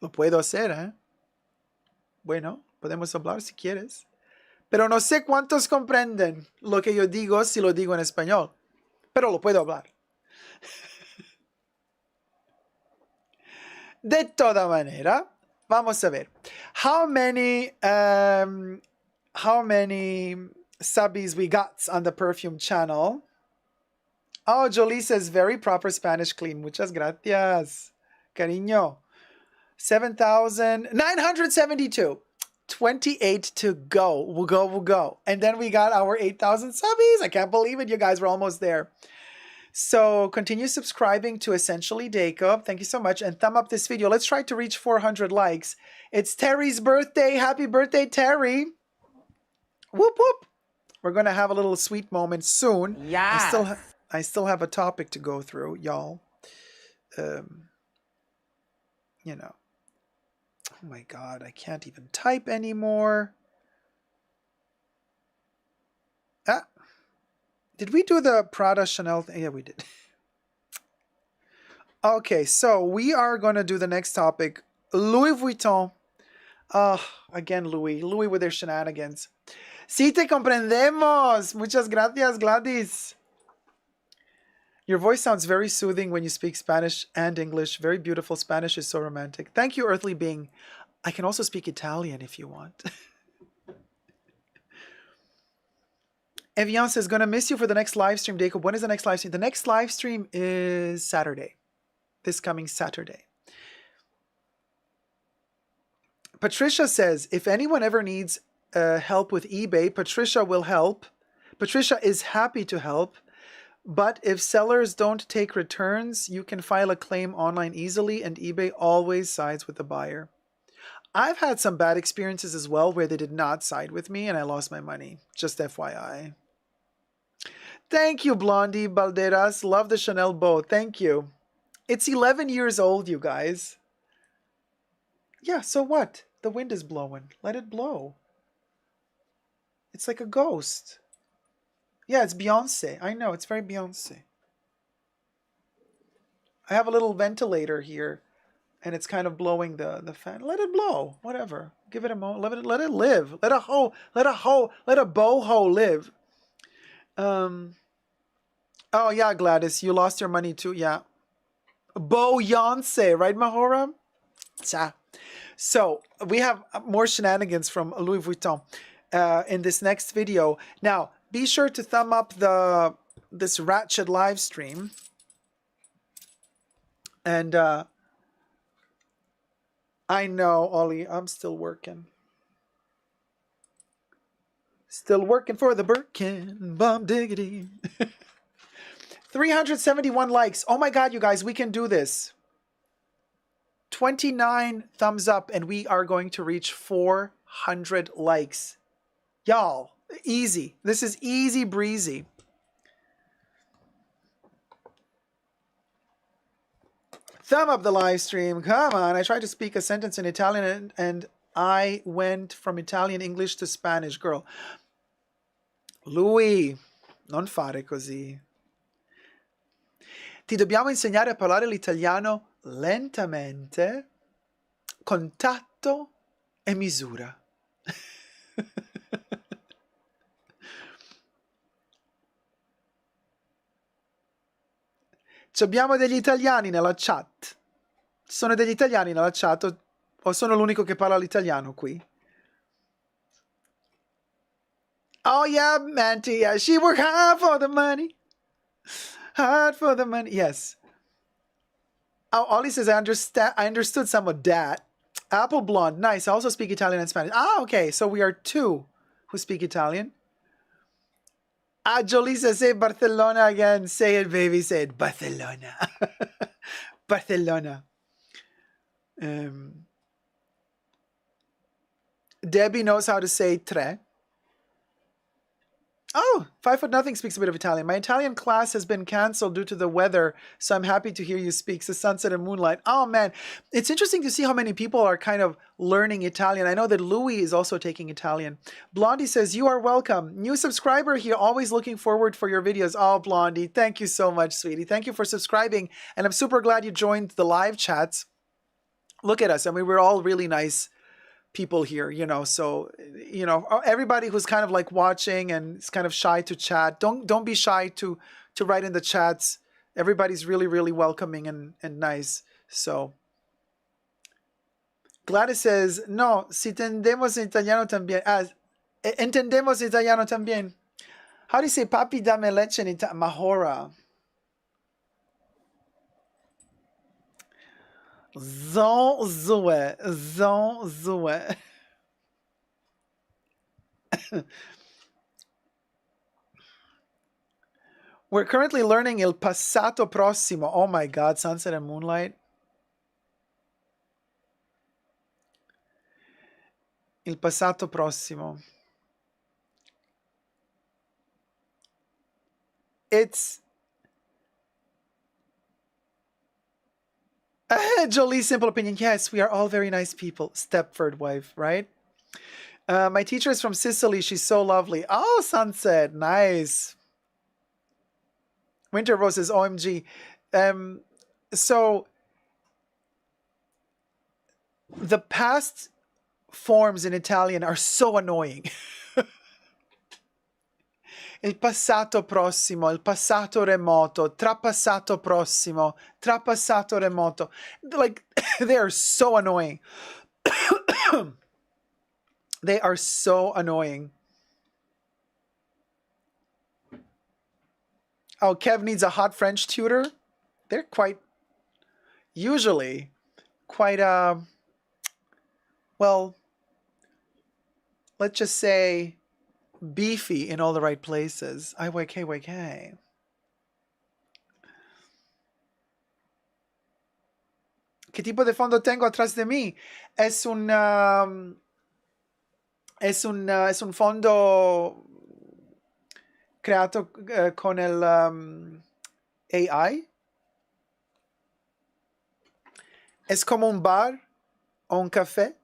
Speaker 2: Lo puedo hacer, ¿eh? Bueno, podemos hablar si quieres. Pero no sé cuántos comprenden lo que yo digo si lo digo en español. Pero lo puedo hablar. De toda manera, vamos a ver. How many subbies we got on the perfume channel? Oh, Jolie says, very proper Spanish clean. Muchas gracias, cariño. 7,972. 28 to go. We'll go. And then we got our 8,000 subbies. I can't believe it, you guys. We're almost there. So continue subscribing to Essentially Dacob. Thank you so much. And thumb up this video. Let's try to reach 400 likes. It's Terry's birthday. Happy birthday, Terry. Whoop, whoop. We're going to have a little sweet moment soon. Yeah. I still have a topic to go through, y'all. You know. Oh my God, I can't even type anymore. Did we do the Prada Chanel thing? Yeah, we did. Okay, so we are going to do the next topic. Louis Vuitton. Again, Louis with their shenanigans. Sí te comprendemos. Muchas gracias, Gladys. Your voice sounds very soothing when you speak Spanish and English. Very beautiful. Spanish is so romantic. Thank you, Earthly Being. I can also speak Italian if you want. Evian says, gonna miss you for the next live stream, Dacob. When is the next live stream? The next live stream is Saturday. This coming Saturday. Patricia says, if anyone ever needs help with eBay, Patricia will help. Patricia is happy to help. But if sellers don't take returns, you can file a claim online easily, and eBay always sides with the buyer. I've had some bad experiences as well where they did not side with me and I lost my money. Just FYI. Thank you, Blondie Balderas. Love the Chanel bow. Thank you. It's 11 years old, you guys. Yeah, so what? The wind is blowing. Let it blow. It's like a ghost. Yeah, it's Beyonce. I know, it's very Beyonce. I have a little ventilator here, and it's kind of blowing the fan. Let it blow. Whatever. Give it a moment. Let it live. Let a boho live. Oh, yeah, Gladys, you lost your money too. Yeah. Beyonce, right, Mahora? Cha. So we have more shenanigans from Louis Vuitton in this next video. Now, be sure to thumb up this Ratchet live stream. And I know, Ollie, I'm still working. Still working for the Birkin, bum diggity. 371 likes. Oh my God, you guys, we can do this. 29 thumbs up and we are going to reach 400 likes. Y'all, easy. This is easy breezy. Thumb up the live stream. Come on. I tried to speak a sentence in Italian and I went from Italian English to Spanish, girl. Lui, non fare così. Ti dobbiamo insegnare a parlare l'italiano lentamente, con tatto e misura. Ci abbiamo degli italiani nella chat. Ci sono degli italiani nella chat o sono l'unico che parla l'italiano qui? Oh yeah, Manti, yeah, she worked hard for the money. Hard for the money, yes. Oh, Ollie says, I understood some of that. Apple Blonde, nice. I also speak Italian and Spanish. Ah, okay, so we are two who speak Italian. Ah, Jolie says, say Barcelona again. Say it, baby. Say it, Barcelona. Barcelona. Debbie knows how to say tre. Oh, 5 Foot Nothing speaks a bit of Italian. My Italian class has been canceled due to the weather, so I'm happy to hear you speak. The sunset and moonlight. Oh, man. It's interesting to see how many people are kind of learning Italian. I know that Louis is also taking Italian. Blondie says, you are welcome. New subscriber here, always looking forward for your videos. Oh, Blondie, thank you so much, sweetie. Thank you for subscribing, and I'm super glad you joined the live chats. Look at us. I mean, we're all really nice people here, you know, so, you know, everybody who's kind of like watching and is kind of shy to chat, don't be shy to write in the chats. Everybody's really, really welcoming and nice. So Gladys says, no, si entendemos italiano también. Entendemos italiano también. How do you say papi dame leche in Italian? Mahora. Zon zue. We're currently learning Il Passato Prossimo. Oh my God, Sunset and Moonlight. Il Passato Prossimo. It's Jolie's simple opinion. Yes, we are all very nice people. Stepford wife, right? My teacher is from Sicily. She's so lovely. Oh, Sunset. Nice. Winter Rose says, OMG. So the past forms in Italian are so annoying. Il passato prossimo, il passato remoto, trapassato prossimo, trapassato remoto. Like, they are so annoying. They are so annoying. Oh, Kev needs a hot French tutor. They're quite, usually, quite, well, let's just say, beefy in all the right places. Ay, YK. ¿Qué tipo de fondo tengo atrás de mí? Es un fondo creato con el AI. Es como un bar o un café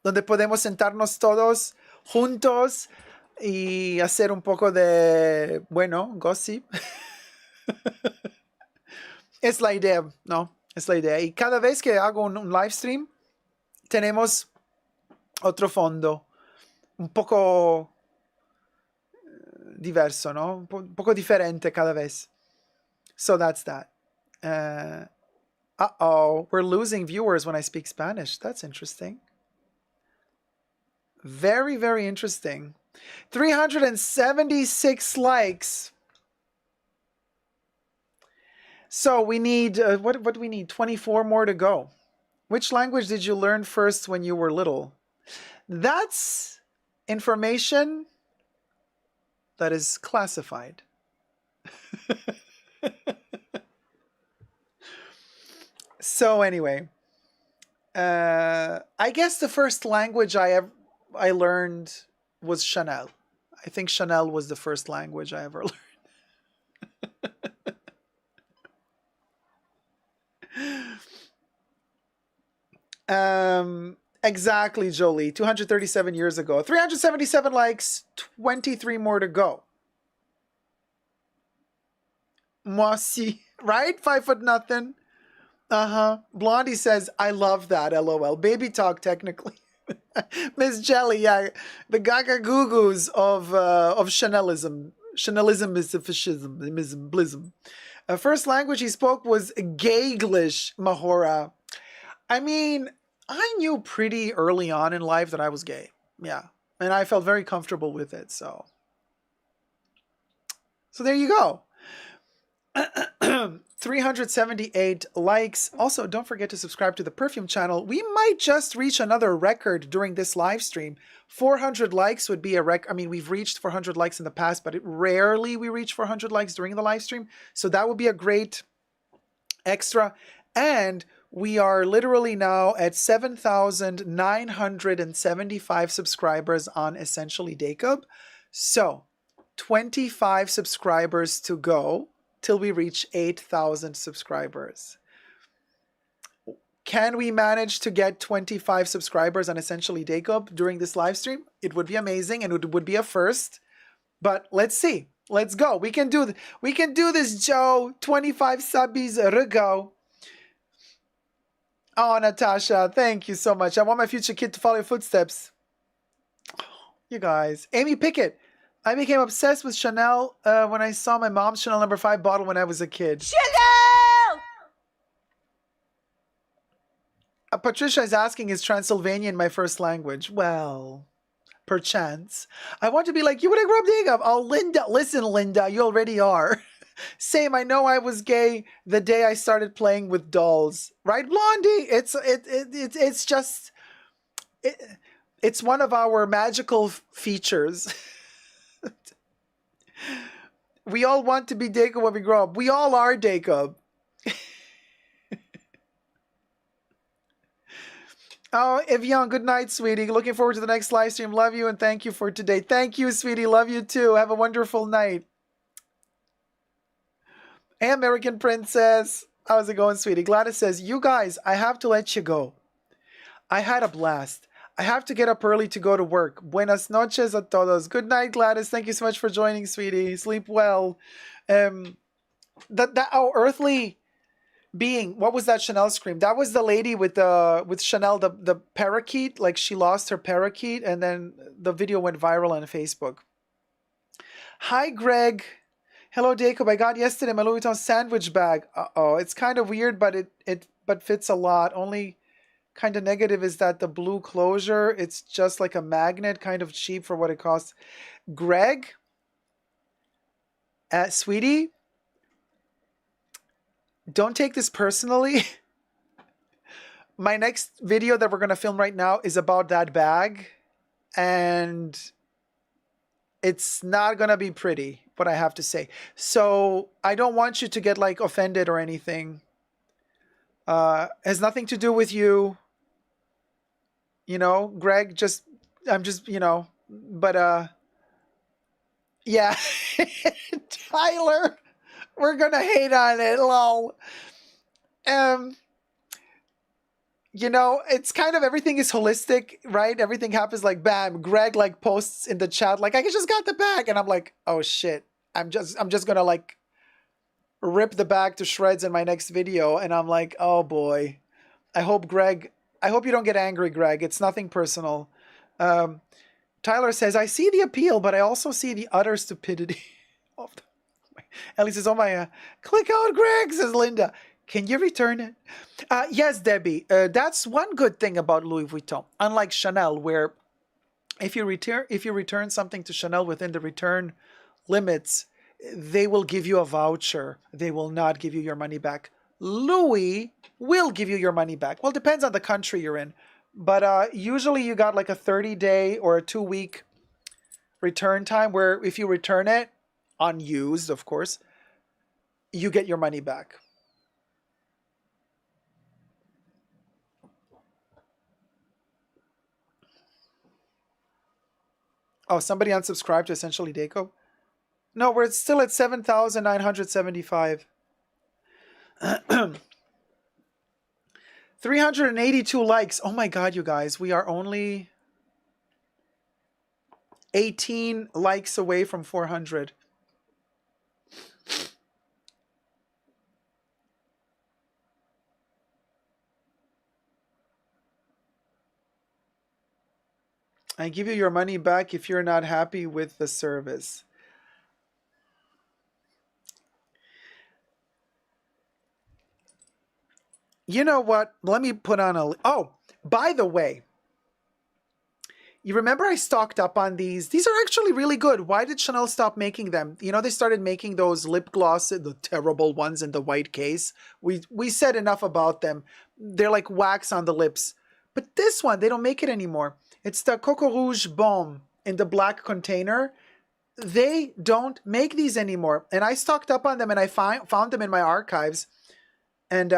Speaker 2: donde podemos sentarnos todos juntos y hacer un poco de, bueno, gossip. Es la idea, ¿no? Es la idea. Y cada vez que hago un live stream, tenemos otro fondo. Un poco diverso, no? Un poco differente cada vez. So that's that. Uh-oh, we're losing viewers when I speak Spanish. That's interesting. Very, very interesting. 376 likes. So we need, what do we need? 24 more to go. Which language did you learn first when you were little? That's information that is classified. So anyway, I guess the first language I learned was Chanel. I think Chanel was the first language I ever learned. Exactly, Jolie. 237 years ago. 377 likes, 23 more to go. Moi aussi. Right? 5 foot nothing. Blondie says, I love that, LOL. Baby talk, technically. Miss Jelly, yeah. The gaga goo-goos of Chanelism. Chanelism is a fascism, blism. First language he spoke was Gayglish, Mahora. I mean, I knew pretty early on in life that I was gay. Yeah. And I felt very comfortable with it, so there you go. 378 likes. Also, don't forget to subscribe to the Perfume channel. We might just reach another record during this live stream. 400 likes would be a record. I mean, we've reached 400 likes in the past, but rarely we reach 400 likes during the live stream. So that would be a great extra. And we are literally now at 7,975 subscribers on Essentially Dacob. So 25 subscribers to go till we reach 8,000 subscribers. Can we manage to get 25 subscribers on Essentially Dacob during this live stream? It would be amazing and it would be a first. But let's see. Let's go. We can do this, Joe. 25 subbies a go. Oh, Natasha, thank you so much. I want my future kid to follow your footsteps. You guys. Amy Pickett. I became obsessed with Chanel when I saw my mom's Chanel No. 5 bottle when I was a kid.
Speaker 3: Chanel!
Speaker 2: Patricia is asking, is Transylvanian my first language? Well, perchance. I want to be like you when I grew up Dacob. Oh, Linda. Listen, Linda, you already are. Same, I know I was gay the day I started playing with dolls. Right, Blondie? It's just... It's one of our magical features. We all want to be Dacob when we grow up. We all are Dacob. Oh, Evian, good night, sweetie. Looking forward to the next live stream. Love you and thank you for today. Thank you, sweetie. Love you too. Have a wonderful night. Hey, American Princess. How's it going, sweetie? Gladys says, you guys, I have to let you go. I had a blast. I have to get up early to go to work. Buenas noches a todos. Good night, Gladys. Thank you so much for joining, sweetie. Sleep well. That earthly being. What was that Chanel scream? That was the lady with Chanel, the parakeet. Like she lost her parakeet, and then the video went viral on Facebook. Hi, Greg. Hello, Dacob. I got yesterday my Louis Vuitton sandwich bag. Uh-oh. It's kind of weird, but it fits a lot. Only kind of negative is that the blue closure, it's just like a magnet, kind of cheap for what it costs. Greg, sweetie, don't take this personally. My next video that we're going to film right now is about that bag, and it's not going to be pretty, what I have to say. So I don't want you to get like offended or anything. Has nothing to do with you. You know, Greg, I'm just, you know, but, yeah. Tyler, we're gonna hate on it, lol. You know, it's kind of, everything is holistic, right? Everything happens like, bam, Greg, like, posts in the chat, like, I just got the bag, and I'm like, oh, shit. I'm just gonna, like, rip the bag to shreds in my next video, and I'm like, oh, boy. I hope you don't get angry, Greg. It's nothing personal. Tyler says, I see the appeal, but I also see the utter stupidity. Of the... Ellie says, oh my, click out Greg, says Linda. Can you return it? Yes, Debbie. That's one good thing about Louis Vuitton. Unlike Chanel, where if you return something to Chanel within the return limits, they will give you a voucher. They will not give you your money back. Louis will give you your money back. Well, it depends on the country you're in. But usually you got like a 30-day or a 2-week return time where if you return it, unused, of course, you get your money back. Oh, somebody unsubscribed to Essentially Dacob? No, we're still at 7,975. 382 likes. Oh my God, you guys. We are only 18 likes away from 400. I give you your money back if you're not happy with the service. You know what? Let me put on a... Oh, by the way, you remember I stocked up on these? These are actually really good. Why did Chanel stop making them? You know, they started making those lip glosses, the terrible ones in the white case. We said enough about them. They're like wax on the lips. But this one, they don't make it anymore. It's the Coco Rouge Baume in the black container. They don't make these anymore. And I stocked up on them and I found them in my archives. And,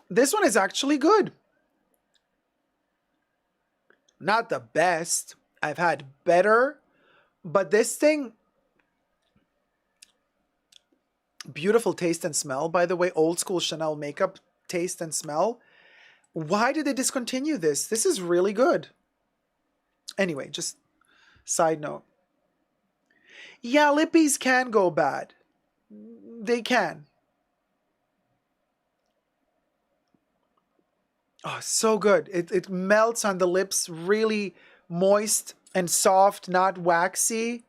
Speaker 2: this one is actually good. Not the best. I've had better. But this thing... Beautiful taste and smell, by the way. Old school Chanel makeup taste and smell. Why did they discontinue this? This is really good. Anyway, just side note. Yeah, lippies can go bad. They can. Oh, so good. It melts on the lips, really moist and soft, not waxy.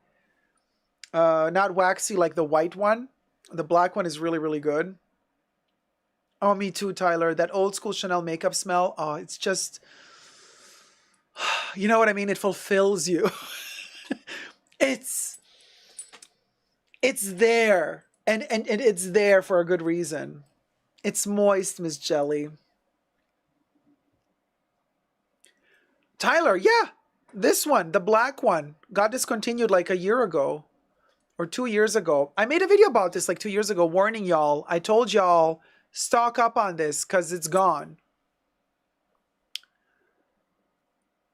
Speaker 2: Not waxy like the white one. The black one is really, really good. Oh, me too, Tyler. That old school Chanel makeup smell. Oh, it's just... You know what I mean? It fulfills you. It's there. And it's there for a good reason. It's moist, Miss Jelly. Tyler, yeah. This one, the black one, got discontinued like a year ago. Or 2 years ago. I made a video about this like 2 years ago, warning y'all. I told y'all, stock up on this because it's gone.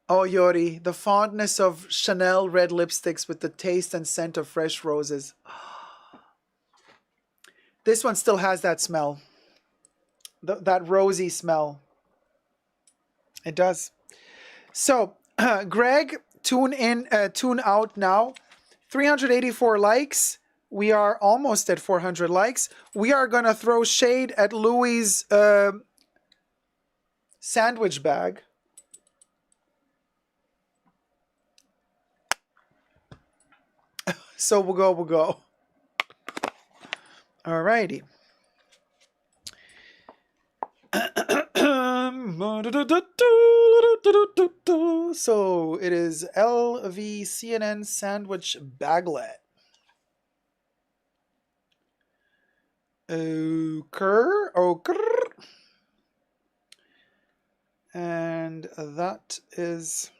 Speaker 2: Oh, Yori, the fondness of Chanel red lipsticks with the taste and scent of fresh roses. This one still has that smell. That rosy smell. It does. So, Greg, tune out now. 384 likes. We are almost at 400 likes. We are going to throw shade at Louis' sandwich bag. So we'll go. Alrighty. So it is LVCNN sandwich baglet. Ochre. And that is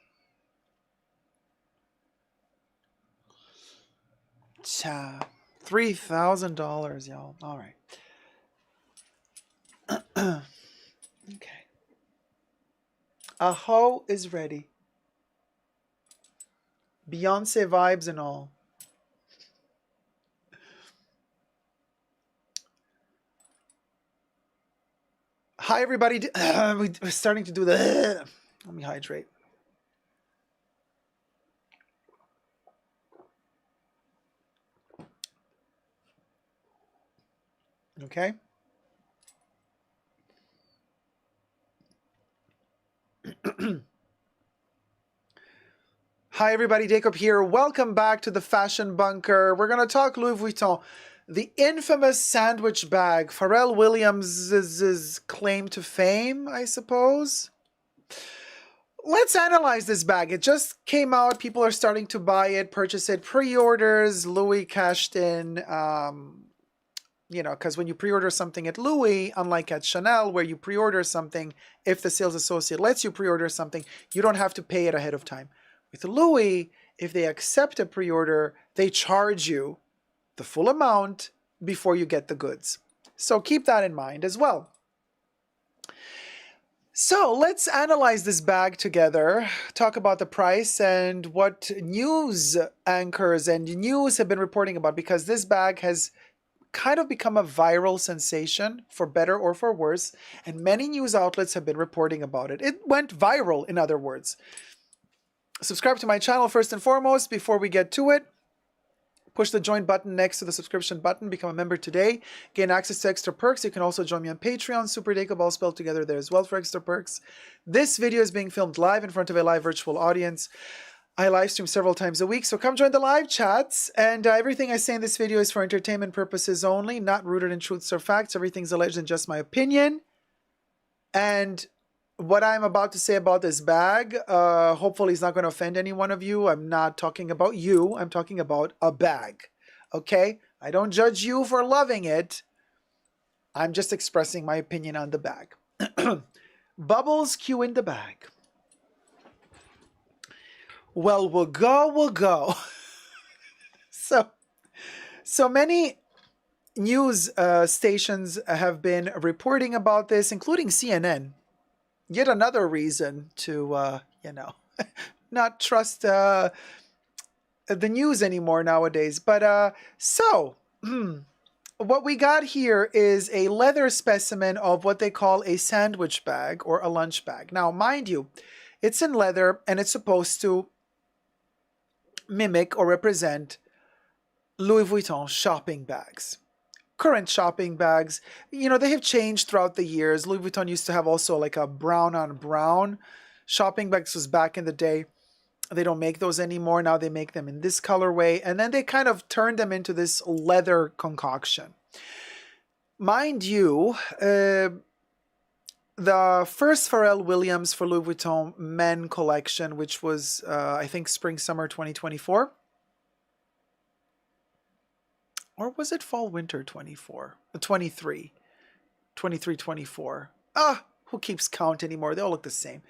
Speaker 2: $3,000, y'all. All right. Okay. A hoe is ready. Beyonce vibes and all. Hi, everybody. We're starting to do the... Let me hydrate. Okay. Hi everybody, Dacob here. Welcome back to the Fashion Bunker. We're going to talk Louis Vuitton, the infamous sandwich bag, Pharrell Williams' claim to fame, I suppose. Let's analyze this bag. It just came out. People are starting to buy it, purchase it, pre-orders. Louis cashed in, because when you pre-order something at Louis, unlike at Chanel, where you pre-order something, if the sales associate lets you pre-order something, you don't have to pay it ahead of time. With Louis, if they accept a pre-order, they charge you the full amount before you get the goods. So keep that in mind as well. So let's analyze this bag together, talk about the price and what news anchors and news have been reporting about, because this bag has kind of become a viral sensation, for better or for worse, and many news outlets have been reporting about it. It went viral, in other words. Subscribe to my channel first and foremost before we get to it. Push the join button next to the subscription button. Become a member today. Gain access to extra perks. You can also join me on Patreon. Super Dacob, all spelled together there as well for extra perks. This video is being filmed live in front of a live virtual audience. I live stream several times a week, so come join the live chats. And everything I say in this video is for entertainment purposes only, not rooted in truths or facts. Everything's alleged and just my opinion. And what I'm about to say about this bag, hopefully is not going to offend any one of you. I'm not talking about you. I'm talking about a bag. Okay? I don't judge you for loving it. I'm just expressing my opinion on the bag. Bubbles cue in the bag. Well, we'll go. So many news stations have been reporting about this, including CNN. Yet another reason to, not trust the news anymore nowadays. But what we got here is a leather specimen of what they call a sandwich bag or a lunch bag. Now, mind you, it's in leather and it's supposed to mimic or represent Louis Vuitton shopping bags. Current shopping bags, they have changed throughout the years. Louis Vuitton used to have also like a brown on brown shopping bag. This was back in the day. They don't make those anymore. Now they make them in this colorway. And then they kind of turned them into this leather concoction. Mind you, the first Pharrell Williams for Louis Vuitton men collection, which was, I think, spring-summer 2024. Or was it fall-winter 23? 24. Who keeps count anymore? They all look the same.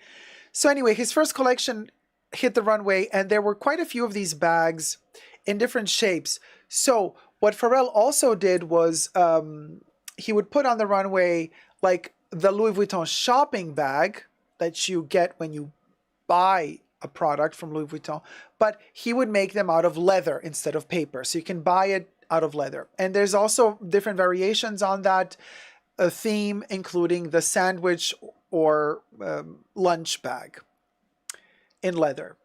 Speaker 2: So anyway, his first collection hit the runway, and there were quite a few of these bags in different shapes. So what Pharrell also did was he would put on the runway like the Louis Vuitton shopping bag that you get when you buy a product from Louis Vuitton, but he would make them out of leather instead of paper. So you can buy it out of leather. And there's also different variations on that theme, including the sandwich or lunch bag in leather.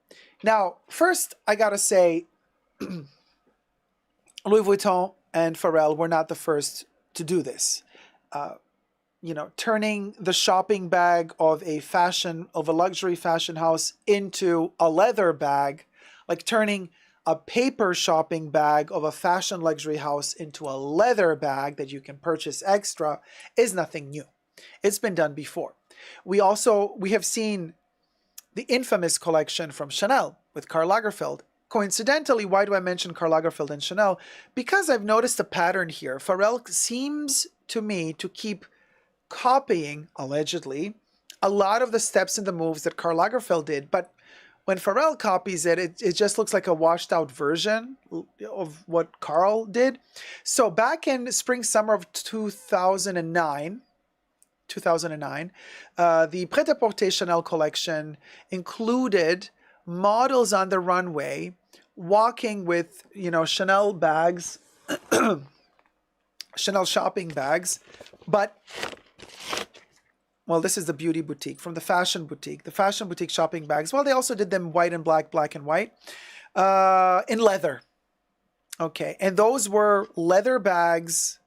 Speaker 2: Now, first, I gotta say, Louis Vuitton and Pharrell were not the first to do this. Turning the shopping bag of a luxury fashion house into a leather bag, like turning a paper shopping bag of a fashion luxury house into a leather bag that you can purchase extra, is nothing new. It's been done before. We have seen the infamous collection from Chanel with Karl Lagerfeld. Coincidentally, why do I mention Karl Lagerfeld and Chanel? Because I've noticed a pattern here. Pharrell seems to me to keep copying, allegedly, a lot of the steps and the moves that Karl Lagerfeld did, but when Pharrell copies it, it just looks like a washed out version of what Karl did. So back in spring-summer of 2009, the Pret-a-Porter Chanel collection included models on the runway walking with, Chanel bags, Chanel shopping bags, but well, this is the beauty boutique from the fashion boutique. The fashion boutique shopping bags. Well, they also did them white and black, black and white, in leather. Okay, and those were leather bags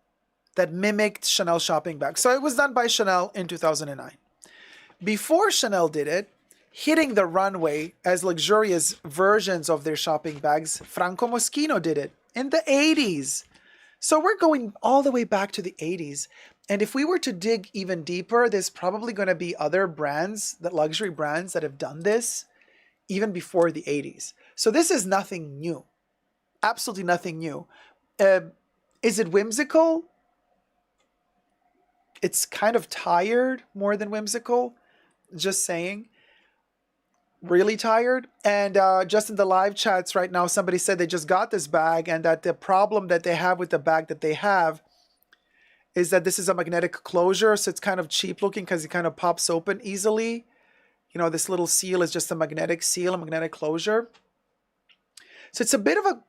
Speaker 2: that mimicked Chanel shopping bags. So it was done by Chanel in 2009. Before Chanel did it, hitting the runway as luxurious versions of their shopping bags. Franco Moschino did it in the 80s. So we're going all the way back to the 80s. And if we were to dig even deeper, there's probably going to be other brands, that luxury brands that have done this even before the 80s. So this is nothing new. Absolutely nothing new. Is it whimsical? It's kind of tired more than whimsical. Just saying. Really tired. And just in the live chats right now, somebody said they just got this bag and that the problem that they have with the bag that they have is that this is a magnetic closure. So it's kind of cheap looking because it kind of pops open easily. You know, this little seal is just a magnetic seal, a magnetic closure. So it's a bit of a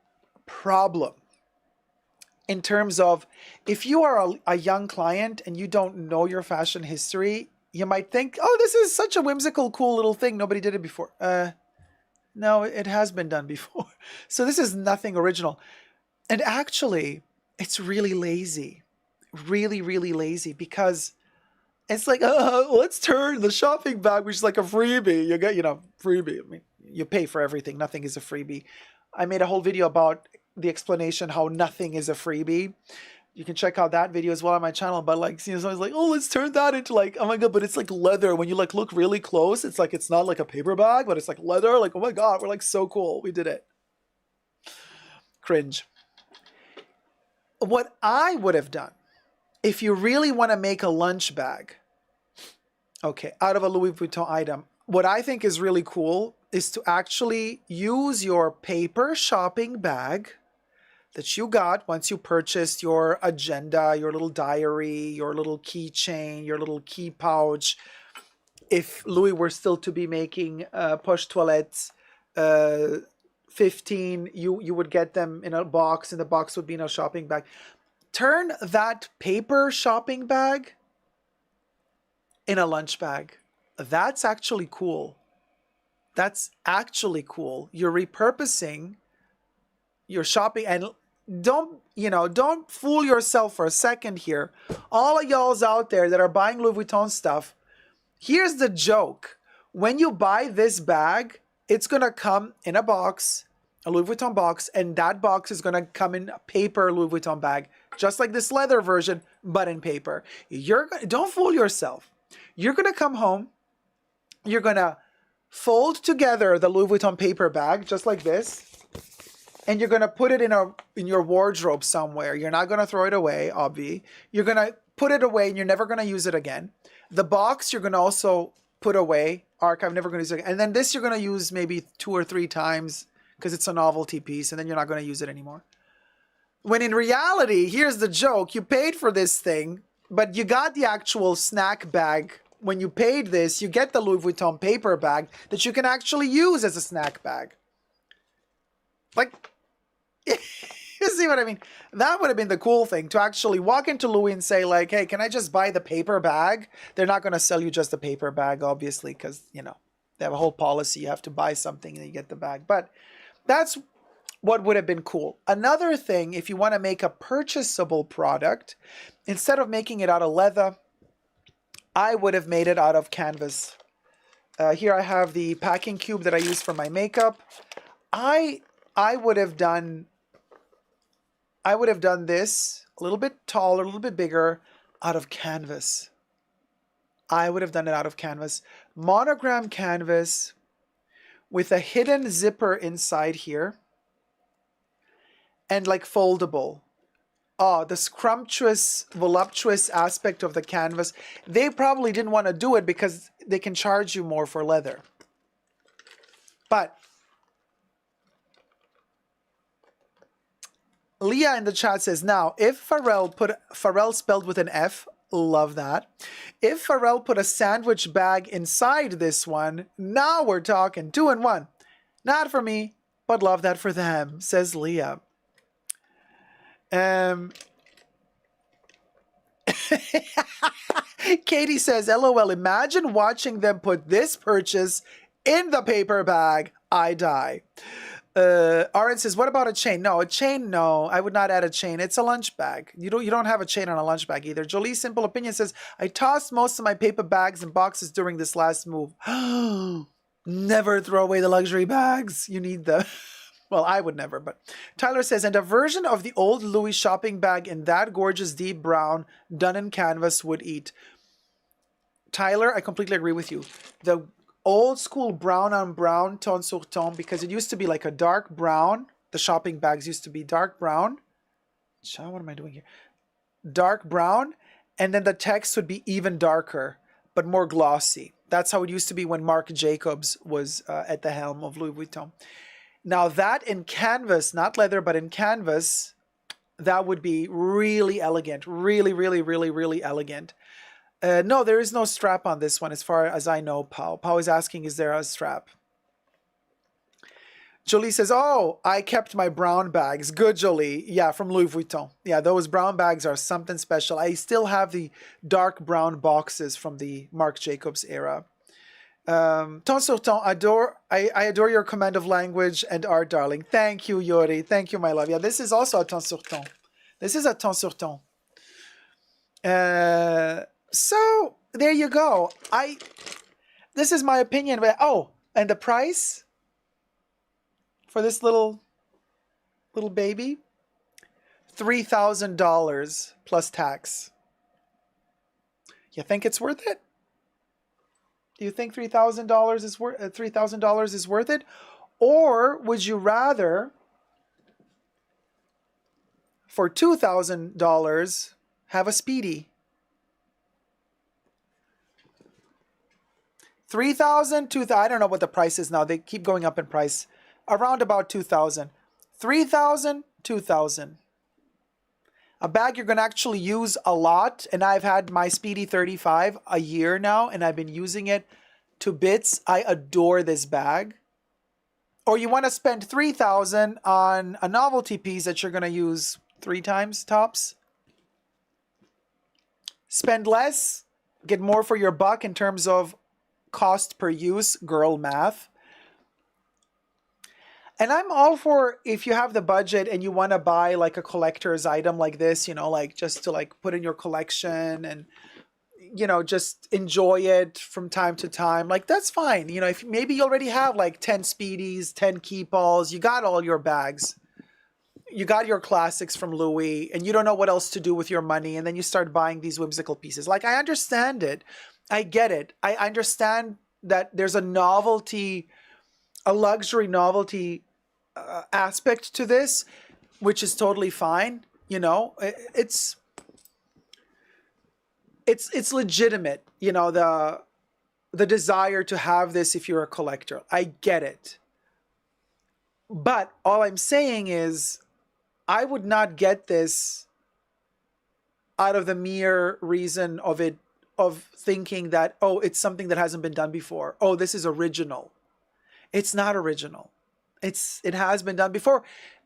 Speaker 2: problem in terms of if you are a young client and you don't know your fashion history, you might think, oh, this is such a whimsical, cool little thing. Nobody did it before. No, it has been done before. So this is nothing original. And actually, it's really lazy. Really, really lazy because it's like, let's turn the shopping bag, which is like a freebie. You get, freebie. I mean, you pay for everything. Nothing is a freebie. I made a whole video about the explanation how nothing is a freebie. You can check out that video as well on my channel. But like, someone's like, oh, let's turn that into like, oh my God, but it's like leather. When you like look really close, it's like, it's not like a paper bag, but it's like leather. Like, oh my God, we're like so cool. We did it. Cringe. What I would have done, if you really want to make a lunch bag, okay, out of a Louis Vuitton item, what I think is really cool is to actually use your paper shopping bag that you got once you purchased your agenda, your little diary, your little keychain, your little key pouch. If Louis were still to be making poche toilettes 15, you would get them in a box, and the box would be in a shopping bag. Turn that paper shopping bag in a lunch bag. That's actually cool. That's actually cool. You're repurposing your shopping, and don't fool yourself for a second here. All of y'all's out there that are buying Louis Vuitton stuff, here's the joke. When you buy this bag, it's going to come in a box, a Louis Vuitton box, and that box is going to come in a paper Louis Vuitton bag, just like this leather version, but in paper. Don't fool yourself. You're going to come home, you're going to fold together the Louis Vuitton paper bag, just like this, and you're going to put it in your wardrobe somewhere. You're not going to throw it away, obvi. You're going to put it away, and you're never going to use it again. The box, you're going to also put away, archive, never going to use it again. And then this, you're going to use maybe 2 or 3 times because it's a novelty piece, and then you're not going to use it anymore. When in reality, here's the joke. You paid for this thing, but you got the actual snack bag. When you paid this, you get the Louis Vuitton paper bag that you can actually use as a snack bag. Like, you see what I mean? That would have been the cool thing, to actually walk into Louis and say like, hey, can I just buy the paper bag? They're not going to sell you just the paper bag, obviously, because, they have a whole policy. You have to buy something and you get the bag. But that's what would have been cool. Another thing, if you want to make a purchasable product, instead of making it out of leather, I would have made it out of canvas. Here I have the packing cube that I use for my makeup. I would have done this a little bit taller, a little bit bigger, out of canvas. I would have done it out of canvas. Monogram canvas with a hidden zipper inside here. And like foldable. Oh, the scrumptious, voluptuous aspect of the canvas. They probably didn't want to do it because they can charge you more for leather. But Leah in the chat says, now, if Pharrell spelled with an F, love that. If Pharrell put a sandwich bag inside this one, now we're talking 2 in 1. Not for me, but love that for them, says Leah. Katie says, LOL, imagine watching them put this purchase in the paper bag. I die. Aaron says, what about a chain? No, a chain, no. I would not add a chain. It's a lunch bag. You don't have a chain on a lunch bag either. Jolie Simple Opinion says, I tossed most of my paper bags and boxes during this last move. Never throw away the luxury bags. You need them. Well, I would never, but Tyler says, and a version of the old Louis shopping bag in that gorgeous deep brown done in canvas would eat. Tyler, I completely agree with you. The old school brown on brown, tone sur tone, because it used to be like a dark brown. The shopping bags used to be dark brown. What am I doing here? Dark brown, and then the text would be even darker, but more glossy. That's how it used to be when Marc Jacobs was at the helm of Louis Vuitton. Now that in canvas, not leather, but in canvas, that would be really elegant. Really, really, really, really elegant. No, there is no strap on this one as far as I know, Pau. Pau is asking, is there a strap? Jolie says, oh, I kept my brown bags. Good, Jolie. Yeah, from Louis Vuitton. Yeah, those brown bags are something special. I still have the dark brown boxes from the Marc Jacobs era. Ton sur ton, I adore your command of language and art, darling. Thank you, Yuri. Thank you, my love. Yeah, this is also a ton sur ton. This is a ton sur ton. So there you go. This is my opinion. Oh, and the price for this little baby? $3,000 plus tax. You think it's worth it? Do you think $3,000 is worth $3,000 is worth it? Or would you rather for $2,000 have a Speedy? 3,000, 2,000, I don't know what the price is now. They keep going up in price. Around about 2,000. 3,000, 2,000. A bag you're going to actually use a lot. And I've had my Speedy 35 a year now, and I've been using it to bits. I adore this bag. Or you want to spend 3,000 on a novelty piece that you're going to use 3 times tops. Spend less, get more for your buck in terms of cost per use, girl math. And I'm all for, if you have the budget and you want to buy like a collector's item like this, you know, like just to like put in your collection and, you know, just enjoy it from time to time. Like, that's fine. You know, if maybe you already have like 10 Speedies, 10 Keepalls, you got all your bags. You got your classics from Louis and you don't know what else to do with your money. And then you start buying these whimsical pieces. Like, I understand it. I get it. I understand that there's a novelty, a luxury novelty aspect to this, which is totally fine. You know, it's legitimate. You know, the desire to have this if you're a collector. I get it. But all I'm saying is, I would not get this out of the mere reason of thinking that, oh, it's something that hasn't been done before. Oh, this is original. It's not original. It has been done before,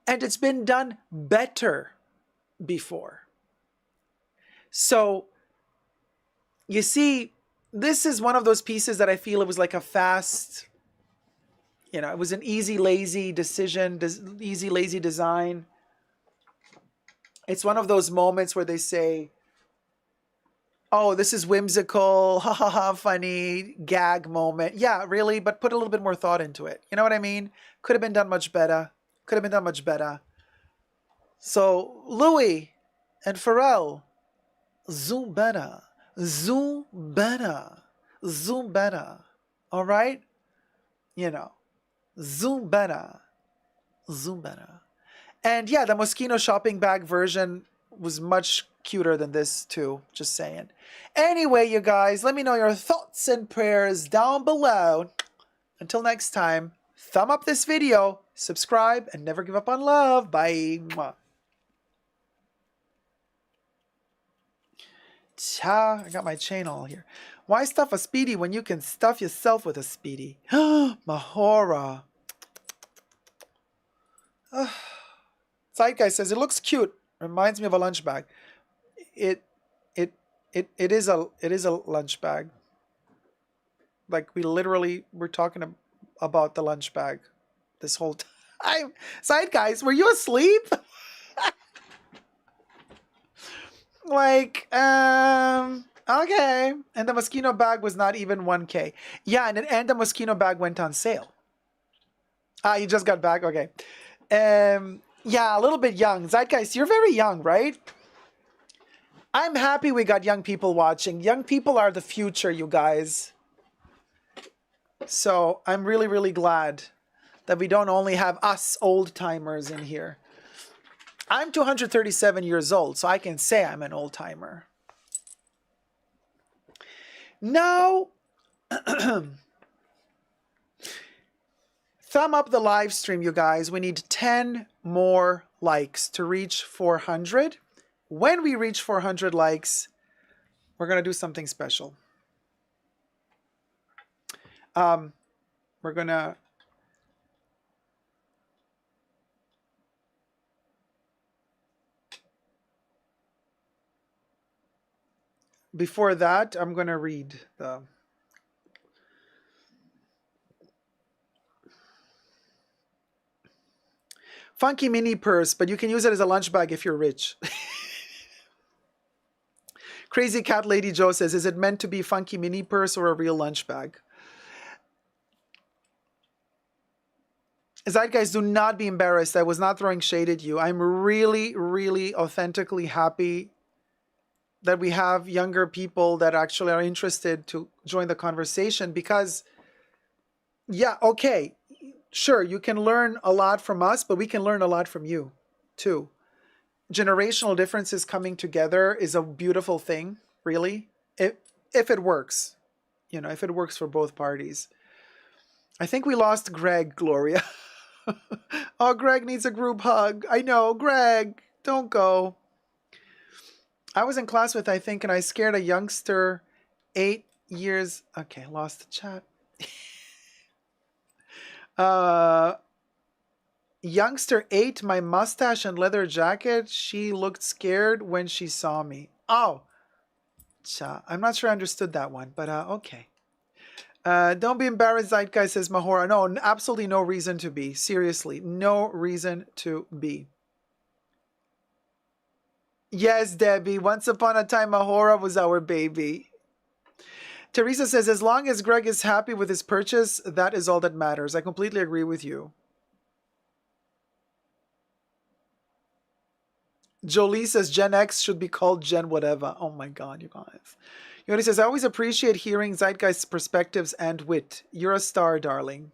Speaker 2: and it's been done better before. So, you see, this is one of those pieces that I feel it was like a fast, you know, it was an easy, lazy decision, easy, lazy design. It's one of those moments where they say, oh, this is whimsical, ha ha ha, funny, gag moment. Yeah, really, but put a little bit more thought into it. You know what I mean? Could have been done much better. Could have been done much better. So, Louis and Pharrell, zoom better. Zoom better. Zoom better. All right? You know, zoom better. Zoom better. And yeah, the Moschino shopping bag version was much cuter than this too, just saying. Anyway, you guys, let me know your thoughts and prayers down below. Until next time, thumb up this video, subscribe, and never give up on love. Bye. Mwah. Cha, I got my chain all here. Why stuff a Speedy when you can stuff yourself with a Speedy? Mahora. Zeitgeist says it looks cute. Reminds me of a lunch bag. It is a lunch bag. Like, we literally were talking about the lunch bag this whole time. Zeitgeist, were you asleep? Like, Okay. And the Moschino bag was not even 1K. Yeah, and the Moschino bag went on sale. Ah, you just got back? Okay. Yeah, a little bit young. Zeitgeist, you're very young, right? I'm happy we got young people watching. Young people are the future, you guys. So I'm really, really glad that we don't only have us old timers in here. I'm 237 years old, so I can say I'm an old timer. Now, thumb up the live stream, you guys. We need 10 more likes to reach 400. When we reach 400 likes, we're going to do something special. We're going to... Before that, I'm going to read the... Funky mini purse, but you can use it as a lunch bag if you're rich. Crazy Cat Lady Joe says, is it meant to be funky mini purse or a real lunch bag? Zeitgeist, do not be embarrassed. I was not throwing shade at you. I'm really, really authentically happy that we have younger people that actually are interested to join the conversation because, yeah, okay, sure, you can learn a lot from us, but we can learn a lot from you too. Generational differences coming together is a beautiful thing, really, if it works, you know, if it works for both parties. I think we lost Greg, Gloria. Oh, Greg needs a group hug. I know, Greg, don't go. I was in class with, I think, and I scared a youngster 8 years. Okay, lost the chat. Youngster ate my mustache and leather jacket. She looked scared when she saw me. Oh, I'm not sure I understood that one, but okay. Don't be embarrassed, Zeitgeist, says Mahora. No, absolutely no reason to be. Seriously, no reason to be. Yes, Debbie. Once upon a time, Mahora was our baby. Teresa says, as long as Greg is happy with his purchase, that is all that matters. I completely agree with you. Jolie says, Gen X should be called Gen whatever. Oh my God, you guys. Yoni says, I always appreciate hearing Zeitgeist's perspectives and wit. You're a star, darling.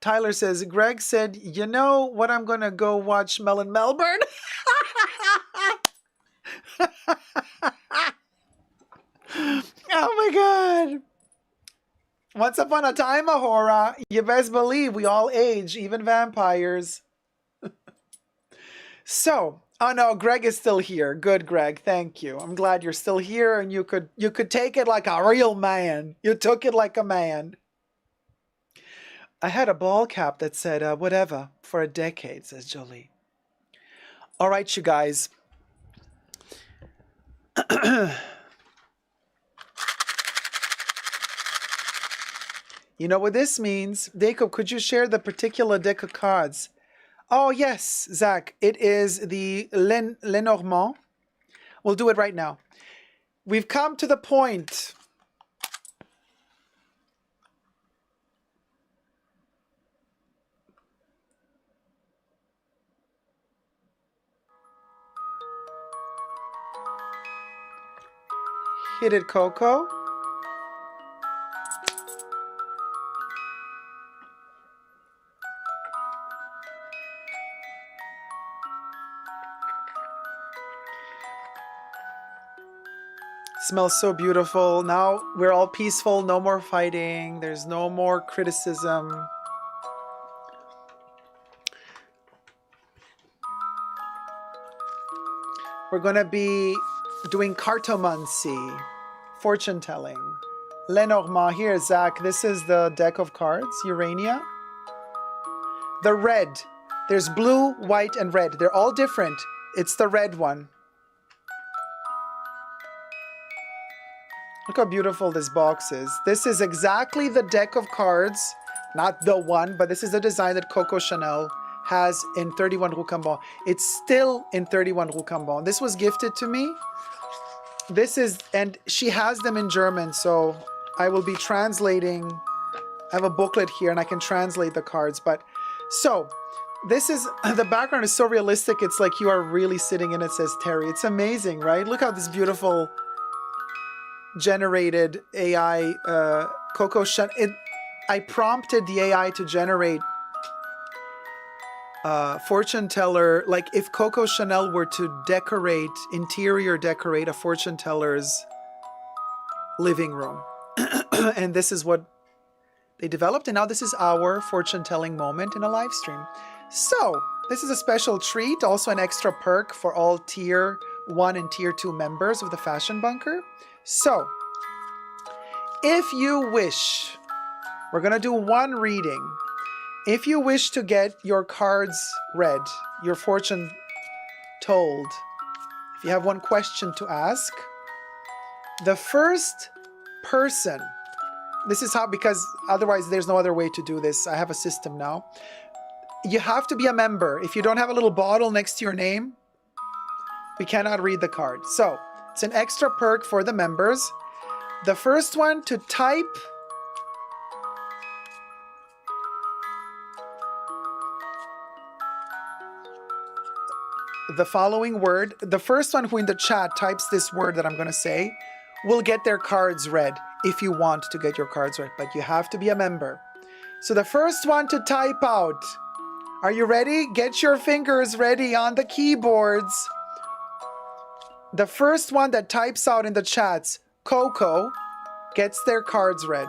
Speaker 2: Tyler says, Greg said, you know what, I'm going to go watch Mel in Melbourne? Oh my God. Once upon a time, Ahura, you best believe we all age, even vampires. So, oh no, Greg is still here. Good, Greg. Thank you. I'm glad you're still here and you could take it like a real man. You took it like a man. I had a ball cap that said, whatever, for a decade, says Jolie. All right, you guys. You know what this means? Dacob, could you share the particular deck of cards? Oh, yes, Zach. It is the Lenormand. We'll do it right now. We've come to the point. Hit it, Coco. Smells so beautiful. Now we're all peaceful, no more fighting, there's no more criticism. We're gonna be doing cartomancy, fortune telling. Lenormand, here, Zach, this is the deck of cards, Urania. The red, there's blue, white, and red. They're all different. It's the red one. Look how beautiful this box is. This is exactly the deck of cards, not the one, but this is the design that Coco Chanel has in 31 Rue Cambon. It's still in 31 Rue Cambon. This was gifted to me This is, and she has them in German, so I will be translating. I have a booklet here and I can translate the cards. But so this is, the background is so realistic. It's like you are really sitting in it, says Terry. It's amazing, right? Look how this beautiful generated AI Coco Chanel. I prompted the AI to generate fortune teller, like if Coco Chanel were to interior decorate a fortune teller's living room. And this is what they developed, and now this is our fortune telling moment in a live stream. So this is a special treat, also an extra perk for all tier 1 and tier 2 members of the Fashion Bunker. So if you wish, we're gonna do one reading. If you wish to get your cards read, your fortune told, if you have one question to ask, the first person, this is how, because otherwise there's no other way to do this. I have a system now. You have to be a member. If you don't have a little bottle next to your name, we cannot read the card. So it's an extra perk for the members. The first one to type the following word. The first one who in the chat types this word that I'm going to say will get their cards read if you want to get your cards read, but you have to be a member. So the first one to type out. Are you ready? Get your fingers ready on the keyboards. The first one that types out in the chats, Coco, gets their cards read.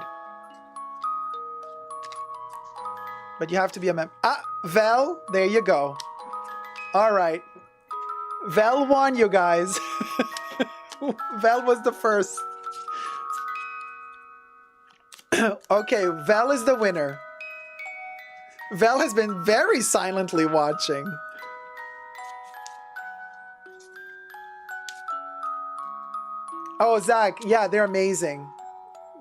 Speaker 2: But you have to be a member. Ah, Vel, there you go. All right. Vel won, you guys. Vel was the first. Okay, Vel is the winner. Vel has been very silently watching. Oh, Zach, yeah, they're amazing.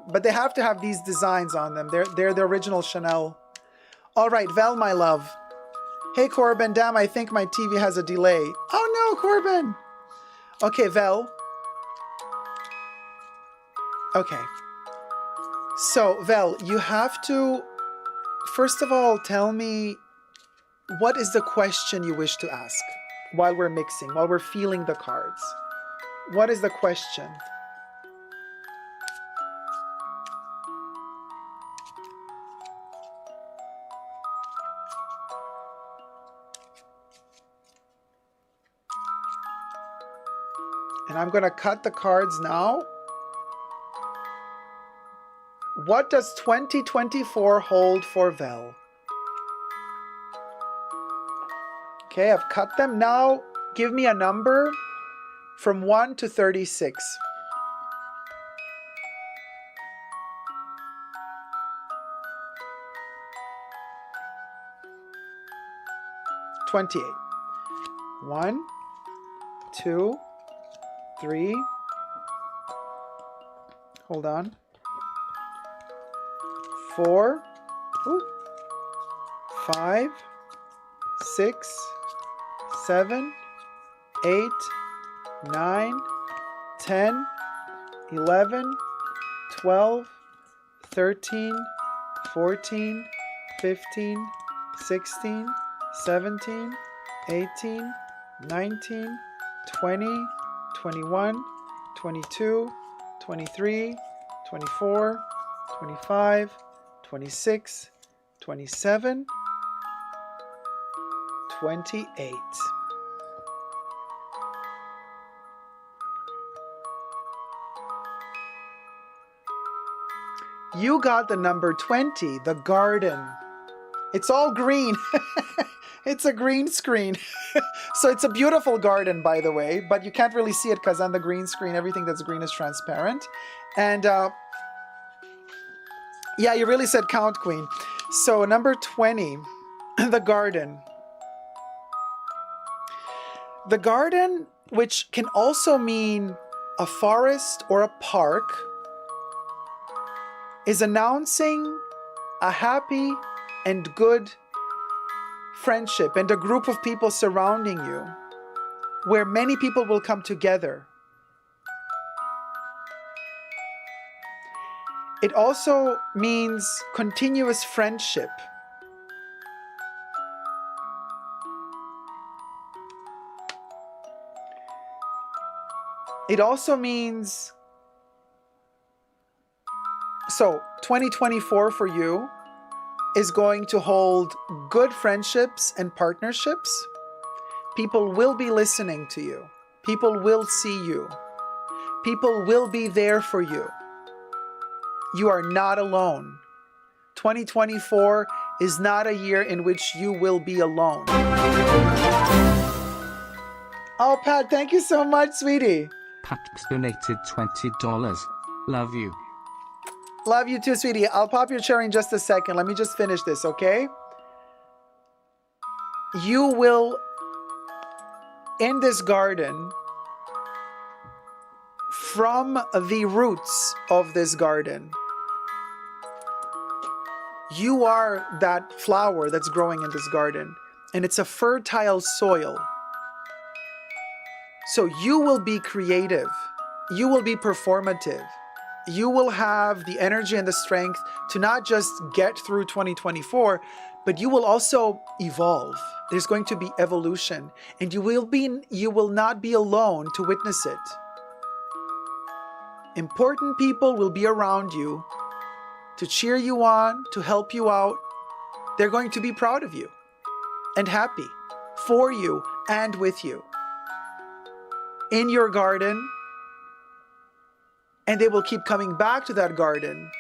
Speaker 2: But they have to have these designs on them. They're the original Chanel. All right, Vel, my love. Hey, Corbin, damn, I think my TV has a delay. Oh, no, Corbin. Okay, Vel. Okay. So, Vel, you have to, first of all, tell me what is the question you wish to ask while we're mixing, while we're feeling the cards. What is the question? And I'm going to cut the cards now. What does 2024 hold for Vel? Okay, I've cut them. Now, give me a number from 1 to 36. $28. 1, 2, 3. Hold on. 4, 5, 6, 7, 8, 9, 10, 11, 12, 13, 14, 15, 16, 17, 18, 19, 20, 21, 22, 23, 24, 25, 26, 27, 28. You got the number 20, the garden. It's all green. It's a green screen. So it's a beautiful garden, by the way, but you can't really see it because on the green screen, everything that's green is transparent. And yeah, you really said count, Queen. So number 20, the garden. The garden, which can also mean a forest or a park, is announcing a happy and good friendship and a group of people surrounding you, where many people will come together It also means continuous friendship. It also means, so 2024 for you is going to hold good friendships and partnerships. People will be listening to you. People will see you. People will be there for you. You are not alone. 2024 is not a year in which you will be alone. Oh, Pat, thank you so much, sweetie.
Speaker 4: Pat's donated $20. Love you.
Speaker 2: Love you too, sweetie. I'll pop your cherry in just a second. Let me just finish this, okay? You will, in this garden, from the roots of this garden, you are that flower that's growing in this garden, and it's a fertile soil. So you will be creative. You will be performative. You will have the energy and the strength to not just get through 2024, but you will also evolve. There's going to be evolution, and you will not be alone to witness it. Important people will be around you to cheer you on, to help you out. They're going to be proud of you and happy for you and with you in your garden. And they will keep coming back to that garden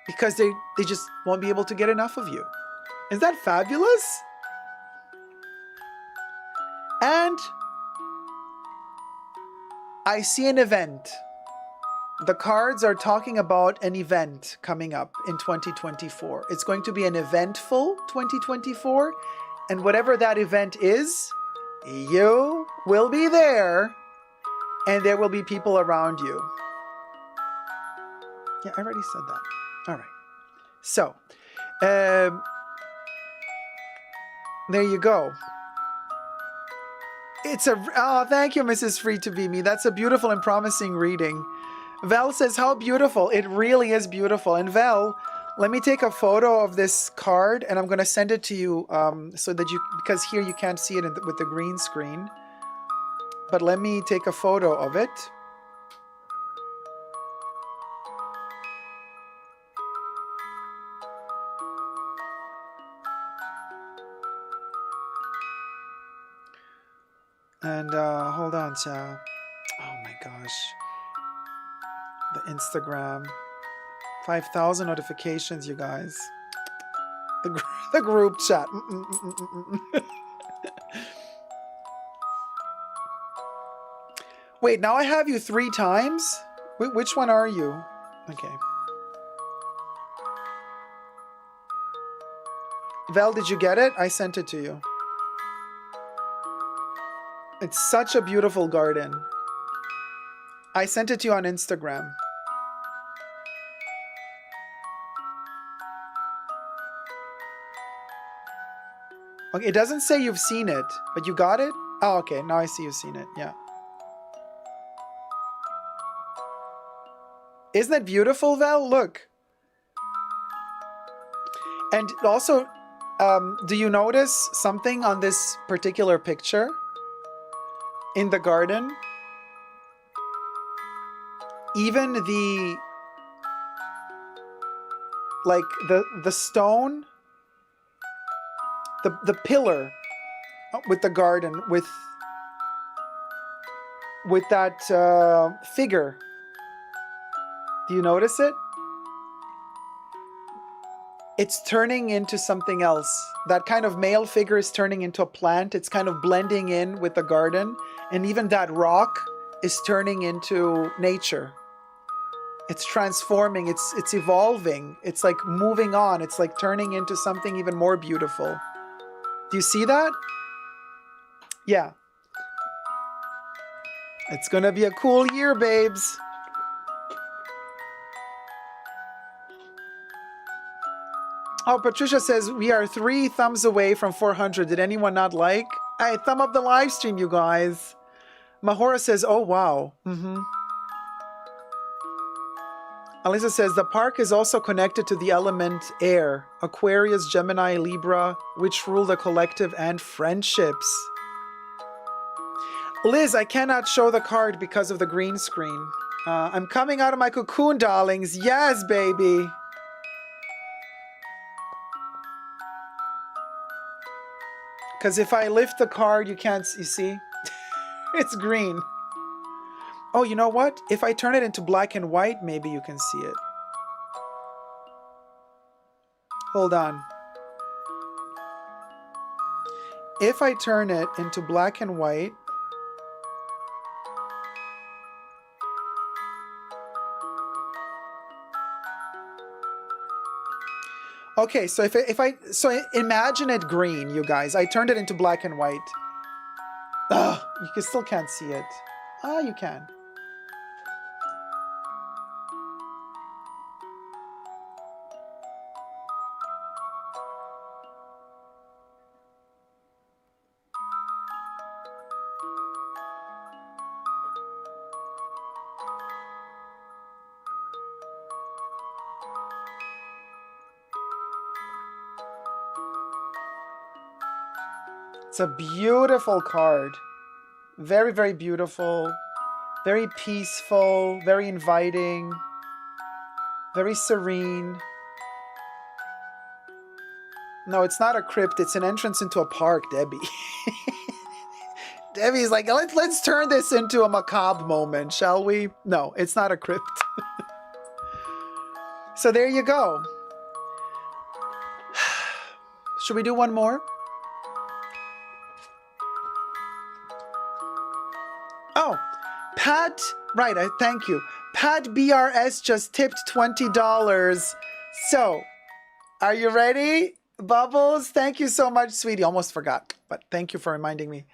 Speaker 2: because they just won't be able to get enough of you. Is that fabulous? And I see an event. The cards are talking about an event coming up in 2024. It's going to be an eventful 2024. And whatever that event is, you will be there. And there will be people around you. Yeah, I already said that. All right. So, there you go. Oh, thank you, Mrs. Free to Be Me. That's a beautiful and promising reading. Val says, how beautiful. It really is beautiful. And Val, let me take a photo of this card and I'm going to send it to you so that because here you can't see it with the green screen. But let me take a photo of it. And hold on, Chow. Oh my gosh. The Instagram. 5,000 notifications, you guys. The group chat. Wait, now I have you 3 times? Which one are you? Okay. Val, did you get it? I sent it to you. It's such a beautiful garden. I sent it to you on Instagram. Okay, it doesn't say you've seen it, but you got it? Oh, okay. Now I see you've seen it. Yeah. Isn't that beautiful, Val? Look. And also, do you notice something on this particular picture? In the garden? Even the stone, the pillar with the garden, with that figure. Do you notice it? It's turning into something else. That kind of male figure is turning into a plant. It's kind of blending in with the garden. And even that rock is turning into nature. It's transforming. It's evolving. It's like moving on. It's like turning into something even more beautiful. Do you see that? Yeah. It's gonna be a cool year, babes. Oh, Patricia says, we are 3 thumbs away from 400. Did anyone not like? Hey, thumb up the live stream, you guys. Mahora says, oh, wow. Alyssa says the park is also connected to the element air, Aquarius, Gemini, Libra, which rule the collective and friendships. Liz, I cannot show the card because of the green screen. I'm coming out of my cocoon, darlings. Yes, baby. Because if I lift the card, you can't, you see? It's green. Oh, you know what? If I turn it into black and white, maybe you can see it. Hold on. If I turn it into black and white, okay, so so imagine it green, you guys. I turned it into black and white. Ugh, you still can't see it. Ah, you can. It's a beautiful card. Very, very beautiful. Very peaceful. Very inviting. Very serene. No, it's not a crypt. It's an entrance into a park, Debbie. Debbie's like, let's turn this into a macabre moment, shall we? No, it's not a crypt. So there you go. Should we do one more? Oh, Pat, right, thank you. Pat BRS just tipped $20. So, are you ready? Bubbles, thank you so much, sweetie. Almost forgot, but thank you for reminding me.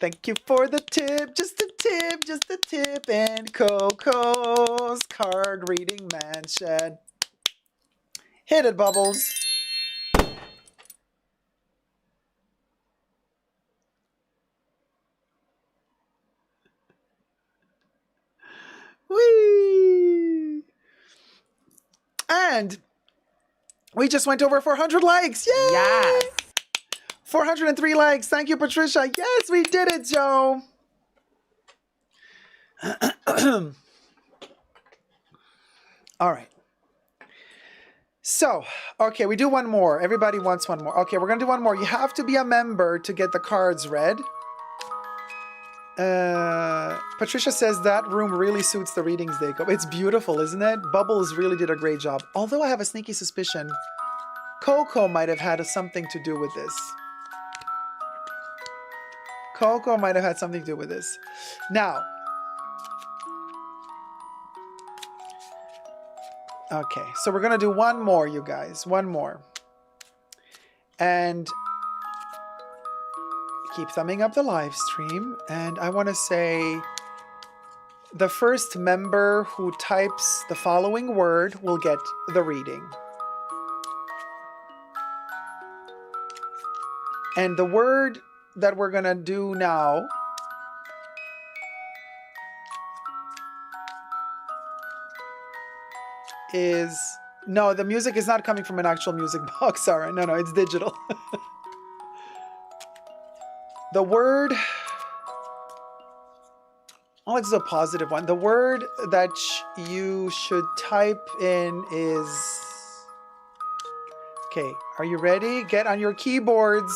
Speaker 2: Thank you for the tip, just a tip, just a tip. And Coco's card reading mansion. Hit it, Bubbles. Whee! And we just went over 400 likes. Yay!
Speaker 6: Yes.
Speaker 2: 403 likes. Thank you, Patricia. Yes, we did it, Joe. All right. So, okay, we do one more. Everybody wants one more. Okay, we're going to do one more. You have to be a member to get the cards read. Patricia says that room really suits the readings, Dacob. It's beautiful, isn't it? Bubbles really did a great job. Although I have a sneaky suspicion Coco might have had something to do with this. Coco might have had something to do with this. Now, okay, so we're going to do one more, you guys. One more. And keep thumbing up the live stream. And I want to say the first member who types the following word will get the reading. And the word that we're going to do now is... No, the music is not coming from an actual music box. Sorry. No, it's digital. The word... Oh, it's a positive one. The word that you should type in is... Okay, are you ready? Get on your keyboards.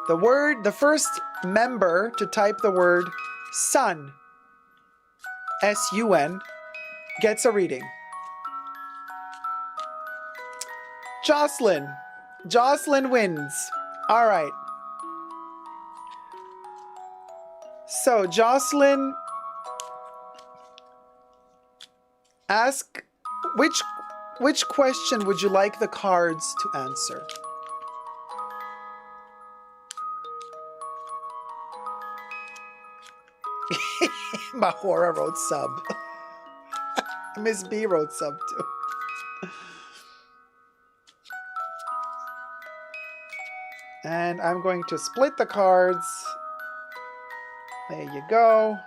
Speaker 2: The first member to type the word sun, S-U-N, gets a reading. Jocelyn. Jocelyn wins. All right. So, Jocelyn, ask which question would you like the cards to answer? Mahora wrote sub. Miss B wrote sub too. And I'm going to split the cards. There you go.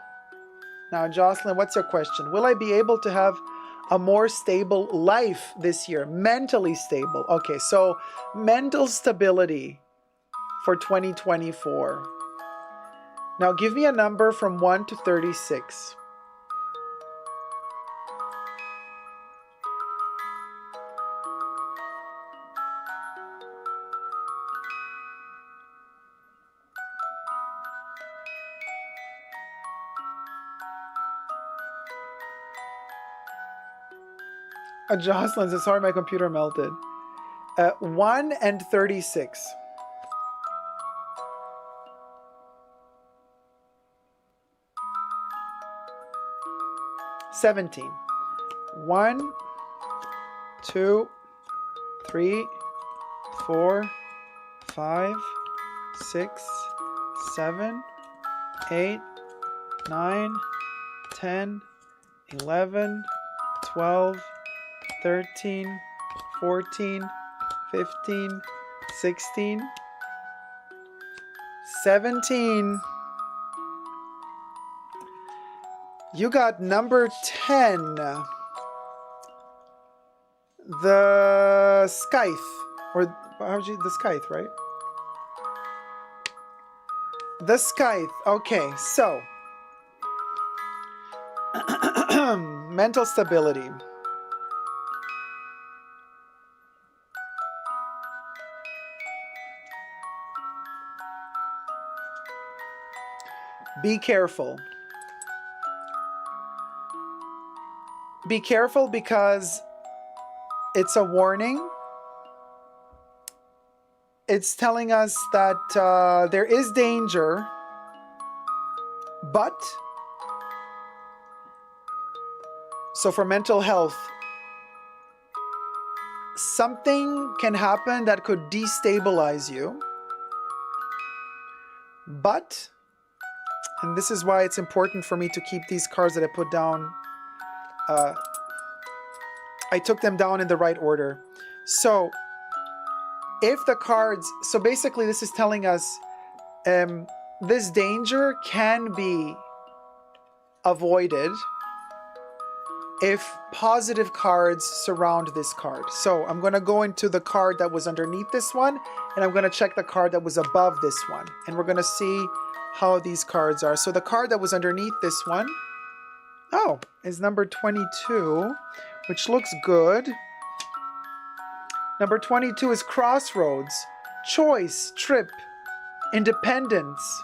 Speaker 2: Now, Jocelyn, what's your question? Will I be able to have a more stable life this year, mentally stable. Okay, so mental stability for 2024. Now give me a number from 1 to 36. Jocelyn says, sorry, my computer melted. 1 and 36. $17. 1, 2, 3, 4, 5, 6, 7, 8, 9, 10, 11, 12, 13, 14, 15, 16, 17. You got number 10. The Scythe. Or how'd you, the Scythe, right? The Scythe. Okay, so mental stability. Be careful. Be careful because it's a warning. It's telling us that there is danger, but so for mental health, something can happen that could destabilize you, but, and this is why it's important for me to keep these cards that I put down, I took them down in the right order. So if the cards, so basically this is telling us this danger can be avoided if positive cards surround this card. So I'm going to go into the card that was underneath this one, and I'm going to check the card that was above this one, and we're going to see how these cards are. So the card that was underneath this one, oh, is number 22, which looks good. Number 22 is crossroads, choice, trip, independence.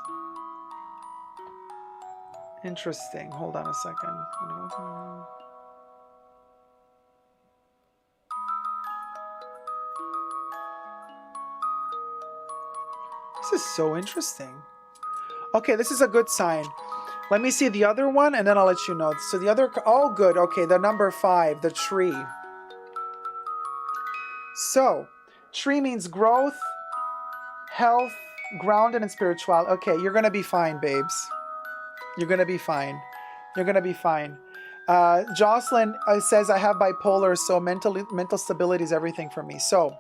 Speaker 2: Interesting. Hold on a second. This is so interesting. Okay, this is a good sign. Let me see the other one and then I'll let you know. So the other, oh good, okay, the number 5, the tree. So, tree means growth, health, grounded, and spiritual. Okay, you're gonna be fine, babes. You're gonna be fine. You're gonna be fine. Jocelyn says, I have bipolar, so mental stability is everything for me. So,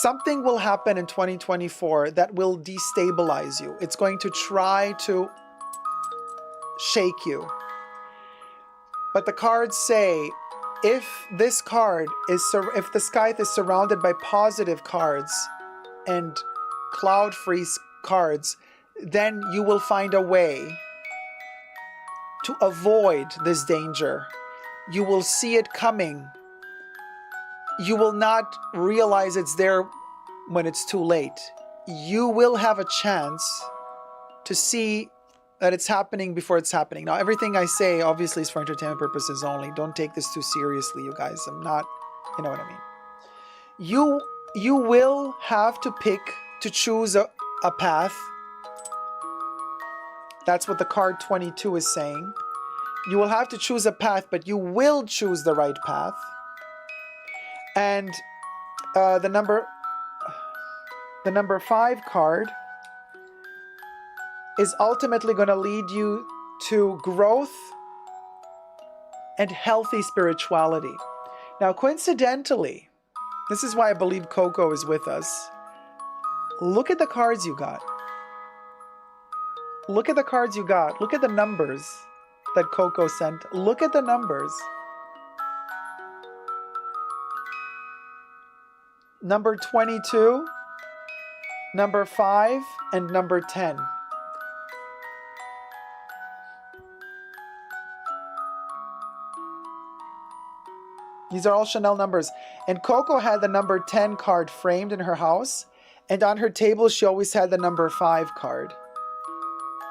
Speaker 2: something will happen in 2024 that will destabilize you. It's going to try to shake you. But the cards say, if this card is, if the Scythe is surrounded by positive cards and cloud-free cards, then you will find a way to avoid this danger. You will see it coming. You will not realize it's there when it's too late. You will have a chance to see that it's happening before it's happening. Now, everything I say obviously is for entertainment purposes only. Don't take this too seriously, you guys. I'm not, you know what I mean. You will have to choose a path. That's what the card 22 is saying. You will have to choose a path, but you will choose the right path. And the number 5 card is ultimately going to lead you to growth and healthy spirituality. Now, coincidentally, this is why I believe Coco is with us. Look at the cards you got. Look at the cards you got. Look at the numbers that Coco sent. Look at the numbers. number 22, number 5, and number 10. These are all Chanel numbers. And Coco had the number 10 card framed in her house. And on her table, she always had the number 5 card.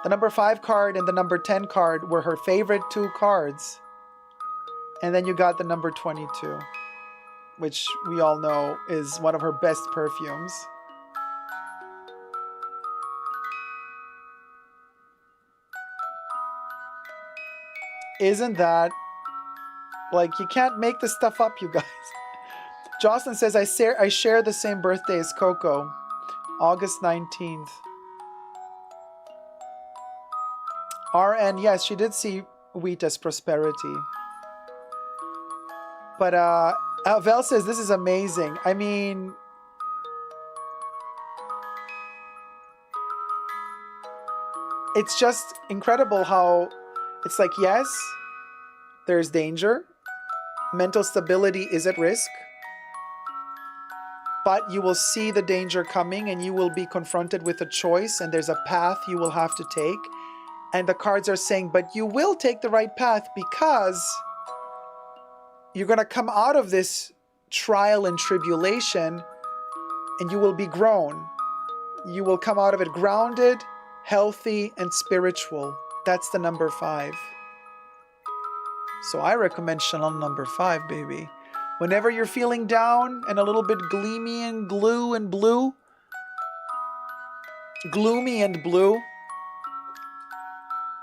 Speaker 2: The number 5 card and the number 10 card were her favorite 2 cards. And then you got the number 22, which we all know is one of her best perfumes. Isn't that, like, you can't make this stuff up, you guys. Jocelyn says, I share the same birthday as Coco, August 19th. RN, yes, she did see wheat as prosperity. But Val says, this is amazing. I mean, it's just incredible how it's like, yes, there's danger. Mental stability is at risk. But you will see the danger coming and you will be confronted with a choice and there's a path you will have to take. And the cards are saying, but you will take the right path because you're going to come out of this trial and tribulation and you will be grown. You will come out of it grounded, healthy, and spiritual. That's the number 5. So I recommend Chanel number 5, baby. Whenever you're feeling down and a little bit gloomy and blue,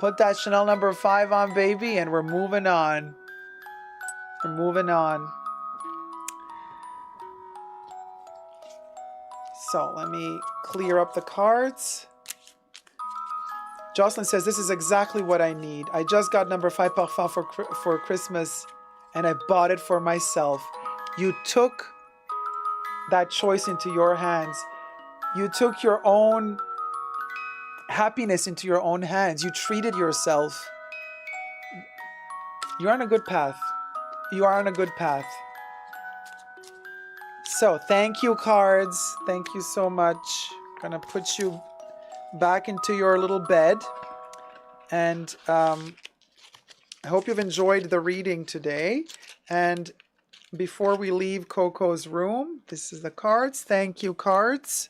Speaker 2: put that Chanel number 5 on, baby, and we're moving on. We're moving on. So let me clear up the cards. Jocelyn says, this is exactly what I need. I just got number 5 parfum for Christmas and I bought it for myself. You took that choice into your hands. You took your own happiness into your own hands. You treated yourself. You're on a good path. You are on a good path. So thank you, cards. Thank you so much. Gonna put you back into your little bed. And I hope you've enjoyed the reading today. And before we leave Coco's room, this is the cards. Thank you, cards.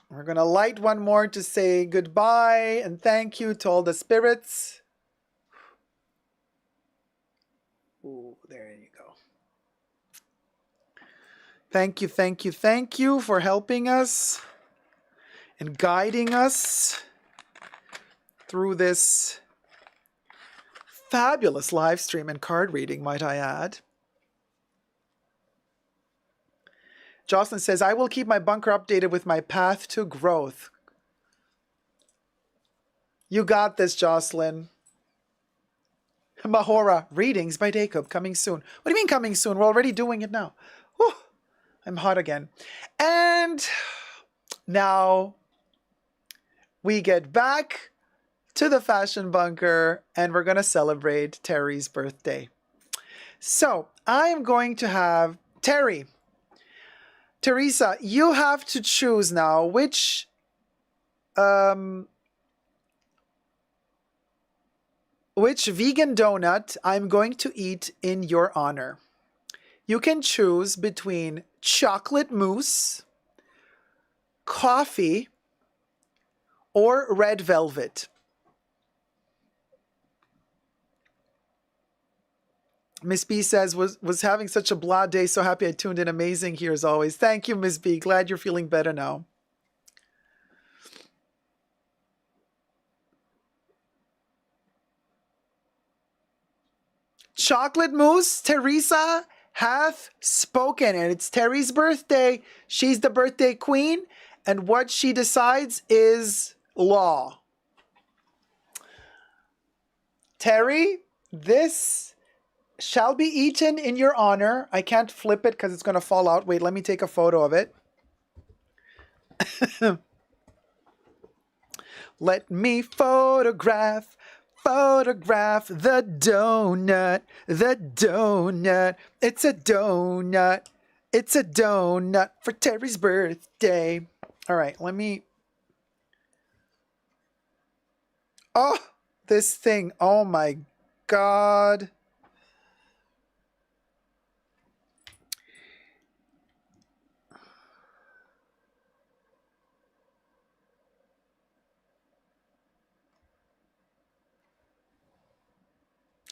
Speaker 2: We're going to light one more to say goodbye and thank you to all the spirits. Ooh, there you go. Thank you, thank you, thank you for helping us and guiding us through this fabulous live stream and card reading, might I add. Jocelyn says, I will keep my bunker updated with my path to growth. You got this, Jocelyn. Mahora, readings by Dacob, coming soon. What do you mean coming soon? We're already doing it now. Whew, I'm hot again. And now we get back to the fashion bunker and we're going to celebrate Terry's birthday. So I am going to have Teresa, you have to choose now which vegan donut I'm going to eat in your honor. You can choose between chocolate mousse, coffee, or red velvet. Miss B says, was having such a blah day. So happy I tuned in. Amazing here as always. Thank you, Miss B. Glad you're feeling better now. Chocolate mousse, Teresa hath spoken. And it's Terry's birthday. She's the birthday queen. And what she decides is law. Terry, this shall be eaten in your honor. I can't flip it because it's going to fall out. Wait, let me take a photo of it. Let me photograph Photograph the donut, the donut. It's a donut. It's a donut for Terry's birthday. All right, let me. Oh, this thing. Oh my God.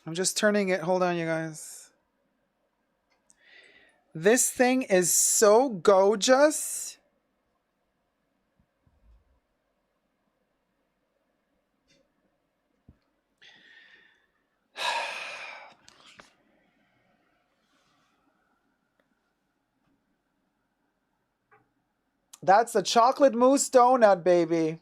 Speaker 2: I'm just turning it. Hold on, you guys. This thing is so gorgeous. That's the chocolate mousse donut, baby.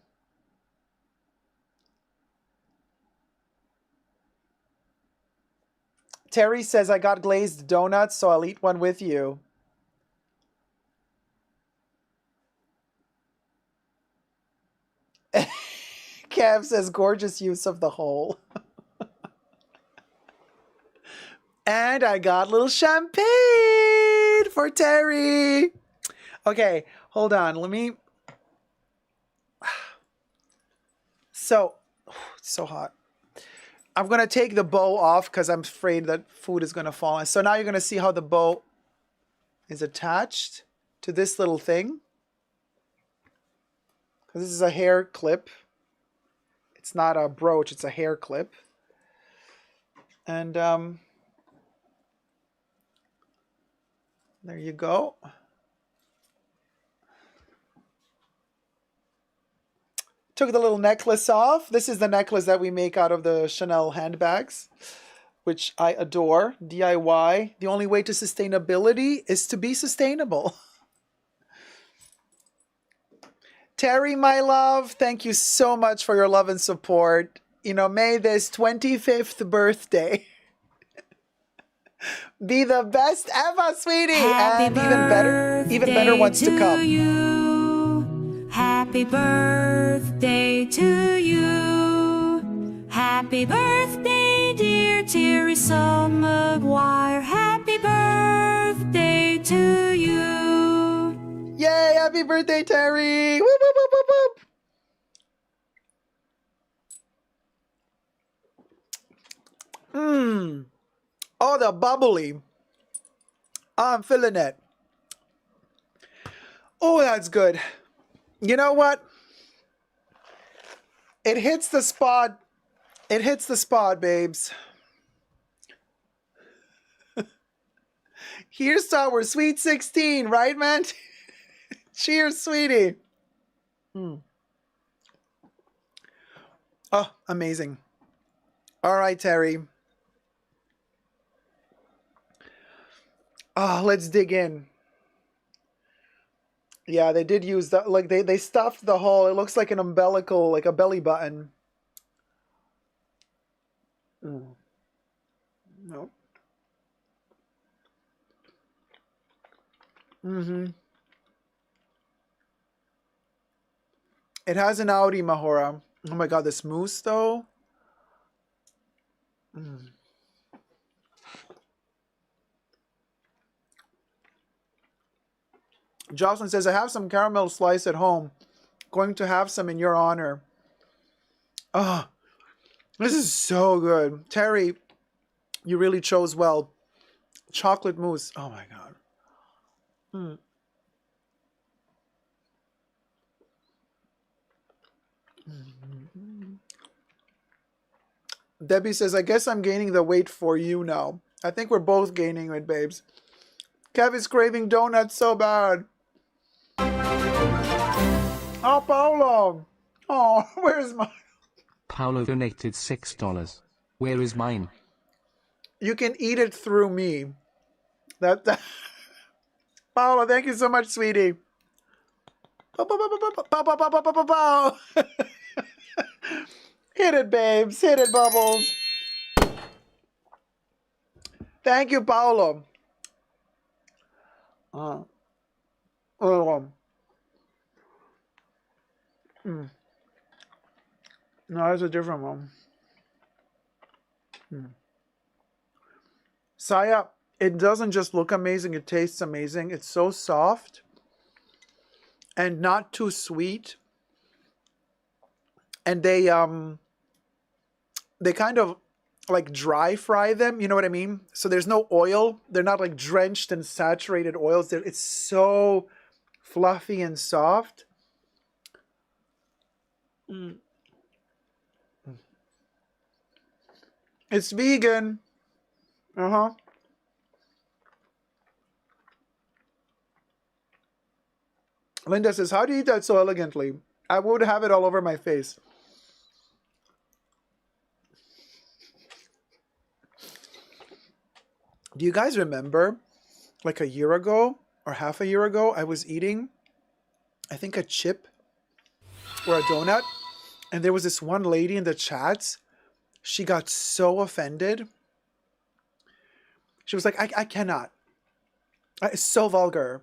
Speaker 2: Terry says, I got glazed donuts, so I'll eat one with you. Kev says, gorgeous use of the hole. And I got little champagne for Terry. Okay, hold on. Let me... So, it's so hot. I'm going to take the bow off because I'm afraid that food is going to fall. So now you're going to see how the bow is attached to this little thing. This is a hair clip. It's not a brooch, it's a hair clip. And there you go. Took the little necklace off. This is the necklace that we make out of the Chanel handbags, which I adore. DIY. The only way to sustainability is to be sustainable. Terry, my love, thank you so much for your love and support. You know, may this 25th birthday be the best ever, sweetie.
Speaker 3: Happy
Speaker 2: and even better ones to come.
Speaker 3: You. Happy birthday to you. Happy birthday, dear Terry Maguire. Happy birthday to you.
Speaker 2: Yay, happy birthday, Terry. Whoop, whoop, whoop, whoop, whoop. Oh, the bubbly. I'm feeling it. Oh, that's good. You know what? It hits the spot. It hits the spot, babes. Here's to our sweet 16, right, man? Cheers, sweetie. Oh, amazing. All right, Terry. Oh, let's dig in. Yeah, they did use that. Like they stuffed the hole. It looks like an umbilical, like a belly button. No. It has an Audi, Mahora. Oh my God, this mousse though. Jocelyn says, I have some caramel slice at home. Going to have some in your honor. Oh, this is so good. Terry, you really chose well. Chocolate mousse. Oh my God. Debbie says, I guess I'm gaining the weight for you now. I think we're both gaining it, babes. Kev is craving donuts so bad. Oh, Paolo. Oh, where's mine?
Speaker 4: Paolo donated $6. Where is mine?
Speaker 2: You can eat it through me. That. Paolo, thank you so much, sweetie. Pow. Hit it, babes. Hit it, Bubbles. Thank you, Paolo. No, that's a different one. Saya, it doesn't just look amazing, it tastes amazing. It's so soft and not too sweet. And they kind of like dry fry them, you know what I mean? So there's no oil. They're not like drenched in saturated oils. It's so fluffy and soft. It's vegan. Uh-huh. Linda says, how do you eat that so elegantly? I would have it all over my face. Do you guys remember, like a year ago or half a year ago, I was eating, I think, a chip or a donut, and there was this one lady in the chats. She got so offended. She was like, I cannot. It's so vulgar.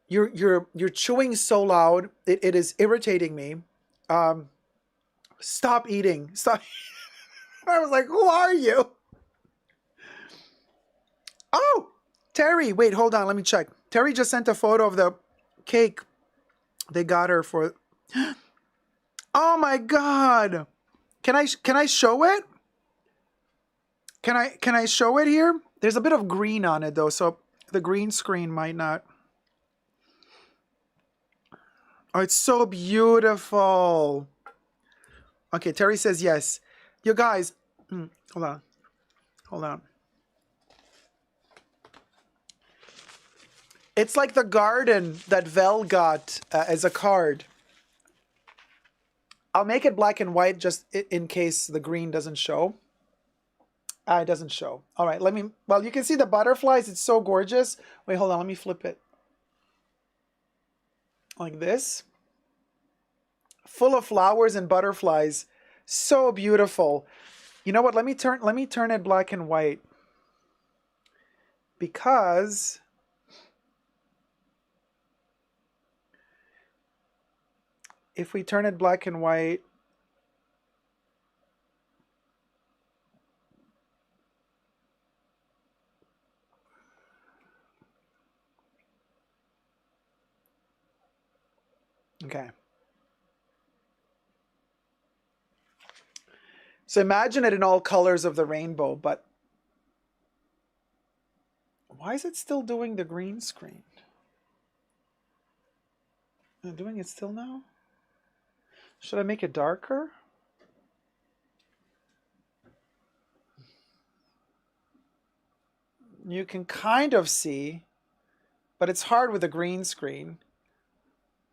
Speaker 2: You're chewing so loud. It is irritating me. Stop eating. Stop. I was like, who are you? Oh, Terry. Wait, hold on. Let me check. Terry just sent a photo of the cake they got her for. Oh my God. Can I show it? Can I show it here? There's a bit of green on it though, so the green screen might not. Oh, it's so beautiful. Okay, Terry says yes. You guys, hold on. Hold on. It's like the garden that Vel got as a card. I'll make it black and white just in case the green doesn't show. It doesn't show. All right, let me, well, you can see the butterflies. It's so gorgeous. Wait, hold on. Let me flip it. Like this. Full of flowers and butterflies. So beautiful. You know what? Let me turn it black and white. Because if we turn it black and white, okay. So imagine it in all colors of the rainbow, but why is it still doing the green screen? Am I doing it still now? Should I make it darker? You can kind of see, but it's hard with a green screen.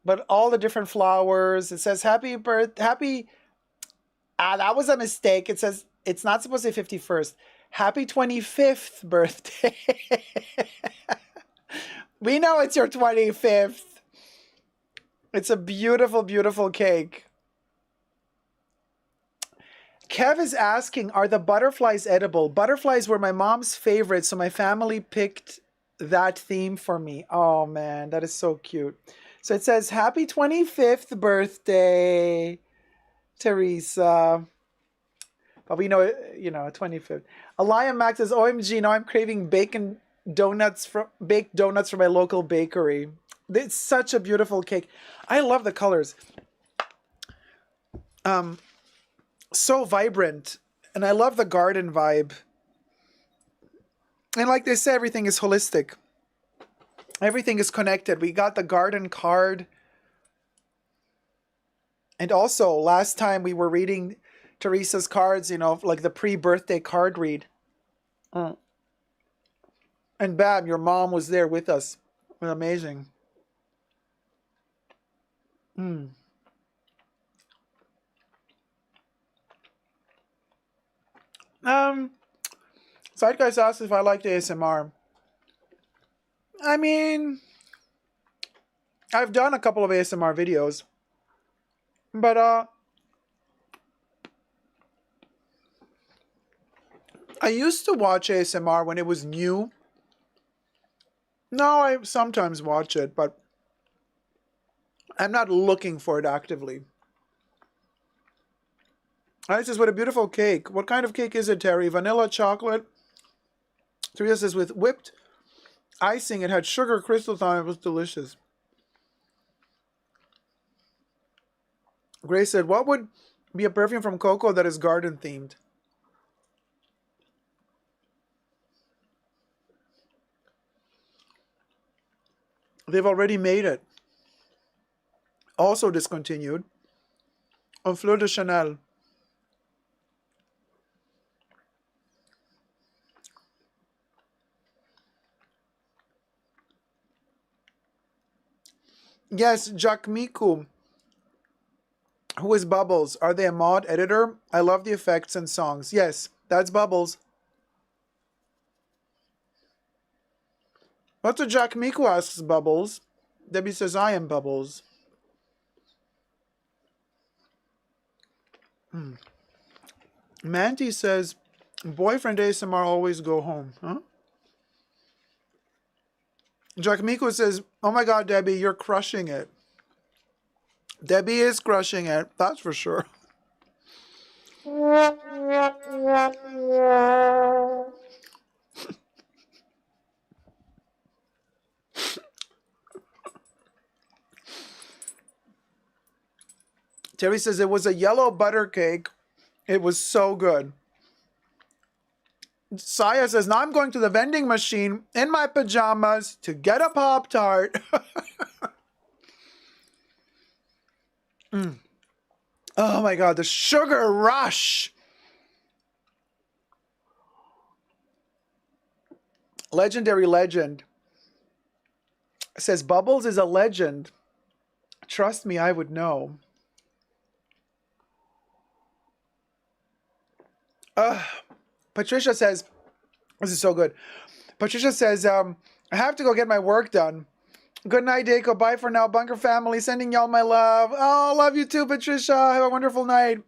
Speaker 2: But all the different flowers, it says happy that was a mistake. It says, it's not supposed to say 51st. Happy 25th birthday. We know it's your 25th. It's a beautiful, beautiful cake. Kev is asking, are the butterflies edible? Butterflies were my mom's favorite, so my family picked that theme for me. Oh man, that is so cute. So it says, happy 25th birthday, Teresa. But we know, 25th. Alaya Max says, OMG, now I'm craving baked donuts from my local bakery. It's such a beautiful cake. I love the colors. So vibrant. And I love the garden vibe. And like they say, everything is holistic. Everything is connected. We got the garden card. And also, last time we were reading Teresa's cards, like the pre-birthday card read. And bam, your mom was there with us. It was amazing. Zeitgeist asked if I liked ASMR. I mean, I've done a couple of ASMR videos, but I used to watch ASMR when it was new. Now I sometimes watch it, but I'm not looking for it actively. It says, what a beautiful cake. What kind of cake is it, Terry? Vanilla, chocolate? Teresa says, with whipped icing. It had sugar crystals on it. It was delicious. Grace said, what would be a perfume from Coco that is garden themed? They've already made it. Also discontinued. On Fleur de Chanel. Yes, Jack Miku. Who is Bubbles? Are they a mod editor? I love the effects and songs. Yes, that's Bubbles. What's what Jack Miku asks Bubbles? Debbie says, I am Bubbles. Manti says, boyfriend ASMR always go home. Huh? Jack Miku says, oh my God, Debbie, you're crushing it. Debbie is crushing it, that's for sure. Terry says it was a yellow butter cake. It was so good. Saya says, now I'm going to the vending machine in my pajamas to get a Pop-Tart. Oh my God, the sugar rush. Legendary legend. Says, Bubbles is a legend. Trust me, I would know. Patricia says, this is so good. Patricia says, I have to go get my work done. Good night, Dacob. Bye for now. Bunker family, sending y'all my love. Oh, love you too, Patricia. Have a wonderful night.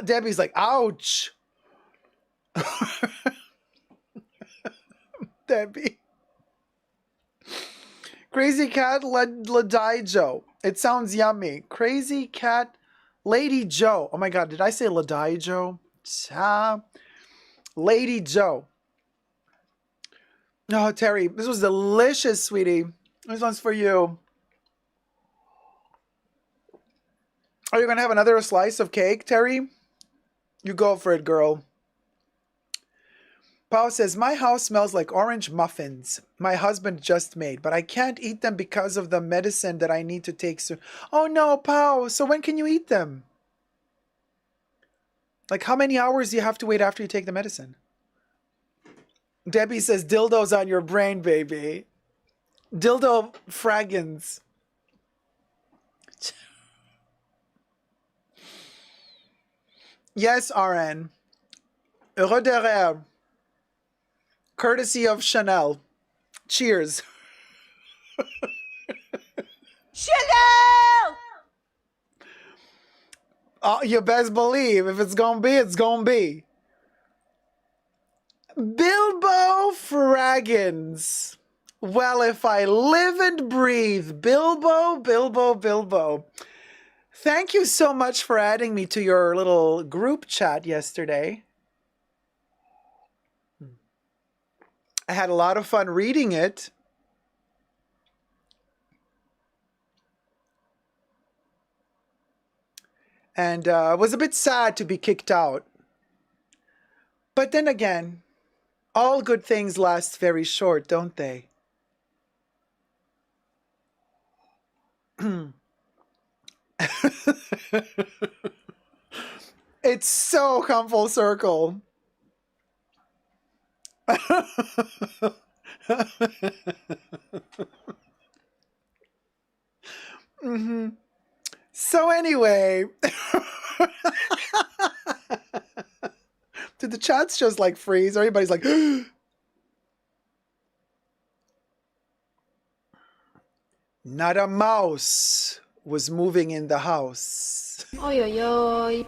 Speaker 2: Debbie's like, ouch. Debbie. Crazy Cat Ladaijo. It sounds yummy. Crazy Cat Lady Joe. Oh my God, did I say Ladaijo? Lady Joe. Oh, Terry, this was delicious, sweetie. This one's for you. Are you going to have another slice of cake, Terry? You go for it, girl. Pao says, my house smells like orange muffins my husband just made, but I can't eat them because of the medicine that I need to take soon. Oh no, Pao, so when can you eat them? Like, how many hours do you have to wait after you take the medicine? Debbie says, dildos on your brain, baby. Dildo fragrance. Yes, RN. Heureux de rire. Courtesy of Chanel. Cheers.
Speaker 3: Chanel!
Speaker 2: Oh, you best believe if it's gonna be, it's gonna be. Bilbo Fraggins. Well, if I live and breathe, Bilbo, Bilbo, Bilbo. Thank you so much for adding me to your little group chat yesterday. I had a lot of fun reading it. And was a bit sad to be kicked out. But then again, all good things last very short, don't they? It's so come full circle. So anyway, did the chats just like freeze? Everybody's like, not a mouse was moving in the house.
Speaker 5: Oi, oi, oi.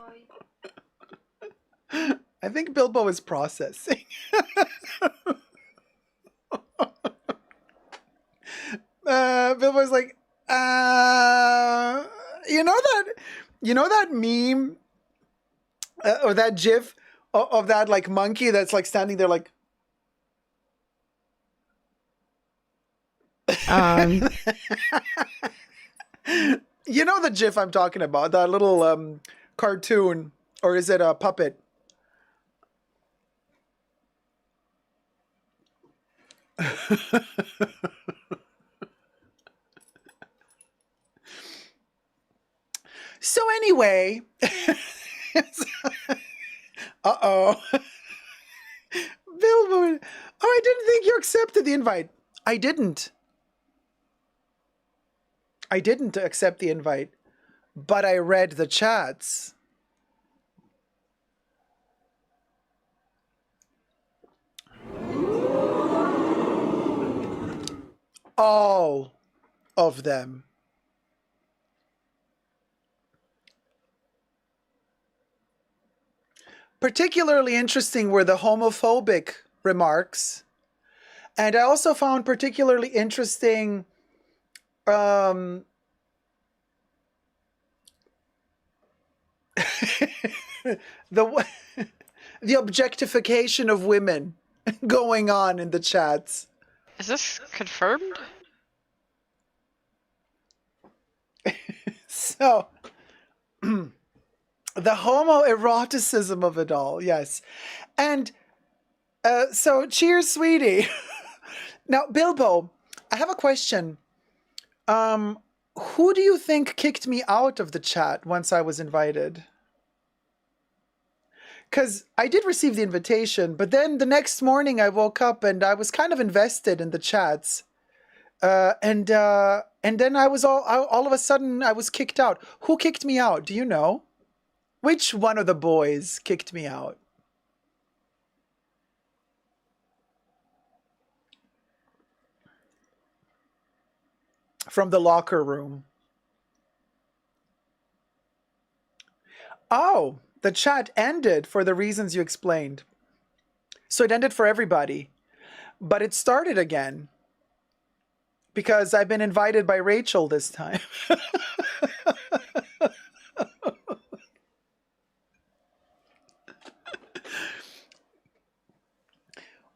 Speaker 2: I think Bilbo is processing. Bilbo's like, you know that meme Or that gif of that like monkey that's like standing there like. You know the gif I'm talking about, that little cartoon, or is it a puppet? So anyway, uh-oh. Billboard. Oh, I didn't think you accepted the invite. I didn't. I didn't accept the invite, but I read the chats. All of them. Particularly interesting were the homophobic remarks. And I also found particularly interesting the the objectification of women going on in the chats.
Speaker 6: Is this confirmed?
Speaker 2: So the homoeroticism of it all, yes. And so cheers, sweetie. Now, Bilbo, I have a question. Who do you think kicked me out of the chat once I was invited? Because I did receive the invitation, but then the next morning I woke up and I was kind of invested in the chats. And then I was all of a sudden I was kicked out. Who kicked me out? Do you know? Which one of the boys kicked me out? From the locker room. Oh, the chat ended for the reasons you explained. So it ended for everybody. But it started again. Because I've been invited by Rachel this time.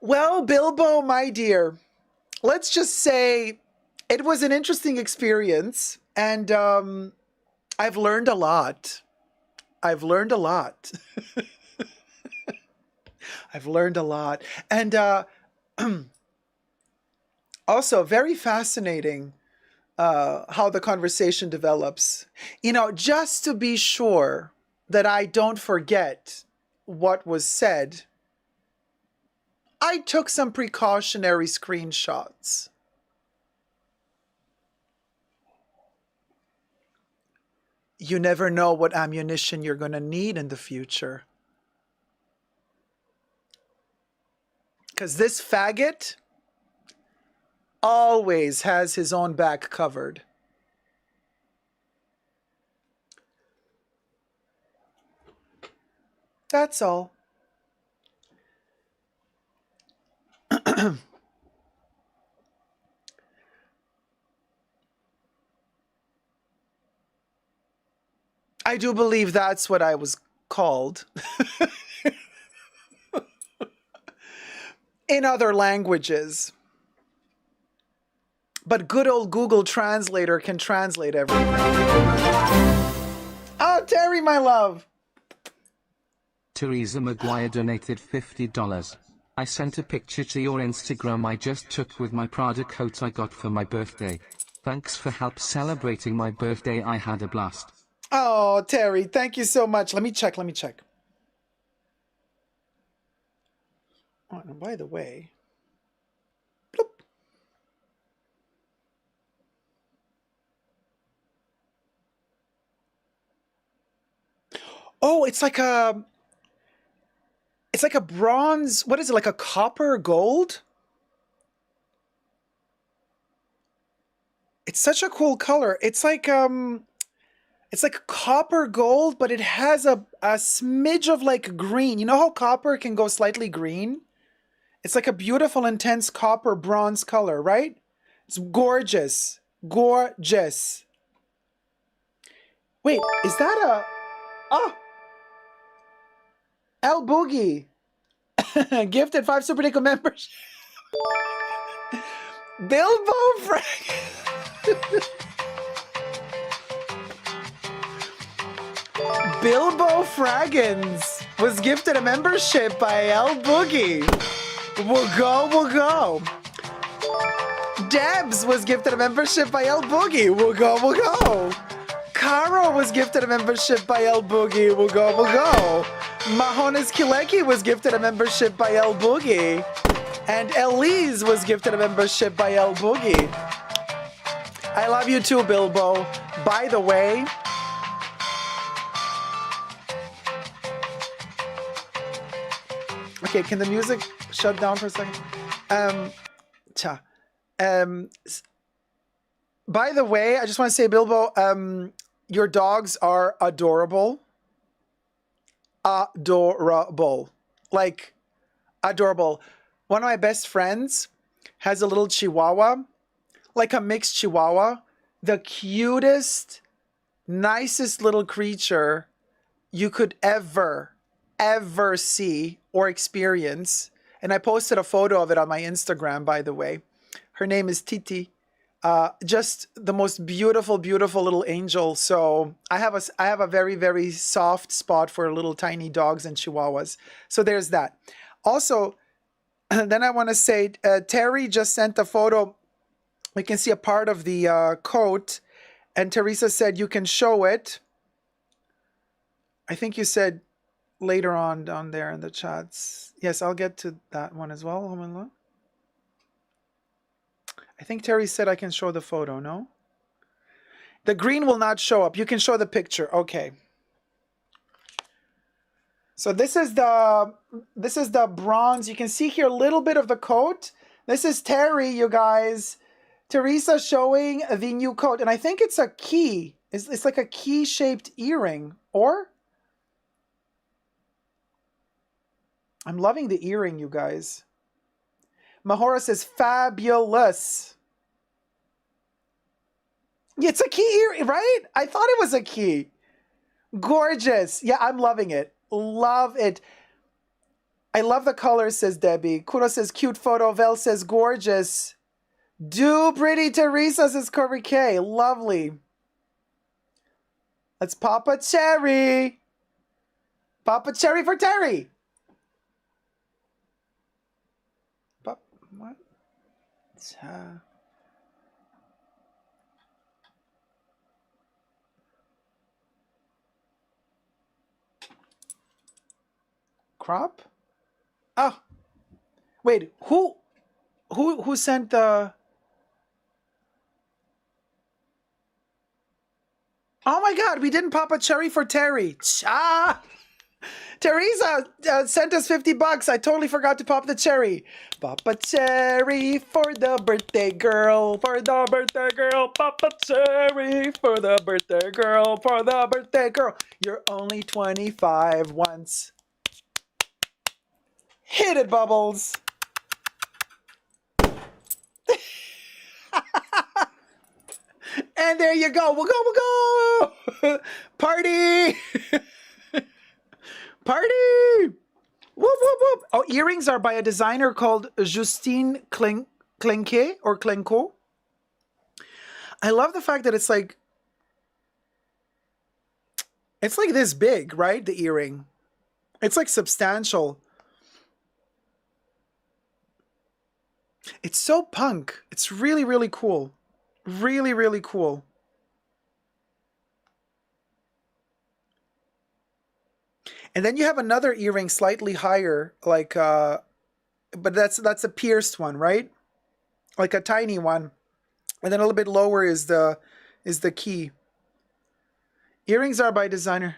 Speaker 2: Well, Bilbo, my dear, let's just say it was an interesting experience. And I've learned a lot. I've learned a lot. I've learned a lot. And also very fascinating how the conversation develops. You know, just to be sure that I don't forget what was said, I took some precautionary screenshots. You never know what ammunition you're going to need in the future. Because this faggot always has his own back covered. That's all. I do believe that's what I was called. In other languages. But good old Google Translator can translate everything. Oh, Terry, my love.
Speaker 4: Teresa Maguire donated $50. I sent a picture to your Instagram I just took with my Prada coat I got for my birthday. Thanks for help celebrating my birthday. I had a blast.
Speaker 2: Oh, Terry, thank you so much. Let me check. Oh, and by the way, bloop. Oh, it's like a bronze, what is it, like a copper gold? It's such a cool color. It's like copper gold, but it has a smidge of like green. You know how copper can go slightly green? It's like a beautiful, intense copper bronze color, right? It's gorgeous. Gorgeous. Wait, is that a... Oh! El Boogie gifted 5 Super Nico members. Bilbo Bilbo Fraggins was gifted a membership by El Boogie. We'll go. Debs was gifted a membership by El Boogie. We'll go. Caro was gifted a membership by El Boogie. We'll go. Mahonas Kileki was gifted a membership by El Boogie. And Elise was gifted a membership by El Boogie. I love you too, Bilbo. By the way, okay, can the music shut down for a second? By the way, I just want to say, Bilbo, your dogs are adorable. Adorable. Like, adorable. One of my best friends has a little chihuahua, like a mixed chihuahua. The cutest, nicest little creature you could ever see or experience. And I posted a photo of it on my Instagram, by the way. Her name is Titi. Just the most beautiful little angel. So I have a very, very soft spot for little tiny dogs and chihuahuas. So there's that. Also, then I want to say, Terry just sent a photo. We can see a part of the coat. And Teresa said you can show it. I think you said later on down there in the chats. Yes, I'll get to that one as well. I think Terry said I can show the photo, no? The green will not show up. You can show the picture. Okay. So this is the bronze. You can see here a little bit of the coat. This is Terry, you guys. Teresa showing the new coat. And I think it's a key. It's like a key-shaped earring. Or? I'm loving the earring, you guys. Mahora says, fabulous. It's a key earring, right? I thought it was a key. Gorgeous. Yeah, I'm loving it. Love it. I love the colors, says Debbie. Kuro says, cute photo. Vel says, gorgeous. Do pretty Teresa, says Corey K. Lovely. Let's pop a cherry. Pop a cherry for Terry. Pop, what? Crop? Oh. Wait, who sent the... Oh my God, we didn't pop a cherry for Terry. Ah! Teresa sent us $50. I totally forgot to pop the cherry. Pop a cherry for the birthday girl, for the birthday girl. Pop a cherry for the birthday girl, for the birthday girl. You're only 25 once. Hit it, Bubbles. And there you go. We'll go. Party. Party. Whoop, whoop, whoop. Oh, earrings are by a designer called Justine Klenke or Klenko. I love the fact that it's like this big, right? The earring. It's like substantial. It's so punk. It's really, really cool. Really, really cool. And then you have another earring slightly higher, like, but that's a pierced one, right? Like a tiny one. And then a little bit lower is the key. Earrings are by designer.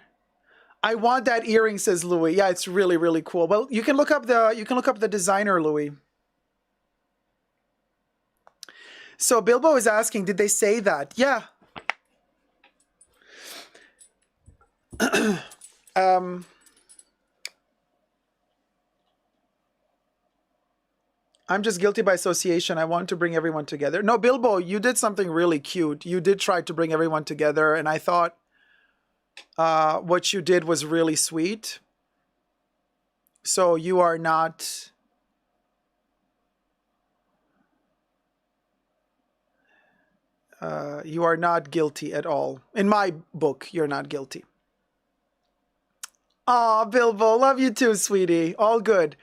Speaker 2: I want that earring, says Louis. Yeah, it's really, really cool. Well, you can look up the designer, Louis. So Bilbo is asking, did they say that? Yeah. I'm just guilty by association. I want to bring everyone together. No, Bilbo, you did something really cute. You did try to bring everyone together, and I thought what you did was really sweet. So you are not... you are not guilty at all. In my book, you're not guilty. Aw, Bilbo, love you too, sweetie. All good.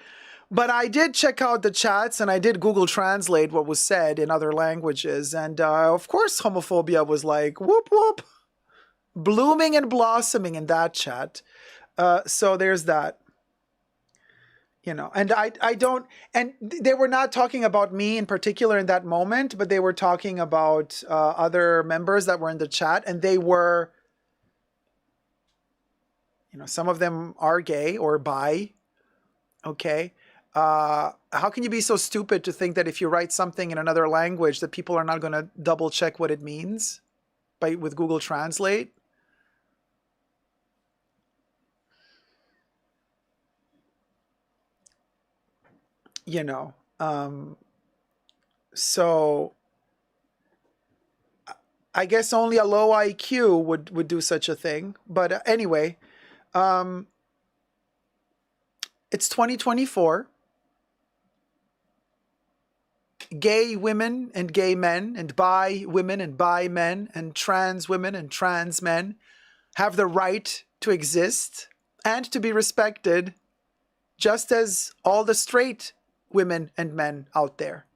Speaker 2: But I did check out the chats and I did Google Translate what was said in other languages. And of course, homophobia was like, whoop, whoop, blooming and blossoming in that chat. So there's that. You know, and I don't, and they were not talking about me in particular in that moment, but they were talking about other members that were in the chat, and they were, you know, some of them are gay or bi. Okay. How can you be so stupid to think that if you write something in another language that people are not going to double check what it means with Google Translate? You know, so I guess only a low IQ would do such a thing. But anyway, it's 2024. Gay women and gay men and bi women and bi men and trans women and trans men have the right to exist and to be respected, just as all the straight women and men out there.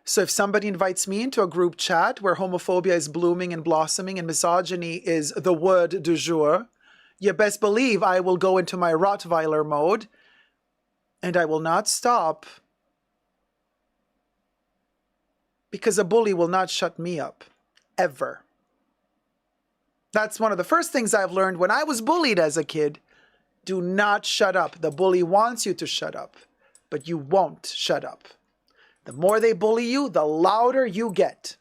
Speaker 2: So if somebody invites me into a group chat where homophobia is blooming and blossoming and misogyny is the word du jour, you best believe I will go into my Rottweiler mode and I will not stop, because a bully will not shut me up, ever. That's one of the first things I've learned when I was bullied as a kid. Do not shut up. The bully wants you to shut up, but you won't shut up. The more they bully you, the louder you get.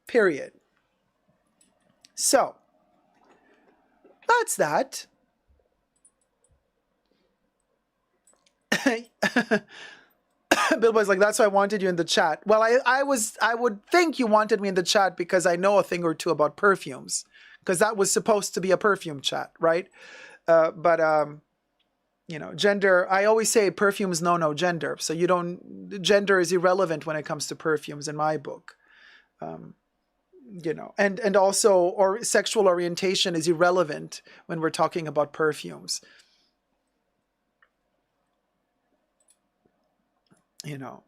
Speaker 2: Period. So, that's that. Bilbo's like, that's why I wanted you in the chat. Well, I would think you wanted me in the chat because I know a thing or two about perfumes, because that was supposed to be a perfume chat, right? But you know, gender, I always say perfumes know no gender. So gender is irrelevant when it comes to perfumes in my book. You know, and also, or sexual orientation is irrelevant when we're talking about perfumes. You know,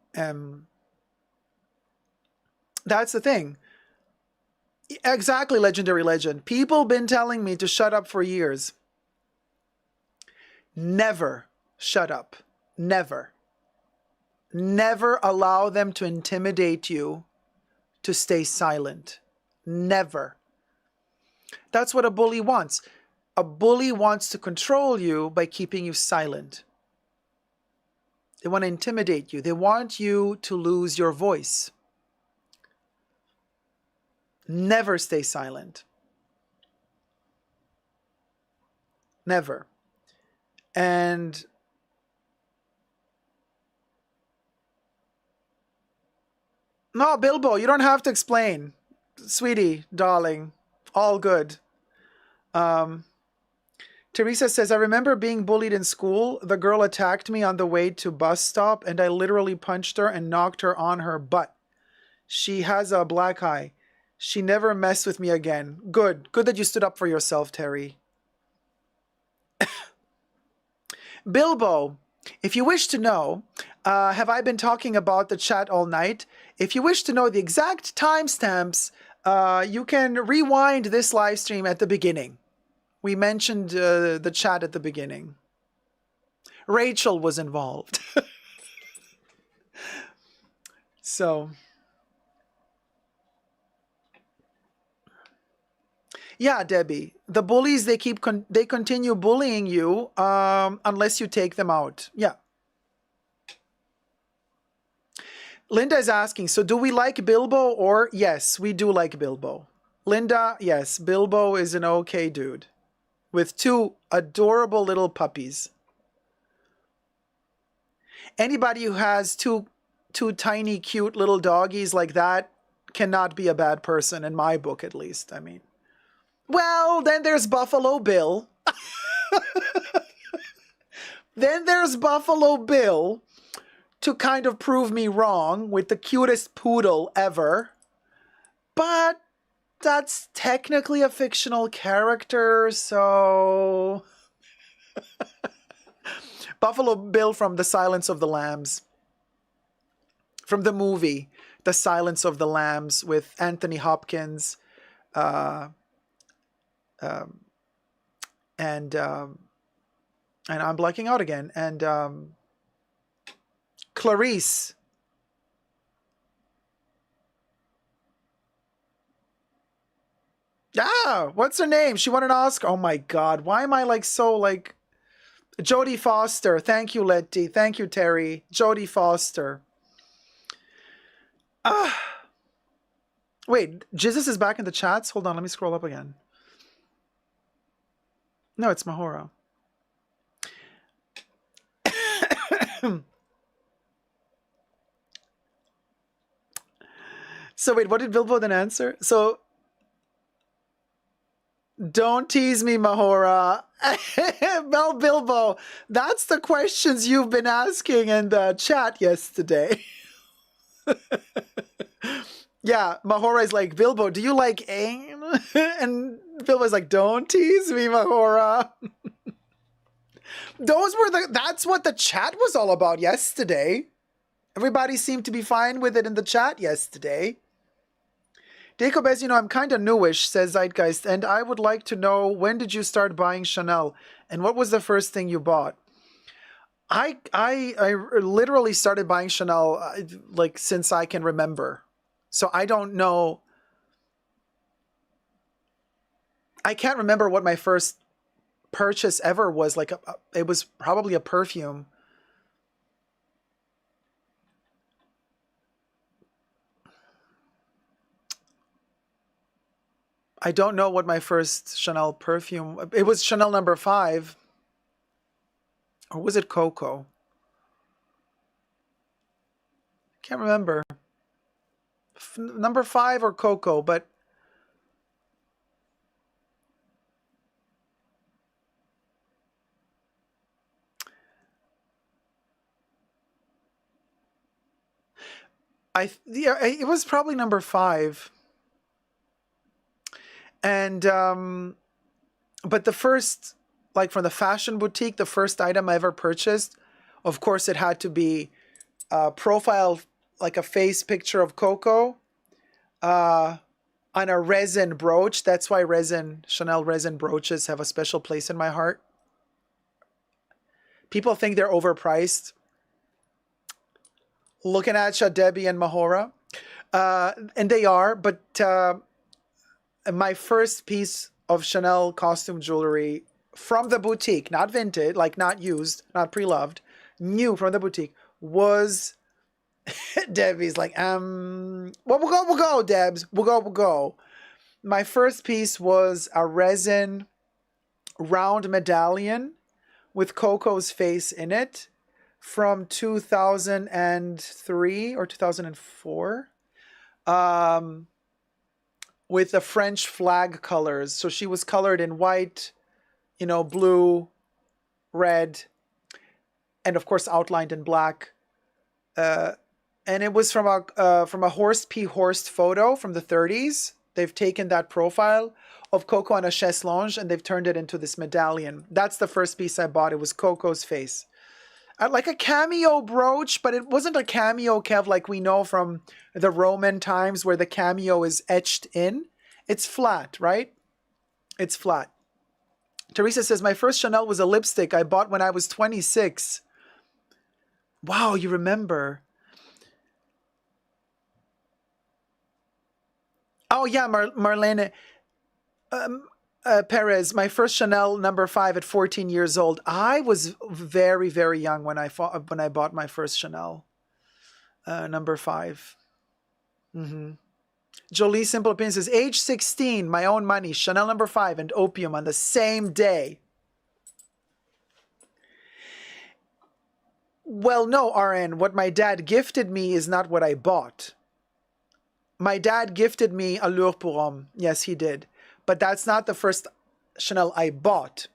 Speaker 2: that's the thing. Exactly, legendary legend. People been telling me to shut up for years. Never shut up. Never. Never allow them to intimidate you to stay silent. Never. That's what a bully wants. A bully wants to control you by keeping you silent. They want to intimidate you. They want you to lose your voice. Never stay silent. Never. And no, Bilbo, you don't have to explain. Sweetie, darling, all good. Teresa says, I remember being bullied in school. The girl attacked me on the way to bus stop and I literally punched her and knocked her on her butt. She has a black eye. She never messed with me again. Good. Good that you stood up for yourself, Terry. Bilbo, if you wish to know, have I been talking about the chat all night? If you wish to know the exact timestamps, you can rewind this live stream at the beginning. We mentioned the chat at the beginning. Rachel was involved. So, yeah, Debbie, the bullies, they continue bullying you unless you take them out. Yeah. Linda is asking, so do we like Bilbo or? Yes, we do like Bilbo. Linda, yes, Bilbo is an okay dude with two adorable little puppies. Anybody who has two tiny, cute little doggies like that cannot be a bad person, in my book at least. I mean, well, then there's Buffalo Bill. Then there's Buffalo Bill to kind of prove me wrong with the cutest poodle ever. But that's technically a fictional character, so... Buffalo Bill from The Silence of the Lambs. From the movie The Silence of the Lambs with Anthony Hopkins and I'm blacking out again, and Clarice. Ah, what's her name? She won an Oscar. Oh my God, why am I like so like... Jodie Foster. Thank you, Letty. Thank you, Terry. Jodie Foster. Wait, Jesus is back in the chats? Hold on, let me scroll up again. No, it's Mahora. So wait, what did Bilbo then answer? So, don't tease me, Mahora. Well, Bilbo, that's the questions you've been asking in the chat yesterday. Yeah, Mahora is like, Bilbo, do you like AIM? And Bilbo's like, don't tease me, Mahora. That's what the chat was all about yesterday. Everybody seemed to be fine with it in the chat yesterday. Dacob, as you know, I'm kind of newish, says Zeitgeist, and I would like to know, when did you start buying Chanel, and what was the first thing you bought? I literally started buying Chanel like since I can remember. So I don't know. I can't remember what my first purchase ever was. Like it was probably a perfume. I don't know what my first Chanel perfume... It was Chanel No. 5. Or was it Coco? Can't remember. No. 5 or Coco, but... Yeah, it was probably No. 5. And, but the first, like from the fashion boutique, the first item I ever purchased, of course, it had to be a profile, like a face picture of Coco, on a resin brooch. That's why Chanel resin brooches have a special place in my heart. People think they're overpriced. Looking at you, Debbie and Mahora. And they are, but, my first piece of Chanel costume jewelry from the boutique, not vintage, like not used, not pre-loved, new from the boutique, was Debbie's like, well, we'll go, Debs. We'll go. My first piece was a resin round medallion with Coco's face in it from 2003 or 2004. With the French flag colors. So she was colored in white, blue, red, and of course outlined in black. And it was from a Horst P. Horst photo from the 30s. They've taken that profile of Coco on a chaise longue and they've turned it into this medallion. That's the first piece I bought. It was Coco's face. Like a cameo brooch, but it wasn't a cameo, Kev, like we know from the Roman times where the cameo is etched in. It's flat, right? It's flat. Teresa says, my first Chanel was a lipstick I bought when I was 26. Wow, you remember. Oh, yeah, Marlene. Perez, my first Chanel No. 5 at 14 years old. I was very, very young when I bought my first Chanel No. 5. Jolie Simple Opinion says, age 16, my own money, Chanel No. 5 and opium on the same day. Well, no, RN, what my dad gifted me is not what I bought. My dad gifted me Allure pour Homme. Yes, he did. But that's not the first Chanel I bought.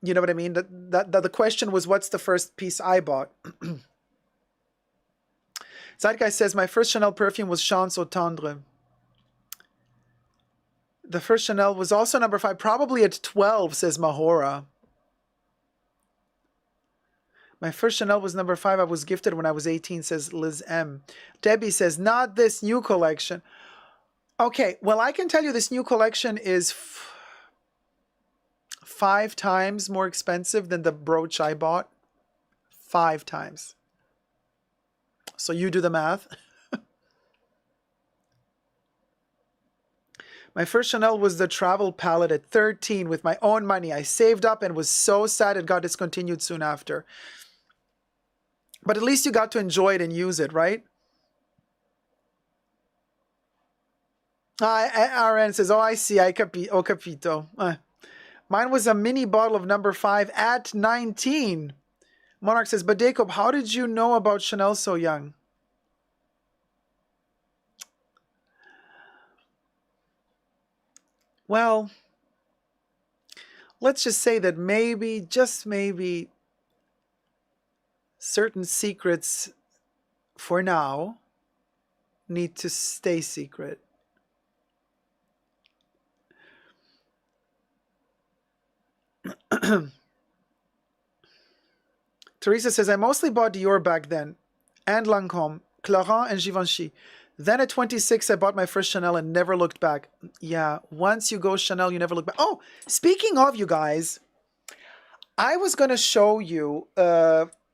Speaker 2: You know what I mean? The question was, what's the first piece I bought? Zeitgeist says, my first Chanel perfume was Chance au Tendre. The first Chanel was also number 5, probably at 12, says Mahora. My first Chanel was number 5. I was gifted when I was 18, says Liz M. Debbie says, not this new collection. Okay, well, I can tell you this new collection is 5 times more expensive than the brooch I bought. 5 times. So you do the math. My first Chanel was the travel palette at 13 with my own money. I saved up and was so sad it got discontinued soon after. But at least you got to enjoy it and use it, right? RN says, oh, I see. Oh, capito. Mine was a mini bottle of number 5 at 19. Monarch says, but Dacob, how did you know about Chanel so young? Well, let's just say that maybe, just maybe, certain secrets, for now, need to stay secret. Teresa says, I mostly bought Dior back then, and Lancôme, Clarins, and Givenchy. Then at 26, I bought my first Chanel and never looked back. Yeah, once you go Chanel, you never look back. Oh, speaking of, you guys, I was going to show you,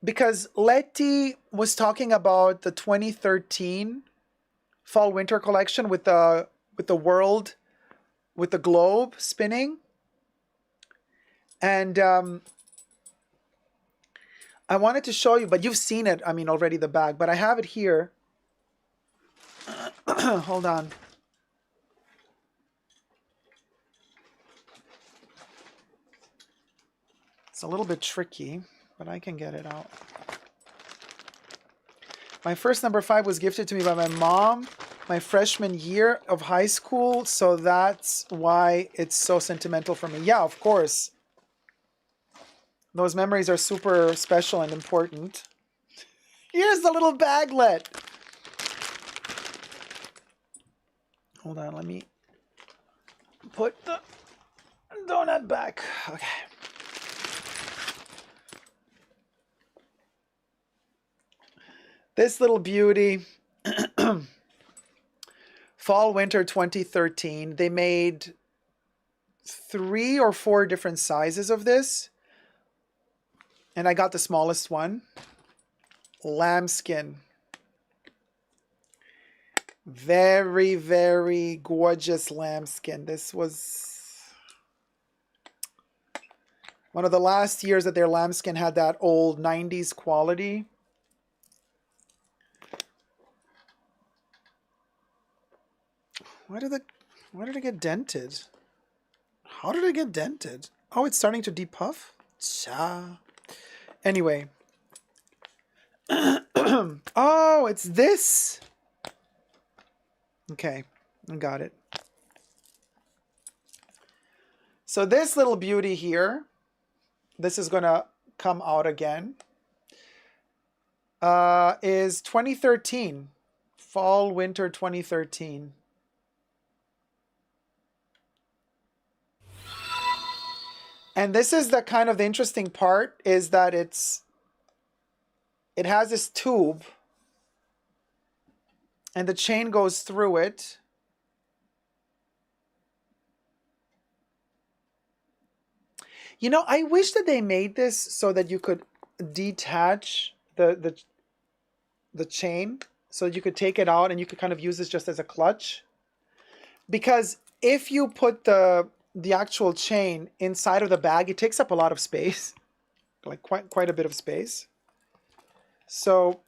Speaker 2: because Letty was talking about the 2013 fall-winter collection with the world, with the globe spinning. And I wanted to show you, but you've seen it, I mean, already, the bag, but I have it here. Hold on. It's a little bit tricky, but I can get it out. My first number 5 was gifted to me by my mom my freshman year of high school, so that's why it's so sentimental for me. Yeah, of course. Those memories are super special and important. Here's the little baglet. Hold on, let me put the donut back. Okay. This little beauty, fall winter 2013. They made 3 or 4 different sizes of this. And I got the smallest one. Lambskin. Very, very gorgeous lambskin. This was one of the last years that their lambskin had that old 90s quality. Why did it get dented? How did it get dented? Oh, it's starting to depuff? Cha. Anyway. Oh, it's this. Okay, I got it. So this little beauty here, this is going to come out again, is 2013. Fall, winter 2013. And this is the kind of the interesting part, is that it has this tube and the chain goes through it. You know, I wish that they made this so that you could detach the chain, so that you could take it out and you could kind of use this just as a clutch. Because if you put the actual chain inside of the bag, it takes up a lot of space, like quite a bit of space. So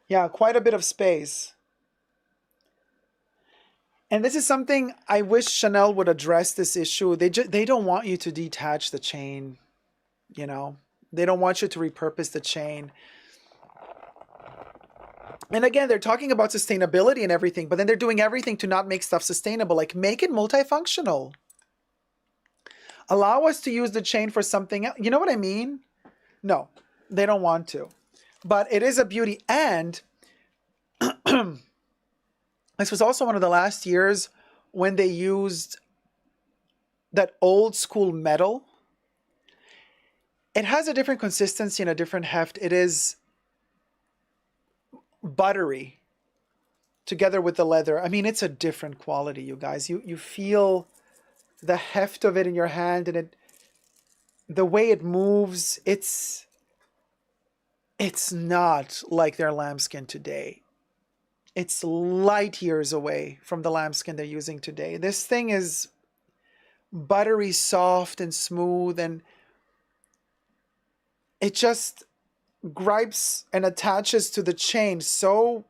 Speaker 2: yeah, quite a bit of space. And this is something I wish Chanel would address, this issue. They don't want you to detach the chain, you know. They don't want you to repurpose the chain. And again, they're talking about sustainability and everything, but then they're doing everything to not make stuff sustainable. Like, make it multifunctional. Allow us to use the chain for something else. You know what I mean? No, they don't want to. But it is a beauty. And this was also one of the last years when they used that old school metal. It has a different consistency and a different heft. It is buttery together with the leather. I mean, it's a different quality, you guys. You feel the heft of it in your hand, and the way it moves, it's not like their lambskin today. It's light years away from the lambskin they're using today. This thing is buttery soft and smooth, and it just gripes and attaches to the chain so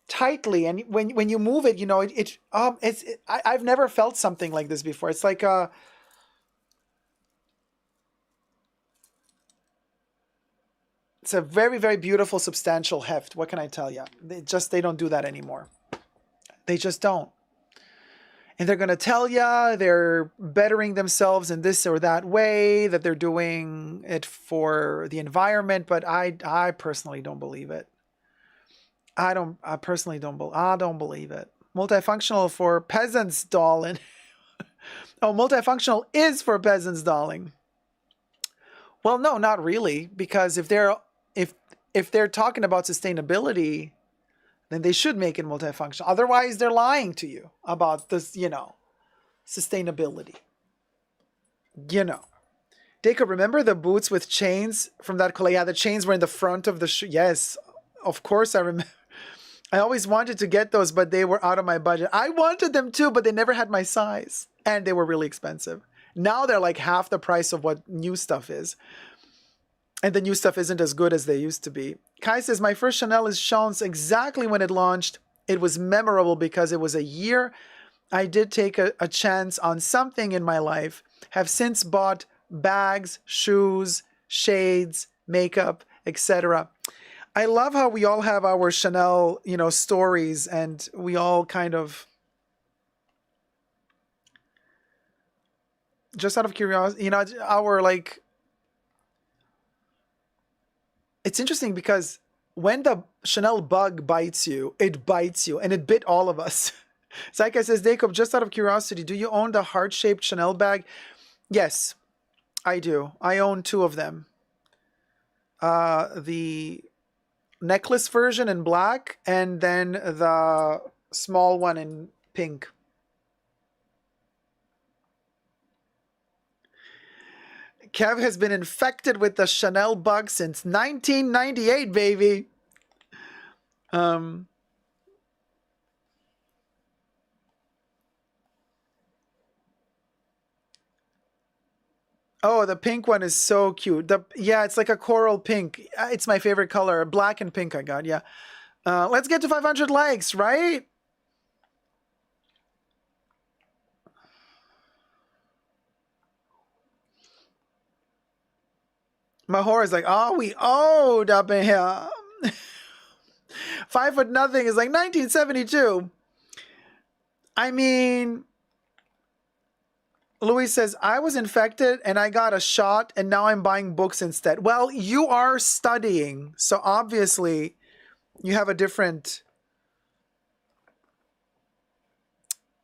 Speaker 2: tightly, and when you move it, you know, I've never felt something like this before. It's like it's a very, very beautiful, substantial heft. What can I tell you? They don't do that anymore. They just don't. And they're going to tell you they're bettering themselves in this or that way, that they're doing it for the environment. But I personally don't believe it. I don't believe it. Multifunctional for peasants, darling. Oh, multifunctional is for peasants, darling. Well, no, not really. Because if they're talking about sustainability, then they should make it multifunctional. Otherwise, they're lying to you about this, you know, sustainability. You know. Dacob, remember the boots with chains from that collection? Yeah, the chains were in the front of the shoe. Yes, of course I remember. I always wanted to get those, but they were out of my budget. I wanted them too, but they never had my size. And they were really expensive. Now they're like half the price of what new stuff is. And the new stuff isn't as good as they used to be. Kai says, my first Chanel is shown exactly when it launched. It was memorable because it was a year I did take a chance on something in my life. Have since bought bags, shoes, shades, makeup, etc. I love how we all have our Chanel, you know, stories, and we all kind of, just out of curiosity, you know, our like, it's interesting because when the Chanel bug bites you, it bites you, and it bit all of us. Saika says, Dacob, just out of curiosity, do you own the heart-shaped Chanel bag? Yes, I do. I own 2 of them. The necklace version in black, and then the small one in pink. Kev has been infected with the Chanel bug since 1998, baby. Oh, the pink one is so cute. Yeah, it's like a coral pink. It's my favorite color. Black and pink I got, yeah. Let's get to 500 likes, right? Mahor is like, oh, we old up in here. 5 foot nothing is like 1972. I mean, Louis says, I was infected and I got a shot and now I'm buying books instead. Well, you are studying. So obviously you have a different,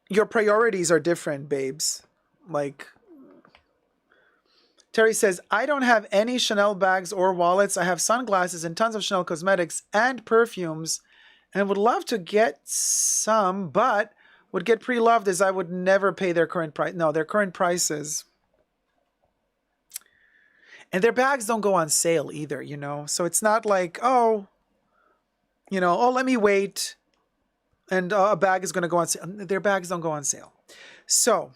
Speaker 2: your priorities are different, babes. Like, Terry says, I don't have any Chanel bags or wallets. I have sunglasses and tons of Chanel cosmetics and perfumes and would love to get some, but would get pre-loved as I would never pay their current price. No, their current prices. And their bags don't go on sale either, you know. So it's not like, oh, you know, oh, let me wait. And a bag is going to go on sale. Their bags don't go on sale. So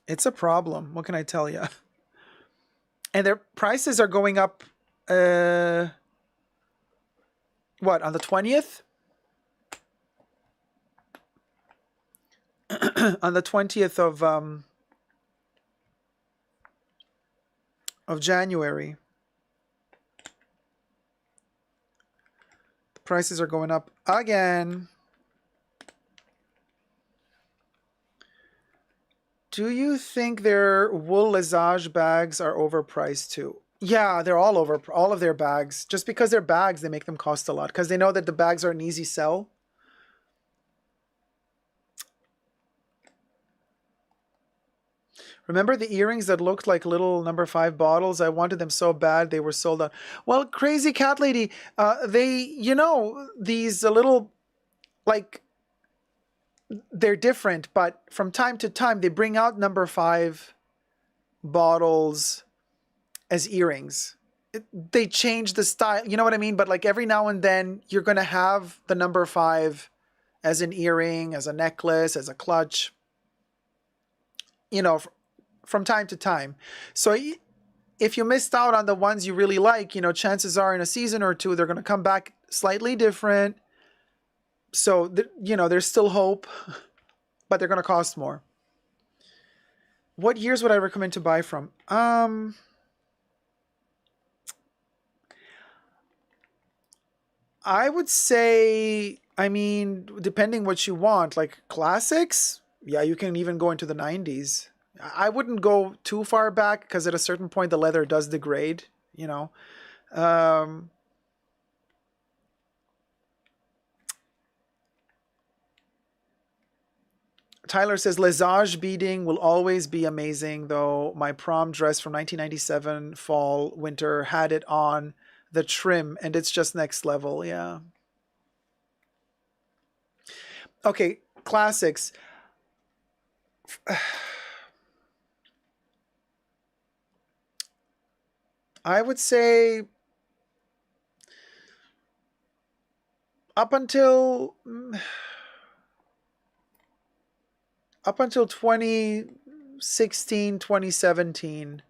Speaker 2: it's a problem. What can I tell you? And their prices are going up. What, on the 20th? On the 20th of of January. The prices are going up again. Do you think their wool Lesage bags are overpriced too? Yeah, they're all over, all of their bags. Just because they're bags, they make them cost a lot because they know that the bags are an easy sell. Remember the earrings that looked like little number 5 bottles? I wanted them so bad they were sold out. Well, crazy cat lady, they, you know, these little, like, they're different, but from time to time they bring out number 5 bottles as earrings. They change the style, you know what I mean? But like every now and then you're going to have the number 5 as an earring, as a necklace, as a clutch, you know, from time to time. So if you missed out on the ones you really like, you know, chances are in a season or two, they're going to come back slightly different. So, you know, there's still hope, but they're going to cost more. What years would I recommend to buy from? I would say, I mean, depending what you want, like classics, yeah, you can even go into the 90s. I wouldn't go too far back because at a certain point the leather does degrade, you know. Tyler says, Lesage beading will always be amazing, though my prom dress from 1997 fall winter had it on the trim and it's just next level. Yeah. Okay, classics. I would say up until 2016, 2017.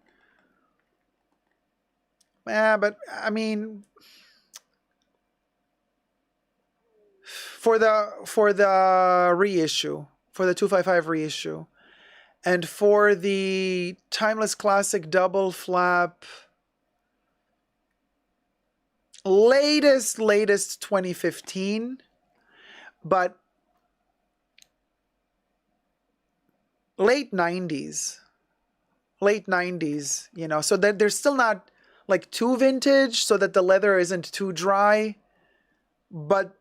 Speaker 2: Yeah, but I mean, for the reissue, for the 255 reissue, and for the Timeless Classic double flap, latest 2015, but late 90s, you know, so that they're still not like too vintage, so that the leather isn't too dry, but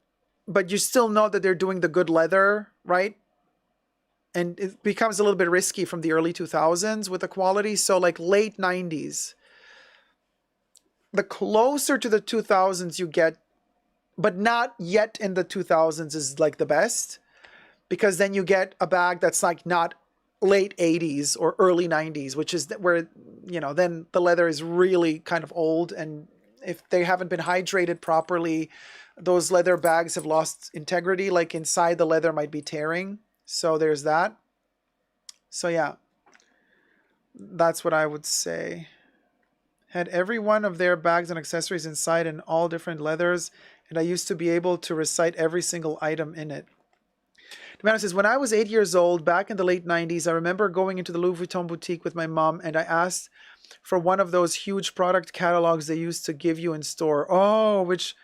Speaker 2: you still know that they're doing the good leather, right? And it becomes a little bit risky from the early 2000s with the quality. So like late 90s. The closer to the 2000s you get, but not yet in the 2000s, is like the best, because then you get a bag that's like not late 80s or early 90s, which is where, you know, then the leather is really kind of old, and if they haven't been hydrated properly, those leather bags have lost integrity, like inside the leather might be tearing. So there's that. So yeah, that's what I would say. Had every one of their bags and accessories inside in all different leathers, and I used to be able to recite every single item in it. The man says, when I was 8 years old, back in the late 90s, I remember going into the Louis Vuitton boutique with my mom, and I asked for one of those huge product catalogs they used to give you in store. Oh, which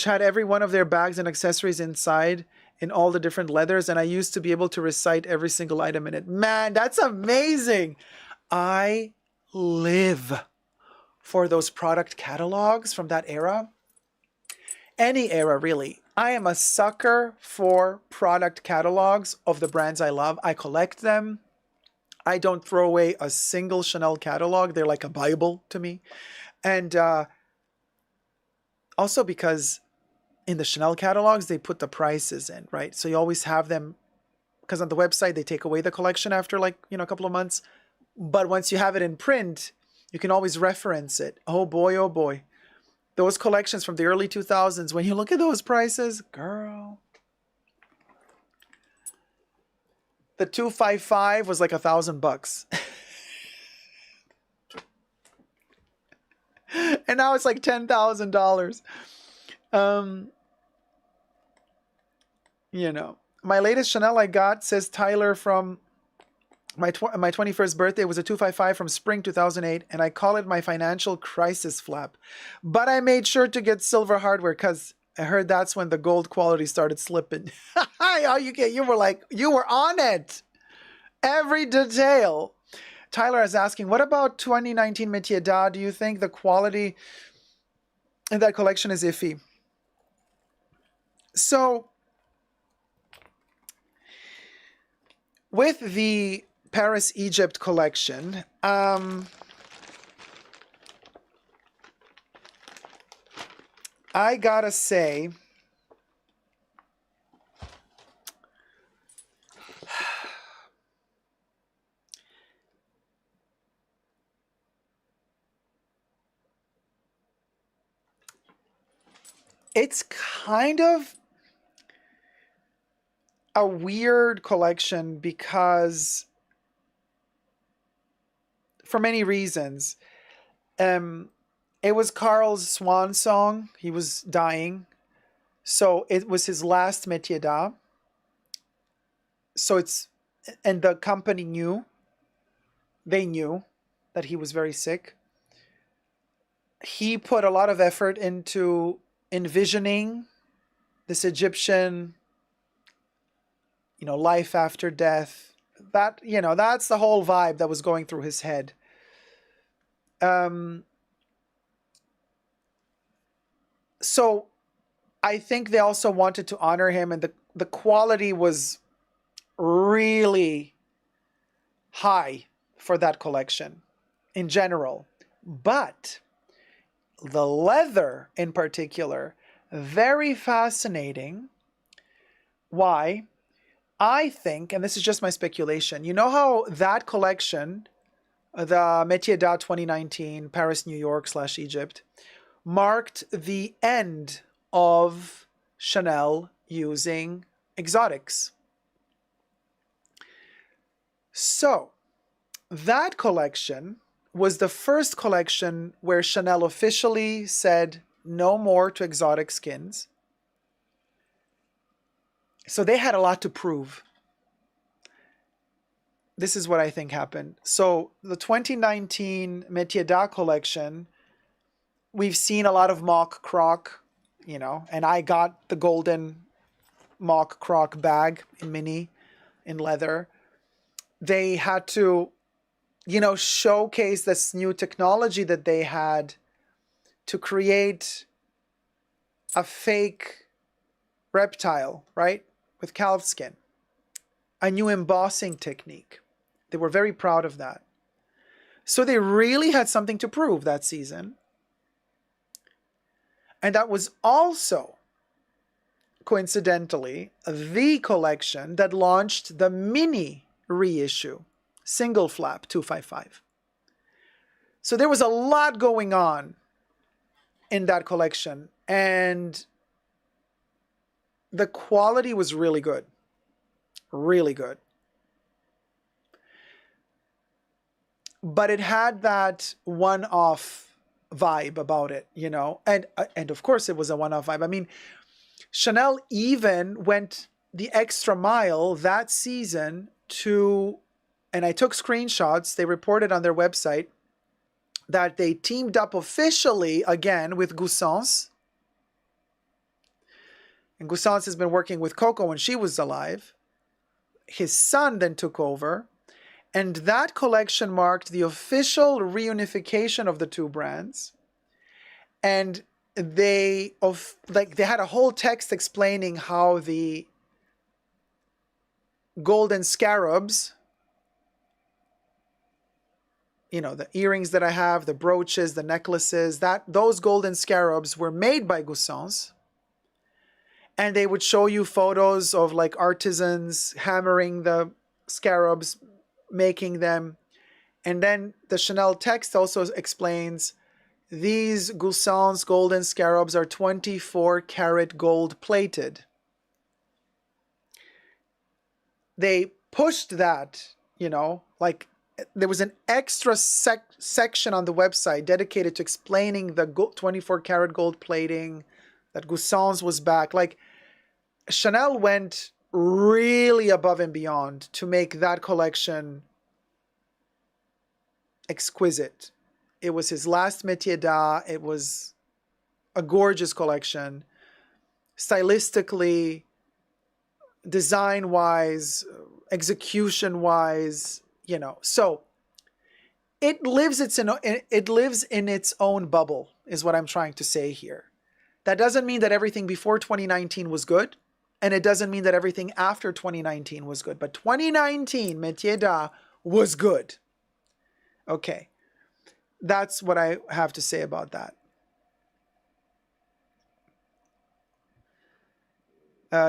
Speaker 2: had every one of their bags and accessories inside in all the different leathers, and I used to be able to recite every single item in it. Man, that's amazing. I live for those product catalogs from that era. Any era, really. I am a sucker for product catalogs of the brands I love. I collect them. I don't throw away a single Chanel catalog. They're like a Bible to me. And also because in the Chanel catalogs, they put the prices in, right? So you always have them, because on the website, they take away the collection after like, you know, a couple of months. But once you have it in print, you can always reference it. Oh boy, oh boy. Those collections from the early 2000s, when you look at those prices, girl. The 255 was like $1,000. And now it's like $10,000. You know, my latest Chanel I got, says Tyler from My 21st birthday was a 255 from spring 2008, and I call it my financial crisis flap. But I made sure to get silver hardware because I heard that's when the gold quality started slipping. Oh, you were on it. Every detail. Tyler is asking, what about 2019 Métier d'Art? Do you think the quality in that collection is iffy? So, with the Paris Egypt collection, I gotta say, it's kind of a weird collection because, for many reasons, it was Carl's swan song. He was dying, so it was his last métier d'art. So and the company they knew that he was very sick. He put a lot of effort into envisioning this Egyptian, life after death. That's the whole vibe that was going through his head. So I think they also wanted to honor him, and the quality was really high for that collection in general. But the leather in particular, very fascinating. Why? I think, and this is just my speculation, you know how that collection, the Métier d'Art 2019, Paris, New York / Egypt, marked the end of Chanel using exotics. So, that collection was the first collection where Chanel officially said no more to exotic skins. So they had a lot to prove. This is what I think happened. So the 2019 Métier d'Art collection, we've seen a lot of mock croc, and I got the golden mock croc bag in mini in leather. They had to, showcase this new technology that they had to create a fake reptile, right? With calf skin. A new embossing technique. They were very proud of that. So they really had something to prove that season. And that was also, coincidentally, the collection that launched the mini reissue, single flap 255. So there was a lot going on in that collection, and the quality was really good. Really good. But it had that one-off vibe about it, and of course it was a one-off vibe. I mean, Chanel even went the extra mile that season and I took screenshots, they reported on their website that they teamed up officially again with Goussens. And Goussens has been working with Coco when she was alive. His son then took over. And that collection marked the official reunification of the two brands. And they had a whole text explaining how the golden scarabs, the earrings that I have, the brooches, the necklaces, those golden scarabs were made by Goussens. And they would show you photos of artisans hammering the scarabs, making them. And then the Chanel text also explains these Goussens golden scarabs are 24 karat gold plated. They pushed that, there was an extra section on the website dedicated to explaining the 24 karat gold plating, that Goussens was back. Chanel went really above and beyond to make that collection exquisite. It was his last métier d'art. It was a gorgeous collection. Stylistically, design-wise, execution-wise, you know. So it lives in its own bubble, is what I'm trying to say here. That doesn't mean that everything before 2019 was good, and it doesn't mean that everything after 2019 was good. But 2019, Métier d'Art was good. Okay. That's what I have to say about that.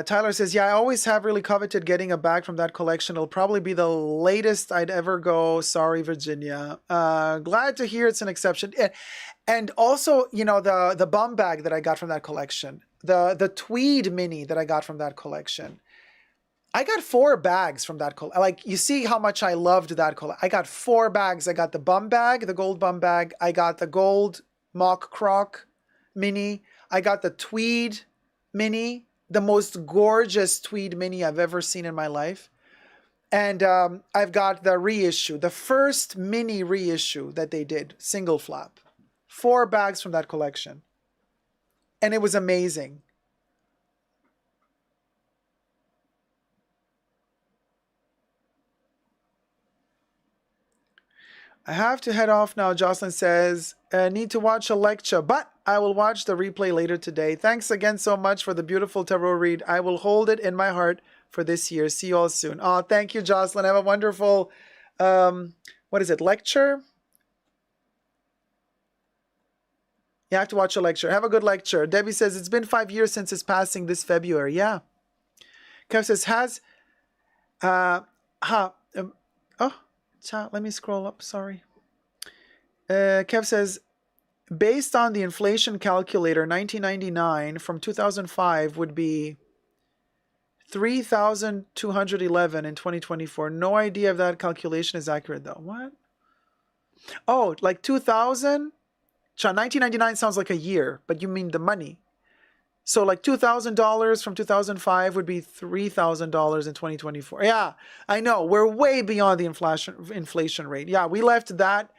Speaker 2: Tyler says, yeah, I always have really coveted getting a bag from that collection. It'll probably be the latest I'd ever go. Sorry, Virginia. Glad to hear it's an exception. And also, you know, the bum bag that I got from that collection, the tweed mini that I got from that collection. I got 4 bags from that collection. Like, you see how much I loved that collection. I got 4 bags. I got the bum bag, the gold bum bag. I got the gold mock croc mini. I got the tweed mini, the most gorgeous tweed mini I've ever seen in my life. And I've got the reissue, the first mini reissue that they did, single flap. 4 bags from that collection. And it was amazing. I have to head off now, Jocelyn says. Need to watch a lecture, but I will watch the replay later today. Thanks again so much for the beautiful tarot read. I will hold it in my heart for this year. See you all soon. Oh, thank you, Jocelyn. Have a wonderful, what is it, lecture? You have to watch a lecture. Have a good lecture. Debbie says, it's been 5 years since his passing this February. Yeah. Kev says, let me scroll up, sorry. Kev says, based on the inflation calculator, 1999 from 2005 would be 3,211 in 2024. No idea if that calculation is accurate, though. What? Oh, like 2,000? 1999 sounds like a year, but you mean the money. So like $2,000 from 2005 would be $3,000 in 2024. Yeah, I know. We're way beyond the inflation rate. Yeah, we left that.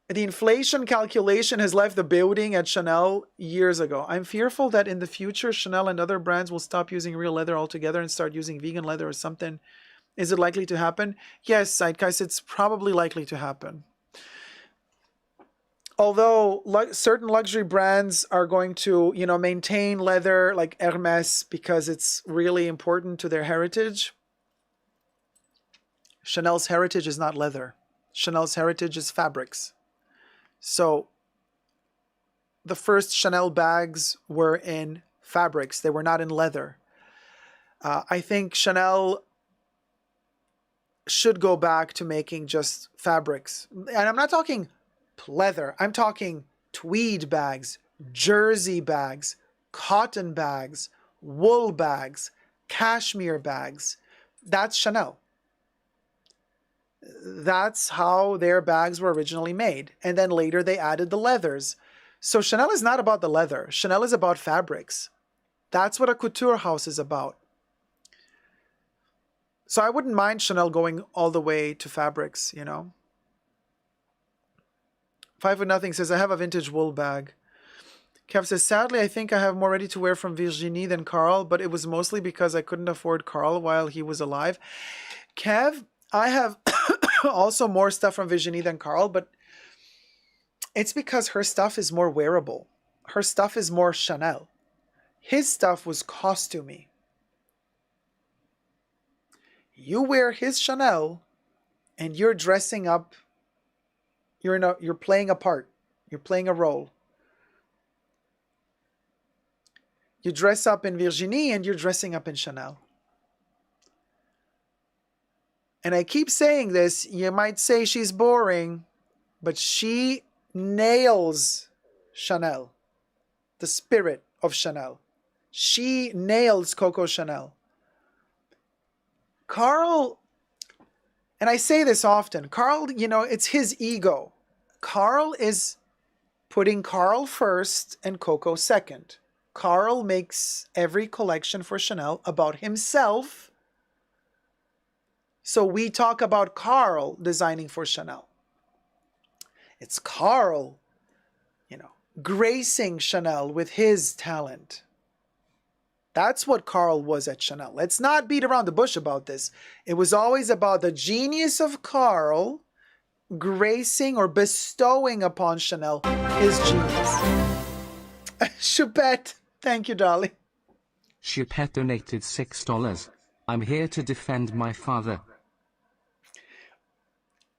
Speaker 2: The inflation calculation has left the building at Chanel years ago. I'm fearful that in the future, Chanel and other brands will stop using real leather altogether and start using vegan leather or something. Is it likely to happen? Yes, Zeitgeist, it's probably likely to happen. Although certain luxury brands are going to, you know, maintain leather like Hermès because it's really important to their heritage. Chanel's heritage is not leather. Chanel's heritage is fabrics. So the first Chanel bags were in fabrics. They were not in leather. I think Chanel should go back to making just fabrics. And I'm not talking leather. I'm talking tweed bags, jersey bags, cotton bags, wool bags, cashmere bags. That's Chanel. That's how their bags were originally made. And then later they added the leathers. So Chanel is not about the leather. Chanel is about fabrics. That's what a couture house is about. So I wouldn't mind Chanel going all the way to fabrics, you know. 5 with Nothing says, I have a vintage wool bag. Kev says, sadly, I think I have more ready to wear from Virginie than Carl, but it was mostly because I couldn't afford Carl while he was alive. Kev, I have also more stuff from Virginie than Carl, but it's because her stuff is more wearable. Her stuff is more Chanel. His stuff was costumey. You wear his Chanel and you're dressing up. You're playing a part. You're playing a role. You dress up in Virginie and you're dressing up in Chanel. And I keep saying this, you might say she's boring, but she nails Chanel, the spirit of Chanel. She nails Coco Chanel. Carl, and I say this often, Carl, you know, it's his ego. Carl is putting Carl first and Coco second. Carl makes every collection for Chanel about himself. So we talk about Carl designing for Chanel. It's Carl, gracing Chanel with his talent. That's what Carl was at Chanel. Let's not beat around the bush about this. It was always about the genius of Carl gracing or bestowing upon Chanel his genius. Choupette, thank you, darling.
Speaker 4: Choupette donated $6. I'm here to defend my father.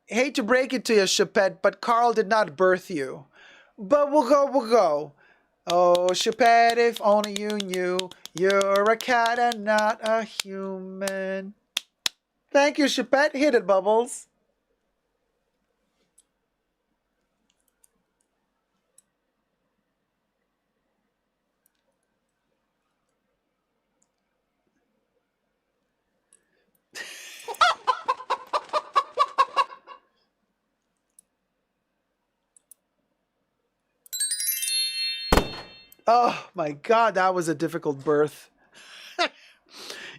Speaker 2: Hate to break it to you, Choupette, but Carl did not birth you. But we'll go. Oh, Choupette, if only you knew, you're a cat and not a human. Thank you, Choupette. Hit it, Bubbles. Oh my God, that was a difficult birth.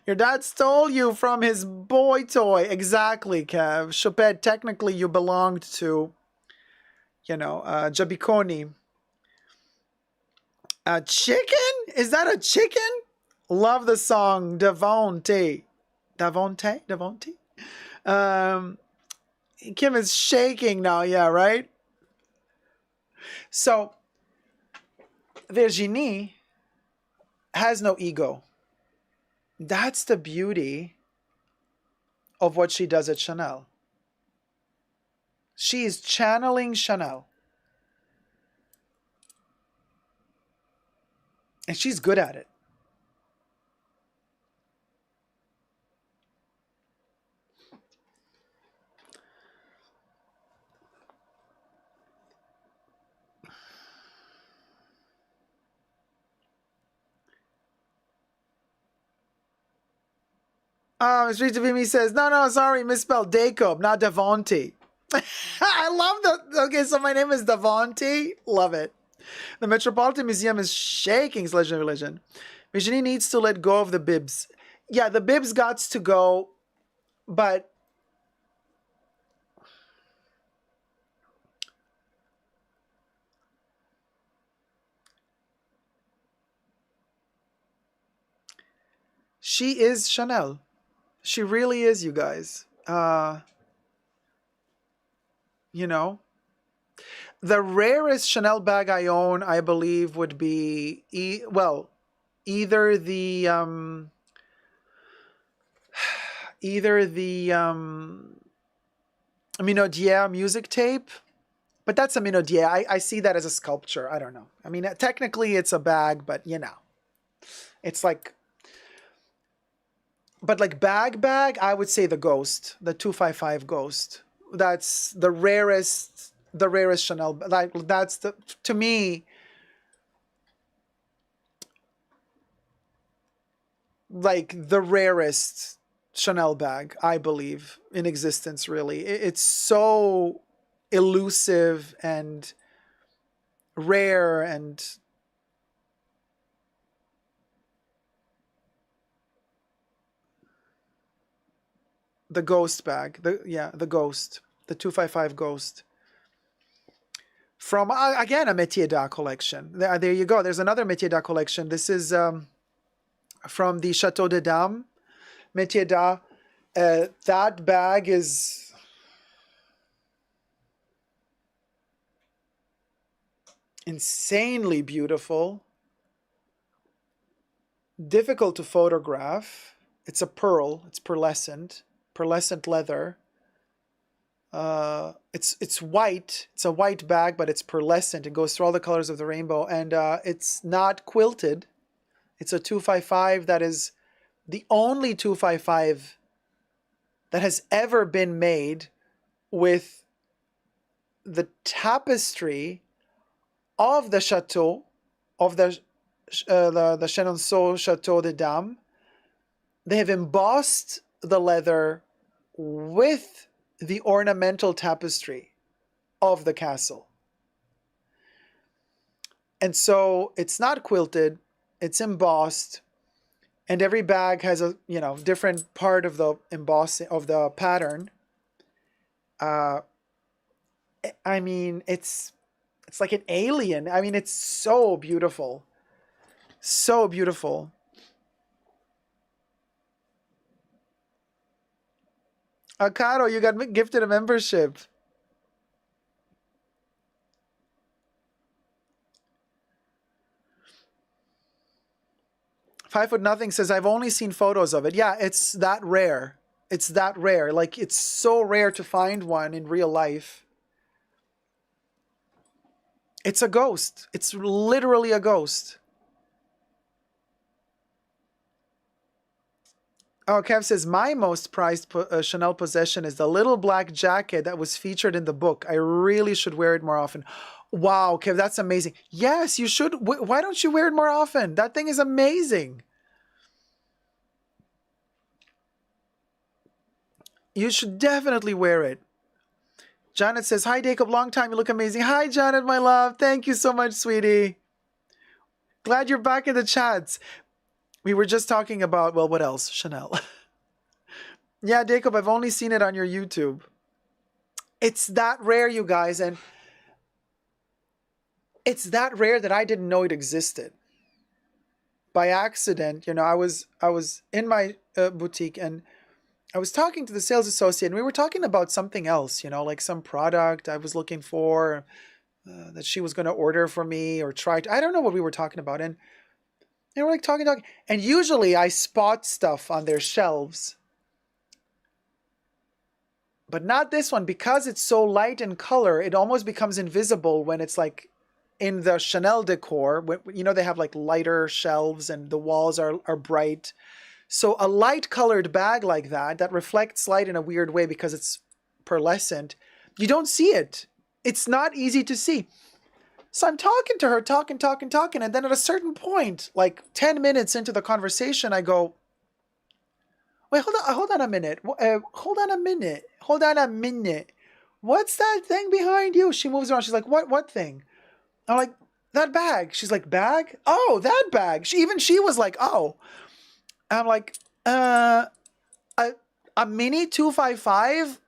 Speaker 2: Your dad stole you from his boy toy. Exactly, Kev. Choupette, technically you belonged to, Jabiconi. A chicken? Is that a chicken? Love the song Davonte. Davonte? Kim is shaking now, yeah, right? So, Virginie has no ego. That's the beauty of what she does at Chanel. She is channeling Chanel. And she's good at it. Street to me says, no, sorry, misspelled Dacob, not Devonte. I love that. Okay, so my name is Devonte. Love it. The Metropolitan Museum is shaking / religion. Virginie needs to let go of the bibs. Yeah, the bibs got to go, but she is Chanel. She really is, you guys. The rarest Chanel bag I own, I believe, would be either the Minaudière music tape, but that's a Minaudière. I see that as a sculpture. I don't know. I mean, technically it's a bag, but it's like. But like bag, I would say the Ghost, the 255 Ghost. That's the rarest Chanel. Like that's to me, like the rarest Chanel bag, I believe, in existence, really. It's so elusive and rare and the Ghost bag. The Ghost. The 255 Ghost. From, again, a Métier d'Art collection. There you go. There's another Métier d'Art collection. This is from the Chateau de Dame. Métier d'Art. That bag is insanely beautiful. Difficult to photograph. It's a pearl. It's pearlescent leather. It's white. It's a white bag, but it's pearlescent. It goes through all the colors of the rainbow, and it's not quilted. It's a 255 that is the only 255 that has ever been made with the tapestry of the chateau, of the Chenonceau Chateau de Dame. They have embossed the leather with the ornamental tapestry of the castle. And so it's not quilted, it's embossed, and every bag has a different part of the embossing of the pattern. I mean, it's like an alien. I mean, it's so beautiful. So beautiful. Caro, you got gifted a membership. Five Foot Nothing says, I've only seen photos of it. Yeah, it's that rare. It's that rare. Like, it's so rare to find one in real life. It's a ghost. It's literally a ghost. Oh, Kev says, my most prized Chanel possession is the little black jacket that was featured in the book. I really should wear it more often. Wow, Kev, that's amazing. Yes, you should. Why don't you wear it more often? That thing is amazing. You should definitely wear it. Janet says, hi, Dacob, long time. You look amazing. Hi, Janet, my love. Thank you so much, sweetie. Glad you're back in the chats. We were just talking about, well, what else? Chanel. Yeah, Dacob, I've only seen it on your YouTube. It's that rare, you guys, and it's that rare that I didn't know it existed. By accident, you know, I was in my boutique and I was talking to the sales associate and we were talking about something else, you know, like some product I was looking for that she was going to order for me or try to, I don't know what we were talking about. And we're like talking. And usually I spot stuff on their shelves. But not this one, because it's so light in color, it almost becomes invisible when it's like in the Chanel decor. You know, they have like lighter shelves and the walls are bright. So a light colored bag like that reflects light in a weird way because it's pearlescent, you don't see it. It's not easy to see. So I'm talking to her, talking. And then at a certain point, like 10 minutes into the conversation, I go, wait, hold on a minute. Hold on a minute. What's that thing behind you? She moves around. She's like, what thing? I'm like, that bag. She's like, bag? Oh, that bag. She was like, oh. I'm like, a mini 255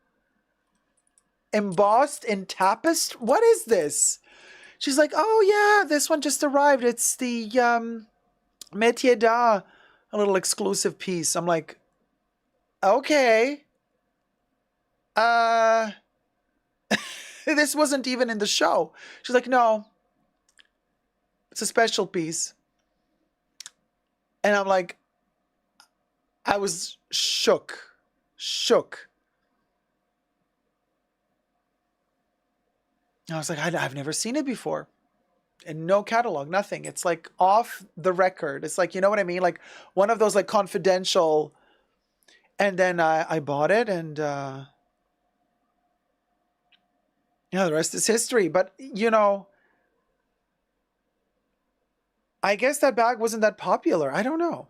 Speaker 2: embossed in tapestry? What is this? She's like, oh yeah, this one just arrived. It's the Métier d'Art, a little exclusive piece. I'm like, okay. This wasn't even in the show. She's like, no, it's a special piece. And I'm like, I was shook. I was like, I've never seen it before. And no catalog, nothing. It's like off the record. It's like, you know what I mean? Like one of those like confidential. And then I bought it and yeah, the rest is history. But, you know, I guess that bag wasn't that popular. I don't know.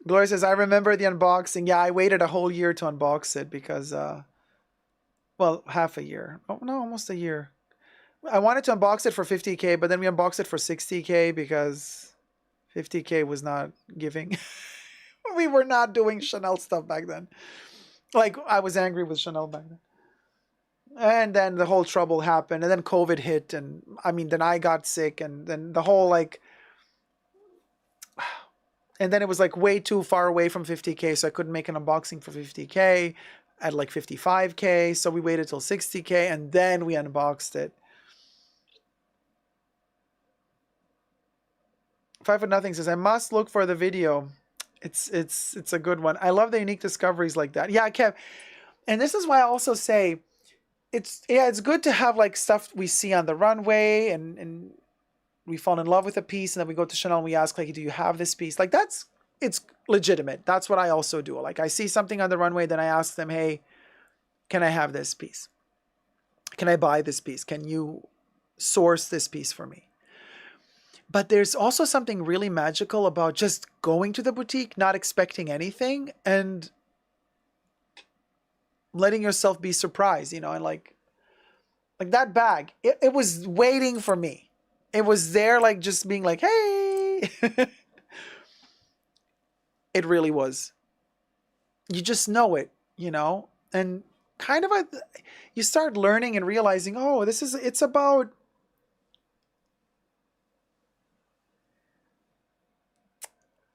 Speaker 2: Gloria says, I remember the unboxing. Yeah, I waited a whole year to unbox it because, well, half a year. Oh, no, almost a year. I wanted to unbox it for 50K, but then we unboxed it for 60K because 50K was not giving. We were not doing Chanel stuff back then. Like, I was angry with Chanel back then. And then the whole trouble happened, and then COVID hit, and I mean, then I got sick, and then the whole, like, and then it was like way too far away from 50K, so I couldn't make an unboxing for 50K at like 55K. So we waited till 60K and then we unboxed it. Five Foot Nothing says, I must look for the video. It's a good one. I love the unique discoveries like that. Yeah, Kev. And this is why I also say it's good to have like stuff we see on the runway and we fall in love with a piece and then we go to Chanel and we ask like, do you have this piece? Like it's legitimate. That's what I also do. Like I see something on the runway, then I ask them, hey, can I have this piece? Can I buy this piece? Can you source this piece for me? But there's also something really magical about just going to the boutique, not expecting anything and letting yourself be surprised, you know, and like that bag, it was waiting for me. It was there, like just being like, hey. It really was. You just know it, you know? And kind of you start learning and realizing, oh, it's about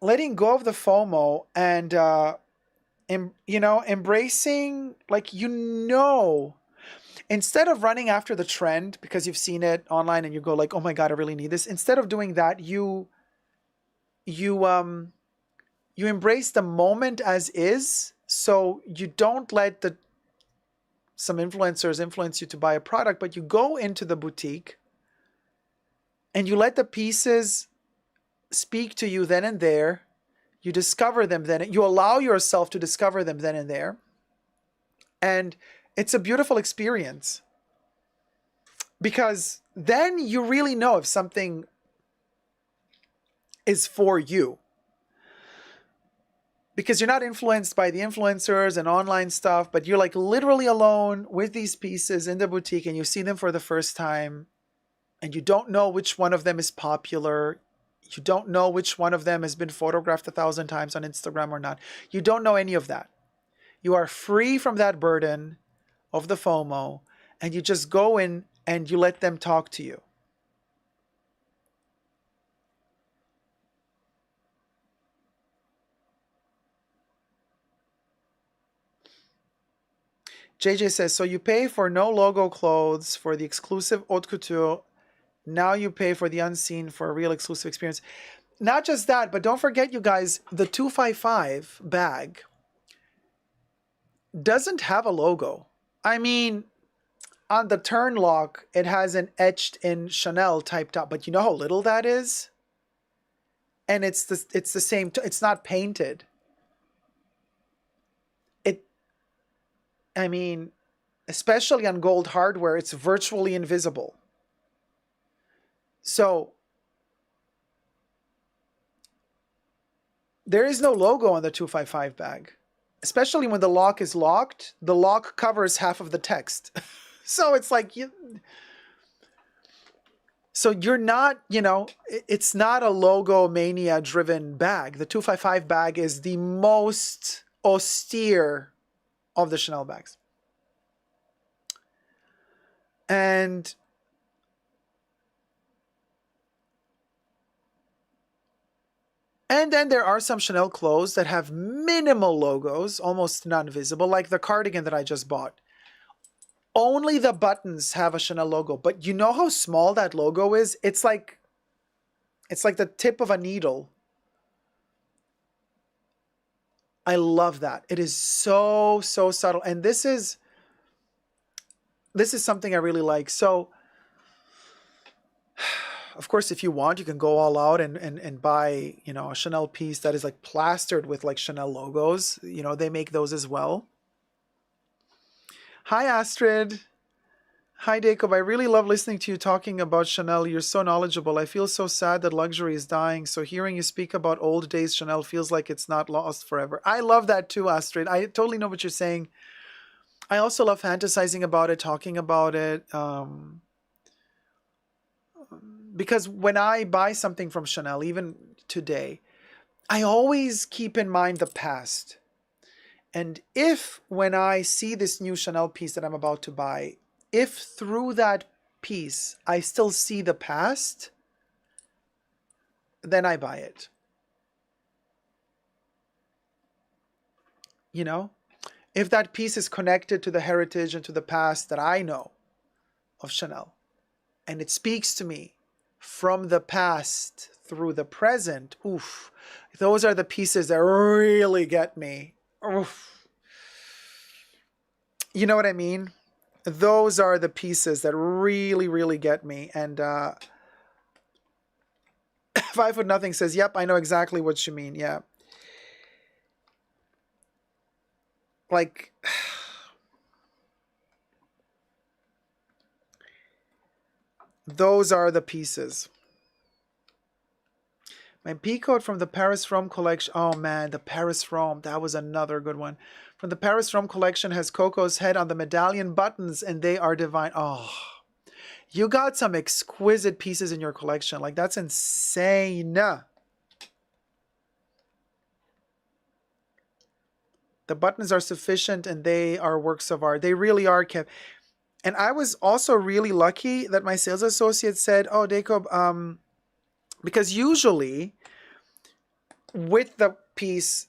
Speaker 2: letting go of the FOMO and, embracing, like, instead of running after the trend because you've seen it online and you go like, oh my God, I really need this. Instead of doing that, you embrace the moment as is. So you don't let some influencers influence you to buy a product, but you go into the boutique and you let the pieces speak to you then and there. You discover them then. You allow yourself to discover them then and there. And it's a beautiful experience. Because then you really know if something is for you. Because you're not influenced by the influencers and online stuff, but you're like literally alone with these pieces in the boutique and you see them for the first time and you don't know which one of them is popular. You don't know which one of them has been photographed 1,000 times on Instagram or not. You don't know any of that. You are free from that burden of the FOMO and you just go in and you let them talk to you. JJ says, so you pay for no logo clothes for the exclusive haute couture. Now you pay for the unseen for a real exclusive experience. Not just that, but don't forget, you guys, the 255 bag doesn't have a logo. I mean, on the turn lock, it has an etched in Chanel typed up, but you know how little that is? And it's the same, it's not painted. I mean, especially on gold hardware, it's virtually invisible. So there is no logo on the 255 bag, especially when the lock is locked. The lock covers half of the text. So it's like, so you're not, it's not a logo mania driven bag. The 255 bag is the most austere of the Chanel bags. And then there are some Chanel clothes that have minimal logos, almost non-visible, like the cardigan that I just bought. Only the buttons have a Chanel logo, but you know how small that logo is? It's like the tip of a needle. I love that. It is so, so subtle. And this is something I really like. So, of course, if you want, you can go all out and buy, a Chanel piece that is like plastered with like Chanel logos. They make those as well. Hi, Astrid. Hi, Dacob. I really love listening to you talking about Chanel. You're so knowledgeable. I feel so sad that luxury is dying. So hearing you speak about old days Chanel feels like it's not lost forever. I love that too, Astrid. I totally know what you're saying. I also love fantasizing about it, talking about it. Because when I buy something from Chanel, even today, I always keep in mind the past. And if when I see this new Chanel piece that I'm about to buy, if through that piece I still see the past, then I buy it. If that piece is connected to the heritage and to the past that I know of Chanel, and it speaks to me from the past through the present, oof, those are the pieces that really get me. Oof. You know what I mean? Those are the pieces that really, really get me. And 5 Foot Nothing says, yep, I know exactly what you mean. Yeah. Like, those are the pieces. My P-coat from the Paris Rome collection. Oh man, the Paris Rome. That was another good one. From the Paris Rome collection has Coco's head on the medallion buttons and they are divine. Oh, you got some exquisite pieces in your collection. Like, that's insane. The buttons are sufficient and they are works of art. They really are, Kev. And I was also really lucky that my sales associate said, oh, Dacob, because usually with the piece,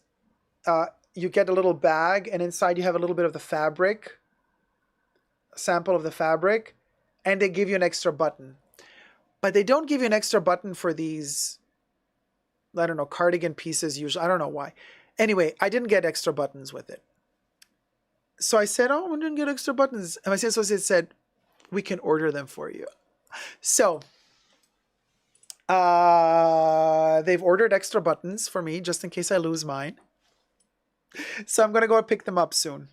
Speaker 2: you get a little bag and inside you have a little bit of the fabric, sample of the fabric, and they give you an extra button. But they don't give you an extra button for these, I don't know, cardigan pieces usually. I don't know why. Anyway, I didn't get extra buttons with it. So I said, oh, we didn't get extra buttons. And my sales associate said, we can order them for you. So they've ordered extra buttons for me just in case I lose mine. So I'm going to go pick them up soon.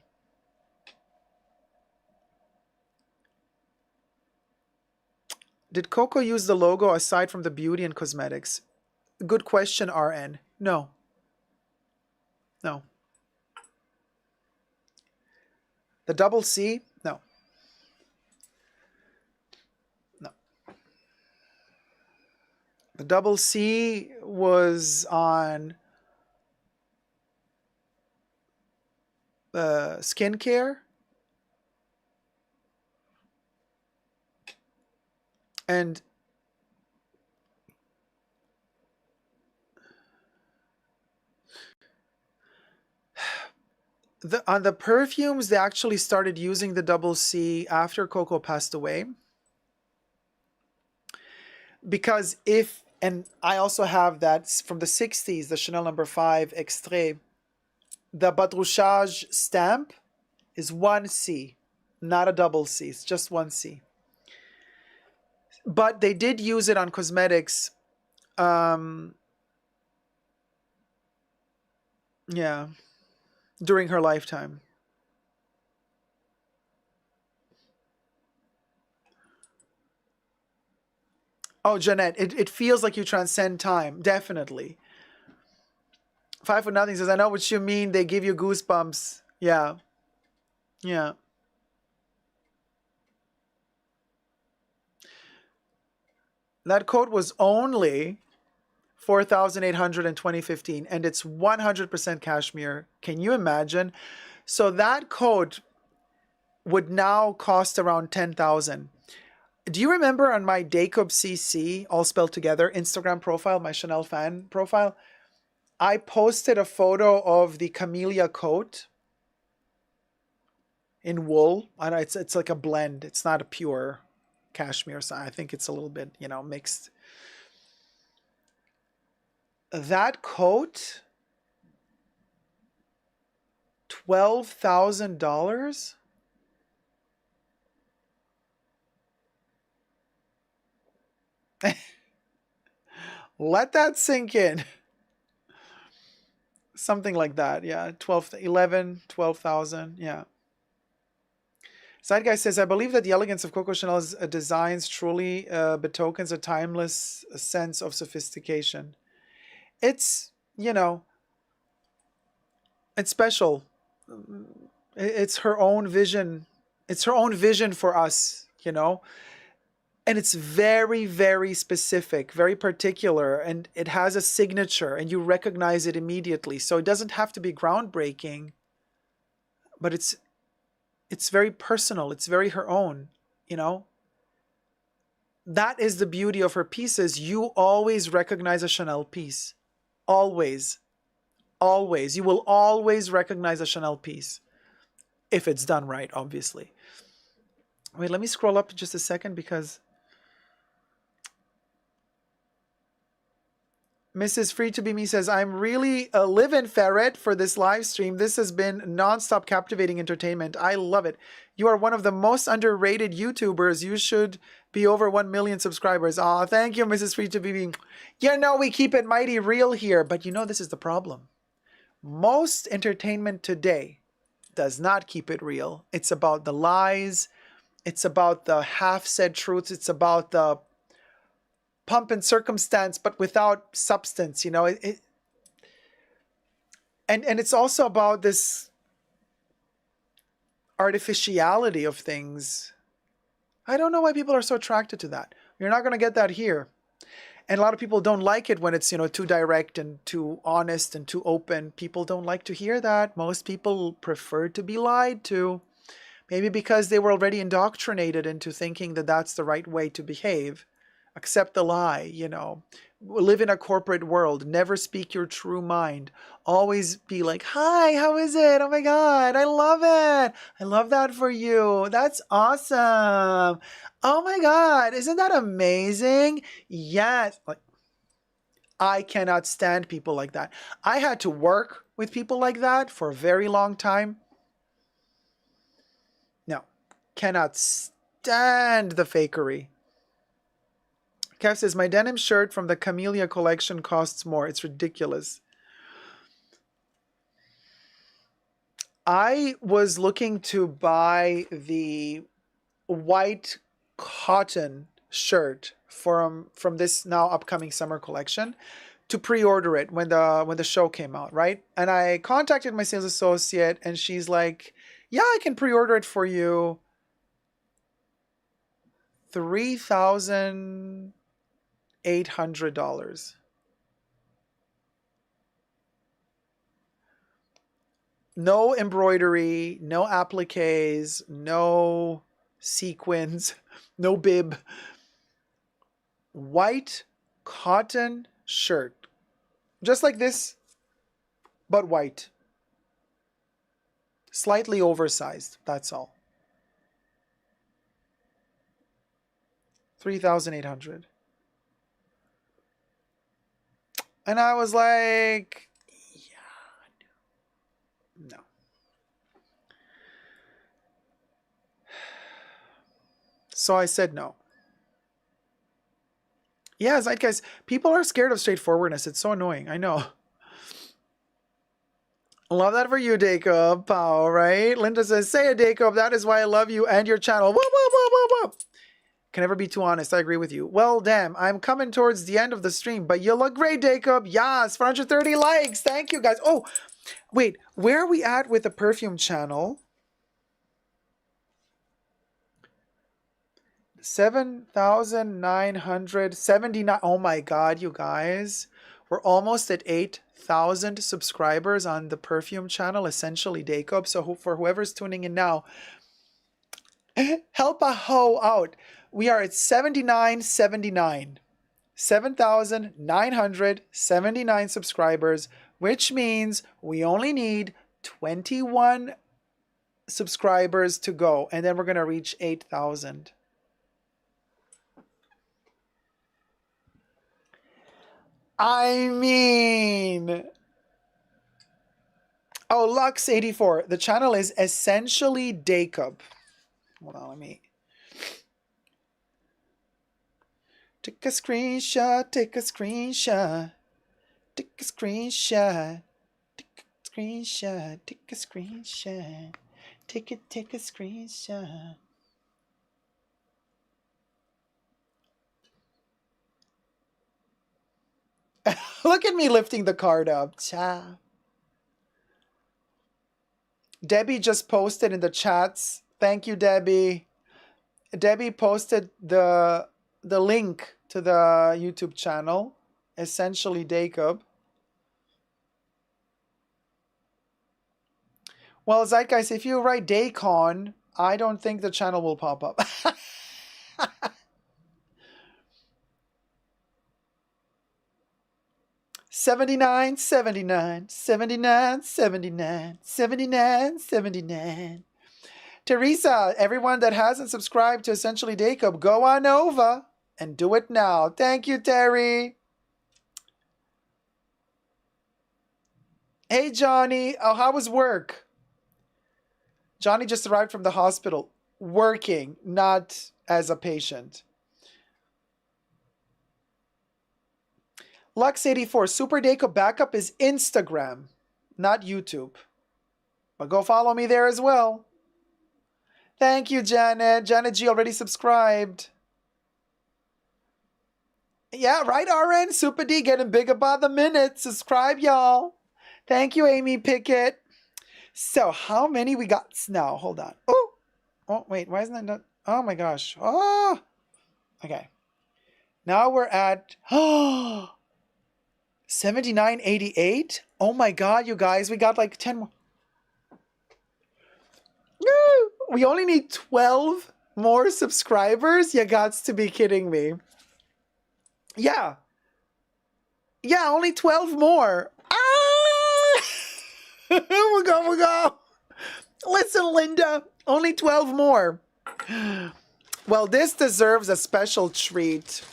Speaker 2: Did Coco use the logo aside from the beauty and cosmetics? Good question, RN. No. No. The double C? No. No. The double C was on skincare. And on the perfumes, they actually started using the double C after Coco passed away. Because and I also have that from the 60s, the Chanel No. 5 Extrait. The Badrouchage stamp is 1C, not a double C. It's just 1C. But they did use it on cosmetics. Yeah, during her lifetime. Oh, Jeanette, it feels like you transcend time. Definitely. 5 for Nothing says, I know what you mean. They give you goosebumps. Yeah. Yeah. That coat was only $4,800 in 2015, and it's 100% cashmere. Can you imagine? So that coat would now cost around $10,000. Do you remember on my Dacob CC, all spelled together, Instagram profile, my Chanel fan profile, I posted a photo of the camellia coat in wool. I know it's like a blend. It's not a pure cashmere. So I think it's a little bit, mixed. That coat, $12,000. Let that sink in. Something like that. Yeah. 12,000. Yeah. Side guy says, I believe that the elegance of Coco Chanel's designs truly betokens a timeless sense of sophistication. It's, it's special. It's her own vision. It's her own vision for us, And it's very, very specific, very particular, and it has a signature, and you recognize it immediately. So it doesn't have to be groundbreaking, but it's very personal. It's very her own, That is the beauty of her pieces. You always recognize a Chanel piece. Always. Always. You will always recognize a Chanel piece. If it's done right, obviously. Wait, let me scroll up just a second because Mrs. Free to Be Me says, I'm really a live-in ferret for this live stream. This has been non-stop captivating entertainment. I love it. You are one of the most underrated YouTubers. You should be over 1 million subscribers. Aw, thank you, Mrs. Free to Be Me. We keep it mighty real here. But this is the problem. Most entertainment today does not keep it real. It's about the lies. It's about the half-said truths. It's about the pump and circumstance, but without substance, and it's also about this artificiality of things. I don't know why people are so attracted to that. You're not going to get that here. And a lot of people don't like it when it's, too direct and too honest and too open. People don't like to hear that. Most people prefer to be lied to. Maybe because they were already indoctrinated into thinking that that's the right way to behave. Accept the lie, Live in a corporate world. Never speak your true mind. Always be like, hi, how is it? Oh my God, I love it. I love that for you. That's awesome. Oh my God, isn't that amazing? Yes. Like, I cannot stand people like that. I had to work with people like that for a very long time. No, cannot stand the fakery. Kev says, my denim shirt from the Camellia collection costs more. It's ridiculous. I was looking to buy the white cotton shirt from this now upcoming summer collection to pre-order it when the show came out, right? And I contacted my sales associate and she's like, yeah, I can pre-order it for you. $3,800. No embroidery, no appliques, no sequins, no bib. White cotton shirt. Just like this, but white. Slightly oversized, that's all. 3,800. And I was like, no. So I said no. Yeah, Zeitgeist, people are scared of straightforwardness. It's so annoying. I know. Love that for you, Dacob. Pow, right? Linda says, say it, Dacob. That is why I love you and your channel. Whoop, whoop, whoop, whoop, whoop. Can never be too honest. I agree with you. Well, damn, I'm coming towards the end of the stream, but you look great, Dacob. Yes, 430 likes. Thank you, guys. Oh, wait, where are we at with the perfume channel? 7,979. Oh my God, you guys. We're almost at 8,000 subscribers on the perfume channel, essentially Dacob. So for whoever's tuning in now, help a hoe out. We are at 7,979. 7,979 subscribers, which means we only need 21 subscribers to go, and then we're going to reach 8,000. I mean, oh, Lux84. The channel is essentially Dacob. Hold on, let me take a screenshot, take a screenshot, take a screenshot, take a screenshot, take a screenshot, take a screenshot. Look at me lifting the card up. Cha. Debbie just posted in the chats. Thank you, Debbie. Debbie posted the link to the YouTube channel, essentially Dacob. Well, Zeitgeist, if you write Dacon, I don't think the channel will pop up. 79, 79, 79, 79, 79, 79. Teresa, everyone that hasn't subscribed to Essentially Dacob, go on over and do it now. Thank you, Terry. Hey, Johnny. Oh, how was work? Johnny just arrived from the hospital. Working, not as a patient. Lux84, Super Dacob backup is Instagram, not YouTube. But go follow me there as well. Thank you, Janet. Janet G already subscribed. Yeah, right, RN? Super D getting bigger by the minute. Subscribe, y'all. Thank you, Amy Pickett. So, how many we got now? Hold on. Oh, wait, why isn't that done? Oh, my gosh. Oh, okay. Now we're at 79.88. Oh my god, you guys, we got like 10 more. Woo! We only need 12 more subscribers. You got to be kidding me. Yeah. Yeah, only 12 more. Ah! We'll go. Listen, Linda, only 12 more. Well, this deserves a special treat.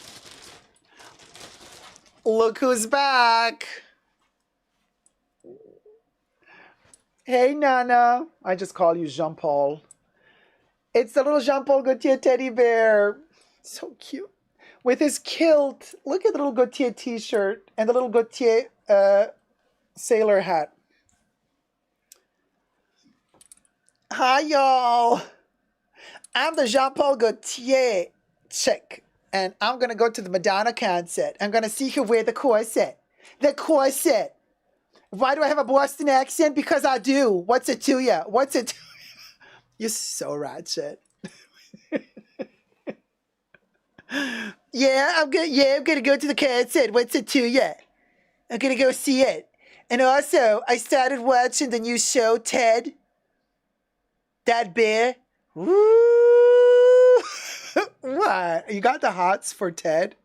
Speaker 2: Look who's back. Hey, Nana. I just call you Jean-Paul. It's the little Jean-Paul Gaultier teddy bear. So cute. With his kilt. Look at the little Gaultier t-shirt and the little Gaultier sailor hat. Hi, y'all. I'm the Jean-Paul Gaultier chick. And I'm going to go to the Madonna concert. I'm going to see her wear the corset. The corset. Why do I have a Boston accent? Because I do. What's it to ya? What's it to ya? You're so ratchet. Yeah, I'm gonna go to the concert. What's it to ya? I'm gonna go see it. And also, I started watching the new show, Ted. That bear. Woo! What? You got the hots for Ted?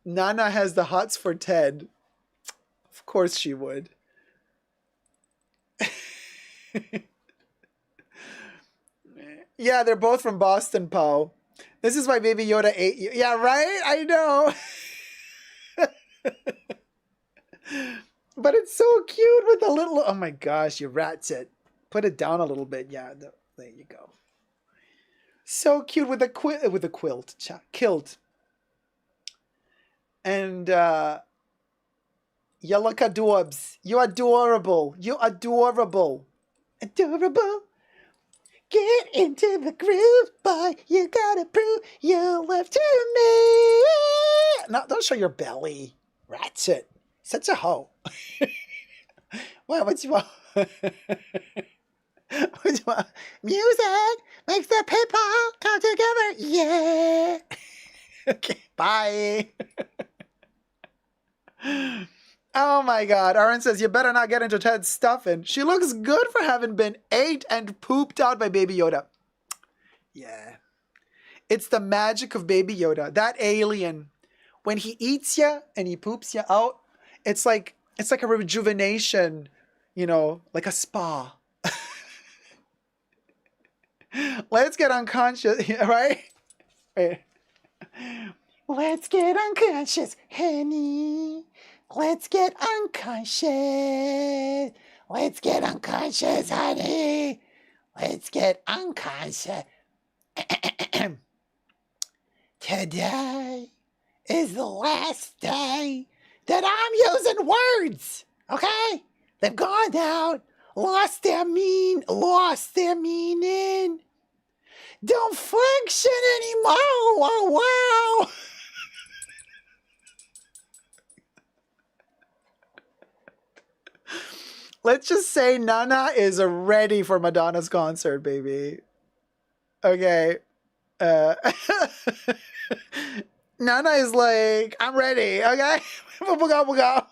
Speaker 2: Nana has the hots for Ted. Of course she would. Yeah, they're both from Boston, Poe. This is why Baby Yoda ate you. Yeah, right? I know. But it's so cute with the little... Oh my gosh, you ratchet. Put it down a little bit. Yeah, there you go. So cute with the kilt. And you look adorbs. You're adorable. You're adorable. Adorable. Get into the groove, boy. You gotta prove your love to me. No, don't show your belly. Ratchet. Such a hoe. Well, what you want? What you want? Music makes the people come together. Yeah. Okay, bye. Oh my god. Aaron says, you better not get into Ted's stuffing. She looks good for having been ate and pooped out by Baby Yoda. Yeah. It's the magic of Baby Yoda. That alien. When he eats you and he poops you out, it's like a rejuvenation, you know, like a spa. Let's get unconscious, right? Right. Let's get unconscious, honey. Let's get unconscious. Let's get unconscious, honey. Let's get unconscious. Today is the last day that I'm using words, okay? They've gone out, lost their meaning, don't function anymore. Oh, wow. Let's just say Nana is ready for Madonna's concert, baby. Okay. Nana is like, I'm ready, okay? We'll go.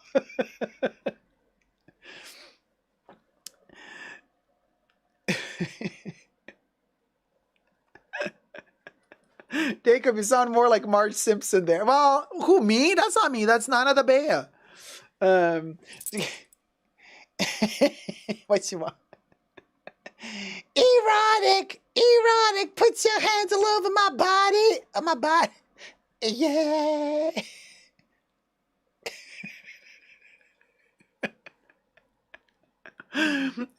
Speaker 2: Dacob, you sound more like Marge Simpson there. Well, who, me? That's not me. That's Nana the Bear. What you want? Erotic. Put your hands all over my body. Yeah.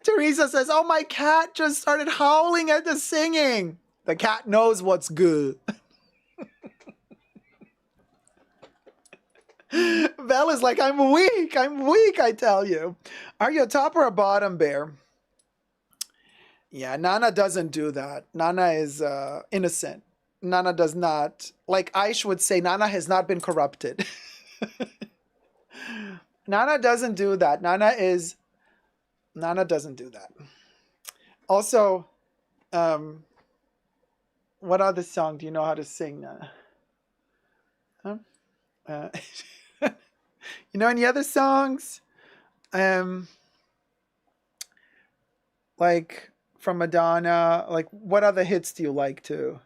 Speaker 2: Teresa says, oh, my cat just started howling at the singing. The cat knows what's good. Val is like, I'm weak, I tell you. Are you a top or a bottom, Bear? Yeah, Nana doesn't do that. Nana is innocent. Nana does not. Like Aish would say, Nana has not been corrupted. Nana doesn't do that. Nana doesn't do that. Also, What other song do you know how to sing? Huh? You know any other songs? Like from Madonna. Like what other hits do you like too?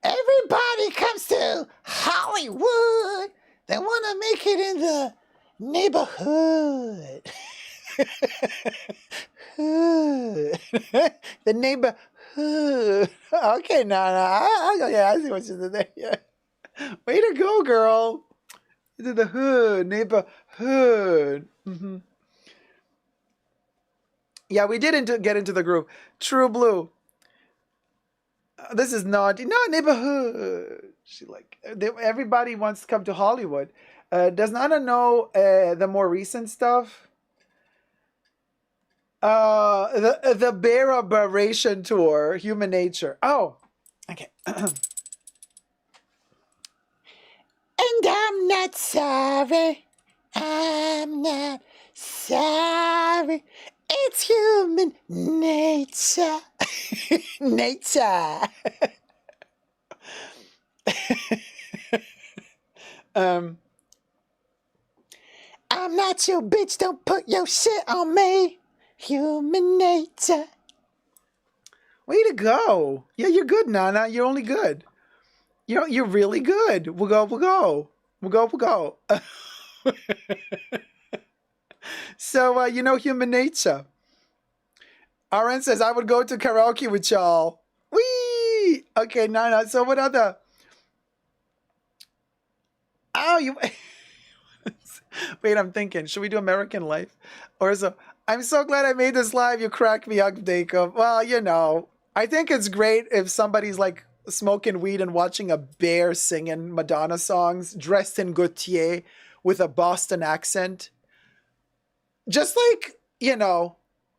Speaker 2: Everybody comes to Hollywood. They want to make it in the neighborhood. The neighborhood. Okay, yeah, I see what you did there. Yeah. Way to go, girl. You did the hood, neighborhood. Mm-hmm. Yeah, we did get into the groove. True Blue. This is not neighborhood. She like everybody wants to come to Hollywood. Does Nana know the more recent stuff? The Bear Aberration Tour, Human Nature. Oh, okay. And I'm not sorry. I'm not sorry. It's human nature. Nature. I'm not your bitch. Don't put your shit on me. Human nature. Way to go. Yeah, you're good, Nana. You're only good. You're really good. We'll go. So, Human Nature. RN says, I would go to karaoke with y'all. Whee! Okay, Nana. So what other? Oh, you... Wait, I'm thinking. Should we do American Life? Or so... I'm so glad I made this live. You cracked me up, Dacob. Well, I think it's great if somebody's like smoking weed and watching a bear singing Madonna songs, dressed in Gautier with a Boston accent. Just like,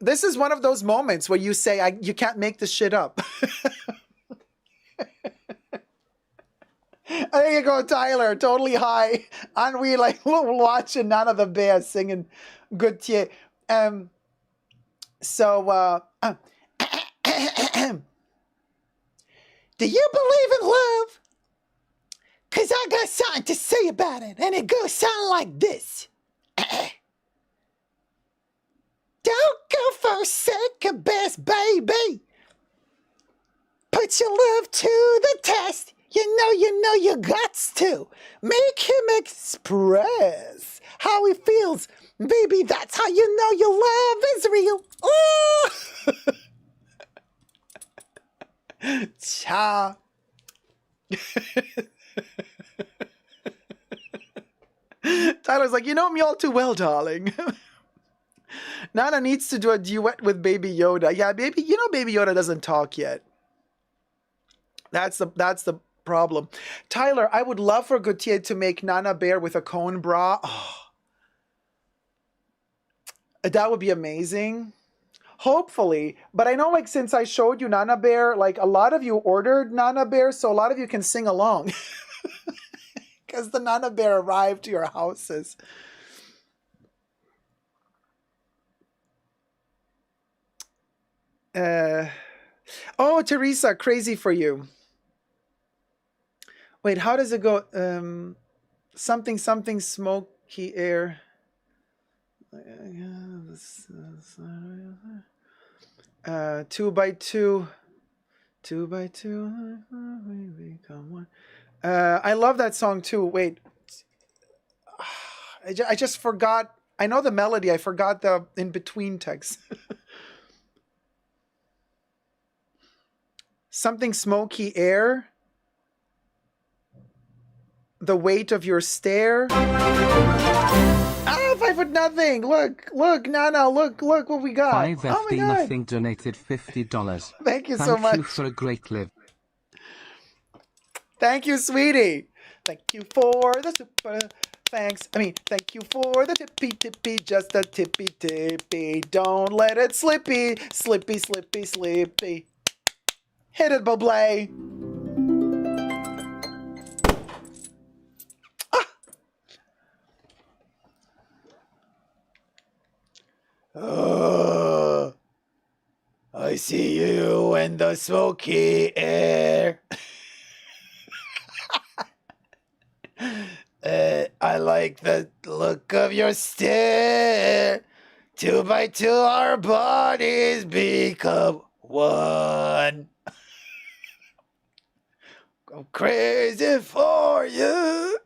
Speaker 2: this is one of those moments where you say, you can't make this shit up. There you go, Tyler. Totally high on weed, like watching None of the Bears singing Gautier. So, do you believe in love? Because I got something to say about it, and it goes something like this. Don't go for second best, baby. Put your love to the test. You know you gots to. Make him express how he feels. Baby, that's how you know your love is real. Oh! Cha. Tyler's like, you know me all too well, darling. Nana needs to do a duet with Baby Yoda. Yeah, Baby Yoda doesn't talk yet. That's the problem. Tyler, I would love for Gautier to make Nana Bear with a cone bra. Oh. That would be amazing. Hopefully. But I know, like, since I showed you Nana Bear, like, a lot of you ordered Nana Bear, so a lot of you can sing along. Because the Nana Bear arrived to your houses. Oh, Teresa, crazy for you. Wait, how does it go? Something smoky air. 2 by 2. 2 by 2. We become one. I love that song too. Wait. I just forgot. I know the melody. I forgot the in-between text. Something smoky air. The weight of your stare. Ah, 5 foot nothing. Look, Nana, look what we got.
Speaker 4: 5FD Nothing donated $50.
Speaker 2: Thank you so much.
Speaker 4: Thank you for a great live.
Speaker 2: Thank you, sweetie. Thank you for the super thanks. Thank you for the tippy, just a tippy. Don't let it slippy. Hit it, Bublé. see you in the smoky air. I like the look of your stare. 2 by 2 our bodies become one. I'm crazy for you,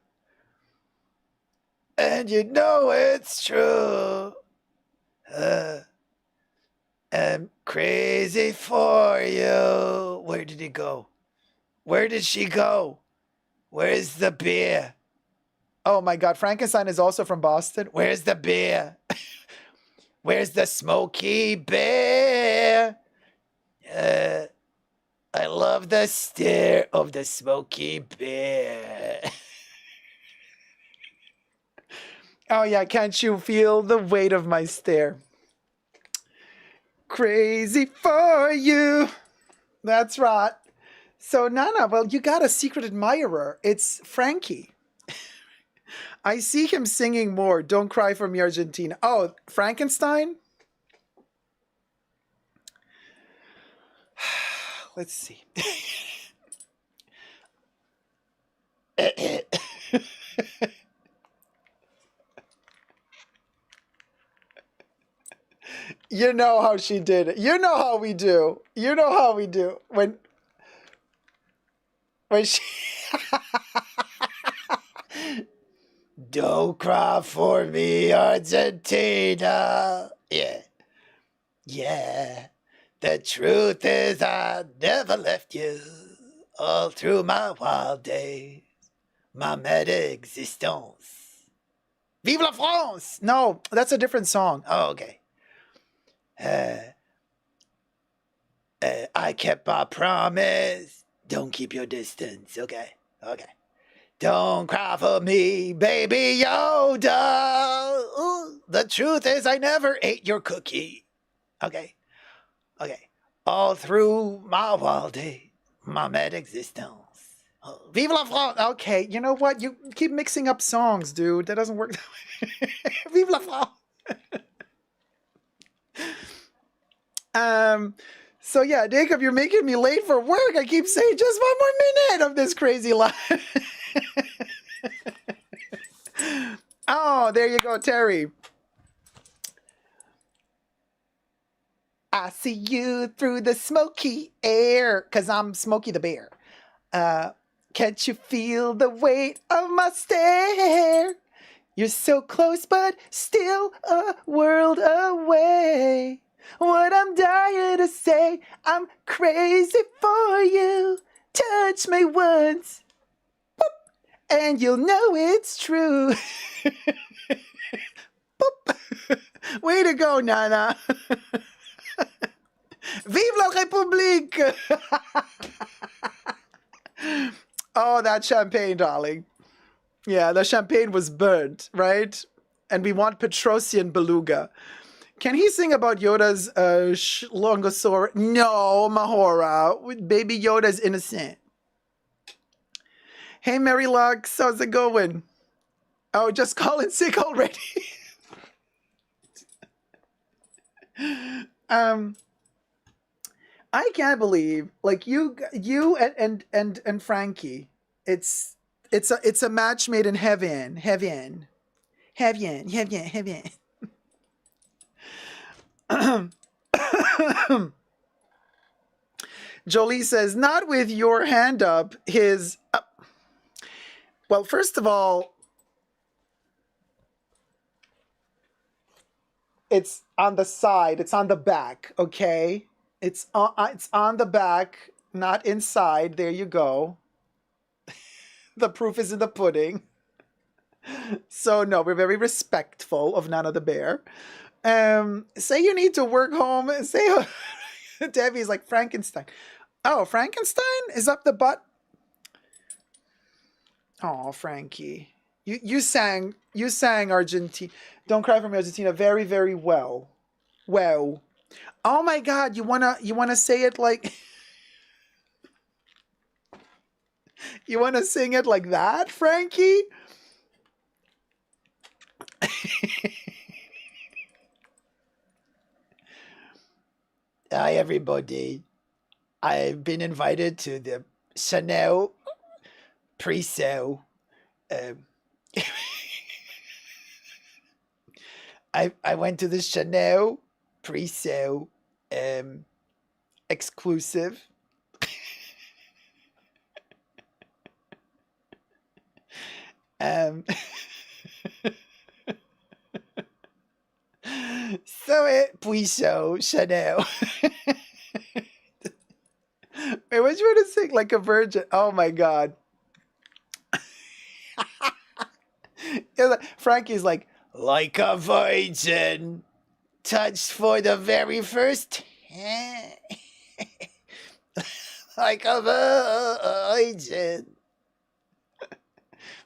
Speaker 2: and you know it's true. I'm crazy for you. Where did he go? Where did she go? Where's the beer? Oh my God, Frankenstein is also from Boston. Where's the beer? Where's the smoky bear? I love the stare of the smoky bear. Oh yeah, can't you feel the weight of my stare? Crazy for you. That's right. So Nana, well, you got a secret admirer. It's Frankie. I see him singing more. Don't cry for me, Argentina. Oh, Frankenstein? Let's see. You know how she did it. You know how we do. You know how we do. When she... Don't cry for me, Argentina. Yeah. Yeah. The truth is I never left you all through my wild days. Ma mère existence. Vive la France! No, that's a different song. Oh, okay. I kept my promise. Don't keep your distance, okay? Okay. Don't cry for me, baby Yoda. Ooh, the truth is I never ate your cookie. Okay. Okay. All through my wild days, my mad existence. Oh, vive la France! Okay, you know what? You keep mixing up songs, dude. That doesn't work that way. Vive la France! So yeah, Dacob, you're making me late for work. I keep saying just one more minute of this crazy life. Oh, there you go, Terry. I see you through the smoky air, because I'm Smokey the Bear. Can't you feel the weight of my stare? You're so close, but still a world away. What I'm dying to say, I'm crazy for you. Touch me once, boop, and you'll know it's true. Boop. Way to go, Nana. Vive la République! Oh, that champagne, darling. Yeah, the champagne was burnt, right? And we want Petrosian beluga. Can he sing about Yoda's longosaur? No, Mahora. Baby Yoda's innocent. Hey, Mary Lux, how's it going? Oh, just calling sick already. I can't believe, like, you and Frankie. It's a match made in heaven. Jolie says, not with your hand up. His well, first of all, it's on the side. It's on the back. Okay, it's on the back, not inside. There you go. The proof is in the pudding. So no, we're very respectful of Nana the Bear. Say you need to work home. Say Debbie's like Frankenstein. Oh, Frankenstein is up the butt. Oh, Frankie, you sang Argentina. Don't cry for me, Argentina. Very, very well. Well. Oh my God, you wanna say it like you wanna sing it like that, Frankie? Hi, everybody. I've been invited to the Chanel pre-sale. I went to the Chanel pre-sale exclusive. So it pre-show Chanel. Wait, what you want to sing? Like a virgin? Oh my god. Frankie's like a virgin, touched for the very first time. Like a virgin.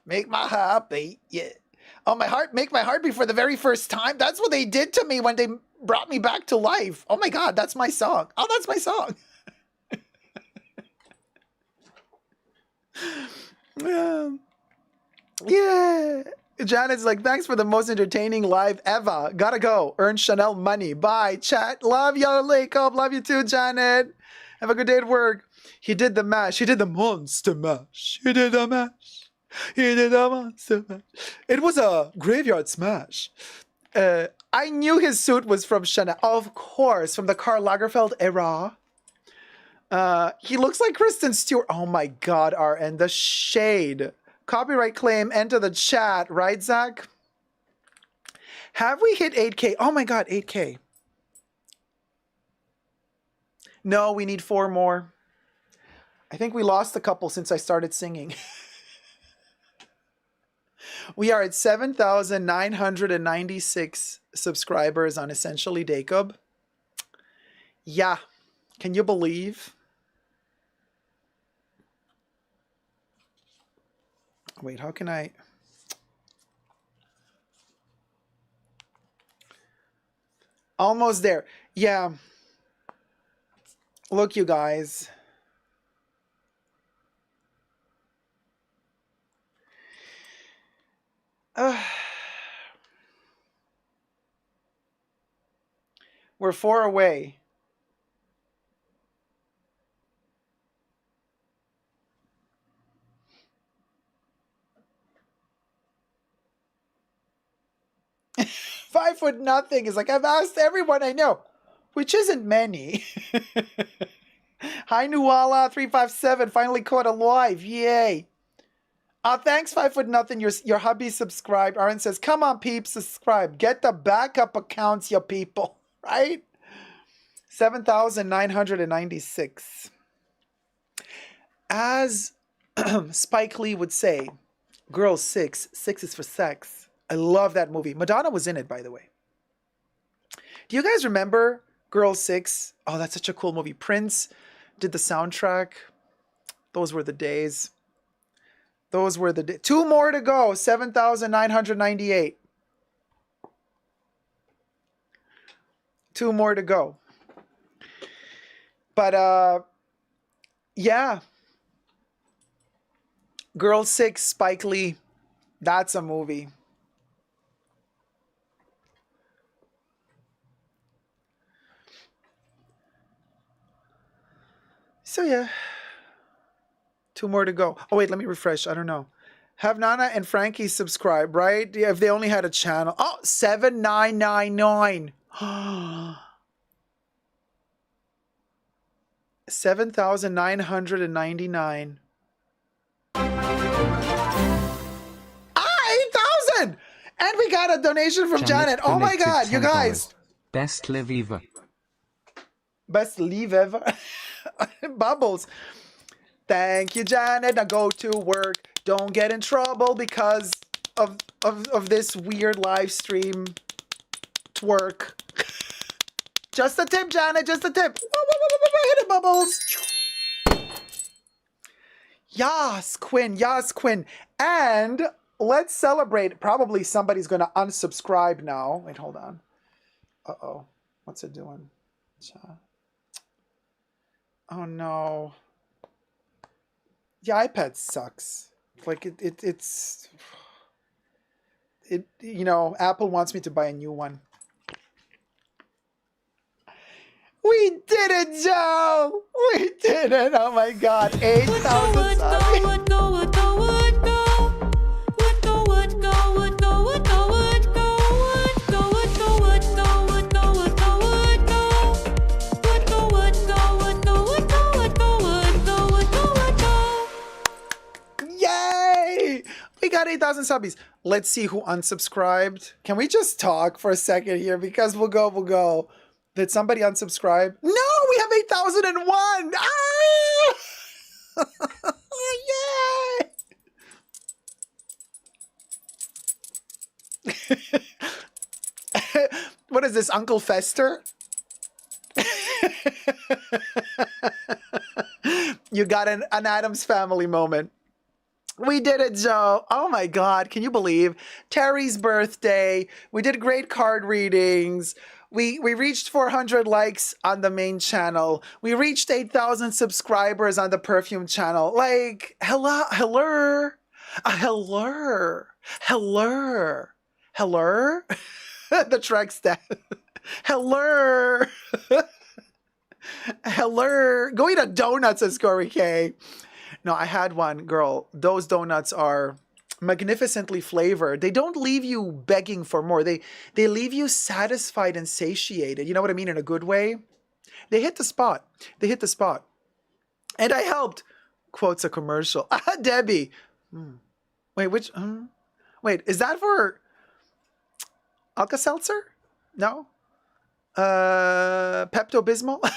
Speaker 2: Make my heart beat, yeah. Oh, make my heart beat for the very first time. That's what they did to me when they brought me back to life. Oh my god, that's my song. Oh, that's my song. Yeah. Janet's like, thanks for the most entertaining live ever. Gotta go. Earn Chanel money. Bye, chat. Love you, Dacob. Love you too, Janet. Have a good day at work. He did the mash. He did the monster mash. He did the mash. He did the monster mash. It was a graveyard smash. I knew his suit was from Chanel. Of course, from the Karl Lagerfeld era. He looks like Kristen Stewart. Oh my god, RN. The shade. Copyright claim, enter the chat, right, Zach? Have we hit 8K? Oh my god, 8K. No, we need 4 more. I think we lost a couple since I started singing. We are at 7,996 subscribers on Essentially Dacob. Yeah, can you believe? Wait, how can I? Almost there. Yeah. Look, you guys. We're 4 away. Five foot nothing is like, I've asked everyone I know, which isn't many. Hi, Nuala 357, finally caught alive. Yay. Thanks, 5 foot nothing. Your hubby subscribed. Aaron says, come on, peeps, subscribe. Get the backup accounts, you people. Right? 7,996. As Spike Lee would say, girl 6 is for sex. I love that movie. Madonna was in it, by the way. Do you guys remember Girl 6? Oh, that's such a cool movie. Prince did the soundtrack. Those were the days. Those were the days. 2 more to go. 7,998. 2 more to go. But, yeah. Girl 6, Spike Lee. That's a movie. So yeah, 2 more to go. Oh wait, let me refresh. I don't know. Have Nana and Frankie subscribe, right? Yeah, if they only had a channel. Oh, 7,999. 7,999. 8,000! And we got a donation from Janet. Oh my god, you guys.
Speaker 4: Best live ever.
Speaker 2: Best leave ever. Bubbles. Thank you, Janet. Now go to work. Don't get in trouble because of this weird live stream twerk. Just a tip, Janet. Just a tip. Hit it, Bubbles. Yas, Quinn. Yas, Quinn. And let's celebrate. Probably somebody's going to unsubscribe now. Wait, hold on. Uh-oh. What's it doing? Oh no. The iPad sucks. Like it's you know, Apple wants me to buy a new one. We did did it, Joe! We did it! Oh my god, 8,000 subs.
Speaker 3: Would go, would go, would go, would go. Would go, would go, would go, would go, would go. Would go, would go, would go, would go, would go, would go. Would go, would go, would go, would go, would go, would go, would go, would go.
Speaker 2: Yay! We got 8,000 subbies. Let's see who unsubscribed. Can we just talk for a second here? Because we'll go. Did somebody unsubscribe? No, we have 8,001. Ah! Yay! What is this, Uncle Fester? You got an Addams Family moment. We did it, Joe. Oh my God. Can you believe? Terry's birthday. We did great card readings. We reached 400 likes on the main channel. We reached 8,000 subscribers on the perfume channel. Like, hello. The Trek stat. Hello. Go eat a donut, says Corey K. No, I had one, girl. Those donuts are magnificently flavored. They don't leave you begging for more. They leave you satisfied and satiated. You know what I mean? In a good way. They hit the spot. And I helped. Quotes a commercial. Debbie. Wait, which? Wait, is that for Alka-Seltzer? No. Pepto-Bismol?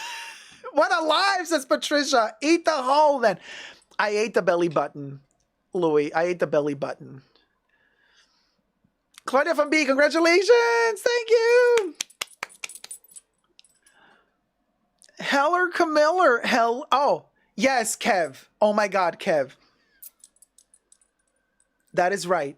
Speaker 2: What a life, says Patricia. Eat the whole then. I ate the belly button, Louis. I ate the belly button. Claudia from B, congratulations. Thank you. Heller Camiller. Oh, yes, Kev. Oh my God, Kev. That is right.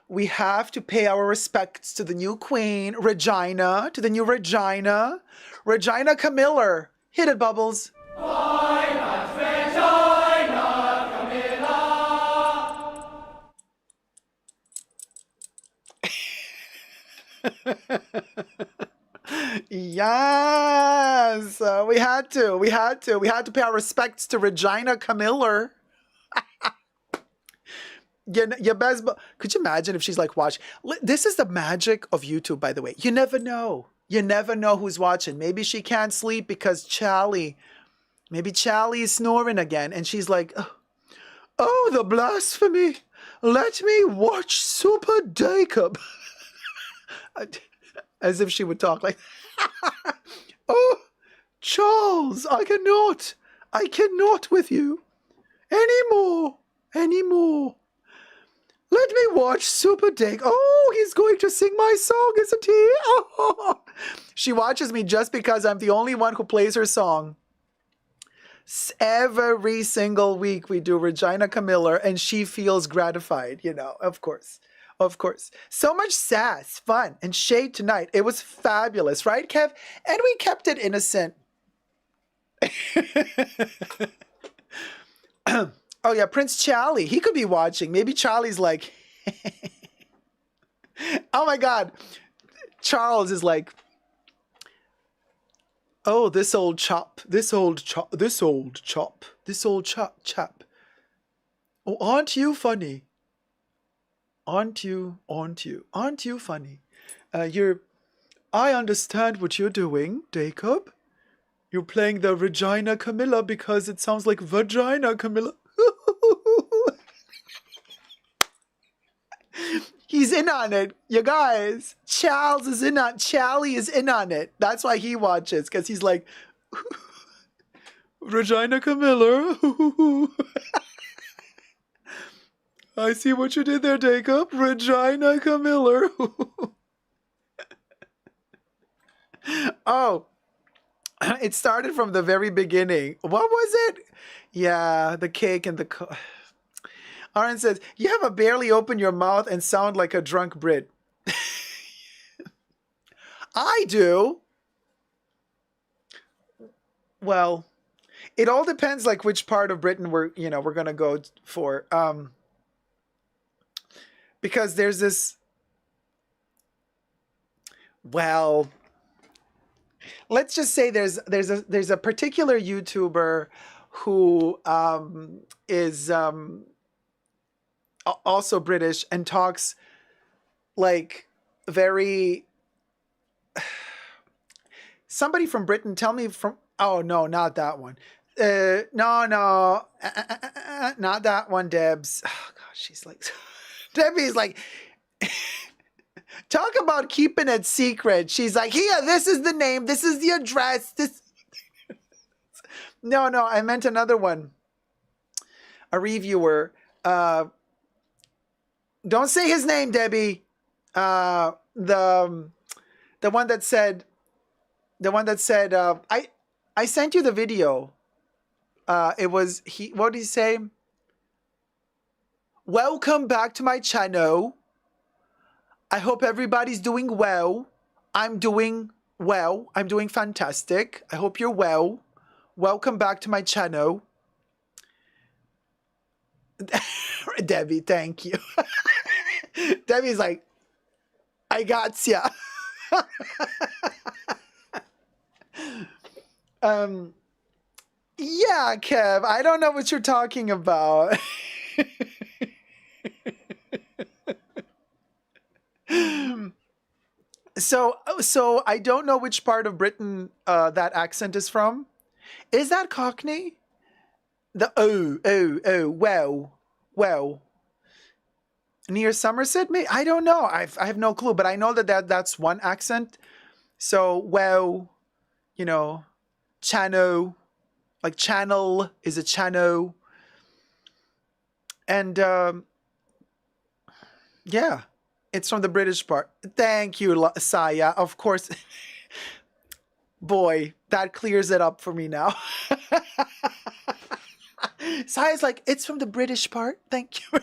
Speaker 2: We have to pay our respects to the new queen, Regina, to the new Regina. Regina Camiller. Hit it, Bubbles.
Speaker 7: Why not Regina Camilla?
Speaker 2: Yes, we had to pay our respects to Regina Camiller. Your best, could you imagine if she's like watching? This is the magic of YouTube, by the way. You never know. You never know who's watching. Maybe she can't sleep because maybe Charlie is snoring again. And she's like, oh, the blasphemy. Let me watch Super Dacob. As if she would talk like, oh, Charles, I cannot with you anymore. Let me watch Super Dacob. Oh, he's going to sing my song, isn't he? Oh. She watches me just because I'm the only one who plays her song. Every single week we do Regina Camiller and she feels gratified, of course. So much sass, fun, and shade tonight. It was fabulous, right, Kev? And we kept it innocent. Oh yeah, Prince Charlie. He could be watching. Maybe Charlie's like, oh my God. Charles is like, oh, this old chap. Oh, aren't you funny? Aren't you funny? I understand what you're doing, Dacob. You're playing the Regina Camilla because it sounds like Vagina Camilla. He's in on it, you guys. Charlie is in on it. That's why he watches, because he's like, Regina Camilla. I see what you did there, Dacob. Regina Camiller. Oh, it started from the very beginning. What was it? Yeah, the cake and the... Aaron says, you have a barely open your mouth and sound like a drunk Brit. I do. Well, it all depends like which part of Britain we're going to go for. Because there's this, well, let's just say there's a particular YouTuber who is also British and talks like very somebody from Britain. Tell me from. Oh no, not that one. No, not that one, Debs. Oh gosh, she's like, Debbie's like, talk about keeping it secret. She's like, here, this is the name, this is the address. This. No, I meant another one. A reviewer. Don't say his name, Debbie. The one that said. I sent you the video. It was he. What did he say? Welcome back to my channel. I hope everybody's doing well. I'm doing well. I'm doing fantastic. I hope you're well. Welcome back to my channel. Debbie, thank you. Debbie's like, I gotcha. Yeah, Kev, I don't know what you're talking about. So I don't know which part of Britain that accent is from. Is that Cockney? The well. Near Somerset, maybe? I don't know. I have no clue, but I know that's one accent. So, well, you know, channel, like channel is a channel. And yeah, it's from the British part. Thank you, Saya. Of course. Boy, that clears it up for me now. Saya's like, it's from the British part. Thank you.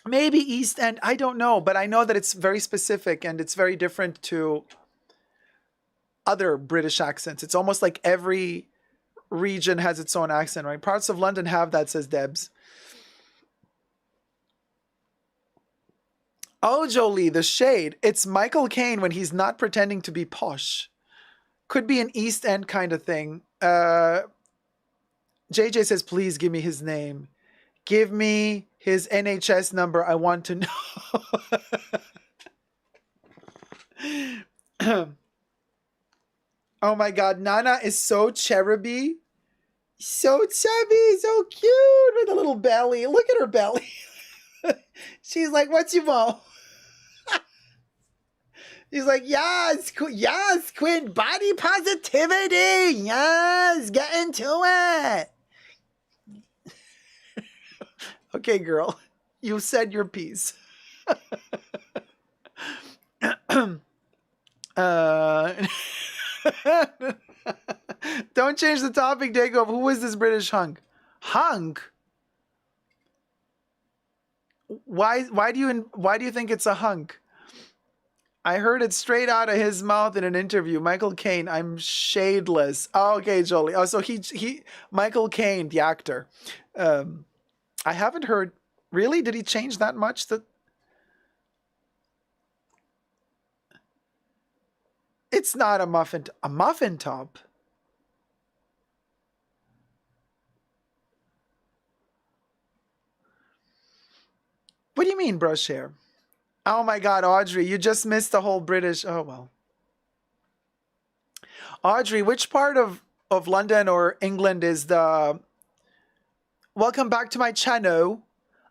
Speaker 2: Maybe East End. I don't know, but I know that it's very specific and it's very different to other British accents. It's almost like every region has its own accent, right? Parts of London have that, says Debs. Oh, Jolie, the shade. It's Michael Caine when he's not pretending to be posh. Could be an East End kind of thing. JJ says, please give me his name. Give me his NHS number. I want to know. Oh my God, Nana is so cheruby. So chubby, so cute with a little belly. Look at her belly. She's like, what you want? He's like, yes, Quinn, body positivity. Yes, get into it. Okay, girl, you said your piece. Don't change the topic, Dacob. Who is this British hunk? Hunk? Why do you think it's a hunk? I heard it straight out of his mouth in an interview. Michael Caine, I'm shadeless. Oh, okay, Jolie. Oh, so he Michael Caine, the actor. I haven't heard. Really? Did he change that much? It's not a muffin top. What do you mean brush hair? Oh my God, Audrey, you just missed the whole British. Oh, well. Audrey, which part of London or England is the... Welcome back to my channel.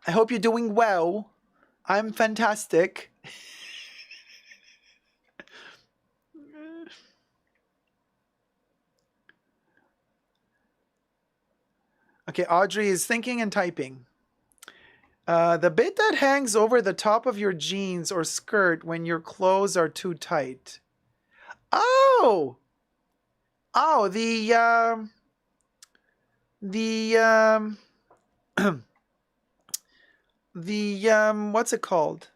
Speaker 2: I hope you're doing well. I'm fantastic. Okay, Audrey is thinking and typing. The bit that hangs over the top of your jeans or skirt when your clothes are too tight. Oh, the what's it called?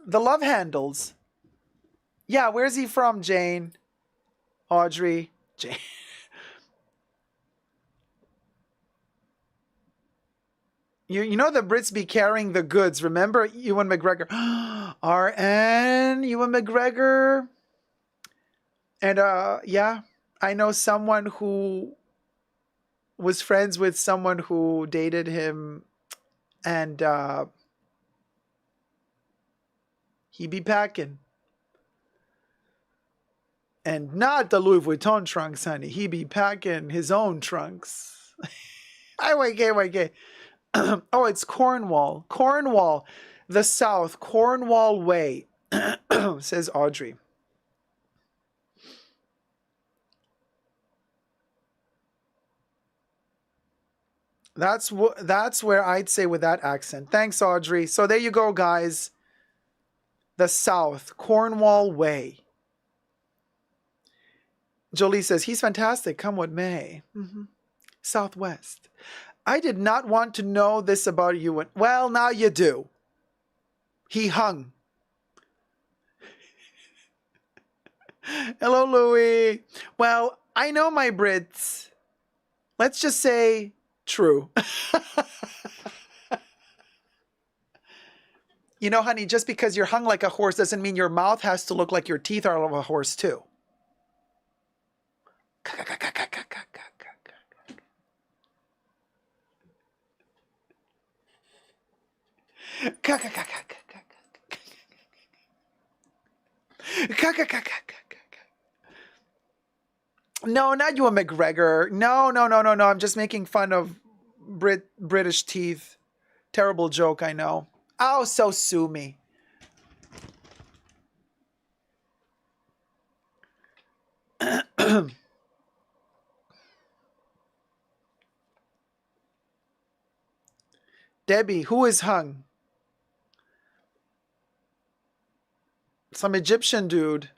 Speaker 2: The love handles. Yeah, where's he from, Jane? Audrey, Jane. You know the Brits be carrying the goods. Remember Ewan McGregor? RN, Ewan McGregor. And yeah, I know someone who was friends with someone who dated him, and he be packing. And not the Louis Vuitton trunks, honey. He be packing his own trunks. I wait. Oh, it's Cornwall. Cornwall. The South. Cornwall Way. Says Audrey. That's where I'd say with that accent. Thanks, Audrey. So there you go, guys. The South. Cornwall Way. Jolie says, he's fantastic. Come what may. Southwest. I did not want to know this about you. Well, now you do. He hung. Hello, Louis. Well, I know my Brits. Let's just say true. You know, honey, just because you're hung like a horse doesn't mean your mouth has to look like your teeth are of a horse, too. No, not you, a McGregor. No. I'm just making fun of British teeth. Terrible joke, I know. Oh, so sue me. Debbie, who is hung? Some Egyptian dude.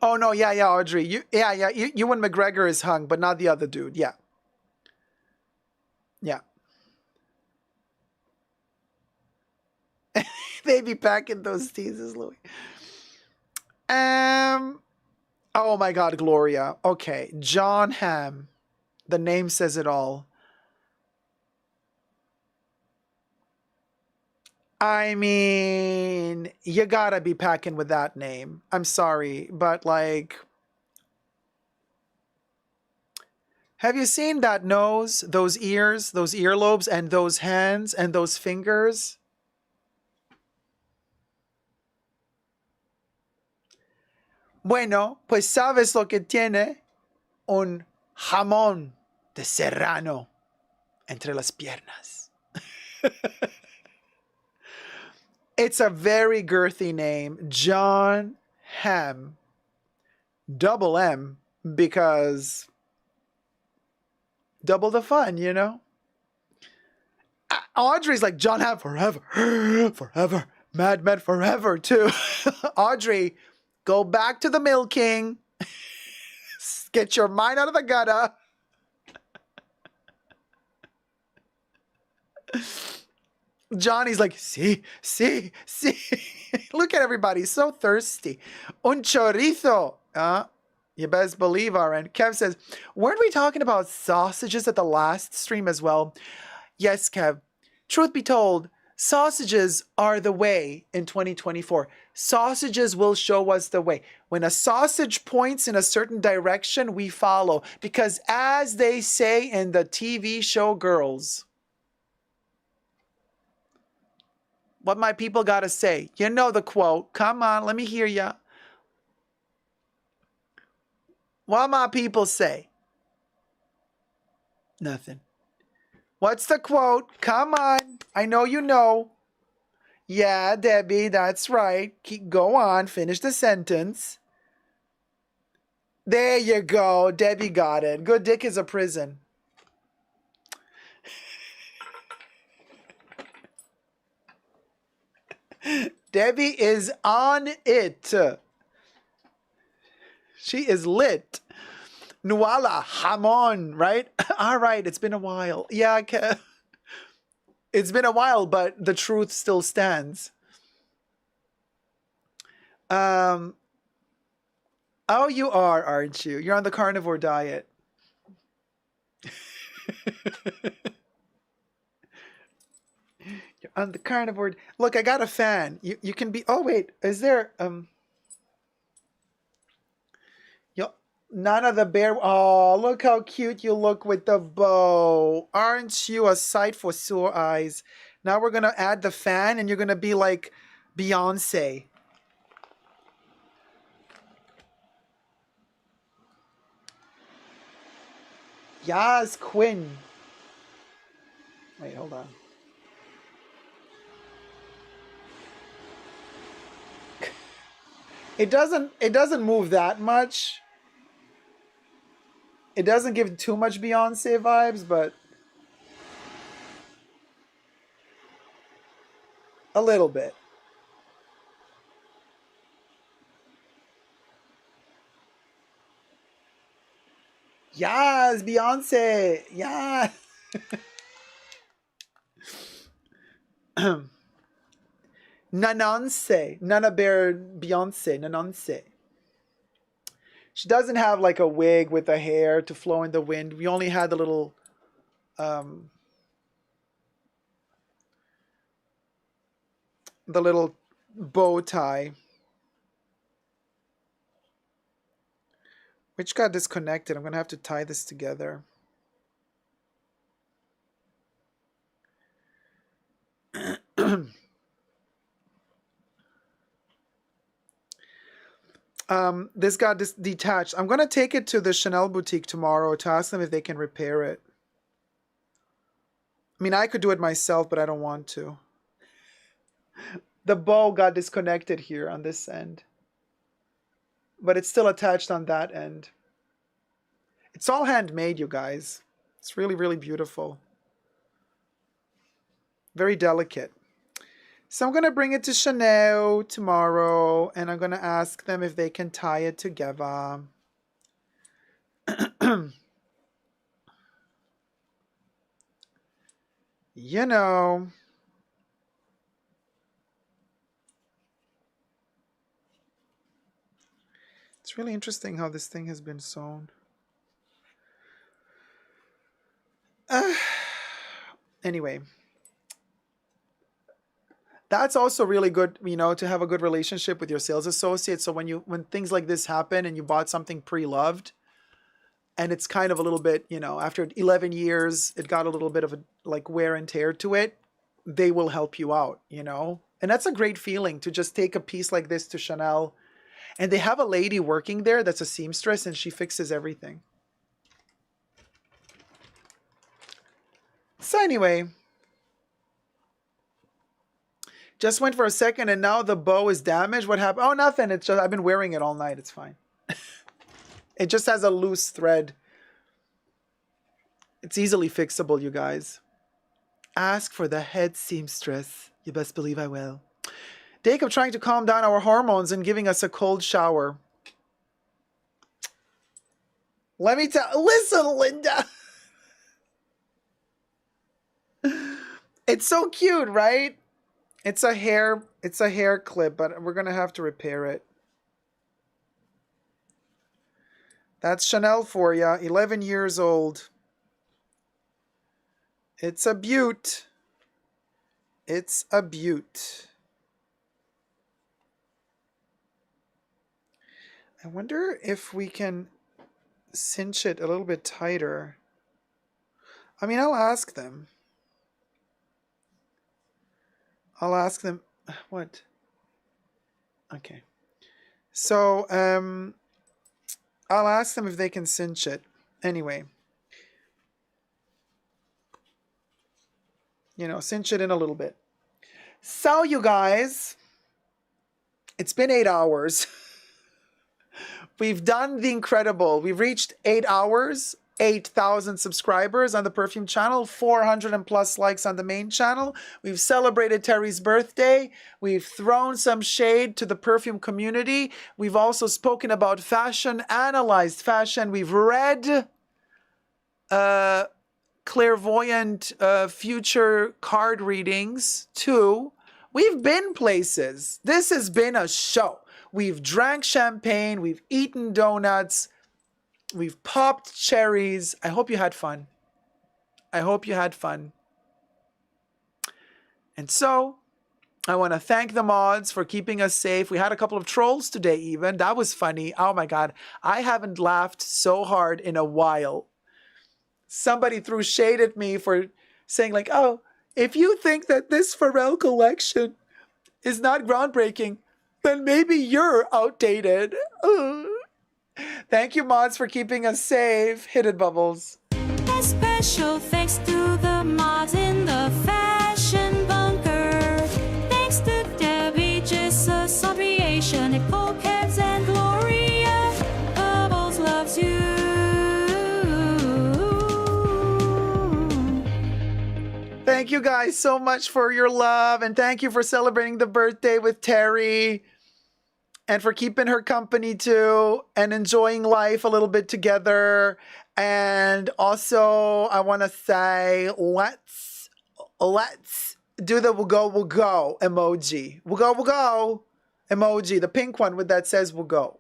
Speaker 2: Oh no, yeah, Audrey. You and McGregor is hung, but not the other dude. Yeah. They be packing those teases, Louis. Oh my God, Gloria. Okay, John Hamm. The name says it all. I mean, you gotta be packing with that name. I'm sorry, but like, have you seen that nose, those ears, those earlobes, and those hands and those fingers? Bueno, pues sabes lo que tiene un jamón de serrano entre las piernas. It's a very girthy name, John Hamm, double M, because double the fun, you know? Audrey's like, John Hamm forever, forever, Mad Men forever, too. Audrey, go back to the milking. Get your mind out of the gutter. Johnny's like, see. Look at everybody, so thirsty. Un chorizo. You best believe, RN. Kev says, weren't we talking about sausages at the last stream as well? Yes, Kev. Truth be told, sausages are the way in 2024. Sausages will show us the way. When a sausage points in a certain direction, we follow. Because as they say in the TV show Girls, what my people gotta say. You know the quote. Come on, let me hear ya. What my people say? Nothing. What's the quote? Come on. I know you know. Yeah, Debbie, that's right. Go on, finish the sentence. There you go. Debbie got it. Good dick is a prison. Debbie is on it. She is lit. Nuala, hamon, right? All right, it's been a while. Yeah, it's been a while, but the truth still stands. Oh, you are, aren't you? You're on the carnivore diet. You're on the carnivore. Look, I got a fan. You can be. Oh wait, is there Yo, none of the bear. Oh, look how cute you look with the bow. Aren't you a sight for sore eyes? Now we're gonna add the fan, and you're gonna be like Beyonce. Yes, Quinn. Wait, hold on. It doesn't move that much. It doesn't give too much Beyonce vibes, but a little bit. Yes, Beyonce. Yes. Nanonce. Nana Bear Beyonce. Nanonce. She doesn't have like a wig with the hair to flow in the wind. We only had the little bow tie, which got disconnected. I'm gonna have to tie this together. This got detached. I'm gonna take it to the Chanel boutique tomorrow to ask them if they can repair it. I mean, I could do it myself, but I don't want to. The bow got disconnected here on this end, but it's still attached on that end. It's all handmade, you guys. It's really, really beautiful. Very delicate. So I'm going to bring it to Chanel tomorrow, and I'm going to ask them if they can tie it together. You know. It's really interesting how this thing has been sewn. Anyway. That's also really good, you know, to have a good relationship with your sales associate. So when things like this happen and you bought something pre-loved and it's kind of a little bit, you know, after 11 years, it got a little bit of a like wear and tear to it, they will help you out, you know? And that's a great feeling to just take a piece like this to Chanel. And they have a lady working there that's a seamstress and she fixes everything. So anyway, just went for a second and now the bow is damaged. What happened? Oh, nothing. It's just, I've been wearing it all night. It's fine. It just has a loose thread. It's easily fixable, you guys. Ask for the head seamstress. You best believe I will. Dacob trying to calm down our hormones and giving us a cold shower. Let me tell, listen, Linda. It's so cute, right? It's a hair clip, but we're going to have to repair it. That's Chanel for ya, 11 years old. It's a beaut. It's a beaut. I wonder if we can cinch it a little bit tighter. I mean, I'll ask them. I'll ask them. What? Okay. So, I'll ask them if they can cinch it. Anyway. You know, cinch it in a little bit. So, you guys, it's been 8 hours. We've done the incredible. We've reached 8 hours, 8,000 subscribers on the Perfume channel, 400 and plus likes on the main channel. We've celebrated Terry's birthday. We've thrown some shade to the perfume community. We've also spoken about fashion, analyzed fashion. We've read clairvoyant future card readings too. We've been places. This has been a show. We've drank champagne. We've eaten donuts. We've popped cherries. I hope you had fun. I hope you had fun. And so I want to thank the mods for keeping us safe. We had a couple of trolls today even. That was funny. Oh my God. I haven't laughed so hard in a while. Somebody threw shade at me for saying like, oh, if you think that this Pharrell collection is not groundbreaking, then maybe you're outdated. Thank you, mods, for keeping us safe. Hit it, Bubbles.
Speaker 3: A special thanks to the mods in the fashion bunker. Thanks to Debbie, Jesus, Aviation, Nicole, Kebs, and Gloria. Bubbles loves you.
Speaker 2: Thank you guys so much for your love, and thank you for celebrating the birthday with Terry, and for keeping her company too, and enjoying life a little bit together. And also, I want to say, let's do the we'll go emoji. We'll go emoji, the pink one with that says we'll go.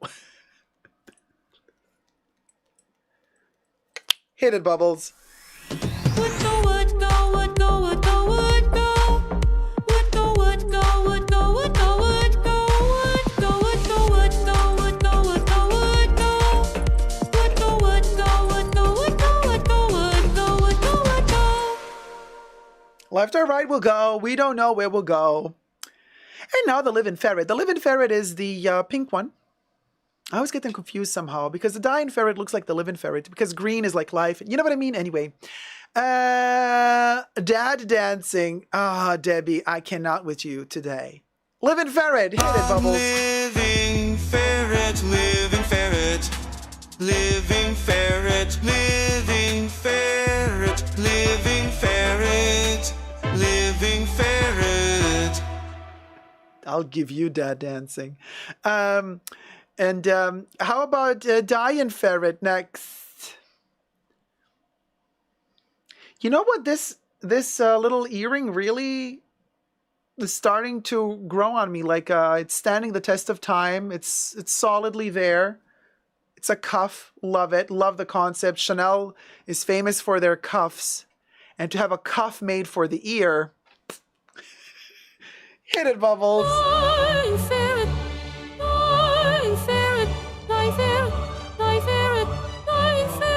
Speaker 2: Hit it, Bubbles.
Speaker 3: Would go, would go, would go, would go, would go. Would go, would go, would go, would go, would go. Would go, would go, would go, would go, would go, would go. Would go, would go, would go, would go, would go, would go, would go, would go.
Speaker 2: Left or right we'll go. We don't know where we'll go. And now the Living Ferret. The Living Ferret is the pink one. I always get them confused somehow because the Dying Ferret looks like the Living Ferret because green is like life. You know what I mean? Anyway. Dad dancing. Ah, Debbie, I cannot with you today. Living Ferret. Hit it, Bubbles.
Speaker 8: Living ferret, living ferret, living ferret, living ferret, living ferret, living ferret.
Speaker 2: I'll give you dad dancing. How about Dying Ferret next? You know what? This little earring really is starting to grow on me. Like it's standing the test of time. It's solidly there. It's a cuff. Love it. Love the concept. Chanel is famous for their cuffs, and to have a cuff made for the ear. Hit it, Bubbles.
Speaker 3: Dying ferret, dying ferret, dying ferret, dying ferret, dying ferret.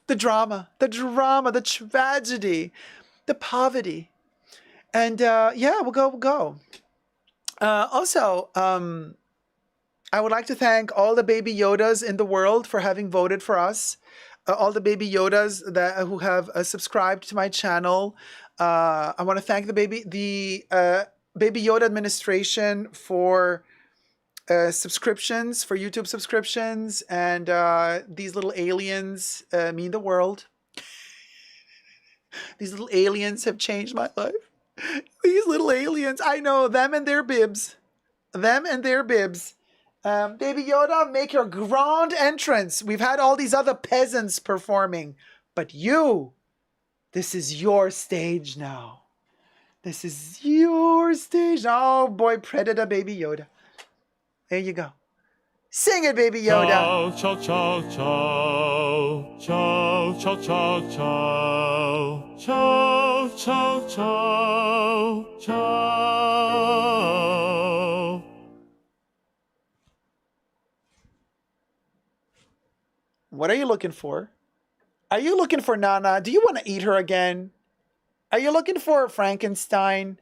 Speaker 2: The drama, the tragedy, the poverty. And yeah, we'll go. Also, I would like to thank all the baby Yodas in the world for having voted for us. All the baby Yodas who have subscribed to my channel. I want to thank the baby Yoda administration for subscriptions, for YouTube subscriptions, and these little aliens mean the world. These little aliens have changed my life. These little aliens, I know them and their bibs. Baby Yoda, make your grand entrance. We've had all these other peasants performing, but you, this is your stage now. This is your stage. Oh boy, Predator, Baby Yoda. There you go. Sing it, Baby Yoda.
Speaker 9: Ciao, ciao, ciao, ciao, ciao, ciao, ciao, ciao, ciao, ciao, ciao.
Speaker 2: What are you looking for? Are you looking for Nana? Do you want to eat her again? Are you looking for Frankenstein?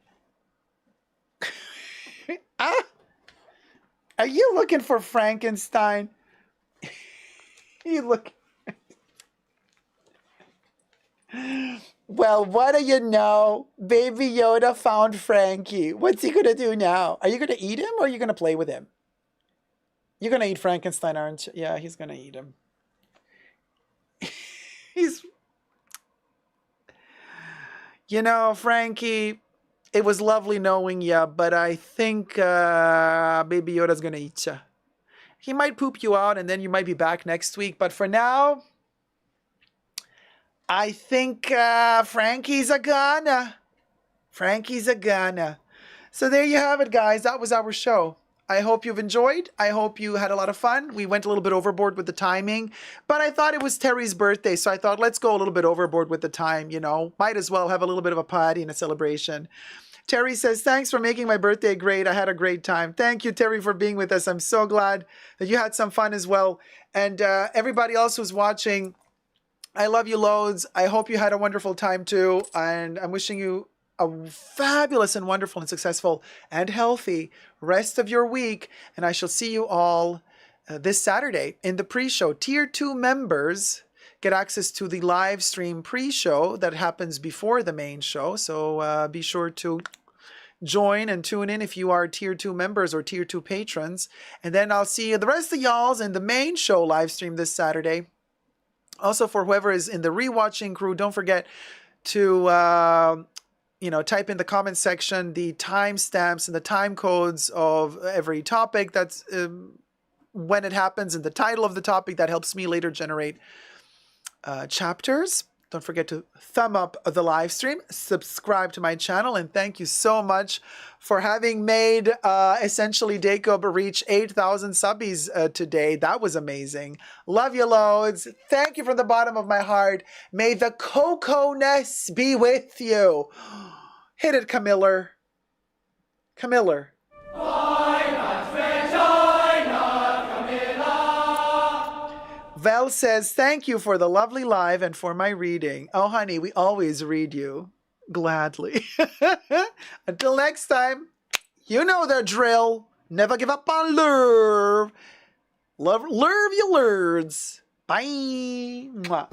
Speaker 2: Ah? Are you looking for Frankenstein? You look... Well, what do you know? Baby Yoda found Frankie. What's he gonna do now? Are you gonna eat him or are you gonna play with him? You're gonna eat Frankenstein, aren't you? Yeah, he's gonna eat him. He's... You know, Frankie... It was lovely knowing ya, but I think Baby Yoda's gonna eat ya. He might poop you out and then you might be back next week, but for now, I think Frankie's a gonna. So there you have it, guys. That was our show. I hope you've enjoyed. I hope you had a lot of fun. We went a little bit overboard with the timing, but I thought it was Terry's birthday, so I thought let's go a little bit overboard with the time, you know. Might as well have a little bit of a party and a celebration. Terry says, thanks for making my birthday great. I had a great time. Thank you, Terry, for being with us. I'm so glad that you had some fun as well. And everybody else who's watching, I love you loads. I hope you had a wonderful time too. And I'm wishing you a fabulous and wonderful and successful and healthy rest of your week. And I shall see you all this Saturday in the pre-show. Tier 2 members get access to the live stream pre-show that happens before the main show. So be sure to join and tune in if you are Tier 2 members or Tier 2 patrons. And then I'll see the rest of y'all's in the main show live stream this Saturday. Also, for whoever is in the rewatching crew, don't forget to type in the comment section the timestamps and the time codes of every topic. That's when it happens, and the title of the topic. That helps me later generate chapters. Don't forget to thumb up the live stream, subscribe to my channel, and thank you so much for having made essentially Dacob reach 8,000 subbies today. That was amazing. Love you loads. Thank you from the bottom of my heart. May the cocoa-ness be with you. Hit it, Camiller. Camiller. Val says, thank you for the lovely live and for my reading. Oh, honey, we always read you. Gladly. Until next time, you know the drill. Never give up on love. Love you lords. Bye. Mwah.